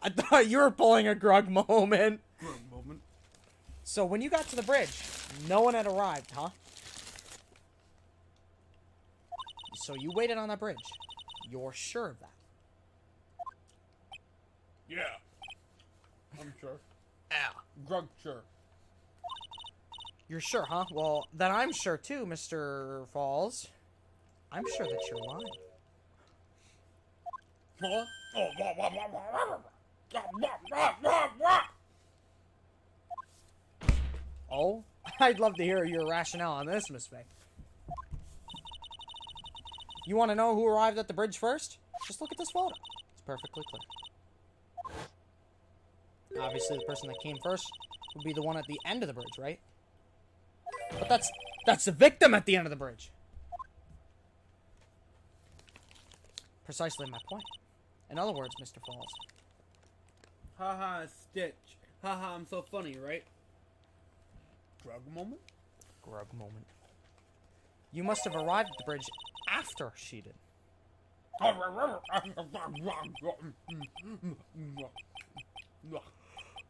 I thought you were pulling a Grug moment. Grug moment. So when you got to the bridge, no one had arrived, huh? So you waited on that bridge. You're sure of that? Yeah. I'm sure. Yeah. Grug sure. You're sure, huh? Well, then I'm sure too, Mr. Falls. I'm sure that you're lying. Huh? Oh? I'd love to hear your rationale on this, Miss Fey. You want to know who arrived at the bridge first? Just look at this photo. It's perfectly clear. Obviously, the person that came first would be the one at the end of the bridge, right? But that's the victim at the end of the bridge. Precisely my point. In other words, Mr. Falls. Haha, Stitch. Haha, I'm so funny, right? Grug moment? Grug moment. You must have arrived at the bridge after she did.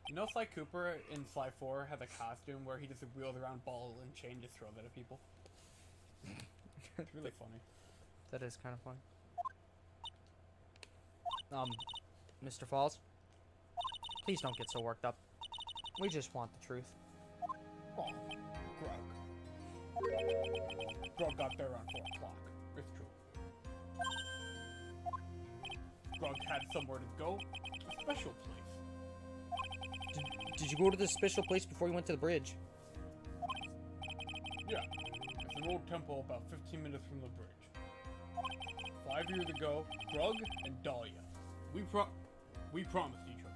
You know Sly Cooper in Sly 4 had a costume where he just wheeled around ball and chain just throws it at people? It's really funny. That is kind of funny. Mr. Falls? Please don't get so worked up. We just want the truth. Oh, Grug. Grug got there around 4 o'clock. It's true. Grug Grug had somewhere to go. A special place. Did you go to this special place before you went to the bridge? Yeah. It's an old temple about 15 minutes from the bridge. 5 years ago, Grug and Dahlia. We promised each other.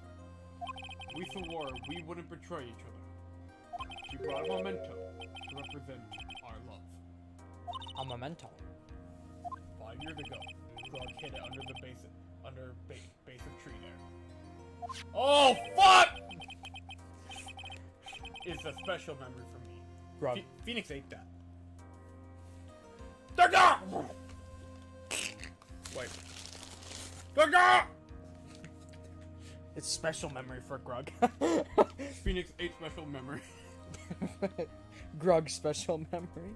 We swore we wouldn't betray each other. She brought a memento to represent our love. A memento. 5 years ago, Grug hid it under the base of tree there. Oh, fuck! It's a special memory for me. Grug. Phoenix ate that. Wait. It's special memory for Grug. Phoenix ate special memory. Grug special memory.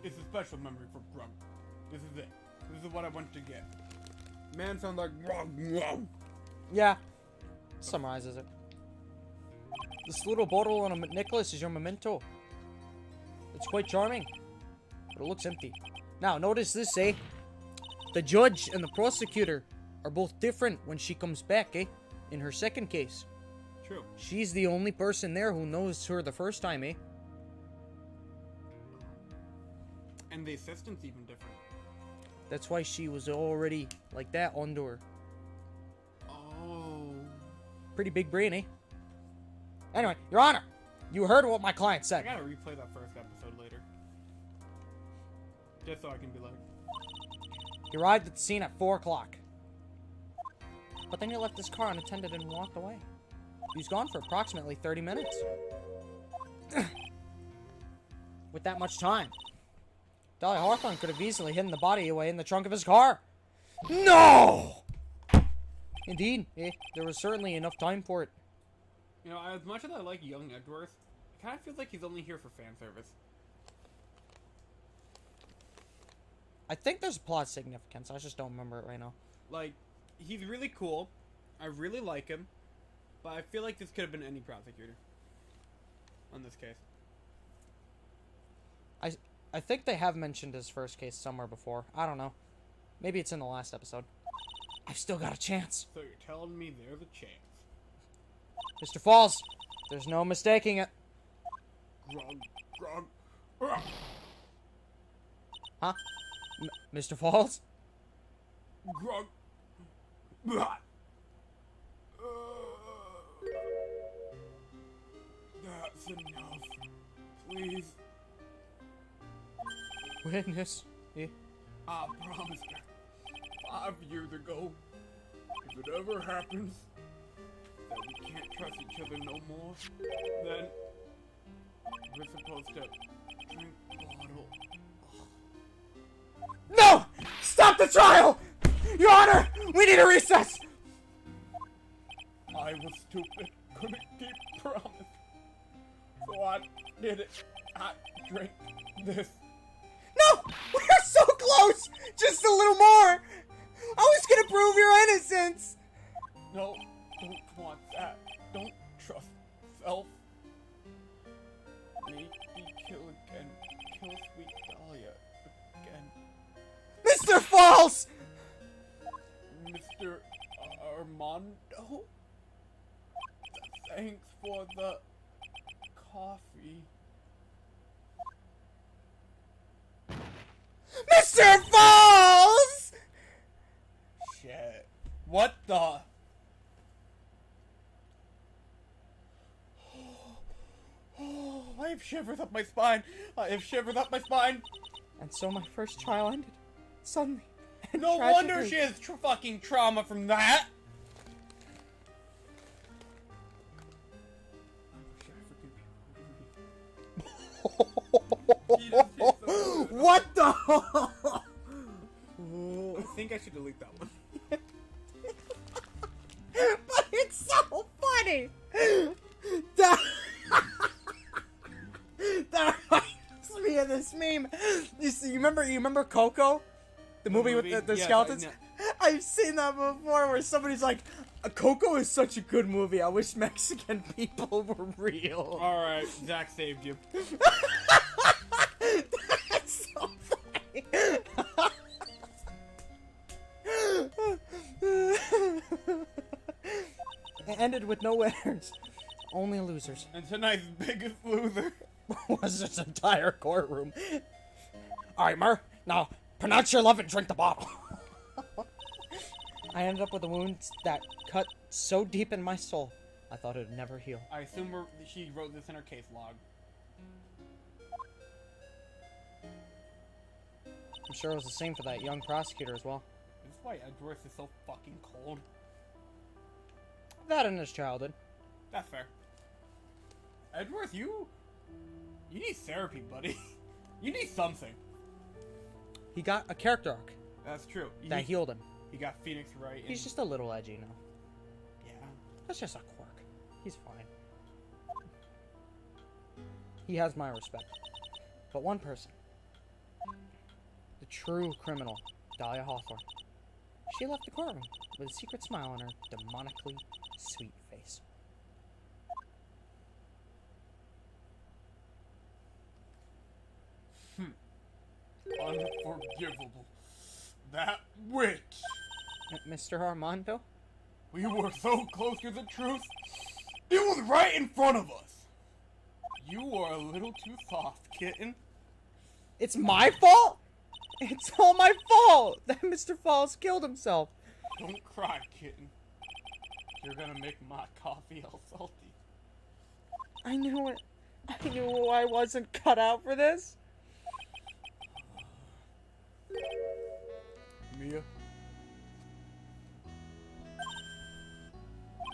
It's a special memory for Grug. This is it. This is what I went to get. Man sounds like Grug. Yeah. Summarizes it. This little bottle on a necklace is your memento. It's quite charming, but it looks empty. Now, notice this, eh? The judge and the prosecutor are both different when she comes back, eh? In her second case. True. She's the only person there who knows her the first time, eh? And the assistant's even different. That's why she was already like that onto her. Oh. Pretty big brain, eh? Anyway, Your Honor, you heard what my client I said. gotta replay that first episode later. Just so I can be like, He arrived at the scene at 4 o'clock. But then he left his car unattended and walked away. He was gone for approximately 30 minutes. With that much time, Dahlia Hawthorne could have easily hidden the body away in the trunk of his car. No! Indeed, there was certainly enough time for it. you know, as much as I like young Edgeworth, it kind of feels like he's only here for fan service. I think there's plot significance, I just don't remember it right now. Like, he's really cool. I really like him. But I feel like this could have been any prosecutor. On this case. I think they have mentioned his first case somewhere before. I don't know. Maybe it's in the last episode. I've still got a chance. So you're telling me there's a chance. Mr. Falls, there's no mistaking it. Grug. Huh? Mr. Falls? Grug. That's enough. Please. Witness. Yeah. I promised her 5 years ago, if it ever happens that we can't trust each other no more, then we're supposed to drink bottle. No! Stop the trial! Your Honor, we need a recess! I was stupid, couldn't keep promise. So I did it. I drank this. No! We're so close! Just a little more! I was gonna prove your innocence! No, don't want that. Don't trust self. Make me kill again. Kill sweet Dahlia again. Mr. Falls! Mr. Armando? Thanks for the coffee. Mr. Falls! Shit. What the? I have shivers up my spine. I have shivers up my spine. And so my first trial ended. Suddenly. And No tragically. wonder she has fucking trauma from that. What the? I think I should delete that one. But it's so funny. That reminds me of this meme. You see, you remember Coco, the movie with the Yes, skeletons? I know. I've seen that before, where somebody's like, "Coco is such a good movie. I wish Mexican people were real." Alright, Zach saved you. That's so funny. it ended with no winners. Only losers. And tonight's biggest loser was this entire courtroom. Alright, Mur, now pronounce your love and drink the bottle. I ended up with a wound that cut so deep in my soul, I thought it would never heal. I assume she wrote this in her case log. I'm sure it was the same for that young prosecutor as well. This is why Edgeworth is so fucking cold. That in his childhood. That's fair. Edgeworth, you need therapy, buddy. You need something. He got a character arc That's true. that healed him. He got Phoenix Wright. He's just a little edgy now. Yeah. That's just a quirk. He's fine. He has my respect. But one person. The true criminal, Dahlia Hawthorne. She left the courtroom with a secret smile on her demonically sweet face. Unforgivable. That witch. Mr. Armando? We were so close to the truth. It was right in front of us. You are a little too soft, kitten. It's my fault? It's all my fault that Mr. Falls killed himself. Don't cry, kitten. You're gonna make my coffee all salty. I knew it. I knew I wasn't cut out for this. Mia?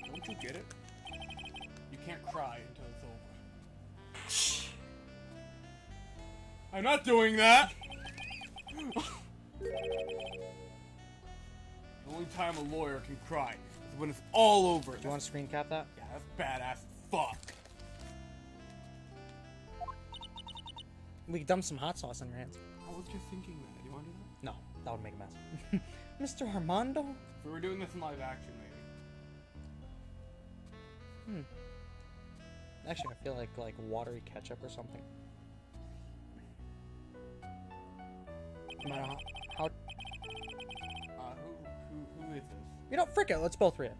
Don't you get it? You can't cry until it's over. I'm not doing that! The only time a lawyer can cry is when it's all over. Do you want to screen cap that? Yeah, that's badass as fuck. We could dump some hot sauce in your hands. I was just thinking that. You want to do that? No, that would make a mess. Mr. Armando? If we were doing this in live action, maybe. Actually, I feel like watery ketchup or something. No matter how Who is this? you know, frick it, let's both read it.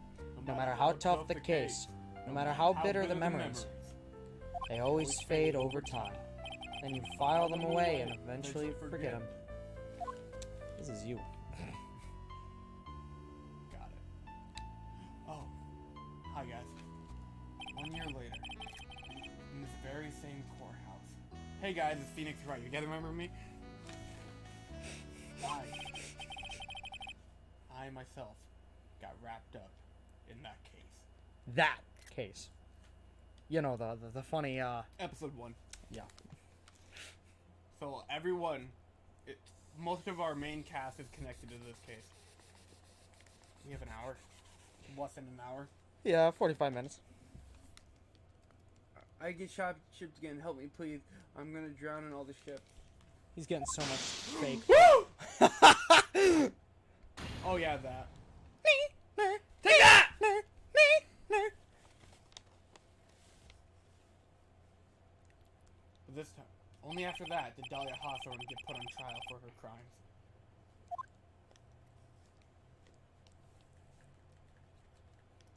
No matter how tough the case, no matter how bitter the memories, they always fade over time. And you file them away and eventually forget them. This is you. Got it. Oh. Hi, guys. 1 year later. In this very same courthouse. Hey, guys, it's Phoenix Wright. You guys remember me? I myself got wrapped up in that case. That case. You know, the funny, Episode 1. yeah. So, everyone, most of our main cast is connected to this case. We have an hour. Less than an hour. Yeah, 45 minutes. I get shipped again. Help me, please. I'm gonna drown in all the ship. He's getting so much fake. Oh, yeah, that. Take that! But this time, only after that did Dahlia Hawthorne get put on trial for her crimes.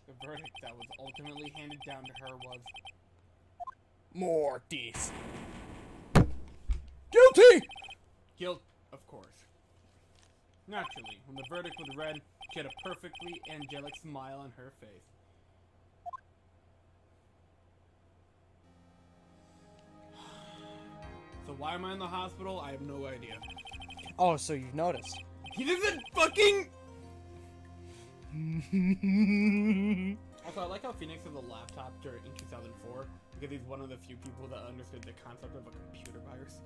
The verdict that was ultimately handed down to her was Mortis. Guilty! guilt, of course. Naturally, when the verdict was read, she had a perfectly angelic smile on her face. So why am I in the hospital? I have no idea. Oh, so you've noticed. He doesn't fucking... Also, I like how Phoenix has a laptop in 2004, because he's one of the few people that understood the concept of a computer virus.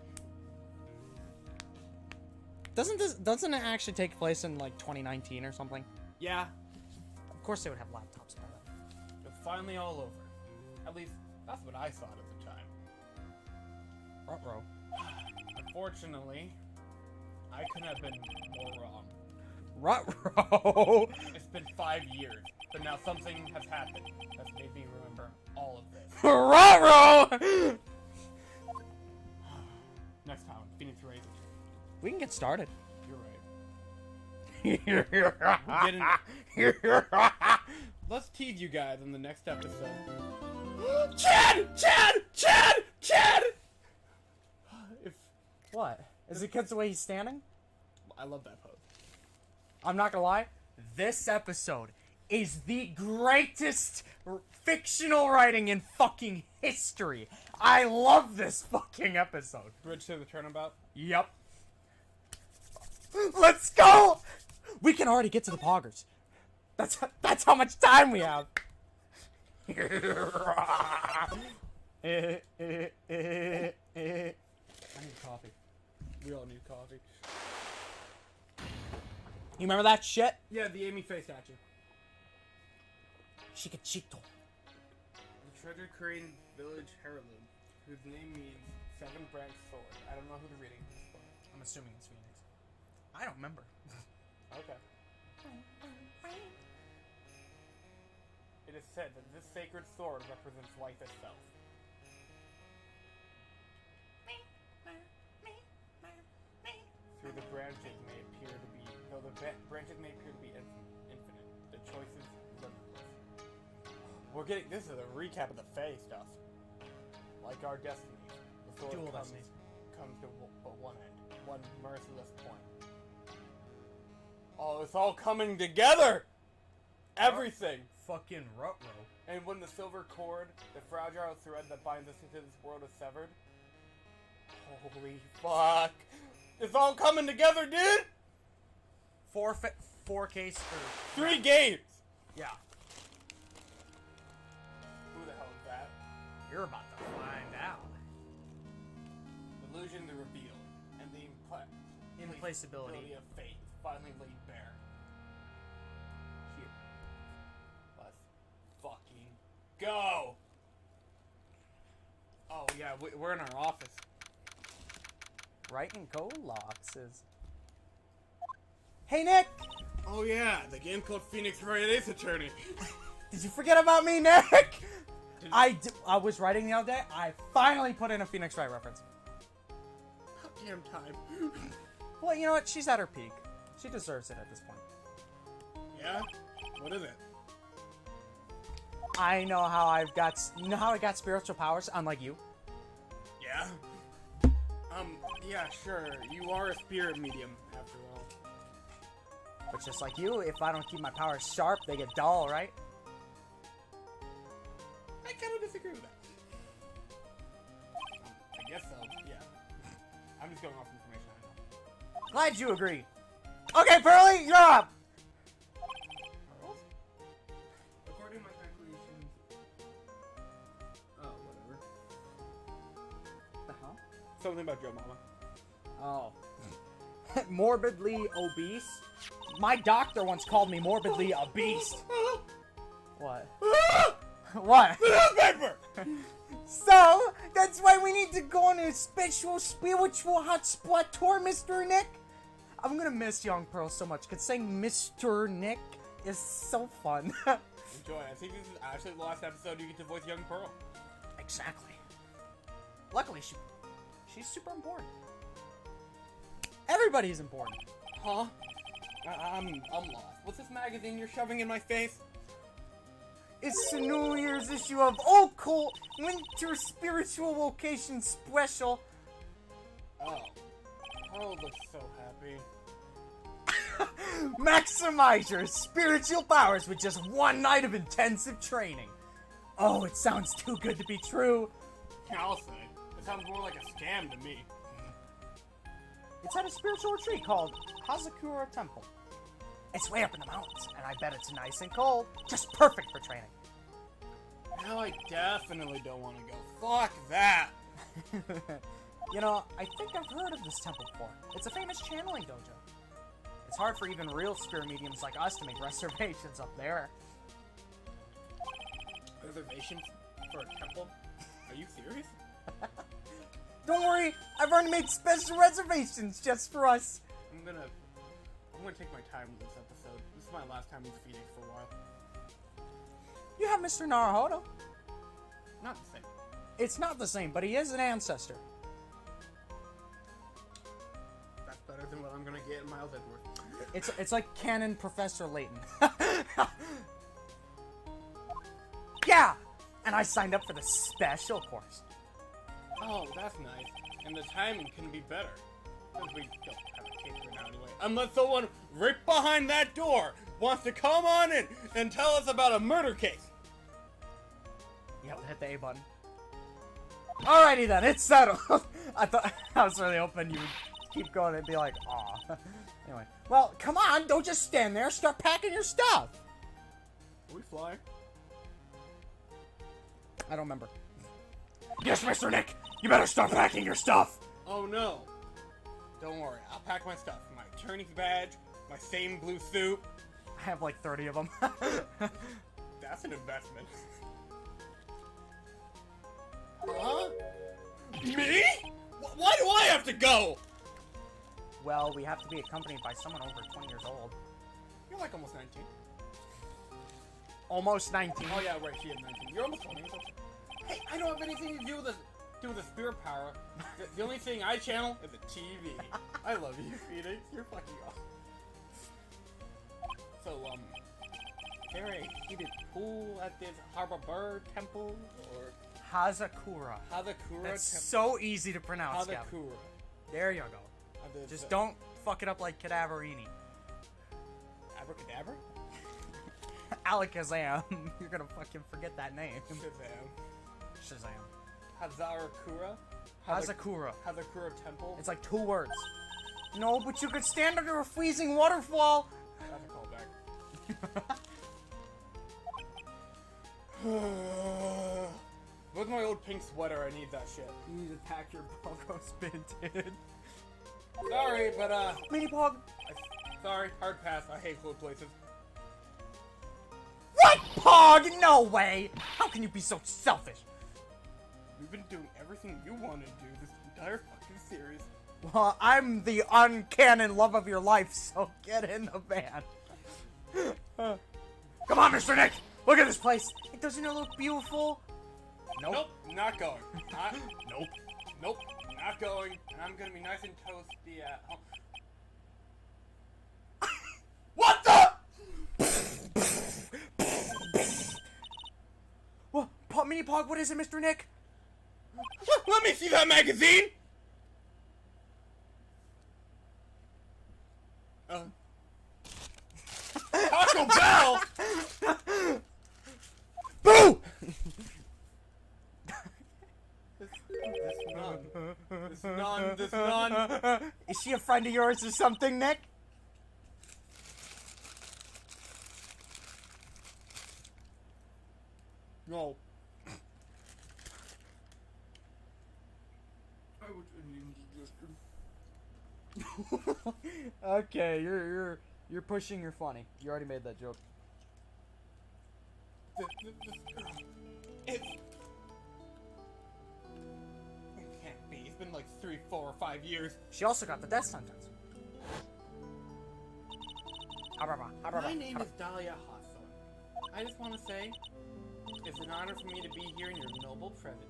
Doesn't it actually take place in like 2019 or something? Yeah, Of course they would have laptops by then. it's finally all over. At least, that's what I thought at the time. Ruh-roh. Unfortunately, I couldn't have been more wrong. Ruh-roh. It's been 5 years, but now something has happened that's made me remember all of this. Ruh-roh. Next time, Phoenix Wright. We can get started. You're right. We'll get into let's tease you guys in the next episode. Chad! If What? Is it because the way he's standing? I love that pose. I'm not gonna lie. This episode is the greatest fictional writing in fucking history. I love this fucking episode. Bridge to the turnabout. Yep. Let's go! We can already get to the poggers. That's how much time we have. I need coffee. We all need coffee. You remember that shit? Yeah, the Amy Fey statue. Chiquito. The Treasure Crane Village Heirloom, whose name means Seven Branch Sword. I don't know who the reading is. I'm assuming it's Phoenix. I don't remember. Okay. It is said that this sacred sword represents life itself. Through the branches may appear to be, though the branches may appear to be infinite, the choices limitless. We're getting, this is a recap of the Fey stuff. Like our destinies, the sword Dual comes destinies. to but one end, one merciless point. Oh, it's all coming together! Everything! Fucking Rutro. And when the silver cord, the fragile thread that binds us into this world is severed, holy fuck! It's all coming together, dude! 4 case or 3 games! yeah. Who the hell is that? You're about to find out. Illusion the reveal, and the Implaceability. of fate is finally laid bare. Here. Let's fucking go! Oh yeah, we're in our office. Writing co-loxes. Hey Nick! Oh yeah, the game called Phoenix Wright Ace Attorney. Did you forget about me, Nick? I was writing the other day. I finally put in a Phoenix Wright reference. About damn time. Well, you know what? She's at her peak. She deserves it at this point. Yeah? What is it? I know how I've got. You know how I got spiritual powers, unlike you. Yeah? Yeah, sure. You are a spirit medium, after all. But just like you, if I don't keep my powers sharp, they get dull, right? I kind of disagree with that. I guess so, yeah. I'm just going off information I know. Glad you agree. Okay, Pearly, you're up! Pearls? According to my calculations... Oh, whatever. Uh-huh. Something about Joe Mama. Oh. Morbidly obese? My doctor once called me morbidly a beast. What? What? Newspaper! So, that's why we need to go on a special spiritual hotspot tour, Mr. Nick. I'm gonna miss Young Pearl so much, because saying Mr. Nick is so fun. Enjoy. I think this is actually the last episode you get to voice Young Pearl. Exactly. Luckily, she's super important. Everybody's important. Huh? I'm lost. What's this magazine you're shoving in my face? It's the New Year's issue of Occult Winter Spiritual Vocation Special. Oh. Pearl looks so happy. Maximize your spiritual powers with just one night of intensive training. Oh, it sounds too good to be true. I'll say. It sounds more like a scam to me. It's at a spiritual retreat called Hazakura Temple. It's way up in the mountains, and I bet it's nice and cold. Just perfect for training. Now I definitely don't want to go. Fuck that! You know, I think I've heard of this temple before. It's a famous channeling dojo. It's hard for even real spirit mediums like us to make reservations up there. Reservations for a temple? Are you serious? Don't worry, I've already made special reservations just for us. I'm gonna take my time with this episode. This is my last time with Phoenix for a while. You have Mr. Naruhodo. Not the same. It's not the same, but he is an ancestor. That's better than what I'm gonna get in Miles Edgeworth. It's like canon Professor Layton. Yeah, and I signed up for the special course. Oh, that's nice. And the timing couldn't be better. Since we don't have a case right now anyway. Unless someone right behind that door wants to come on in and tell us about a murder case. You have to hit the A button. Alrighty then, it's settled. I thought I was really hoping you would keep going and be like, aw. Anyway, well, come on, don't just stand there. Start packing your stuff. Are we flying? I don't remember. Yes, Mr. Nick, you better start packing your stuff. Oh no. Don't worry, I'll pack my stuff. My attorney's badge, my same blue suit. I have like 30 of them. That's an investment. Huh? Me? Why do I have to go? Well, we have to be accompanied by someone over 20 years old. You're like almost 19. Almost 19. Oh yeah, right, she is 19. You're almost 20. It's okay. Hey, I don't have anything to do with the spirit power. The only thing I channel is the TV. I love you, Phoenix. You're fucking awesome. So, is there a heated pool at this Harbor Bird Temple? Or Hazakura. Hazakura That's Temple? so easy to pronounce, Gavin. Hazakura. There you go. Just don't fuck it up like Cadaverini. Abracadabra? Alakazam. You're gonna fucking forget that name. Shazam. Shazam. Hazarakura? Hazakura. Hazakura Temple? It's like 2 words. No, but you could stand under a freezing waterfall. That's a callback. Where's my old pink sweater? I need that shit. You need to pack your Pogo Spin, dude. Sorry, but Mini Pog. sorry, hard pass. I hate cold places. What, Pog? No way. How can you be so selfish? We've been doing everything you want to do this entire fucking series. Well, I'm the uncanon love of your life, so get in the van. Come on, Mr. Nick. Look at this place. Doesn't it look beautiful? Nope, not going. Nope, not going. And I'm gonna be nice and toasty at home. What the? What? Mini Pog, what is it, Mr. Nick? Let me see that magazine! Taco Bell! Boo! This nun. Is she a friend of yours or something, Nick? No. Okay, you're pushing your funny. You already made that joke. It can't be. It's been like 3, 4, or 5 years. She also got the death sentence. My name is Dahlia Hawthorne. I just want to say, it's an honor for me to be here in your noble presence.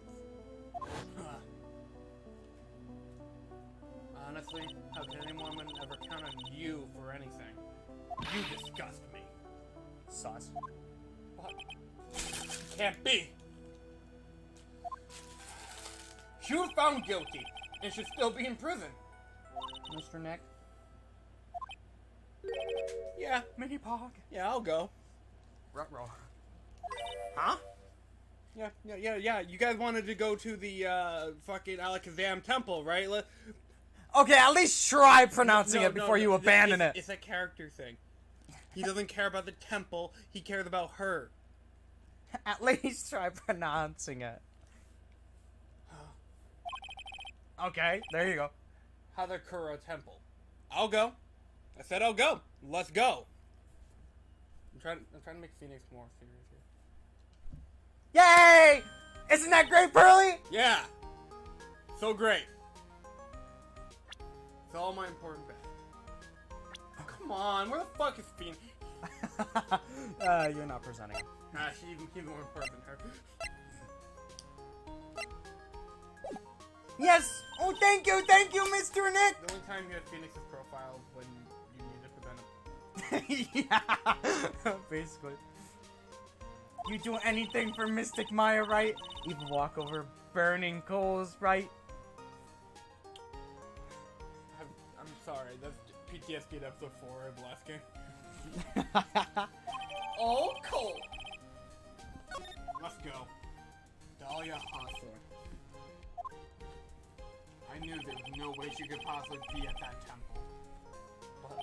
Honestly, how can any woman ever count on you for anything? You disgust me. Sus. What? Can't be. She was found guilty and should still be in prison. Mr. Nick? Yeah, Mini Pog? yeah, I'll go. Ruh-roh. Huh? Yeah. You guys wanted to go to the fucking Alakazam Temple, right? Okay, at least try pronouncing it before you abandon it. It's a character thing. He doesn't care about the temple. He cares about her. At least try pronouncing it. Okay, there you go. Hazakura Temple. I'll go. I said I'll go. Let's go. I'm trying to make Phoenix more serious here. Yay! Isn't that great, Pearly? Yeah. So great. It's all my important bit. Oh, come on. Where the fuck is Phoenix? You're not presenting him. Nah, he's more important than her. Yes! Oh, thank you, Mr. Nick! The only time you had Phoenix's profile was when you needed to present him. Yeah, basically. You do anything for Mystic Maya, right? Even walk over burning coals, right? I'm sorry, that's PTSD at episode 4 of the last game. Oh, cool! Let's go. Dahlia Hawthorne. I knew there was no way she could possibly be at that temple. But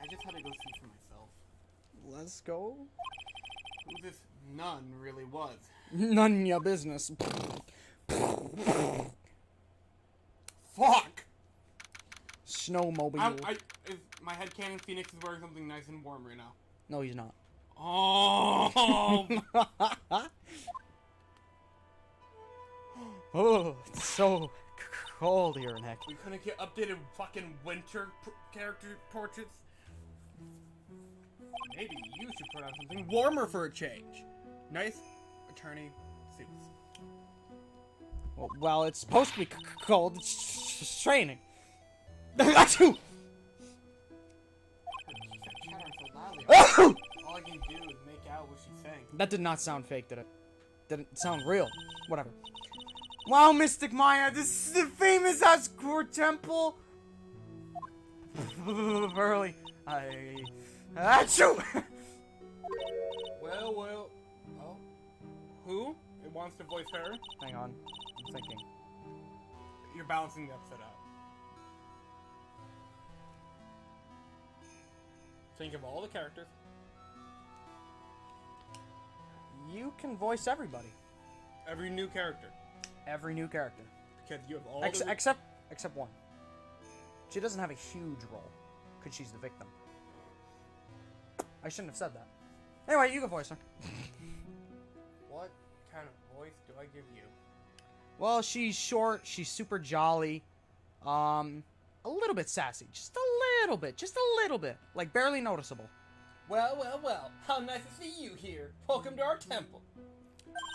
I just had to go see for myself. Let's go. Who this nun really was. None your business. Fuck! Snowmobile. Is my headcanon Phoenix is wearing something nice and warm right now. No, he's not. Oh! Oh, it's so cold here in heck. We couldn't get updated fucking winter character portraits? Maybe you should put on something warmer for a change. Nice attorney suits. Well, it's supposed to be cold. It's training. Achoo! All I can do is make out what she's saying. That did not sound fake, did it? Didn't sound real. Whatever. Wow, Mystic Maya, this is the famous Askur Temple. Burley, achoo! Well. Oh. Who? It wants to voice her? Hang on, I'm thinking. You're balancing the episode out. Think of all the characters. You can voice everybody. Every new character. Every new character. Because you have all Except one. She doesn't have a huge role, because she's the victim. I shouldn't have said that. Anyway, you can voice her. What kind of voice do I give you? Well, she's short, she's super jolly, a little bit sassy, just a little bit, like barely noticeable. Well, how nice to see you here. Welcome to our temple.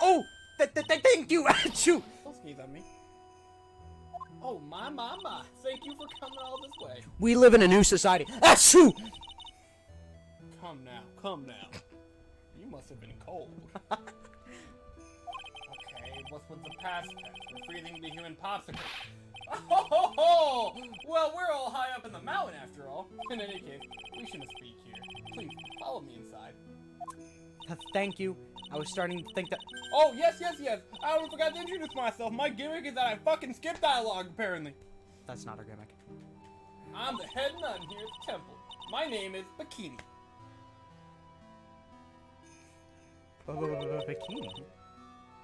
Oh, thank you, achoo! Don't sneeze on me. Oh, my. Thank you for coming all this way. We live in a new society, achoo! Come now. You must have been cold. Okay, what's with the past tense? We're freezing the human popsicle. Oh! Well, we're all high up in the mountain after all. In any case, we shouldn't speak here. Please, follow me inside. Thank you. I was starting to think that... Oh, yes. I almost forgot to introduce myself. My gimmick is that I fucking skip dialogue, apparently. That's not her gimmick. I'm the head nun here at the temple. My name is Bikini. Bikini?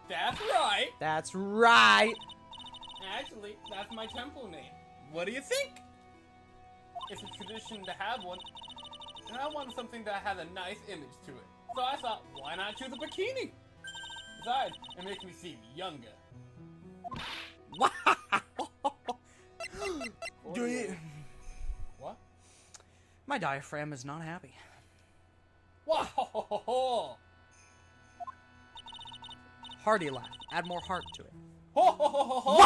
That's right. That's right. Actually, that's my temple name. What do you think? It's a tradition to have one, and I wanted something that had a nice image to it. So I thought, why not choose a bikini? Besides, it makes me seem younger. Wow. Do you? What? My diaphragm is not happy. Wow! Hearty laugh. Add more heart to it. Ho ho ho ho ho!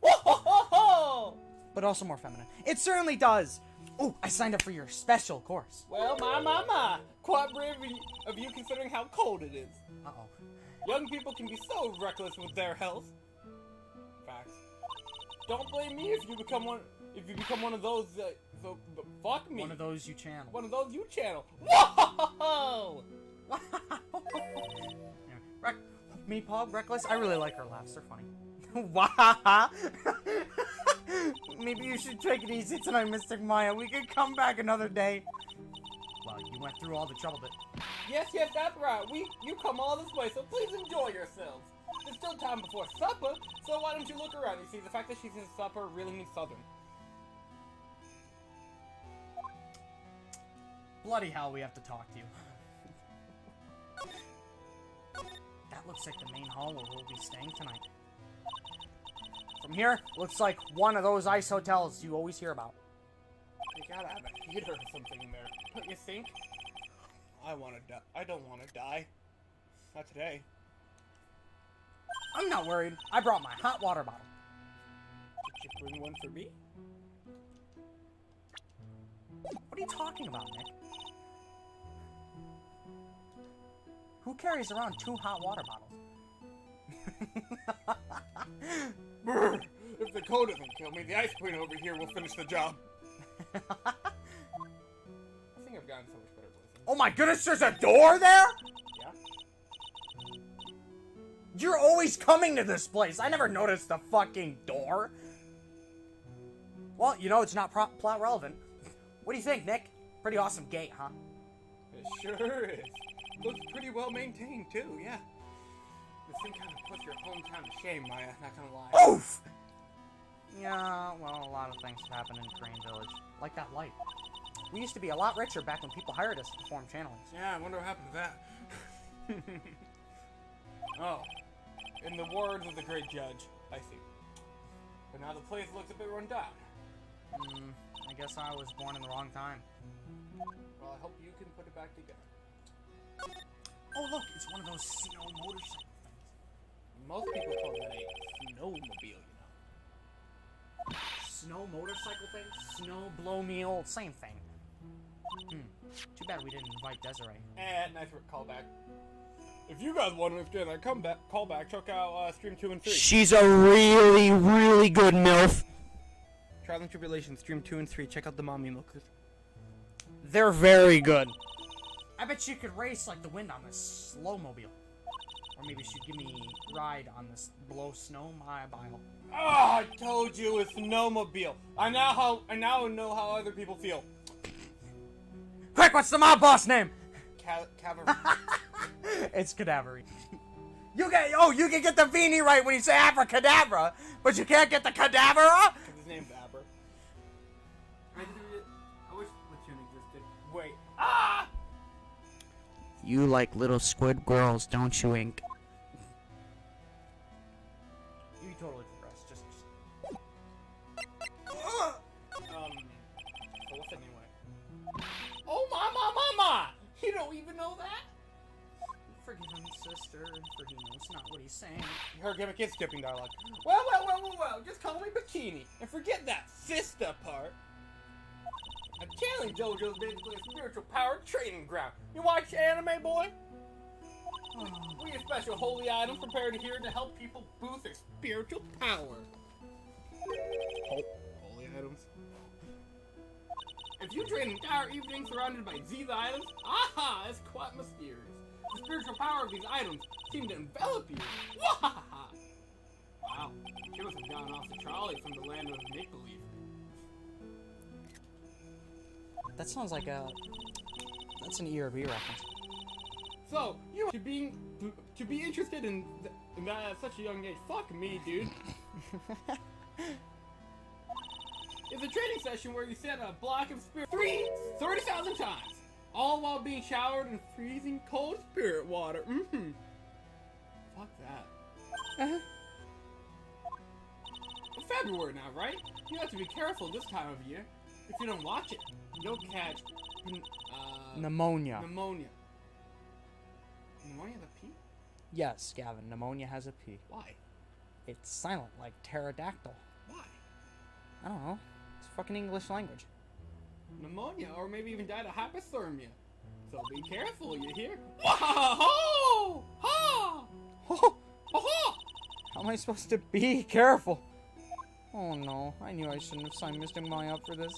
Ho ho ho! But also more feminine. It certainly does. Oh, I signed up for your special course. Well, my. Quite brave of you considering how cold it is. Uh-oh. Young people can be so reckless with their health. Facts. Don't blame me if you become one of those. Fuck me. One of those you channel. One of those you channel. Whoa! Me, Pog, Reckless. I really like her laughs. They're funny. Wow. Maybe you should take it easy tonight, Mystic Maya. We could come back another day. Well, you went through all the trouble, but... Yes, that's right. You come all this way, so please enjoy yourselves. There's still time before supper, so why don't you look around? You see, the fact that she's in supper really means southern. Bloody hell, we have to talk to you. That looks like the main hall where we'll be staying tonight. From here, looks like one of those ice hotels you always hear about. You gotta have a heater or something in there. Don't you think? I don't wanna die. Not today. I'm not worried. I brought my hot water bottle. Did you bring one for me? What are you talking about, Nick? Who carries around 2 hot water bottles? Brr. If the cold doesn't kill me, the ice queen over here will finish the job. I think I've gotten so much better places. Oh my goodness, there's a door there? Yeah? You're always coming to this place. I never noticed the fucking door. Well, you know, it's not plot relevant. What do you think, Nick? Pretty awesome gate, huh? It sure is. Looks pretty well maintained, too, yeah. This thing kind of puts your hometown to shame, Maya, not gonna lie. Oof! Yeah, well, a lot of things happen in Crane Village. Like that light. We used to be a lot richer back when people hired us to perform channelings. Yeah, I wonder what happened to that. Oh. In the words of the great judge, I see. But now the place looks a bit run down. I guess I was born in the wrong time. Well, I hope you can put it back together. Oh, look, it's one of those snow motorcycle things. Most people call that a snowmobile, you know. Snow motorcycle thing? Snow blow meal, same thing. Too bad we didn't invite Desiree. Nice callback. If you guys want to understand that callback, check out stream 2 and 3. She's a really, really good MILF. Trials and Tribulations, stream 2 and 3. Check out the mommy milkers. They're very good. I bet you could race like the wind on this slowmobile. Or maybe she'd give me a ride on this blow snow mobile. Oh, I told you it's snowmobile. I now know how other people feel. Quick, what's the mob boss name? Cavalry. It's Cadaver. You can get the Vini right when you say abracadabra, but you can't get the cadavera? His name's Aber. I wish Platoon existed. Wait. You like little squid girls, don't you, Ink? You totally progressed. Just... So what's it anyway? Oh, mama! You don't even know that? Forgive him, sister, for he knows not what he's saying. Her gimmick is skipping dialogue. Well, just call me Bikini, and forget that sister part. A challenge dojo is basically a spiritual power training ground. You watch anime, boy? We have special holy items prepared here to help people boost their spiritual power. Holy items? If you train an entire evening surrounded by these items, it's quite mysterious. The spiritual power of these items seem to envelop you. Wahaha! Wow, she must have gone off the trolley from the land of make-believe. That sounds like that's an ERB reference. So, you to be interested in that at such a young age, fuck me, dude. It's a training session where you set a block of spirit 30,000 times, all while being showered in freezing cold spirit water. Fuck that. It's February now, right? You have to be careful this time of year. If you don't watch it, you'll catch Pneumonia. Pneumonia. Pneumonia has a P? Yes, Gavin, pneumonia has a P. Why? It's silent, like pterodactyl. Why? I don't know. It's fucking English language. Pneumonia, or maybe even died of hypothermia. So be careful, you hear? Wah-ho! Ha! Oh, Ha-ha! how am I supposed to be careful? Oh no, I knew I shouldn't have signed Mr. Maya up for this.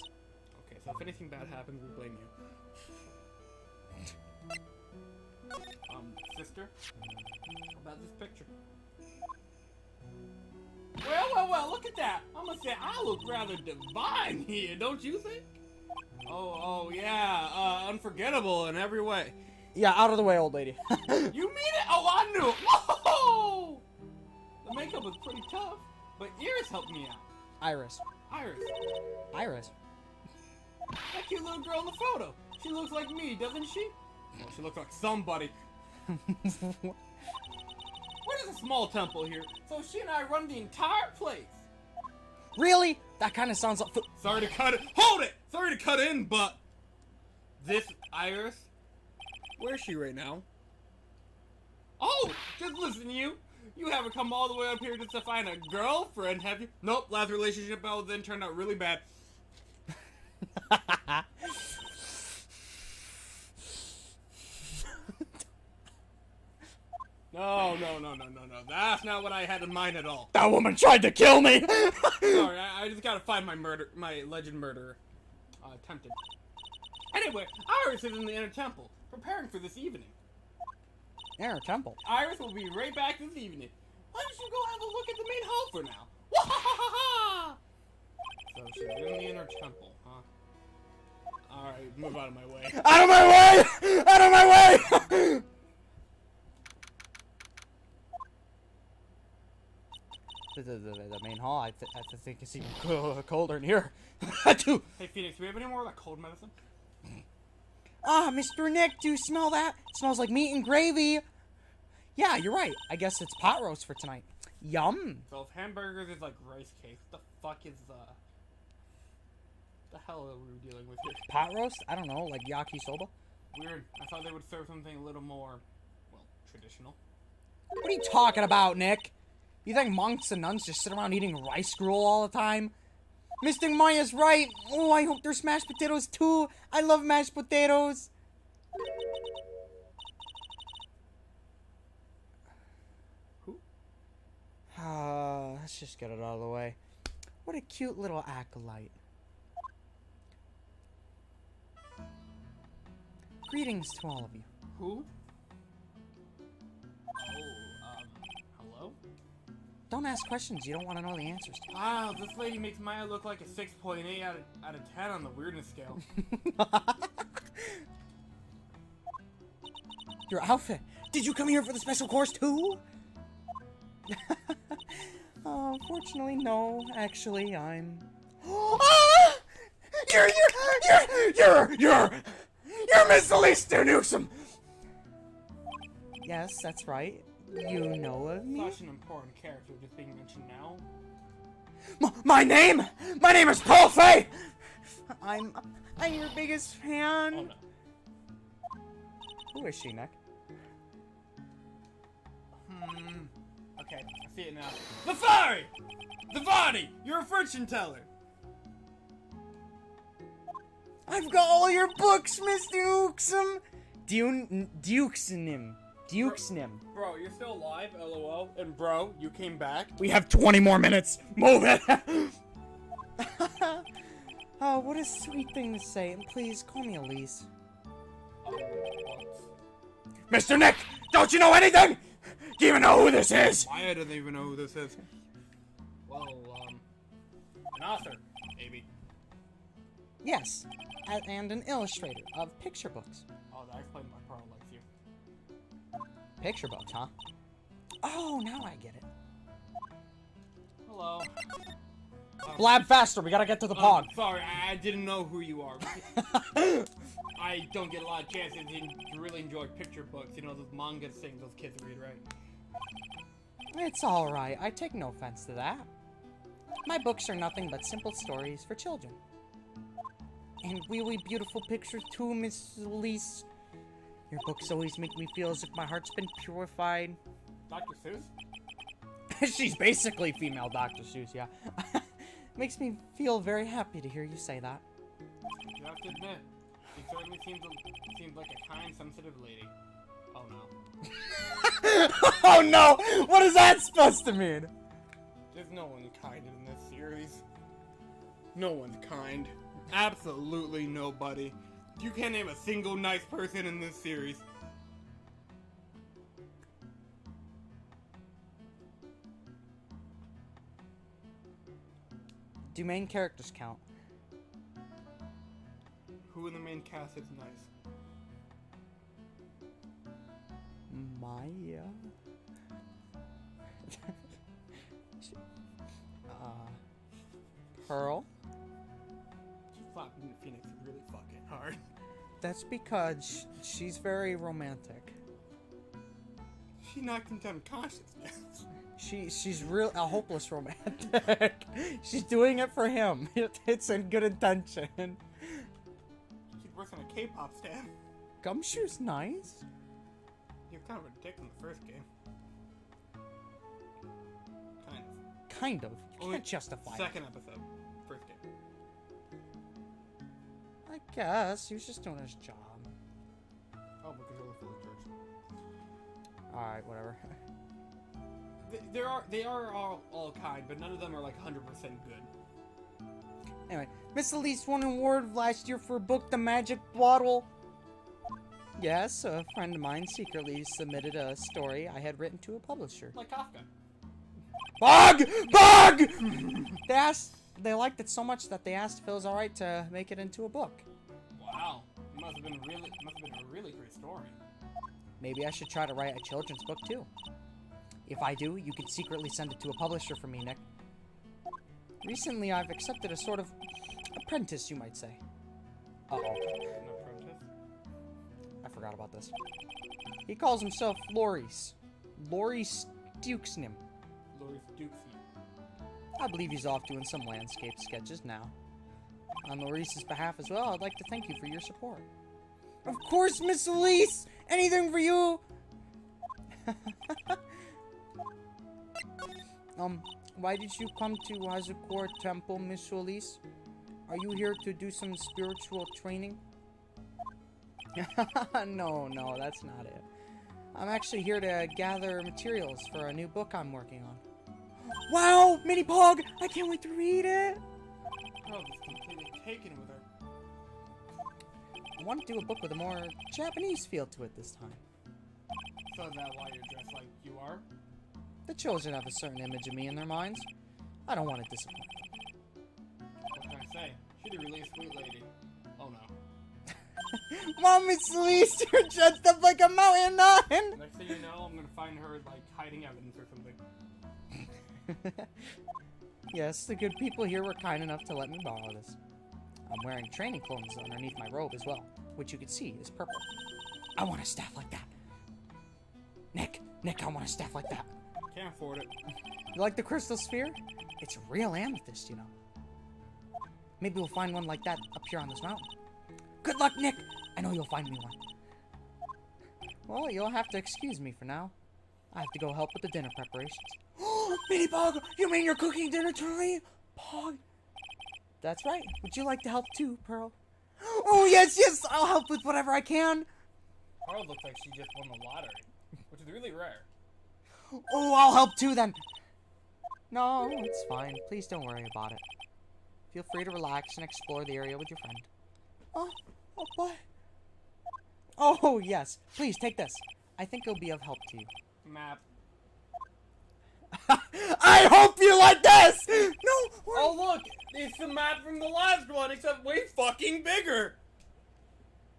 Okay, so if anything bad happens, we blame you. Sister? How about this picture? Well, look at that! I'm gonna say I look rather divine here, don't you think? Oh, yeah, unforgettable in every way. Yeah, out of the way, old lady. You mean it? Oh, I knew it! Whoa! The makeup was pretty tough, but Iris helped me out. Iris. Iris. That cute little girl in the photo. She looks like me, doesn't she? Well, she looks like somebody. We're just a small temple here, so she and I run the entire place. Really? That kind of sounds like... Sorry to cut it. Hold it! Sorry to cut in, but... This Iris? Where's she right now? Oh! Just listen to you. You haven't come all the way up here just to find a girlfriend, have you? Nope, last relationship I was in turned out really bad. not what I had in mind at all. That woman tried to kill me! Sorry, I just gotta find my legend murderer. Tempted. Anyway, Iris is in the inner temple, preparing for this evening. Inner temple? Iris will be right back this evening. Why don't you go have a look at the main hall for now? Wahahaha! So she's in the inner temple, huh? Alright, move out of my way. Out of my way! Out of my way! The main hall, I think it's even colder in here. Achoo! Hey Phoenix, do we have any more of that cold medicine? Ah, Mr. Nick, do you smell that? It smells like meat and gravy. Yeah, you're right. I guess it's pot roast for tonight. Yum. So if hamburgers is like rice cakes, what the fuck is the hell are we dealing with here? Pot roast? I don't know, like yakisoba? Weird. I thought they would serve something a little more, well, traditional. What are you talking about, Nick? You think monks and nuns just sit around eating rice gruel all the time? Mr. Maya's right. Oh, I hope there's mashed potatoes too. I love mashed potatoes. Who? Let's just get it out of the way. What a cute little acolyte. Greetings to all of you. Who? Hello? Don't ask questions you don't want to know the answers to. Wow, this lady makes Maya look like a 6.8 out of 10 on the weirdness scale. Your outfit. Did you come here for the special course too? Fortunately, no. Actually, I'm. Ah! You're Miss Alistair Newsom. Yes, that's right. You know of me? Such an important character just being mentioned now. My name is Paul Fey. I'm your biggest fan. Oh no. Who is she, Nick? Okay, I see it now. Lafari! Lavani! You're a fortune teller! I've got all your books, Mr. Newsom. Dukesnim. Bro, you're still alive, lol. And bro, you came back? We have 20 more minutes. Move it. Oh, what a sweet thing to say. And please, call me Elise. Mr. Nick, don't you know anything? Do you even know who this is? Maya doesn't even know who this is. Well, an author, maybe. Yes, and an illustrator of picture books. Oh, I explained my Pearl likes you. Picture books, huh? Oh, now I get it. Hello. Blab faster, we gotta get to the pog. Sorry, I didn't know who you are. I don't get a lot of chances to really enjoy picture books. You know, those manga things those kids read, right? It's alright, I take no offense to that. My books are nothing but simple stories for children. And really beautiful pictures too, Miss Elise. Your books always make me feel as if my heart's been purified. Dr. Seuss? She's basically female Dr. Seuss, yeah. Makes me feel very happy to hear you say that. You have to admit, she certainly seems like a kind, sensitive lady. Oh no. Oh no! What is that supposed to mean? There's no one kind in this series. No one's kind. Absolutely nobody. You can't name a single nice person in this series. Do main characters count? Who in the main cast is nice? Maya? Pearl? She slapped Phoenix really fucking hard. That's because she's very romantic. She knocked him unconscious. She's real a hopeless romantic. She's doing it for him. It's in good intention. She's worse than a K-pop stan. Gumshoe's nice. You're kind of a dick in the first game. Kind of. Kind of. You Only can't justify it. Second episode. First game. I guess. He was just doing his job. Oh, because you're fully charged. Alright, whatever. they are all kind, but none of them are like 100% good. Anyway, Miss Elise won an award last year for a book, The Magic Bottle. Yes, a friend of mine secretly submitted a story I had written to a publisher. Like Kafka. Bug! Bug! They liked it so much that they asked if it was alright to make it into a book. Wow, it must have been a really great story. Maybe I should try to write a children's book too. If I do, you can secretly send it to a publisher for me, Nick. Recently, I've accepted a sort of apprentice, you might say. Uh-oh. An apprentice? I forgot about this. He calls himself Loris. Loris Dukesnim. Loris Dukesy. I believe he's off doing some landscape sketches now. On Loris's behalf as well, I'd like to thank you for your support. Of course, Miss Elise! Anything for you! Why did you come to Hazukor Temple, Miss Elise? Are you here to do some spiritual training? No, that's not it. I'm actually here to gather materials for a new book I'm working on. Wow, Mini Pog! I can't wait to read it! Oh, it's completely taken with her. I want to do a book with a more Japanese feel to it this time. So is that why you're dressed like you are? The children have a certain image of me in their minds. I don't want to disappoint them. What can I say? She's a really sweet lady. Oh no. Mom, Miss Elise, you're dressed up like a mountain lion! Next thing you know, I'm gonna find her, like, hiding evidence or something. Yes, the good people here were kind enough to let me borrow this. I'm wearing training clothes underneath my robe as well, which you can see is purple. I want a staff like that. Nick, I want a staff like that. Can't afford it. You like the crystal sphere? It's real amethyst, you know. Maybe we'll find one like that up here on this mountain. Good luck, Nick! I know you'll find me one. Well, you'll have to excuse me for now. I have to go help with the dinner preparations. Mini Pog! You mean you're cooking dinner tonight? Pog! That's right. Would you like to help too, Pearl? Oh, yes! I'll help with whatever I can! Pearl looks like she just won the lottery, which is really rare. Oh, I'll help too then! No, it's fine. Please don't worry about it. Feel free to relax and explore the area with your friend. Oh, what? Oh, yes. Please, take this. I think it'll be of help to you. Map. I hope you like this! No! Oh look! It's the map from the last one, except way fucking bigger!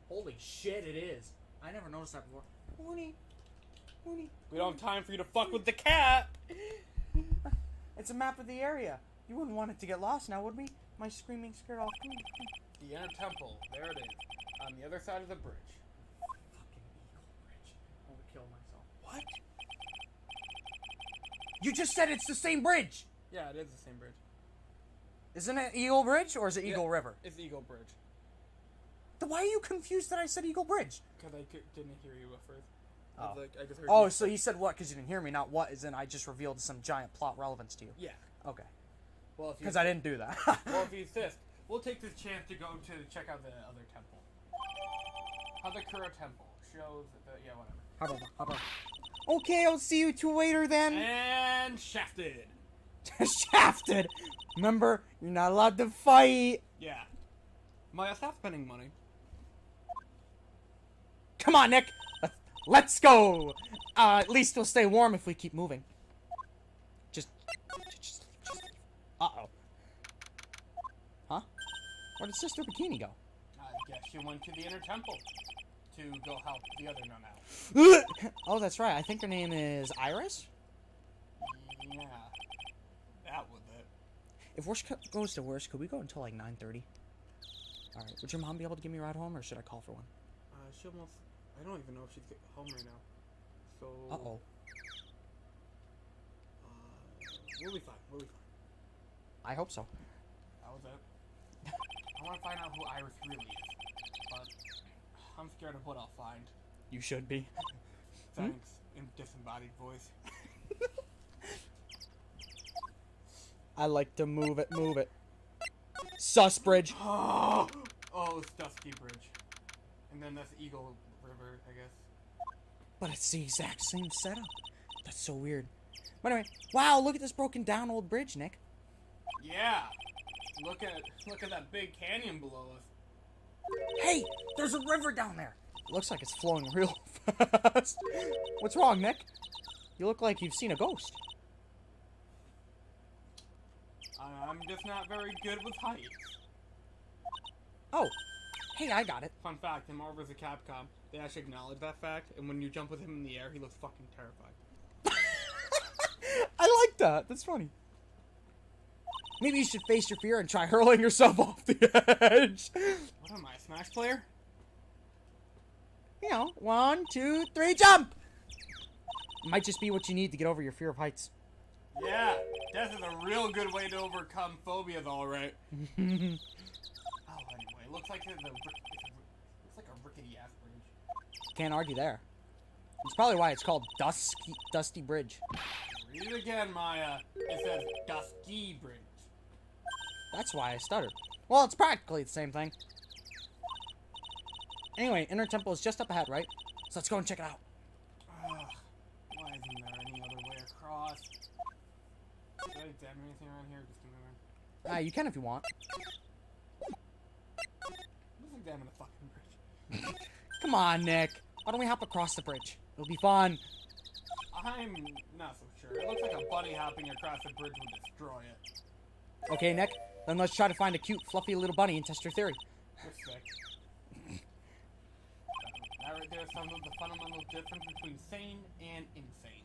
Holy shit, it is. I never noticed that before. Mooney. We don't have time for you to fuck with the cat! It's a map of the area. You wouldn't want it to get lost now, would we? My screaming scared off. The Inner Temple, there it is. On the other side of the bridge. Fucking Eagle Bridge. I would kill myself. What? You just said it's the same bridge! Yeah, it is the same bridge. Isn't it Eagle Bridge or is it Eagle River? It's Eagle Bridge. Then why are you confused that I said Eagle Bridge? Because I didn't hear you at first. Oh. I just heard Oh, you. so you said what because you didn't hear me, not what, as in I just revealed some giant plot relevance to you. Yeah. Okay. Well, if you Because I didn't do that. well, if you insist, we'll take this chance to go to check out the other temple. Hazakura Temple shows the whatever. How about? Okay, I'll see you two later then. And shafted. Shafted. Remember, you're not allowed to fight. Yeah. Maya, stop spending money. Come on, Nick. Let's go. At least we'll stay warm if we keep moving. Just. Uh-oh. Huh? Where did Sister Bikini go? I guess she went to the Inner Temple to go help the other nun out. Oh, that's right. I think her name is Iris? Yeah. That was it. If worst goes to worst, could we go until like 9:30? Alright, would your mom be able to give me a ride home, or should I call for one? She almost... I don't even know if she's home right now. So... Uh-oh. We'll be fine. We'll be fine. I hope so. That was it. I want to find out who Iris really is. But... I'm scared of what I'll find. You should be. Thanks. In disembodied voice. I like to move it, move it. Sus Bridge. Oh, it's Dusky Bridge. And then that's Eagle River, I guess. But it's the exact same setup. That's so weird. But anyway, wow, look at this broken down old bridge, Nick. Yeah. Look at that big canyon below us. Hey, there's a river down there. It looks like it's flowing real fast. What's wrong, Nick? You look like you've seen a ghost. I'm just not very good with heights. Oh, hey, I got it. Fun fact, in Marvel vs. Capcom, they actually acknowledge that fact, and when you jump with him in the air, he looks fucking terrified. I like that. That's funny. Maybe you should face your fear and try hurling yourself off the edge. What am I, a Smash player? You know, 1, 2, 3, jump! Might just be what you need to get over your fear of heights. Yeah, death is a real good way to overcome phobias, alright. Oh, anyway, it looks like it's like a rickety-ass bridge. Can't argue there. It's probably why it's called Dusty Bridge. Read it again, Maya. It says Dusky Bridge. That's why I stuttered. Well, it's practically the same thing. Anyway, Inner Temple is just up ahead, right? So let's go and check it out. Ugh, why isn't there any other way across? Should I examine anything around here? Just a minute. You can if you want. Let's examine the fucking bridge. Come on, Nick. Why don't we hop across the bridge? It'll be fun. I'm not so sure. It looks like a bunny hopping across the bridge would destroy it. Okay, Nick. Then let's try to find a cute, fluffy little bunny and test your theory. You're sick. That right there is some of the fundamental difference between sane and insane.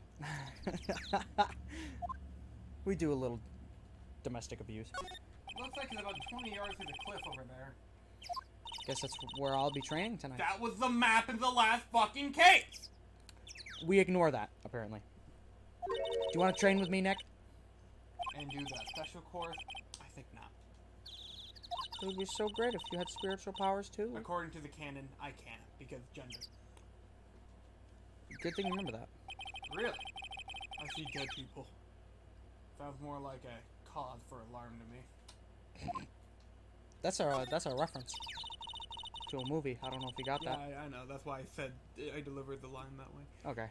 We do a little domestic abuse. Looks like it's about 20 yards through the cliff over there. Guess that's where I'll be training tonight. That was the map in the last fucking case! We ignore that, apparently. Do you want to train with me, Nick? And do the special course? I think not. It would be so great if you had spiritual powers, too. According to the canon, I can't, because gender. Good thing you remember that. Really? I see dead people. Sounds more like a cause for alarm to me. That's our reference to a movie. I don't know if you got Yeah, that. I know. That's why I said I delivered the line that way. Okay.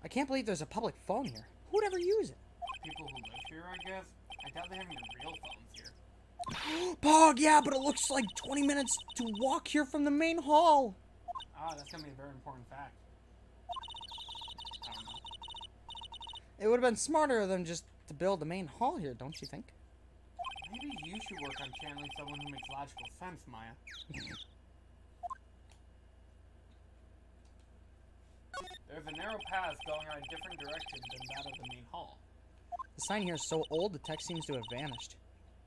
I can't believe there's a public phone here. Who would ever use it? People who live here, I guess. I doubt they have any real phones here. Pog, yeah, but it looks like 20 minutes to walk here from the main hall. Ah, that's gonna be a very important fact. I don't know. It would have been smarter than just to build the main hall here, don't you think? Maybe you should work on channeling someone who makes logical sense, Maya. There's a narrow path going in a different direction than that of the main hall. The sign here is so old, the text seems to have vanished.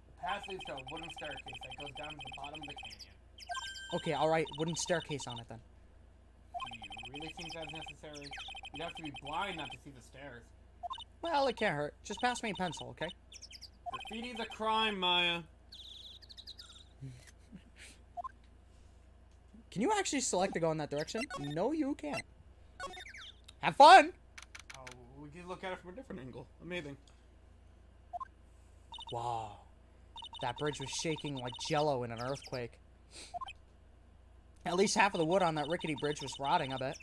The path leads to a wooden staircase that goes down to the bottom of the canyon. Okay, alright, wooden staircase on it then. Do you really think that's necessary? You'd have to be blind not to see the stairs. Well, it can't hurt. Just pass me a pencil, okay? Graffiti's a crime, Maya. Can you actually select to go in that direction? No, you can't. Have fun! Oh, we can look at it from a different angle. Amazing. Wow. That bridge was shaking like jello in an earthquake. At least half of the wood on that rickety bridge was rotting, I bet.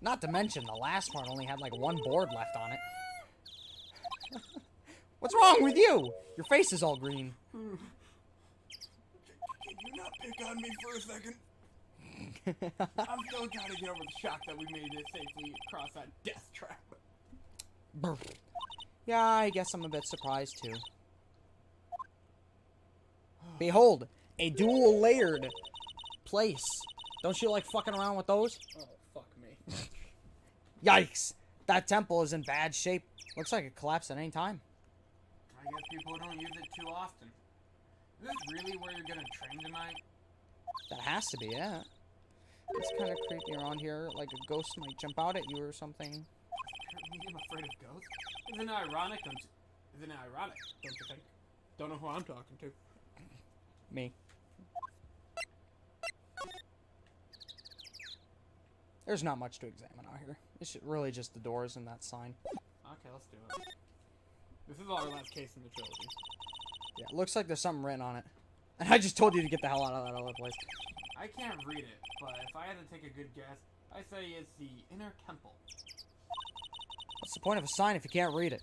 Not to mention, the last part only had like one board left on it. What's wrong with you? Your face is all green. Can you not pick on me for a second? I'm still trying to get over the shock that we made it safely across that death trap. Brr. Yeah, I guess I'm a bit surprised too. Behold, a dual layered place. Don't you like fucking around with those? Oh, fuck me. Yikes! That temple is in bad shape. Looks like it collapsed at any time. I guess people don't use it too often. Is this really where you're gonna train tonight? That has to be, yeah. It's kind of creepy around here, like a ghost might jump out at you or something. Apparently I'm afraid of ghosts. Isn't it ironic, don't you think? Don't know who I'm talking to. Me. There's not much to examine out here. It's really just the doors and that sign. Okay, let's do it. This is our last case in the trilogy. Yeah, it looks like there's something written on it. And I just told you to get the hell out of that other place. I can't read it, but if I had to take a good guess, I say it's the inner temple. What's the point of a sign if you can't read it?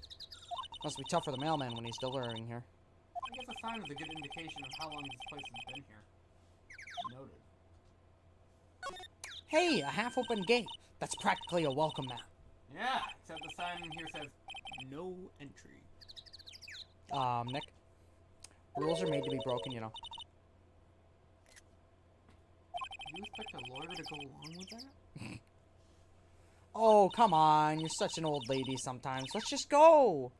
Must be tough for the mailman when he's delivering here. I guess a sign is a good indication of how long this place has been here. Noted. Hey, a half-open gate. That's practically a welcome mat. Yeah, except the sign in here says no entry. Nick. Rules are made to be broken, you know. Do you expect a lawyer to go along with that? Oh, come on. You're such an old lady sometimes. Let's just go.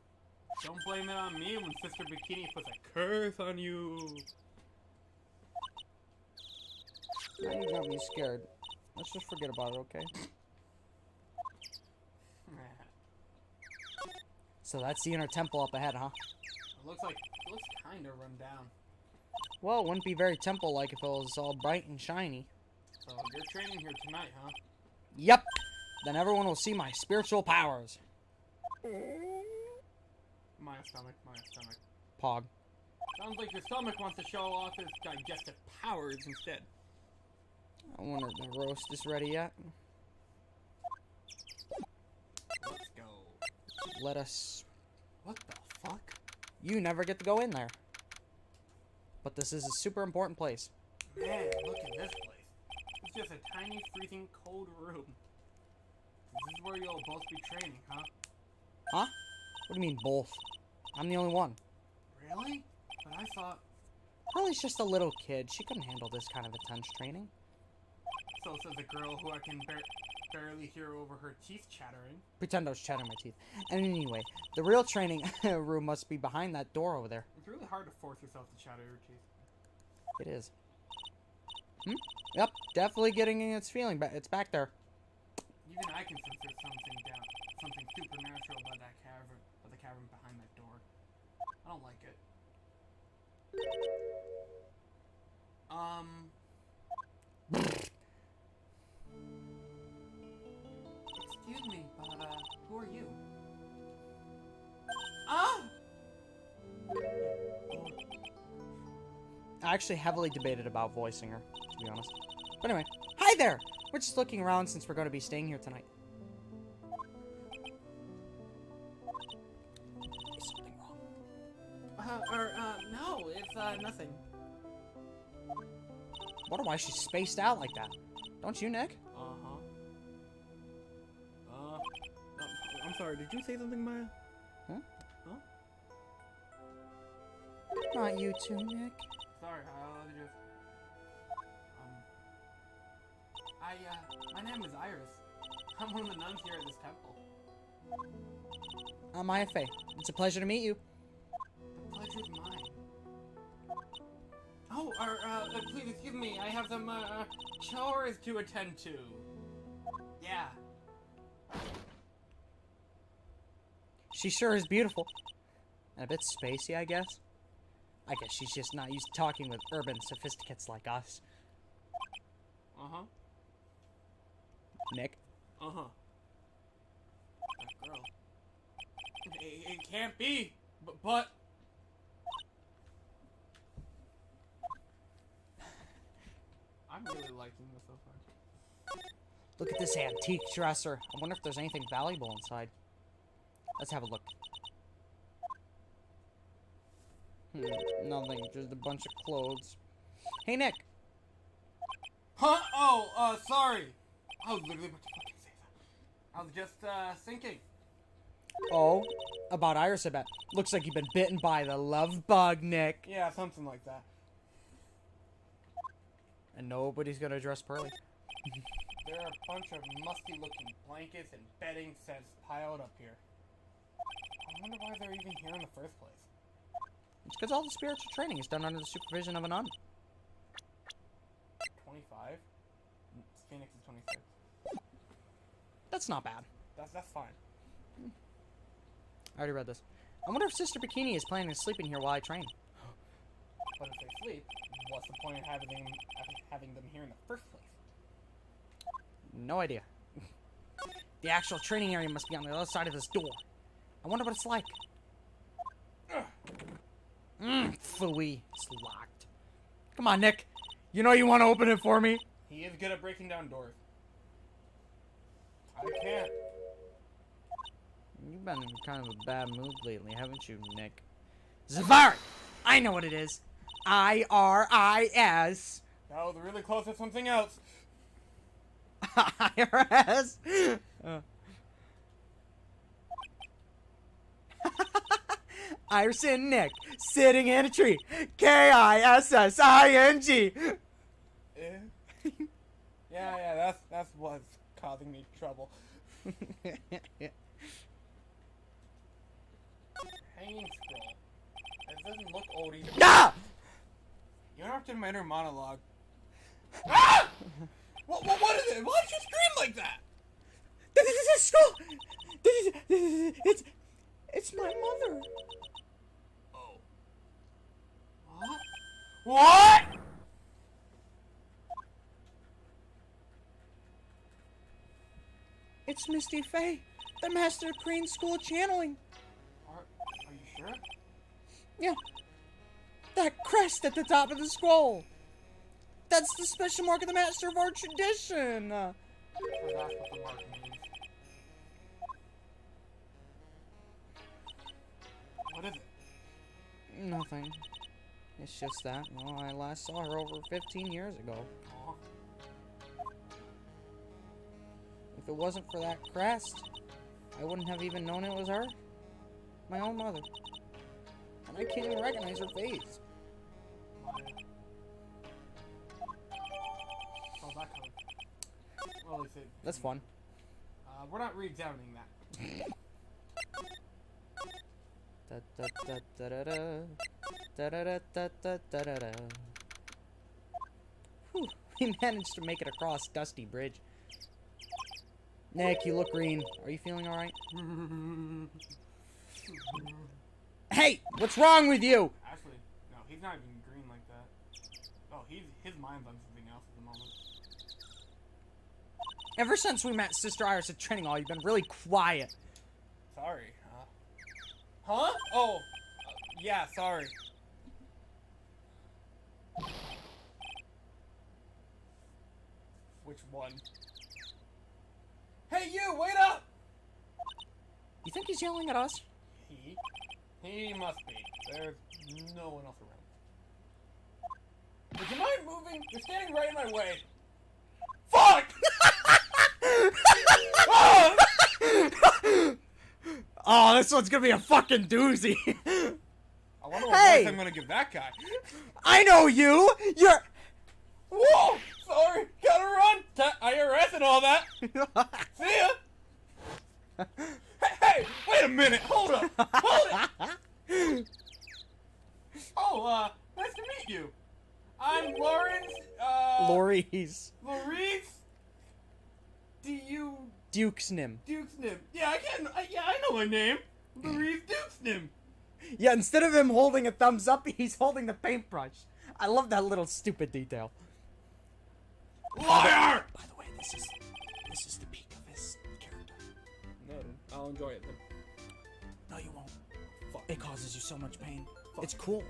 Don't blame it on me when Sister Bikini puts a curse on you. Now you got me scared. Let's just forget about it, okay? So that's the inner temple up ahead, huh? It looks kind of run down. Well, it wouldn't be very temple-like if it was all bright and shiny. So you're training here tonight, huh? Yep. Then everyone will see my spiritual powers. My stomach. Pog. Sounds like your stomach wants to show off its digestive powers instead. I wonder if the roast is ready yet. Let's go. Let us... What the fuck? You never get to go in there. But this is a super important place. Man, look at this place. It's just a tiny, freezing, cold room. This is where you'll both be training, huh? Huh? What do you mean, both? I'm the only one. Really? But I thought... Pearlie's just a little kid. She couldn't handle this kind of intense training. So says a girl who I can barely hear over her teeth chattering. Pretend I was chattering my teeth. And anyway, the real training room must be behind that door over there. It's really hard to force yourself to chatter your teeth. It is. Yep, definitely getting its feeling back. It's back there. Even I can sense there's something supernatural about the cavern behind that door. I don't like it. Excuse me, but who are you? Ah! I actually heavily debated about voicing her, to be honest. But anyway, hi there! We're just looking around since we're going to be staying here tonight. Is something wrong? No, it's, nothing. Wonder why she's spaced out like that. Don't you, Nick? I'm sorry, did you say something, Maya? Not you too, Nick. Sorry, my name is Iris. I'm one of the nuns here at this temple. I'm Mia Fey. It's a pleasure to meet you. The pleasure's mine. Oh, please excuse me, I have some, chores to attend to. Yeah. She sure is beautiful. And a bit spacey, I guess. I guess she's just not used to talking with urban sophisticates like us. Uh-huh. Nick? Uh-huh. That girl. It can't be, but... I'm really liking this so far. Look at this antique dresser. I wonder if there's anything valuable inside. Let's have a look. Nothing. Just a bunch of clothes. Hey, Nick. Huh? Oh, sorry. I was literally about to fucking say that. I was just, thinking. Oh, about Iris, I bet. Looks like you've been bitten by the love bug, Nick. Yeah, something like that. And nobody's gonna address Pearlie. There are a bunch of musty-looking blankets and bedding sets piled up here. I wonder why they're even here in the first place. It's because all the spiritual training is done under the supervision of a nun. 25? Phoenix is 26. That's not bad. That's fine. I already read this. I wonder if Sister Bikini is planning to sleep in here while I train. But if they sleep, what's the point of having them here in the first place? No idea. The actual training area must be on the other side of this door. I wonder what it's like. Phooey. It's locked. Come on, Nick. You know you want to open it for me? He is good at breaking down doors. I can't. You've been in kind of a bad mood lately, haven't you, Nick? Zavari! I know what it is. IRIS. That was really close to something else. IRS. Iris and Nick sitting in a tree. KISSING. Yeah, that's what's causing me trouble. Hanging scroll. It doesn't look old either. Ah! You interrupted my inner monologue. Ah! What is it? Why did you scream like that? This is a scroll. It's my mother. Oh. What? It's Misty Fey, the master of Crane School channeling. Are you sure? Yeah. That crest at the top of the scroll. That's the special mark of the master of our tradition. So that's what the mark means. What is it? Nothing. It's just that, well, I last saw her over 15 years ago. Aw. If it wasn't for that crest, I wouldn't have even known it was her. My own mother. And I can't even recognize her face. Oh, that code. Well, is it? That's fun. We're not re-examining that. Whew, we managed to make it across Dusty Bridge. Nick, you look green. Are you feeling alright? Hey! What's wrong with you? Actually, no, he's not even green like that. Oh, his mind's on something else at the moment. Ever since we met Sister Iris at training hall, you've been really quiet. Sorry, huh? Oh, yeah, sorry. Which one? Hey, you! Wait up! You think he's yelling at us? He must be. There's no one else around. Would you mind moving? You're standing right in my way. Fuck! Oh! Oh, this one's gonna be a fucking doozy. I wonder what Hey! voice I'm gonna give that guy. I know you! You're... Whoa! Sorry, gotta run! IRS and all that! See ya! Hey, wait a minute! Hold up! Hold it! Oh, nice to meet you. I'm Lawrence, Lori's. Maurice? Dukesnim. Dukesnim. Yeah, I know my name. Maurice Dukesnim. Yeah, instead of him holding a thumbs up, he's holding the paintbrush. I love that little stupid detail. Liar! By the way, this is the peak of his character. No, I'll enjoy it then. No, you won't. Fuck. It causes you so much pain. It's cool,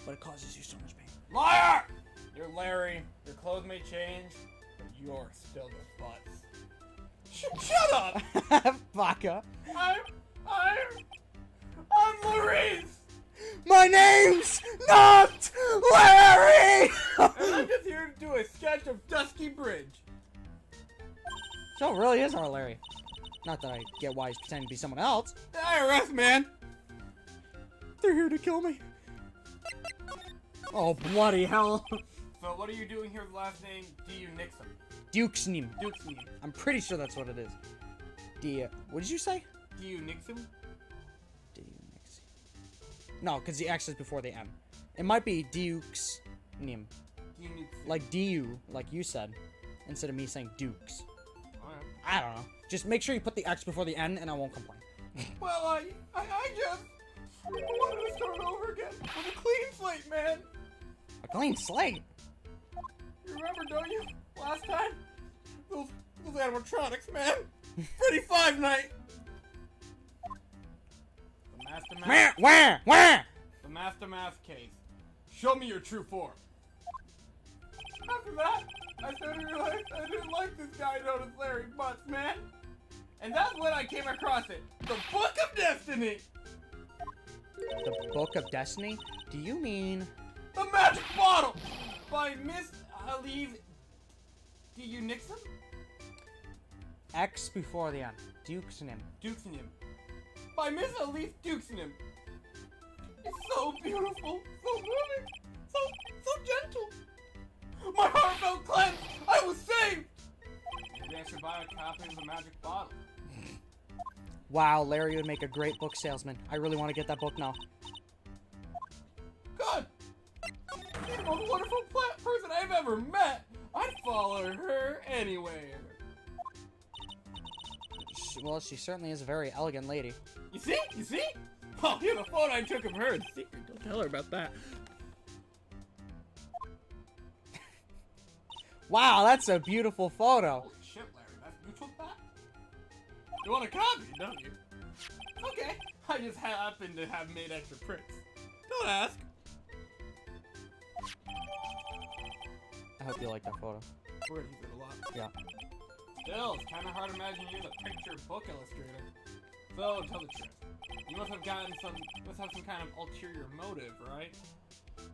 but it causes you so much pain. Liar! You're Larry. Your clothes may change, but you're still the butts. Shut up! Baka. I'm Maurice! My name's not Larry! And I'm just here to do a sketch of Dusky Bridge. So it really is our Larry. Not that I get why he's pretending to be someone else. The IRS, man! They're here to kill me. Oh, bloody hell. So what are you doing here with the last name D.U. Nixon? Dukesnim. Dukesnim. I'm pretty sure that's what it is. What did you say? D.U. Nixon? No, because the X is before the M. It might be Dukesnim. D.U. Nixon. Like DU, like you said, instead of me saying Dukes. Alright. I don't know. Just make sure you put the X before the N and I won't complain. Well, I just wanted to start over again with a clean slate, man. A clean slate? You remember, don't you? Last time? Those animatronics, man. Freddy Five Night. The Master Mask. Where? The Master Mask case. Show me your true form. After that, I started to realize I didn't like this guy known as Larry Butts, man. And that's when I came across it. The Book of Destiny. The Book of Destiny? Do you mean... The Magic Bottle by Miss Elise. Do you Nixon? X before the end. Dukesnim. Dukesnim. By Miss Elise Dukesnim. It's so beautiful, so moving, so gentle. My heart felt cleansed. I was saved. Maybe I should buy a copy of the Magic Bottle. Wow, Larry would make a great book salesman. I really want to get that book now. God, she's the most wonderful person I've ever met. I'd follow her anywhere. Well, she certainly is a very elegant lady. You see? You see? Oh, here's a photo I took of her in secret. Don't tell her about that. Wow, that's a beautiful photo. Holy shit, Larry, you took that? You want a copy, don't you? Okay, I just happen to have made extra prints. Don't ask. I hope you like that photo. We're gonna use it a lot. Yeah. Still, it's kind of hard to imagine you're the picture book illustrator. So, tell the truth. You must have some kind of ulterior motive, right?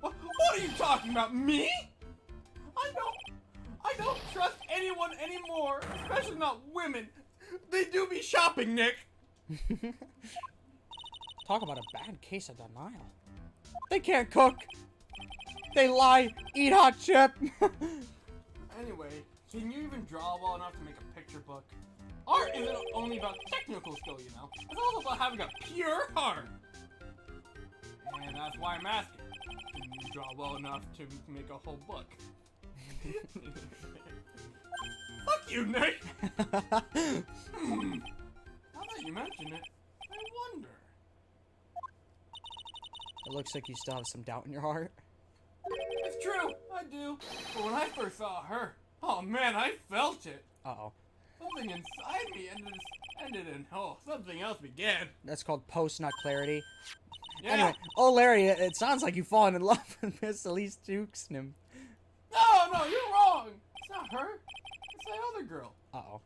What are you talking about, me? I don't trust anyone anymore, especially not women. They do be shopping, Nick. Talk about a bad case of denial. They can't cook. They lie, eat hot chip. Anyway, can you even draw well enough to make a picture book? Art isn't only about technical skill, you know. It's also about having a pure heart. And that's why I'm asking. Can you draw well enough to make a whole book? Fuck you, Nick! Now that you mention it, I wonder. It looks like you still have some doubt in your heart. It's true, I do. But when I first saw her, oh man, I felt it. Uh-oh. Something inside me ended in, something else began. That's called post-nut clarity. Yeah. Anyway, oh Larry, it sounds like you've fallen in love with Miss Elise Dukesnim. No, you're wrong. It's not her. It's that other girl. Uh-oh.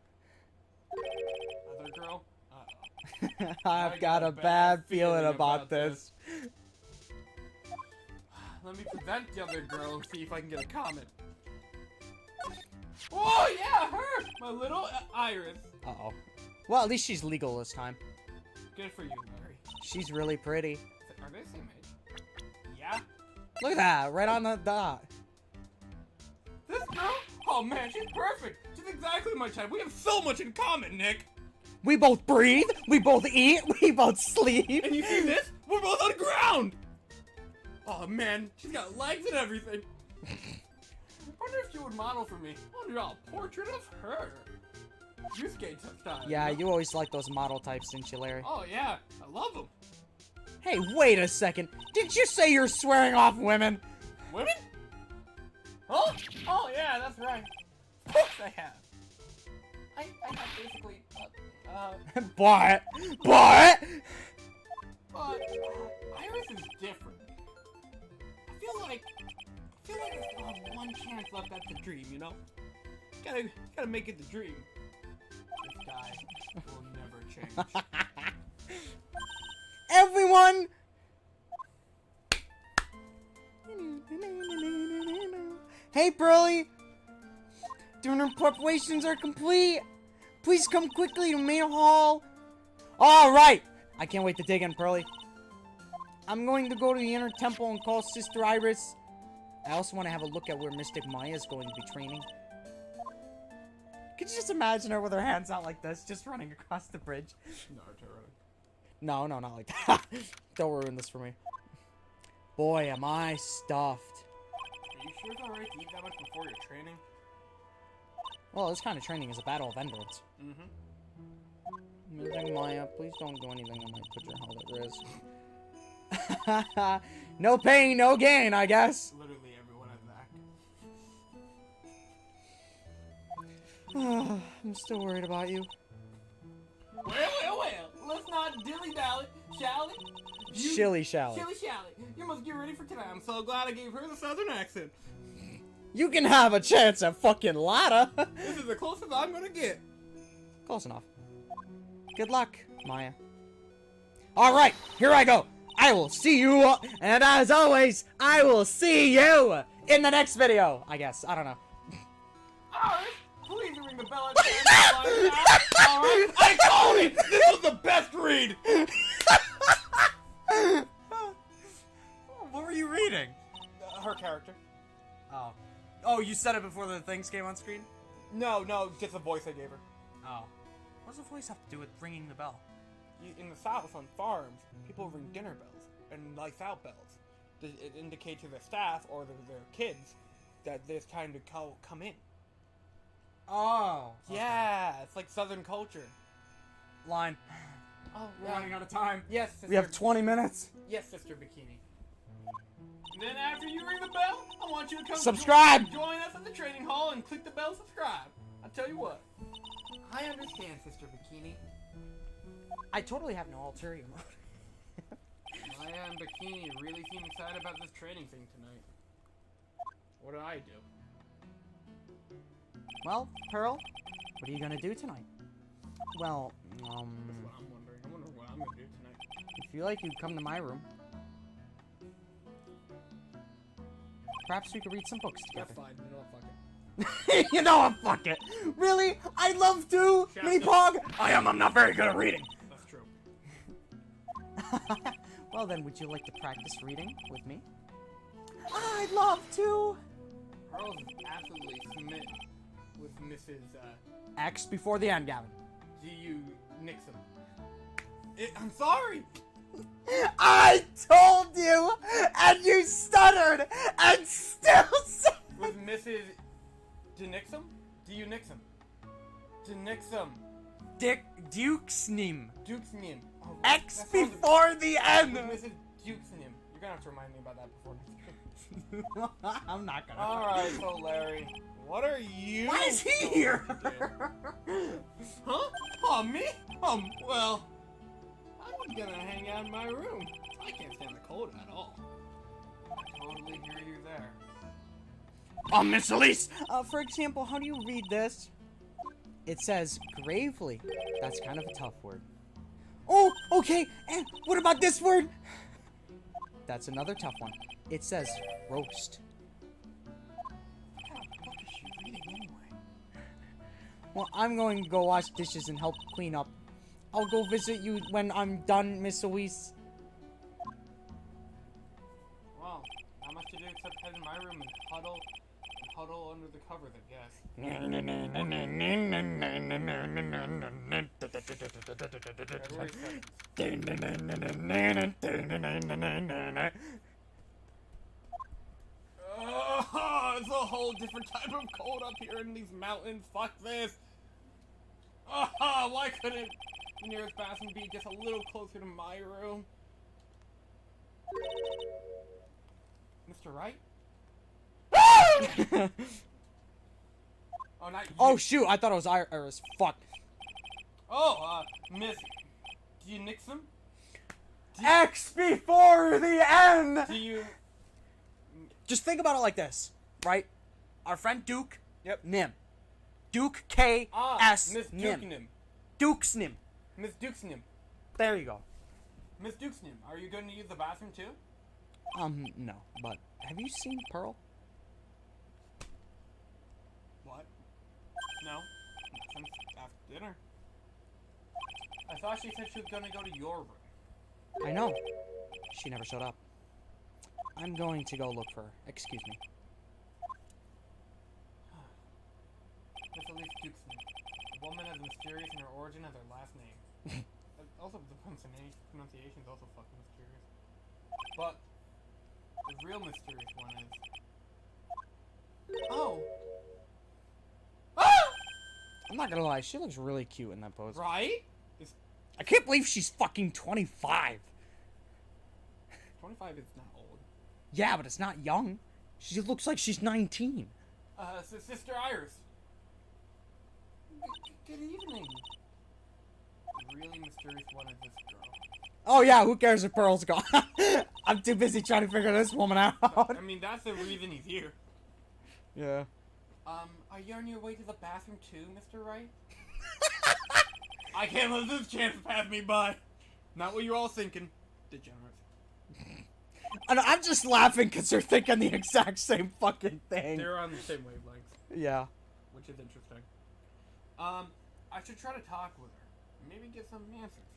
Other girl? Uh-oh. I've got a bad feeling about this. Let me present the other girl and see if I can get a comment. Oh, yeah, her! My little Iris. Uh-oh. Well, at least she's legal this time. Good for you, Larry. She's really pretty. Are they the same age? Yeah? Look at that, right on the dot. This girl? Oh, man, she's perfect. She's exactly my type. We have so much in common, Nick. We both breathe, we both eat, we both sleep. And you see this? We're both on the ground. Oh, man, she's got legs and everything. I wonder if you would model for me. I want to draw a portrait of her. You skate style. Yeah, you always like those model types, didn't you, Larry? Oh, yeah. I love them. Hey, wait a second. Did you say you're swearing off women? Women? Oh? Oh, yeah, that's right. Of course I have. I have basically, But Iris is different. I feel like I still have one chance left at the dream, you know? Gotta make it the dream. This guy will never change. everyone! Hey, Burley! Dinner preparations are complete! Please come quickly to main hall! Alright! I can't wait to dig in, Pearly. I'm going to go to the inner temple and call Sister Iris. I also want to have a look at where Mystic Maya is going to be training. Could you just imagine her with her hands out like this, just running across the bridge? No, not like that. Don't ruin this for me. Boy, am I stuffed. Are you sure it's alright to eat that much before your training? Well, this kind of training is a battle of endurance. Mystic Maya, please don't do anything that might put your health at risk. No pain, no gain, I guess. Literally everyone at that. I'm still worried about you. Well, let's not dilly-dally, shall we? Shilly-shally. Shilly-shally. You must get ready for tonight. I'm so glad I gave her the southern accent. You can have a chance at fucking Lotta. This is the closest I'm gonna get. Close enough. Good luck, Maya. Alright, here I go. I will see you, and as always, I will see you in the next video, I guess. I don't know. Alright, please ring the bell at the end of the Alright, I called it! This was the best read! What were you reading? Her character. Oh. Oh, you said it before the things came on screen? No, just a voice I gave her. Oh. What does the voice have to do with ringing the bell? In the South, on farms, people ring dinner bells and lights out bells. It indicates to their staff or their kids that there's time to come in. Oh. Yeah, it's like Southern culture. Line. Oh, We're running out of time. Yes, Sister. We have 20 minutes. Yes, Sister Bikini. Then after you ring the bell, I want you to come Subscribe! join us at the training hall and click the bell subscribe. I'll tell you what. I understand, Sister Bikini. I totally have no ulterior motive. Maya and Bikini really seem excited about this training thing tonight. What do I do? Well, Pearl, what are you gonna do tonight? Well, That's what I'm wondering. I wonder what I'm gonna do tonight. if you like, you come to my room. Perhaps we could read some books That's together. fine. You know what? Fuck it. You know what? Fuck it. Really? I'd love to. Shut Mini up. Pog. I'm not very good at reading. That's true. Well then, would you like to practice reading with me? I'd love to. Pearl's absolutely smitten with Mrs. X before the end, Gavin. G.U. Nixon. I'm sorry. I told you, and you stuttered, and still said. With Mrs. Denixum? D.U. Nixon. Denixum. Duke's name. Duke's name. Oh, X that sounds- before the end. With Mrs. Duke's name. You're gonna have to remind me about that before. I'm not gonna. Alright, so Larry, what are you? Why is he going here? to do? Huh? Oh, me? Well, I'm gonna hang out in my room. I can't stand the cold at all. I totally hear you there. Miss Elise. For example, how do you read this? It says gravely. That's kind of a tough word. Oh, okay. And what about this word? That's another tough one. It says roast. What kind of book is she reading anyway? Well, I'm going to go wash dishes and help clean up. I'll go visit you when I'm done, Miss Elise. Well, not much to do except head in my room and huddle under the covers, I guess. Oh, it's a whole different type of cold up here in these mountains. Fuck this. Oh, why couldn't the nearest bathroom be just a little closer to my room? Mr. Wright? Oh, not you. Oh, shoot. I thought it was Iris. Fuck. Oh, Miss... Do you nix him? X before the end! Do you... Just think about it like this, right? Our friend Duke, Yep. Nim. Duke K S Miss Nim. Dukenim. Duke's Nim. Miss Dukenim. There you go. Miss Dukenim, are you going to use the bathroom too? No. But have you seen Pearl? What? No. Not since after dinner. I thought she said she was going to go to your room. I know. She never showed up. I'm going to go look for her. Excuse me. Miss Elise Dukenim. A woman as mysterious in her origin as her last name. Also, the pronunciation is also fucking mysterious. But the real mysterious one is... Oh! Ah! I'm not gonna lie, she looks really cute in that pose. Right? I can't believe she's fucking 25. 25 is not old. Yeah, but it's not young. She looks like she's 19. Sister Iris. Good evening. The really mysterious one is this girl. Oh yeah, who cares if Pearl's gone? I'm too busy trying to figure this woman out. I mean, that's the reason he's here. Yeah. Are you on your way to the bathroom too, Mr. Wright? I can't let this chance pass me by. Not what you're all thinking, degenerates. And I'm just laughing because they're thinking the exact same fucking thing. They're on the same wavelengths, Yeah. which is interesting. I should try to talk with her. Maybe get some answers.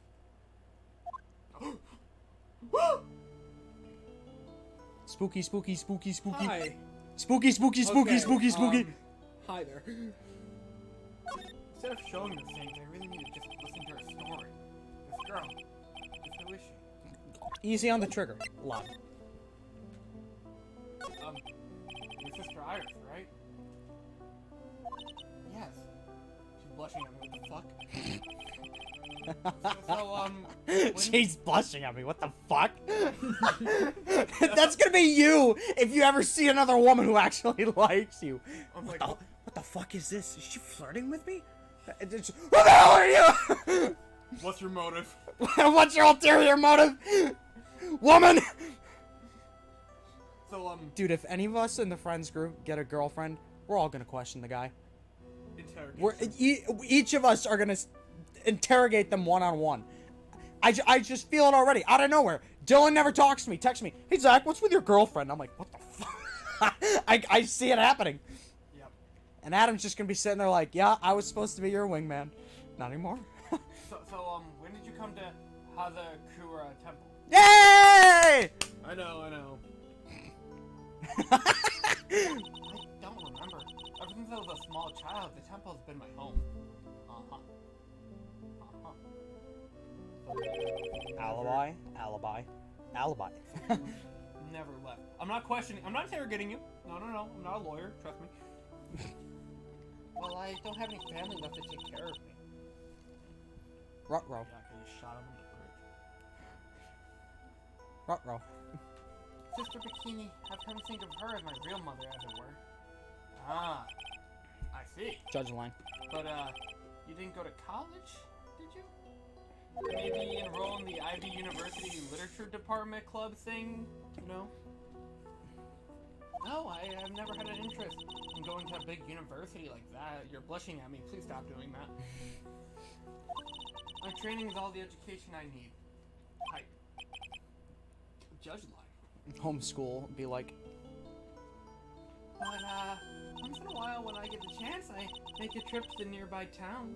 Spooky, spooky, spooky, spooky. Hi. Spooky, spooky, spooky, Okay, spooky, spooky. Hi there. Instead of showing those things, I really need to just listen to her story. This girl, who is she? Easy on the trigger. Loud. Your sister Iris, right? Yes. She's blushing at me. What the fuck? when- She's blushing at me. What the fuck? That's gonna be you if you ever see another woman who actually likes you. I'm like, What the fuck is this? Is she flirting with me? Who the hell are you? what's your motive? What's your ulterior motive? Woman! So, Dude, if any of us in the friends group get a girlfriend, we're all gonna question the guy. interrogation. Each of us are gonna interrogate them one-on-one. I just feel it already, out of nowhere. Dylan never talks to me, texts me, hey Zach, what's with your girlfriend? I'm like, what the fuck? I see it happening. Yep. And Adam's just gonna be sitting there like, yeah, I was supposed to be your wingman. Not anymore. So, when did you come to Hazakura Temple? Yay! I know. I don't remember. Ever since I was a small child, the temple's been my home. Alibi. Never left. I'm not questioning. I'm not interrogating you. No. I'm not a lawyer. Trust me. Well, I don't have any family left to take care of me. Ruh-roh. Yeah, 'cause you shot him on the bridge. Ruh-roh. Sister Bikini, I've come to think of her as my real mother, as it were. Ah, I see. Judge line. But, you didn't go to college, did you? Maybe enroll in the Ivy University Literature Department Club thing, you know? No, I've never had an interest in going to a big university like that. You're blushing at me. Please stop doing that. My training is all the education I need. Hype. Judge line. Homeschool, be like, But, once in a while when I get the chance, I make a trip to the nearby town.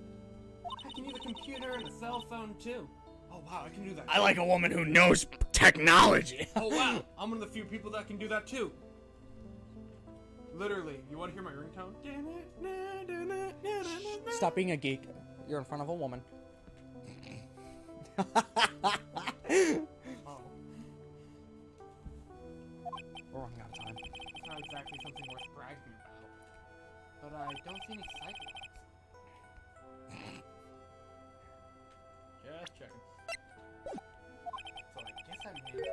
I can use a computer and a cell phone, too. Oh, wow, I can do that. I like a woman who knows technology. Oh, wow, I'm one of the few people that can do that, too. Literally, you want to hear my ringtone? Stop being a geek. You're in front of a woman. Oh. We're running out of time. It's not exactly something worth bragging about. But I don't see any psychopaths. Just checking. So I guess that means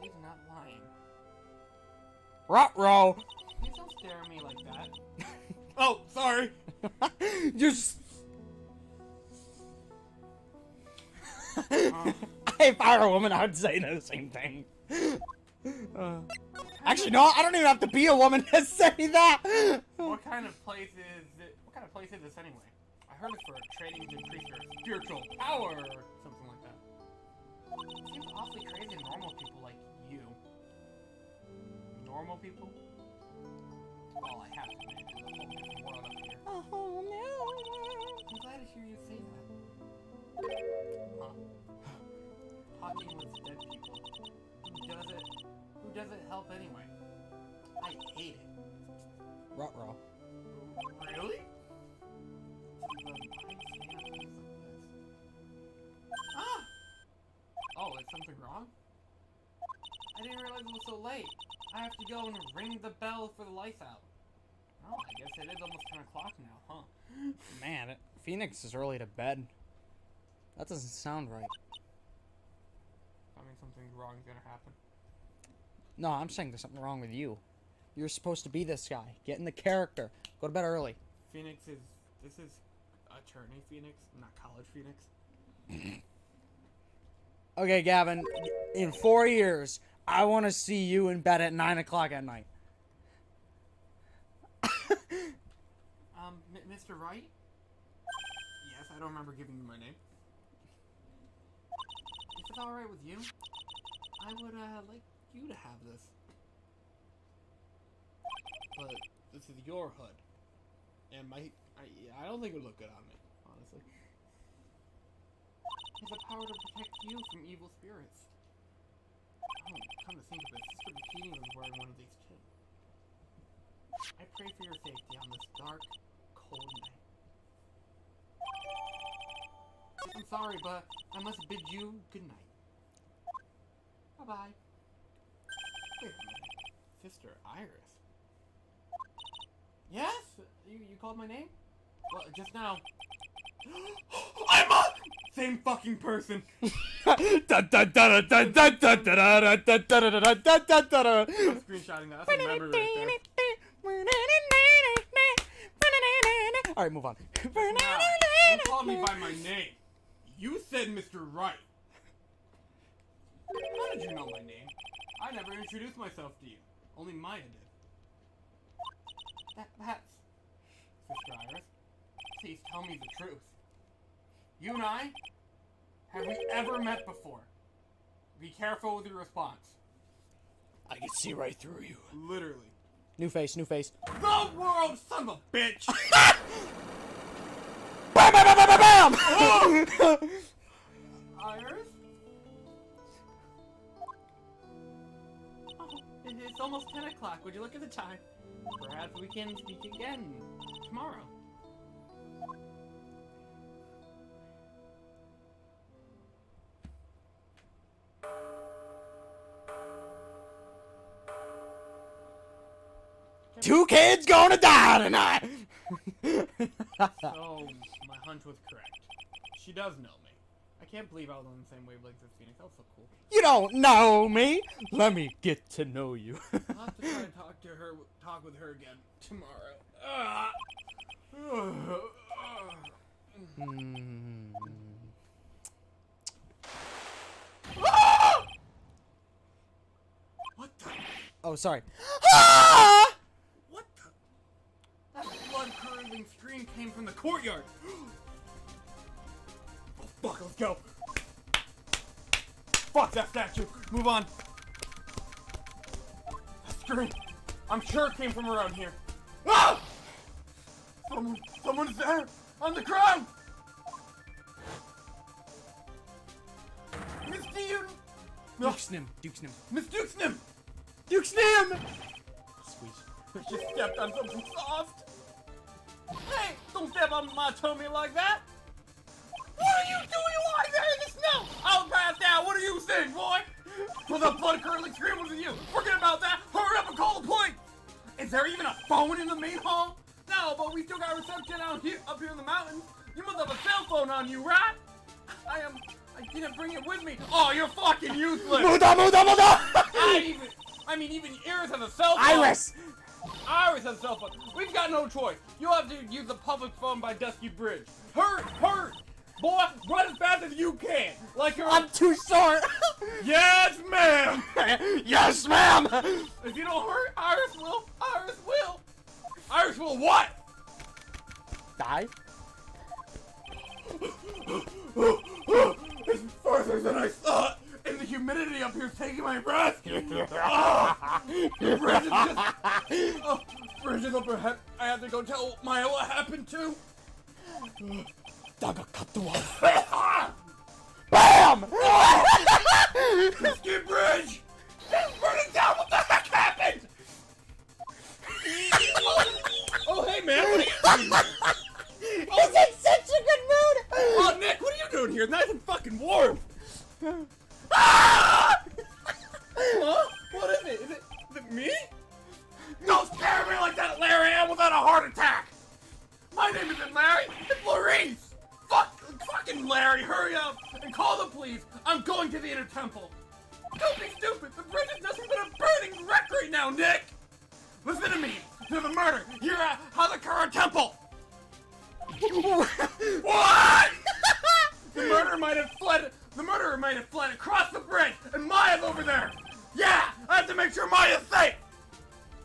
she's not lying. Ruh-roh. Please don't stare at me like that. Oh, sorry. You're just... If I were a woman, I would say the same thing. Actually, no, I don't even have to be a woman to say that. What kind of place is it? What kind of place is this anyway? I heard it's for training to increase your spiritual power or something like that. It seems awfully crazy to normal people like you. Normal people? Well, I have to admit, there's a whole different world up here. Oh, no. I'm glad to hear you say that. Huh. Talking with dead people. Who does it help anyway? I hate it. Ruh-roh. Really? Ah! Oh, is something wrong? I didn't realize it was so late. I have to go and ring the bell for the lights out. Oh, I guess it is almost 10 o'clock now, huh? Man, Phoenix is early to bed. That doesn't sound right. I mean, something wrong is gonna happen. No, I'm saying there's something wrong with you. You're supposed to be this guy. Get in the character. Go to bed early. This is Attorney Phoenix, not College Phoenix. Okay, Gavin, in 4 years, I want to see you in bed at 9 o'clock at night. Mr. Wright? Yes, I don't remember giving you my name. If it's alright with you, I would like you to have this. But this is your hood. And I don't think it would look good on me, honestly. It has the power to protect you from evil spirits. Oh, come to think of it, Sister Bikini was wearing one of these too. I pray for your safety on this dark, cold night. I'm sorry, but I must bid you good night. Bye-bye. Wait a minute. Sister Iris. Yes? You called my name? Well, just now. I'm a same fucking person. I'm screenshotting that. That's a memory right there. Alright, move on. You called me by my name. You said Mr. Wright. How did you know my name? I never introduced myself to you. Only Maya did. That's... Sister Iris, please tell me the truth. You and I? Have we ever met before? Be careful with your response. I can see right through you. Literally. New face, new face. The world, son of a bitch! Bam, bam, bam, bam, bam, bam! Iris? Oh, it's almost 10 o'clock. Would you look at the time? Perhaps we can speak again tomorrow. Two kids gonna die tonight! So, my hunch was correct. She does know me. I can't believe I was on the same wavelength as Phoenix. That was so cool. You don't know me. Let me get to know you. I'll have to try to talk with her again tomorrow. What the? Oh, sorry. What the? That blood-curdling scream came from the courtyard. Oh, fuck, let's go. Fuck that statue. Move on. That scream, I'm sure it came from around here. Ah! Someone's there on the ground. Miss Dean. Dukesnim, Dukesnim. Miss Dukesnim. Dukesnim! Squeeze. She stepped on something soft. Hey, don't step on my tummy like that. What are you doing lying there in the snow? I'll pass out. What do you think, boy? Well, the blood-curdling scream was you. Forget about that. Hurry up and call the police. Is there even a phone in the main hall? No, but we still got reception out here, up here in the mountains. You must have a cell phone on you, right? I didn't bring it with me. Oh, you're fucking useless. Muda, muda, muda! Even Iris has a cell phone. Iris! Iris has a cell phone. We've got no choice. You'll have to use the public phone by Dusky Bridge. Hurry, hurry! Boy, run as fast as you can. Like you're... I'm too short! Yes, ma'am! Yes, ma'am! If you don't hurry, Iris will. Iris will. Iris will what? Die? It's further than I thought. And the humidity up here is taking my breath. Oh, Bridge is just... Oh, Bridge is up ahead. I have to go tell Maya what happened to. Daga cut the wall. BAM! Skip Bridge! It's burning down! What the heck happened? Oh, hey, man, what are you doing? He's in such a good mood! Oh, Nick, what are you doing here? It's nice and fucking warm. Ah! Huh? What is it? Is it me? Don't scare me like that, Larry! I'm without a heart attack! My name isn't Larry, it's Maurice! Fucking Larry, hurry up and call the police! I'm going to the inner temple! Don't be stupid! The bridge is nothing but a burning wreck right now, Nick! Listen to me! There's a murder here at Hazakura Temple! What? The murderer might have fled across the bridge, and Maya's over there! Yeah! I have to make sure Maya's safe!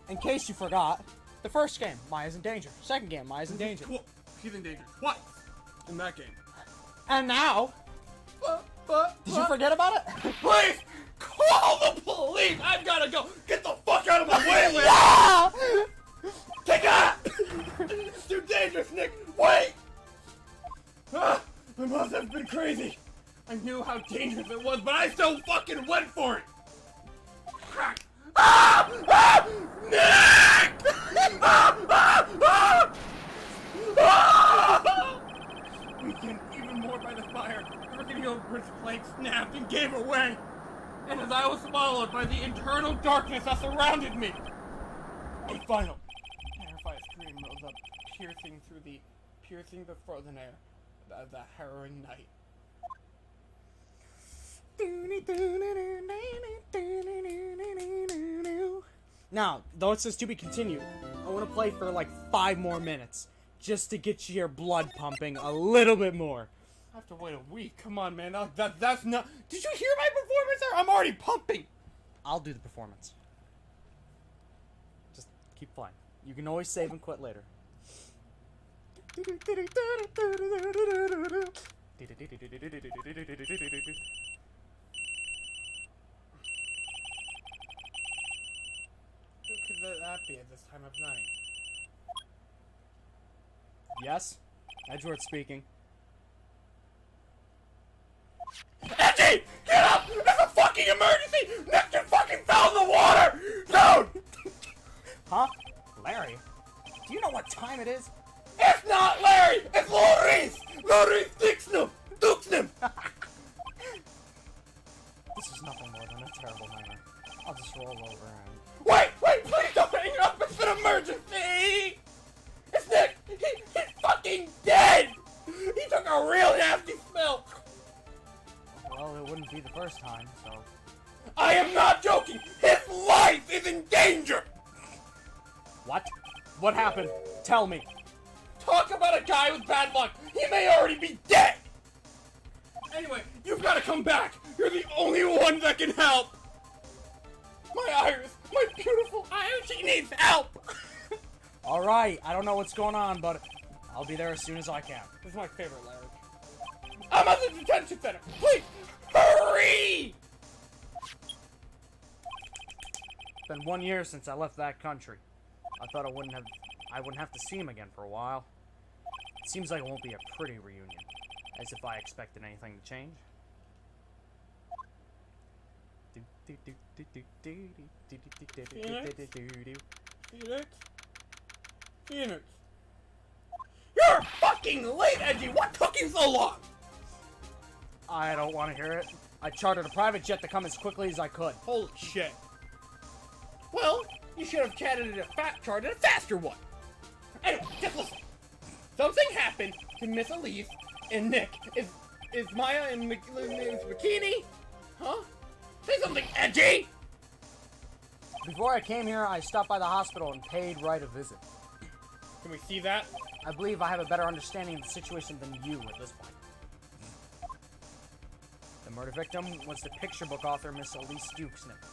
In case you forgot, the first game, Maya's in danger. Second game, Maya's in danger. She's in danger. What? in that game. And now, did you forget about it? Please call the police. I've gotta go. Get the fuck out of my way, Larry. Yeah! Take that. It's too dangerous, Nick. Wait. My must have been crazy. I knew how dangerous it was, but I still fucking went for it. Crack. Ah! Ah! Nick! Ah! Ah! Ah! Ah! Weakened even more by the fire, the Rickety Bridge plank snapped and gave away. And as I was swallowed by the internal darkness that surrounded me, a final, terrified scream rose up, piercing the frozen air of that harrowing night. Now, though it says to be continued, I want to play for like 5 more minutes, just to get your blood pumping a little bit more. I have to wait a week. Come on, man. That's not. Did you hear my performance there? I'm already pumping. I'll do the performance. Just keep playing. You can always save and quit later. Who could that be at this time of night? Yes? Edgeworth speaking. Edgy! Get up! There's a fucking emergency! Nick just fucking fell in the water! Dude! Huh? Larry? Do you know what time it is? It's not Larry! It's Maurice! Maurice Dixnum! Duxnum! This is nothing more than a terrible nightmare. I'll just roll over and... Wait! Please don't hang up! It's an emergency! It's Nick! He's fucking dead! He took a real nasty smell! Well, it wouldn't be the first time, so... I am not joking! His life is in danger! What? What happened? Tell me. Talk about a guy with bad luck! He may already be dead! Anyway, you've gotta come back! You're the only one that can help! My Iris! My beautiful Iris! She needs help! Alright, I don't know what's going on, but I'll be there as soon as I can. This is my favorite lyric. I'm at the detention center! Please! Hurry! It's been 1 year since I left that country. I thought I wouldn't have to see him again for a while. It seems like it won't be a pretty reunion, as if I expected anything to change. Phoenix? You're fucking late, Edgy! What took you so long? I don't want to hear it. I chartered a private jet to come as quickly as I could. Holy shit. Well, you should have chartered a faster one. Anyway, just listen. Something happened to Miss Elise and Nick. Is Maya in bikini? Huh? Say something, Edgy! Before I came here, I stopped by the hospital and paid Wright a visit. Can we see that? I believe I have a better understanding of the situation than you at this point. The murder victim was the picture book author Miss Elise Dukesnip.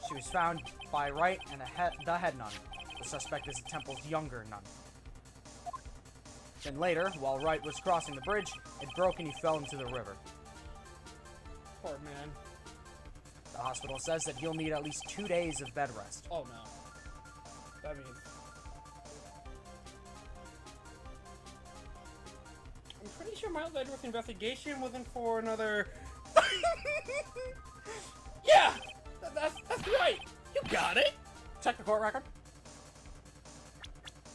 She was found by Wright and the head nun. The suspect is the temple's younger nun. Then later, while Wright was crossing the bridge, it broke and he fell into the river. Poor man. The hospital says that he'll need at least 2 days of bed rest. Oh no. That means... I'm pretty sure Miles Edgeworth's investigation wasn't for another... Yeah! That's right! You got it! Check the court record.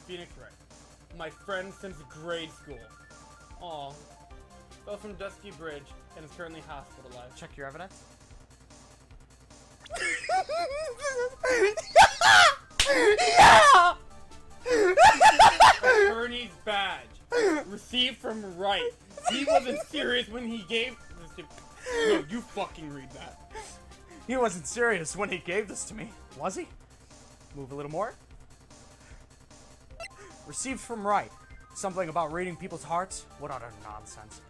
Phoenix Wright. My friend since grade school. Aw. Fell from Dusky Bridge and is currently hospitalized. Check your evidence. Yeah! Attorney's badge. Received from Wright. He wasn't serious when he gave this to... No, you fucking read that. He wasn't serious when he gave this to me, was he? Move a little more. Received from Wright. Something about reading people's hearts? What utter nonsense.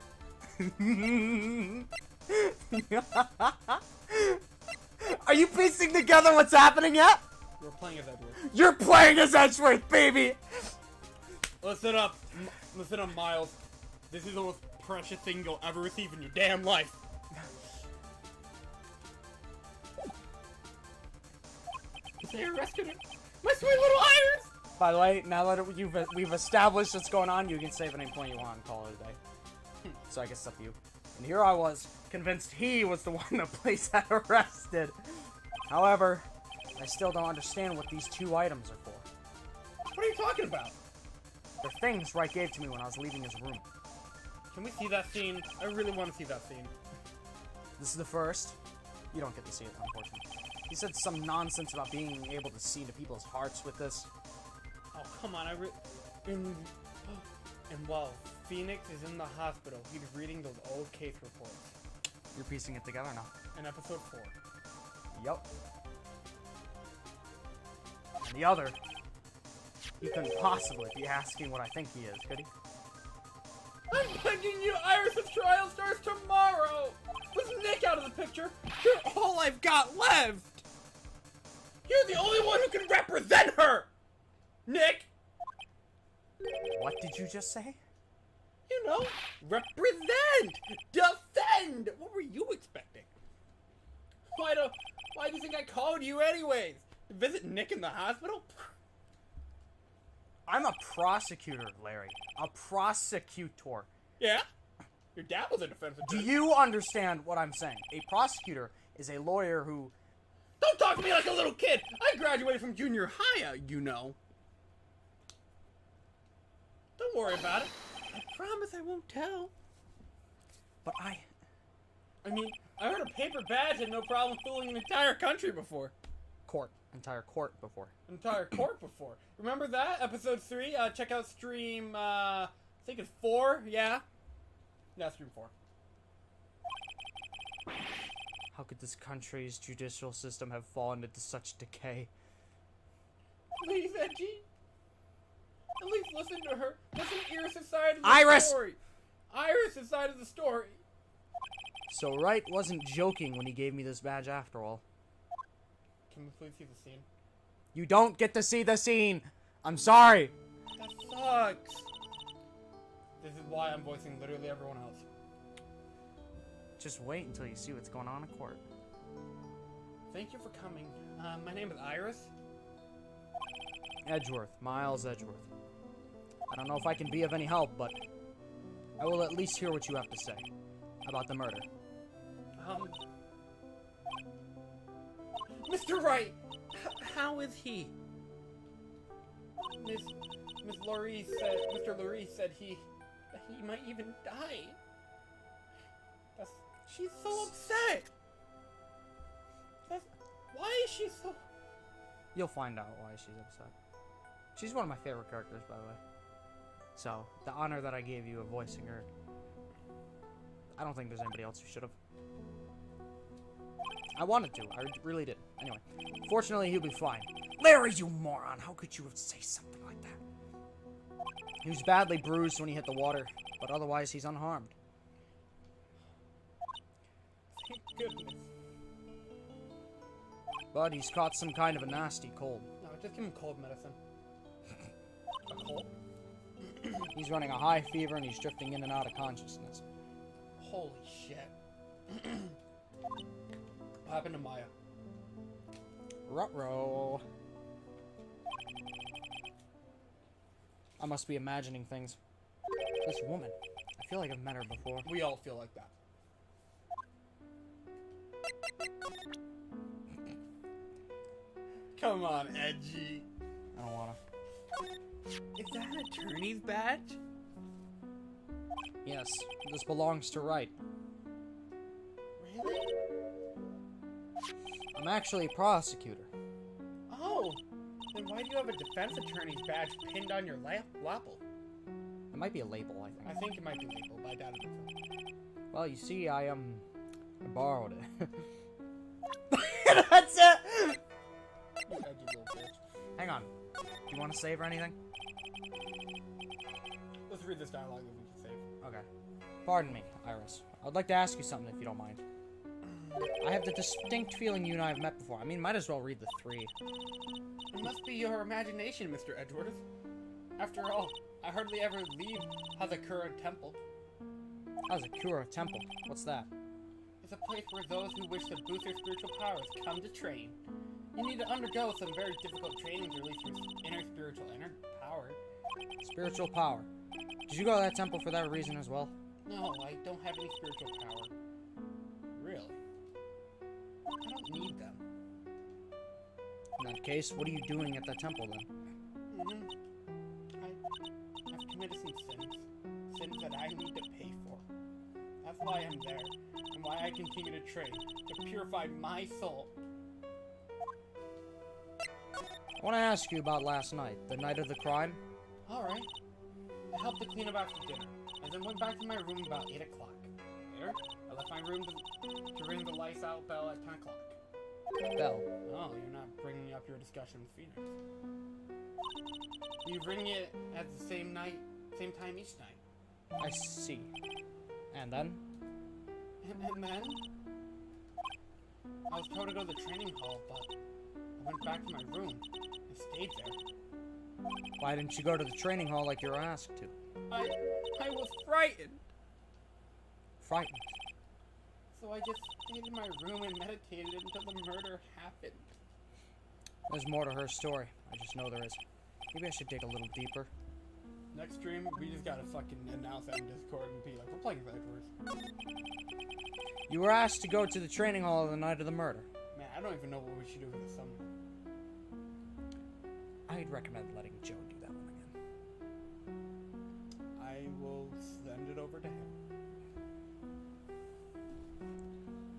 Are you piecing together what's happening yet? We're playing as Edward. You're playing as Edgeworth, baby! Listen up, Miles. This is the most precious thing you'll ever receive in your damn life. They arrested her. My sweet little Iris! By the way, now that we've established what's going on, you can save any point you want and call it a day. So I guess it's up to you. And here I was, convinced he was the one the police had arrested. However, I still don't understand what these two items are for. What are you talking about? They're things Wright gave to me when I was leaving his room. Can we see that scene? I really want to see that scene. This is the first. You don't get to see it, unfortunately. He said some nonsense about being able to see into people's hearts with this. Oh, come on, and while Phoenix is in the hospital, he's reading those old case reports. You're piecing it together now. In episode 4. Yup. And the other, he couldn't possibly be asking what I think he is, could he? I'm begging you, Iris' trial starts tomorrow! With Nick out of the picture, you're all I've got left! You're the only one who can represent her! Nick! What did you just say? You know, represent! Defend! What were you expecting? Why do you think I called you anyways? To visit Nick in the hospital? I'm a prosecutor, Larry. A prosecutor. Yeah? Your dad was a defense Do attorney. you understand what I'm saying? A prosecutor is a lawyer who... Don't talk to me like a little kid! I graduated from junior high, you know. Don't worry about it. I promise I won't tell. But I mean, I heard a paper badge had no problem fooling an entire country before. Entire court before. Entire court before. Remember that? Episode 3? Check out stream, I think it's 4, yeah? Yeah, stream 4. How could this country's judicial system have fallen into such decay? Please, Edgy. At least listen to her. Listen to Iris' side of the Iris! story. Iris' side of the story. So Wright wasn't joking when he gave me this badge after all. Can we please see the scene? You don't get to see the scene! I'm sorry! That sucks. This is why I'm voicing literally everyone else. Just wait until you see what's going on in court. Thank you for coming. My name is Iris. Edgeworth. Miles Edgeworth. I don't know if I can be of any help, but I will at least hear what you have to say about the murder. Mr. Wright, how is he? Miss Laurie said, Mr. Laurie said he might even die. She's so upset. Why is she so... You'll find out why she's upset. She's one of my favorite characters, by the way. So, the honor that I gave you of voicing her, I don't think there's anybody else who should have. I wanted to. I really did. Anyway, fortunately, he'll be fine. Larry, you moron! How could you have said something like that? He was badly bruised when he hit the water, but otherwise, he's unharmed. Thank goodness. But he's caught some kind of a nasty cold. No, just give him cold medicine. A cold? He's running a high fever and he's drifting in and out of consciousness. Holy shit. What happened to Maya? Ruh-roh. I must be imagining things. This woman. I feel like I've met her before. We all feel like that. Come on, Edgy. I don't wanna. Is that an attorney's badge? Yes, this belongs to Wright. Really? I'm actually a prosecutor. Oh, then why do you have a defense attorney's badge pinned on your lapel? It might be a label, I think. I think it might be labeled, but I doubt it. Well, you see, I borrowed it. That's it! You edgy little bitch. Hang on. Do you want to save or anything? Let's read this dialogue that we can save. Okay. Pardon me, Iris. I'd like to ask you something if you don't mind. I have the distinct feeling you and I have met before. I mean, might as well read the 3. It must be your imagination, Mr. Edgeworth. After all, I hardly ever leave Hazakura Temple. Azakura Temple. What's that? It's a place where those who wish to boost their spiritual powers come to train. You need to undergo some very difficult training to release your inner spiritual power. Spiritual power. Did you go to that temple for that reason as well? No, I don't have any spiritual power. Really? I don't need them. In that case, what are you doing at that temple then? I've committed some sins. Sins that I need to pay for. That's why I'm there. And why I continue to train. To purify my soul. I want to ask you about last night, the night of the crime. Alright. I helped to clean up after dinner. And then went back to my room about 8 o'clock. Later, I left my room to ring the lights out bell at 10 o'clock. Bell. Oh, you're not bringing up your discussion with Phoenix. You ring it at the same time each night. I see. And then? And then? I was told to go to the training hall, but I went back to my room and stayed there. Why didn't you go to the training hall like you were asked to? I was frightened. Frightened. So I just stayed in my room and meditated until the murder happened. There's more to her story. I just know there is. Maybe I should dig a little deeper. Next stream, we just gotta fucking announce that in Discord and be like, we're playing Redverse. You were asked to go to the training hall the night of the murder. Man, I don't even know what we should do with this summer. I'd recommend letting Joe do that one again. I will send it over to him.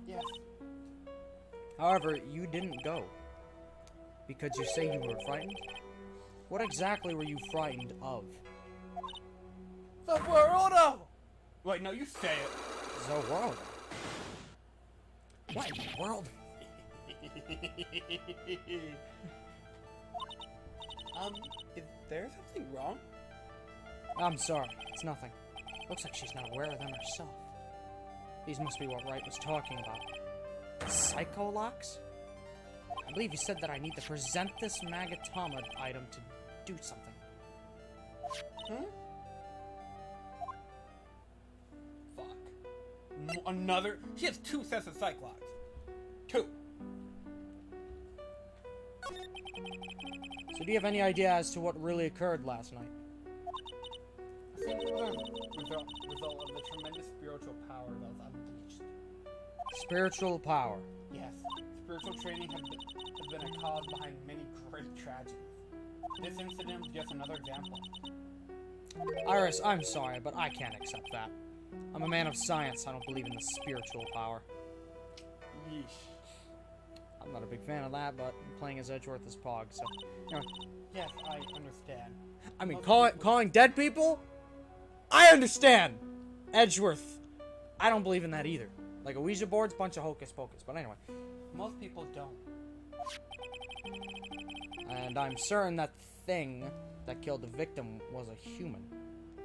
Yes. However, you didn't go. Because you say you were frightened? What exactly were you frightened of? The world! Wait, no, you say it. The world. What in the world? Is there something wrong? I'm sorry, it's nothing. Looks like she's not aware of them herself. These must be what Wright was talking about. Psycho locks? I believe you said that I need to present this Magatama item to do something. Huh? Fuck. Another? She has 2 sets of Cyclops. 2. So do you have any idea as to what really occurred last night? I think it was a result of the tremendous spiritual power that was unleashed. Spiritual power. Yes, spiritual training has been a cause behind many great tragedies. This incident is just another example. Iris, I'm sorry, but I can't accept that. I'm a man of science. I don't believe in the spiritual power. Yeesh. I'm not a big fan of that, but playing as Edgeworth is Pog, so... Anyway. Yes, I understand. I mean, calling dead people? I understand! Edgeworth. I don't believe in that either. Like, a Ouija board's a bunch of hocus pocus, but anyway. Most people don't. And I'm certain that thing that killed the victim was a human.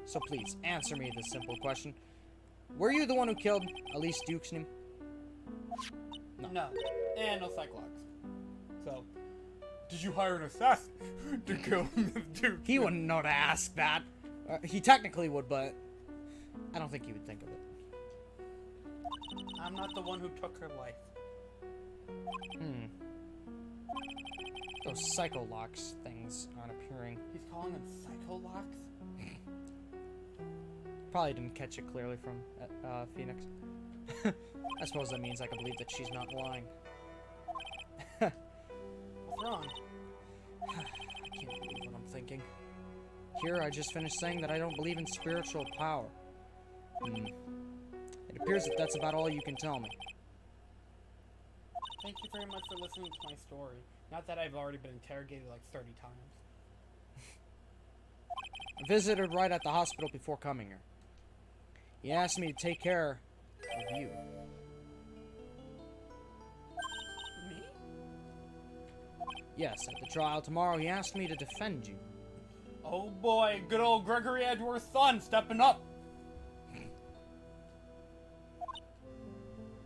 So please, answer me this simple question. Were you the one who killed Elise Duke's name? No. And no Cyclops. So, did you hire an assassin to kill Miss Duke? He wouldn't know to ask that. He technically would, but I don't think he would think of it. I'm not the one who took her life. Those psycho locks things aren't appearing. He's calling them psycho-locks? Probably didn't catch it clearly from Phoenix. I suppose that means I can believe that she's not lying. What's wrong? I can't believe what I'm thinking. Here, I just finished saying that I don't believe in spiritual power. It appears that that's about all you can tell me. Thank you very much for listening to my story. Not that I've already been interrogated like 30 times. I visited right at the hospital before coming here. He asked me to take care of you. Me? Yes, at the trial tomorrow, he asked me to defend you. Oh boy, good old Gregory Edgeworth's son stepping up.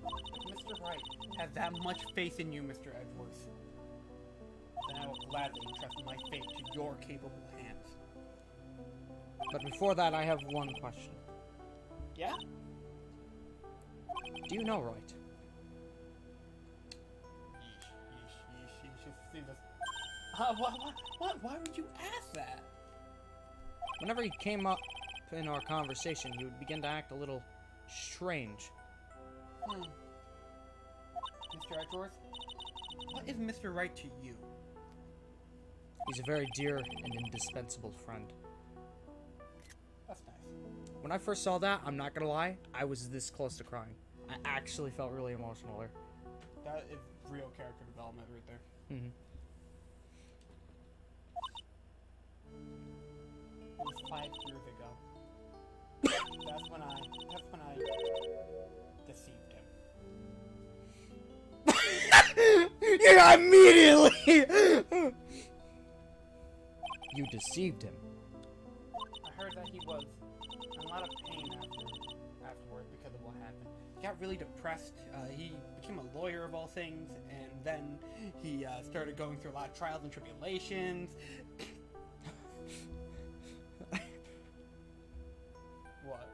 Mr. Wright has that much faith in you, Mr. Edgeworth. Then I will gladly entrust my fate to your capable hands. But before that, I have one question. Yeah? Do you know Wright? Yeesh. See this. What? Why would you ask that? Whenever he came up in our conversation, he would begin to act a little strange. Mr. Edgeworth, what is Mr. Wright to you? He's a very dear and indispensable friend. That's nice. When I first saw that, I'm not gonna lie, I was this close to crying. I actually felt really emotional there. That is real character development right there. Mm-hmm. It was 5 years ago. That's when I deceived him. Yeah, immediately! You deceived him. I heard that he was in a lot of pain afterward because of what happened. He got really depressed. He became a lawyer of all things, and then he started going through a lot of trials and tribulations. What?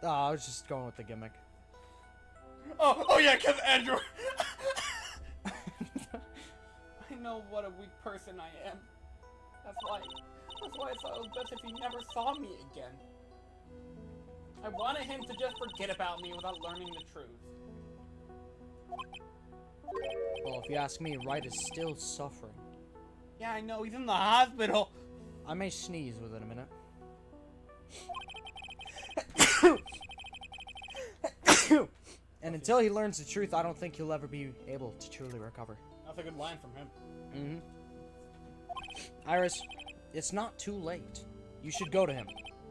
Oh, I was just going with the gimmick. Oh yeah, because Andrew. I know what a weak person I am. That's why I thought it was best if he never saw me again. I wanted him to just forget about me without learning the truth. Well, if you ask me, Wright is still suffering. Yeah, I know, he's in the hospital. I may sneeze within a minute. And until he learns the truth, I don't think he'll ever be able to truly recover. That's a good line from him. Mm-hmm. Iris, it's not too late. You should go to him.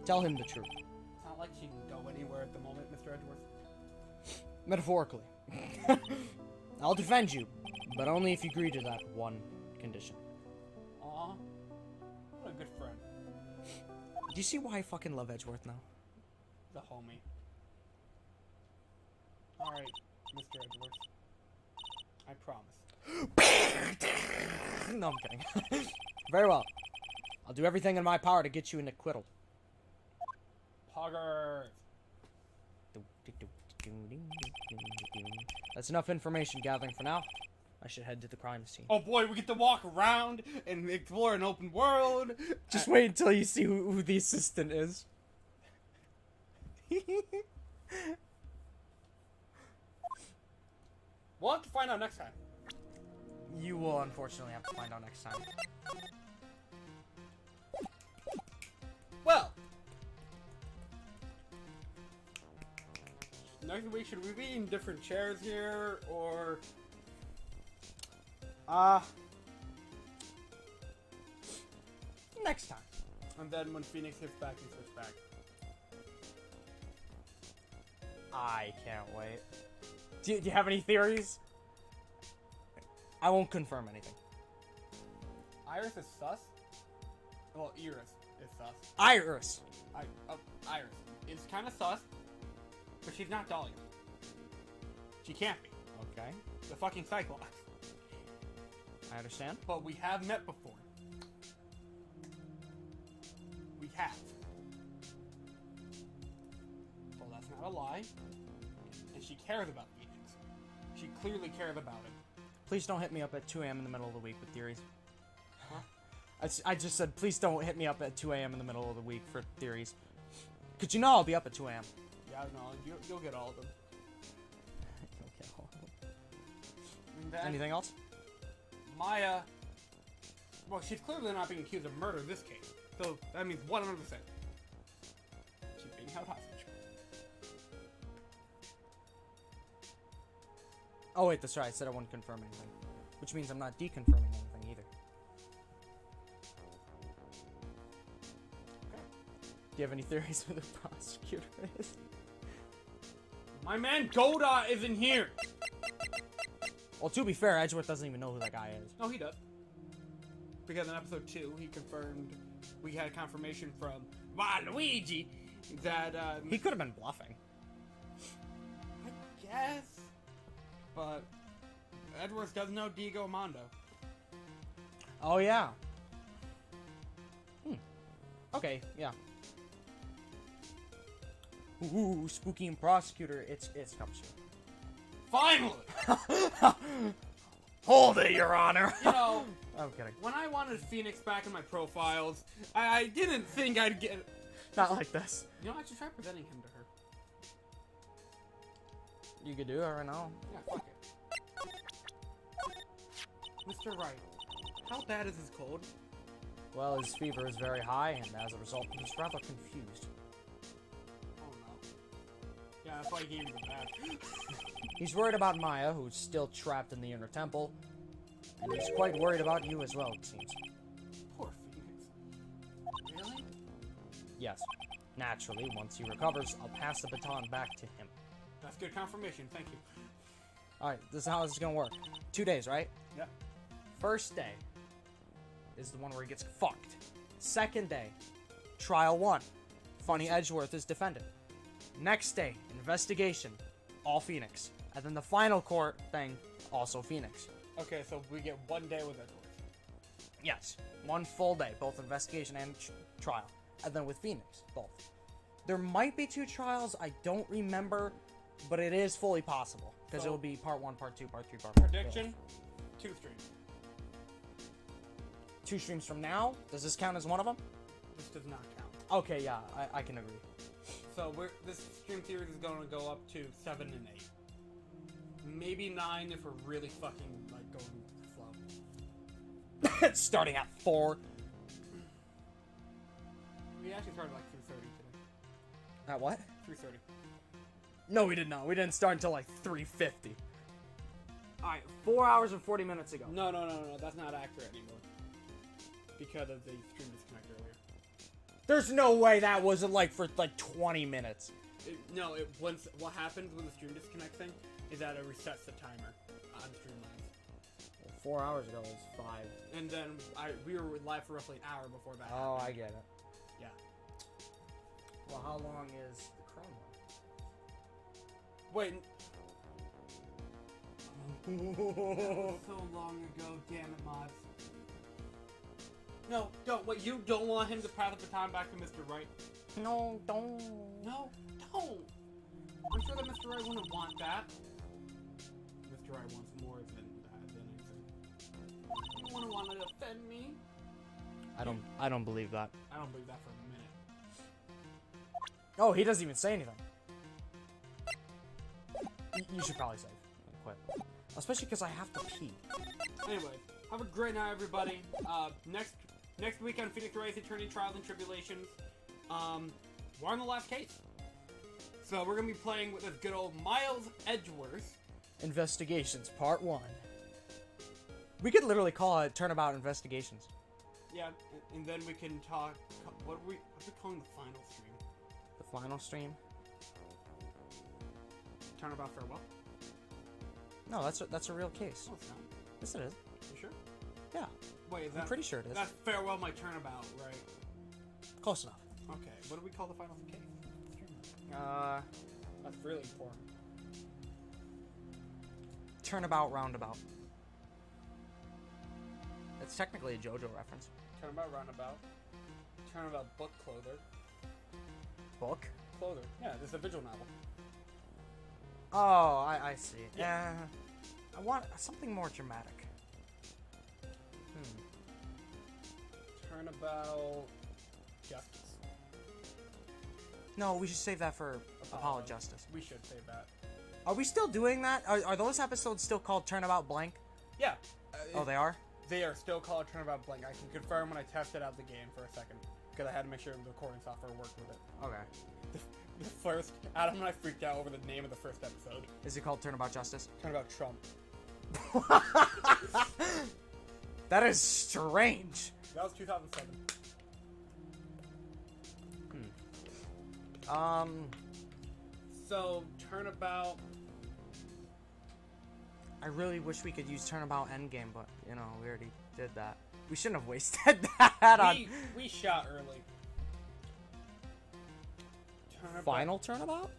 Tell him the truth. It's not like she can go anywhere at the moment, Mr. Edgeworth. Metaphorically. I'll defend you, but only if you agree to that one condition. Aw, what a good friend. Do you see why I fucking love Edgeworth now? The homie. Alright, Mr. Edgeworth. I promise. No, I'm kidding. Very well. I'll do everything in my power to get you an acquittal. Poggers. That's enough information gathering for now. I should head to the crime scene. Oh boy, we get to walk around and explore an open world. Just wait until you see who the assistant is. We'll have to find out next time. You will unfortunately have to find out next time. Well, next week, should we be in different chairs here, or... Next time. And then when Phoenix hits back, he switches back. I can't wait. Do you have any theories? I won't confirm anything. Iris is sus? Well, Iris is sus. Iris. Iris is kind of sus, but she's not Dahlia. She can't be. Okay. The fucking Cyclops. I understand. But we have met before. We have. Well, that's not a lie. And she cares about Phoenix. She clearly cares about it. Please don't hit me up at 2 a.m. in the middle of the week with theories. Huh? I just said, please don't hit me up at 2 a.m. in the middle of the week for theories. Because you know I'll be up at 2 a.m. Yeah, no, you'll get all of them. Okay, hold on. And then Anything else? Maya, well, she's clearly not being accused of murder in this case. So that means 100%. She's being held hostage. Oh wait, that's right. I said I wouldn't confirm anything. Which means I'm not deconfirming anything either. Okay. Do you have any theories who the prosecutor is? My man Goda isn't here! Well, to be fair, Edgeworth doesn't even know who that guy is. No, he does. Because in episode 2, he confirmed, we had confirmation from Waluigi that, He could have been bluffing. I guess, but Edwards does know Diego Mondo. Oh, yeah. Okay, yeah. Ooh, spooky and prosecutor. It's come soon. Finally! Hold it, Your Honor. You know, I'm kidding. when I wanted Phoenix back in my profiles, I didn't think I'd get... Not like this. You know, I should try presenting him to her. You could do it right now. Yeah, fuck it. Mr. Wright, how bad is his cold? Well, his fever is very high, and as a result, he's rather confused. Oh no. Yeah, that's why he gave me the badge. He's worried about Maya, who's still trapped in the inner temple, and he's quite worried about you as well, it seems. Poor Phoenix. Really? Yes. Naturally, once he recovers, I'll pass the baton back to him. That's good confirmation, thank you. Alright, this is how this is gonna work. 2 days, right? Yep. First day is the one where he gets fucked. Second day, trial 1. Funny Edgeworth is defended. Next day, investigation. All Phoenix. And then the final court thing, also Phoenix. Okay, so we get 1 day with Edward. Yes. 1 full day, both investigation and trial. And then with Phoenix, both. There might be 2 trials, I don't remember, but it is fully possible. Because So- it will be part 1, part 2, part 3, part 4. Prediction, 2 streams. 2 streams from now? Does this count as one of them? This does not count. Okay, yeah, I can agree. So this stream series is going to go up to 7 and 8. Maybe 9 if we're really fucking, like, going slow. Starting at 4. We actually started like 3:30 today. At what? 3:30. No, we did not. We didn't start until like 3:50. Alright, 4 hours and 40 minutes ago. No, that's not accurate anymore. Because of the stream disconnect earlier. There's no way that wasn't like for like 20 minutes. Once what happens with the stream disconnect thing is that it resets the timer on Streamlabs. Well, 4 hours ago was 5. And then we were live for roughly an hour before that. Oh, I happened. get it. Yeah. Well, how long is the Chrome Wait. So long ago, damn it, mods. No, don't. Wait, you don't want him to pass the baton back to Mr. Wright? one? No, don't. No, don't. I'm sure that Mr. Wright wouldn't want that. Mr. Wright wants more than anything. You wouldn't want to offend me. I don't believe that. I don't believe that for a minute. Oh, he doesn't even say anything. You should probably save. Quit. Especially because I have to pee. Anyways, have a great night, everybody. Next week on Phoenix Wright Ace Attorney Trials and Tribulations, we're on the last case. So we're gonna be playing with this good old Miles Edgeworth. Investigations, part 1. We could literally call it Turnabout Investigations. Yeah, and then we can talk. What are we calling the final stream? The final stream? Turnabout Farewell? No, that's a real case. No, it's not. Yes, it is. You sure? Yeah, Wait, is I'm that pretty sure it is. that's Farewell My Turnabout, right? Close enough. Okay, what do we call the final case? That's really important. Turnabout Roundabout. It's technically a JoJo reference. Turnabout Roundabout. Turnabout Book Clother. Book? Clother. Yeah, this is a visual novel. Oh, I see. Yeah. I want something more dramatic. Turnabout Justice. No, we should save that for Apollo Justice. We should save that. Are we still doing that? Are those episodes still called Turnabout Blank? Yeah. Oh, they are? They are still called Turnabout Blank. I can confirm when I tested out the game for a second. Because I had to make sure the recording software worked with it. Okay. The first, Adam and I freaked out over the name of the first episode. Is it called Turnabout Justice? Turnabout Trump. That is strange. That was 2007. So, Turnabout... I really wish we could use Turnabout Endgame, but, you know, we already did that. We shouldn't have wasted that on... We shot early. Turnabout... Final Turnabout?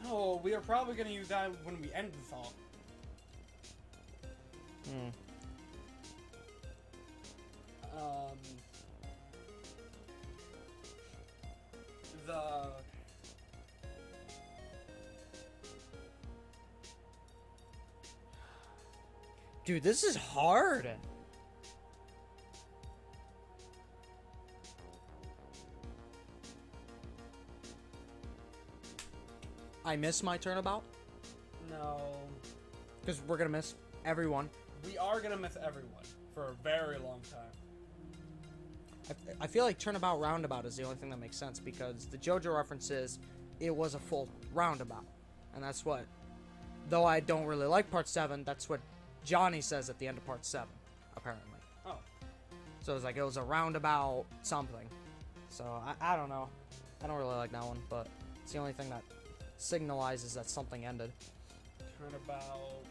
No, we are probably going to use that when we end the song. Dude, this is hard. I miss my turnabout No. because we're gonna miss everyone. We are gonna miss everyone for a very long time. I feel like turnabout roundabout is the only thing that makes sense because the JoJo references, it was a full roundabout, and that's what. Though I don't really like part 7, that's what Johnny says at the end of part 7, apparently. Oh. So it's like it was a roundabout something. So I don't know. I don't really like that one, but it's the only thing that signalizes that something ended. Turnabout.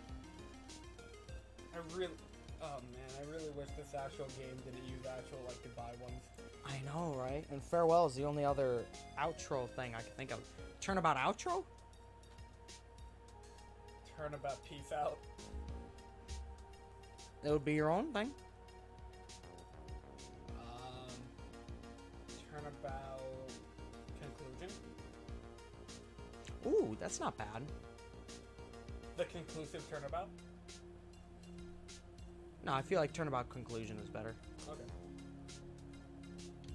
Oh man, I really wish this actual game didn't use actual like goodbye ones. I know, right? And farewell is the only other outro thing I can think of. Turnabout outro? Turnabout peace out. It would be your own thing. Turnabout conclusion. Ooh, that's not bad. The conclusive turnabout. No, I feel like turnabout conclusion is better. Okay.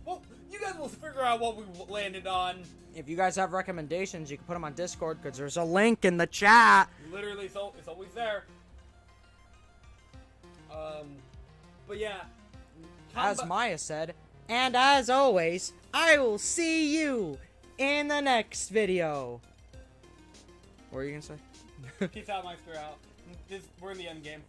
Well, you guys will figure out what we landed on. If you guys have recommendations, you can put them on Discord because there's a link in the chat. Literally, so it's always there. But yeah. As Maya said, and as always, I will see you in the next video. What were you gonna say? Peace out, Meister out. We're in the end game.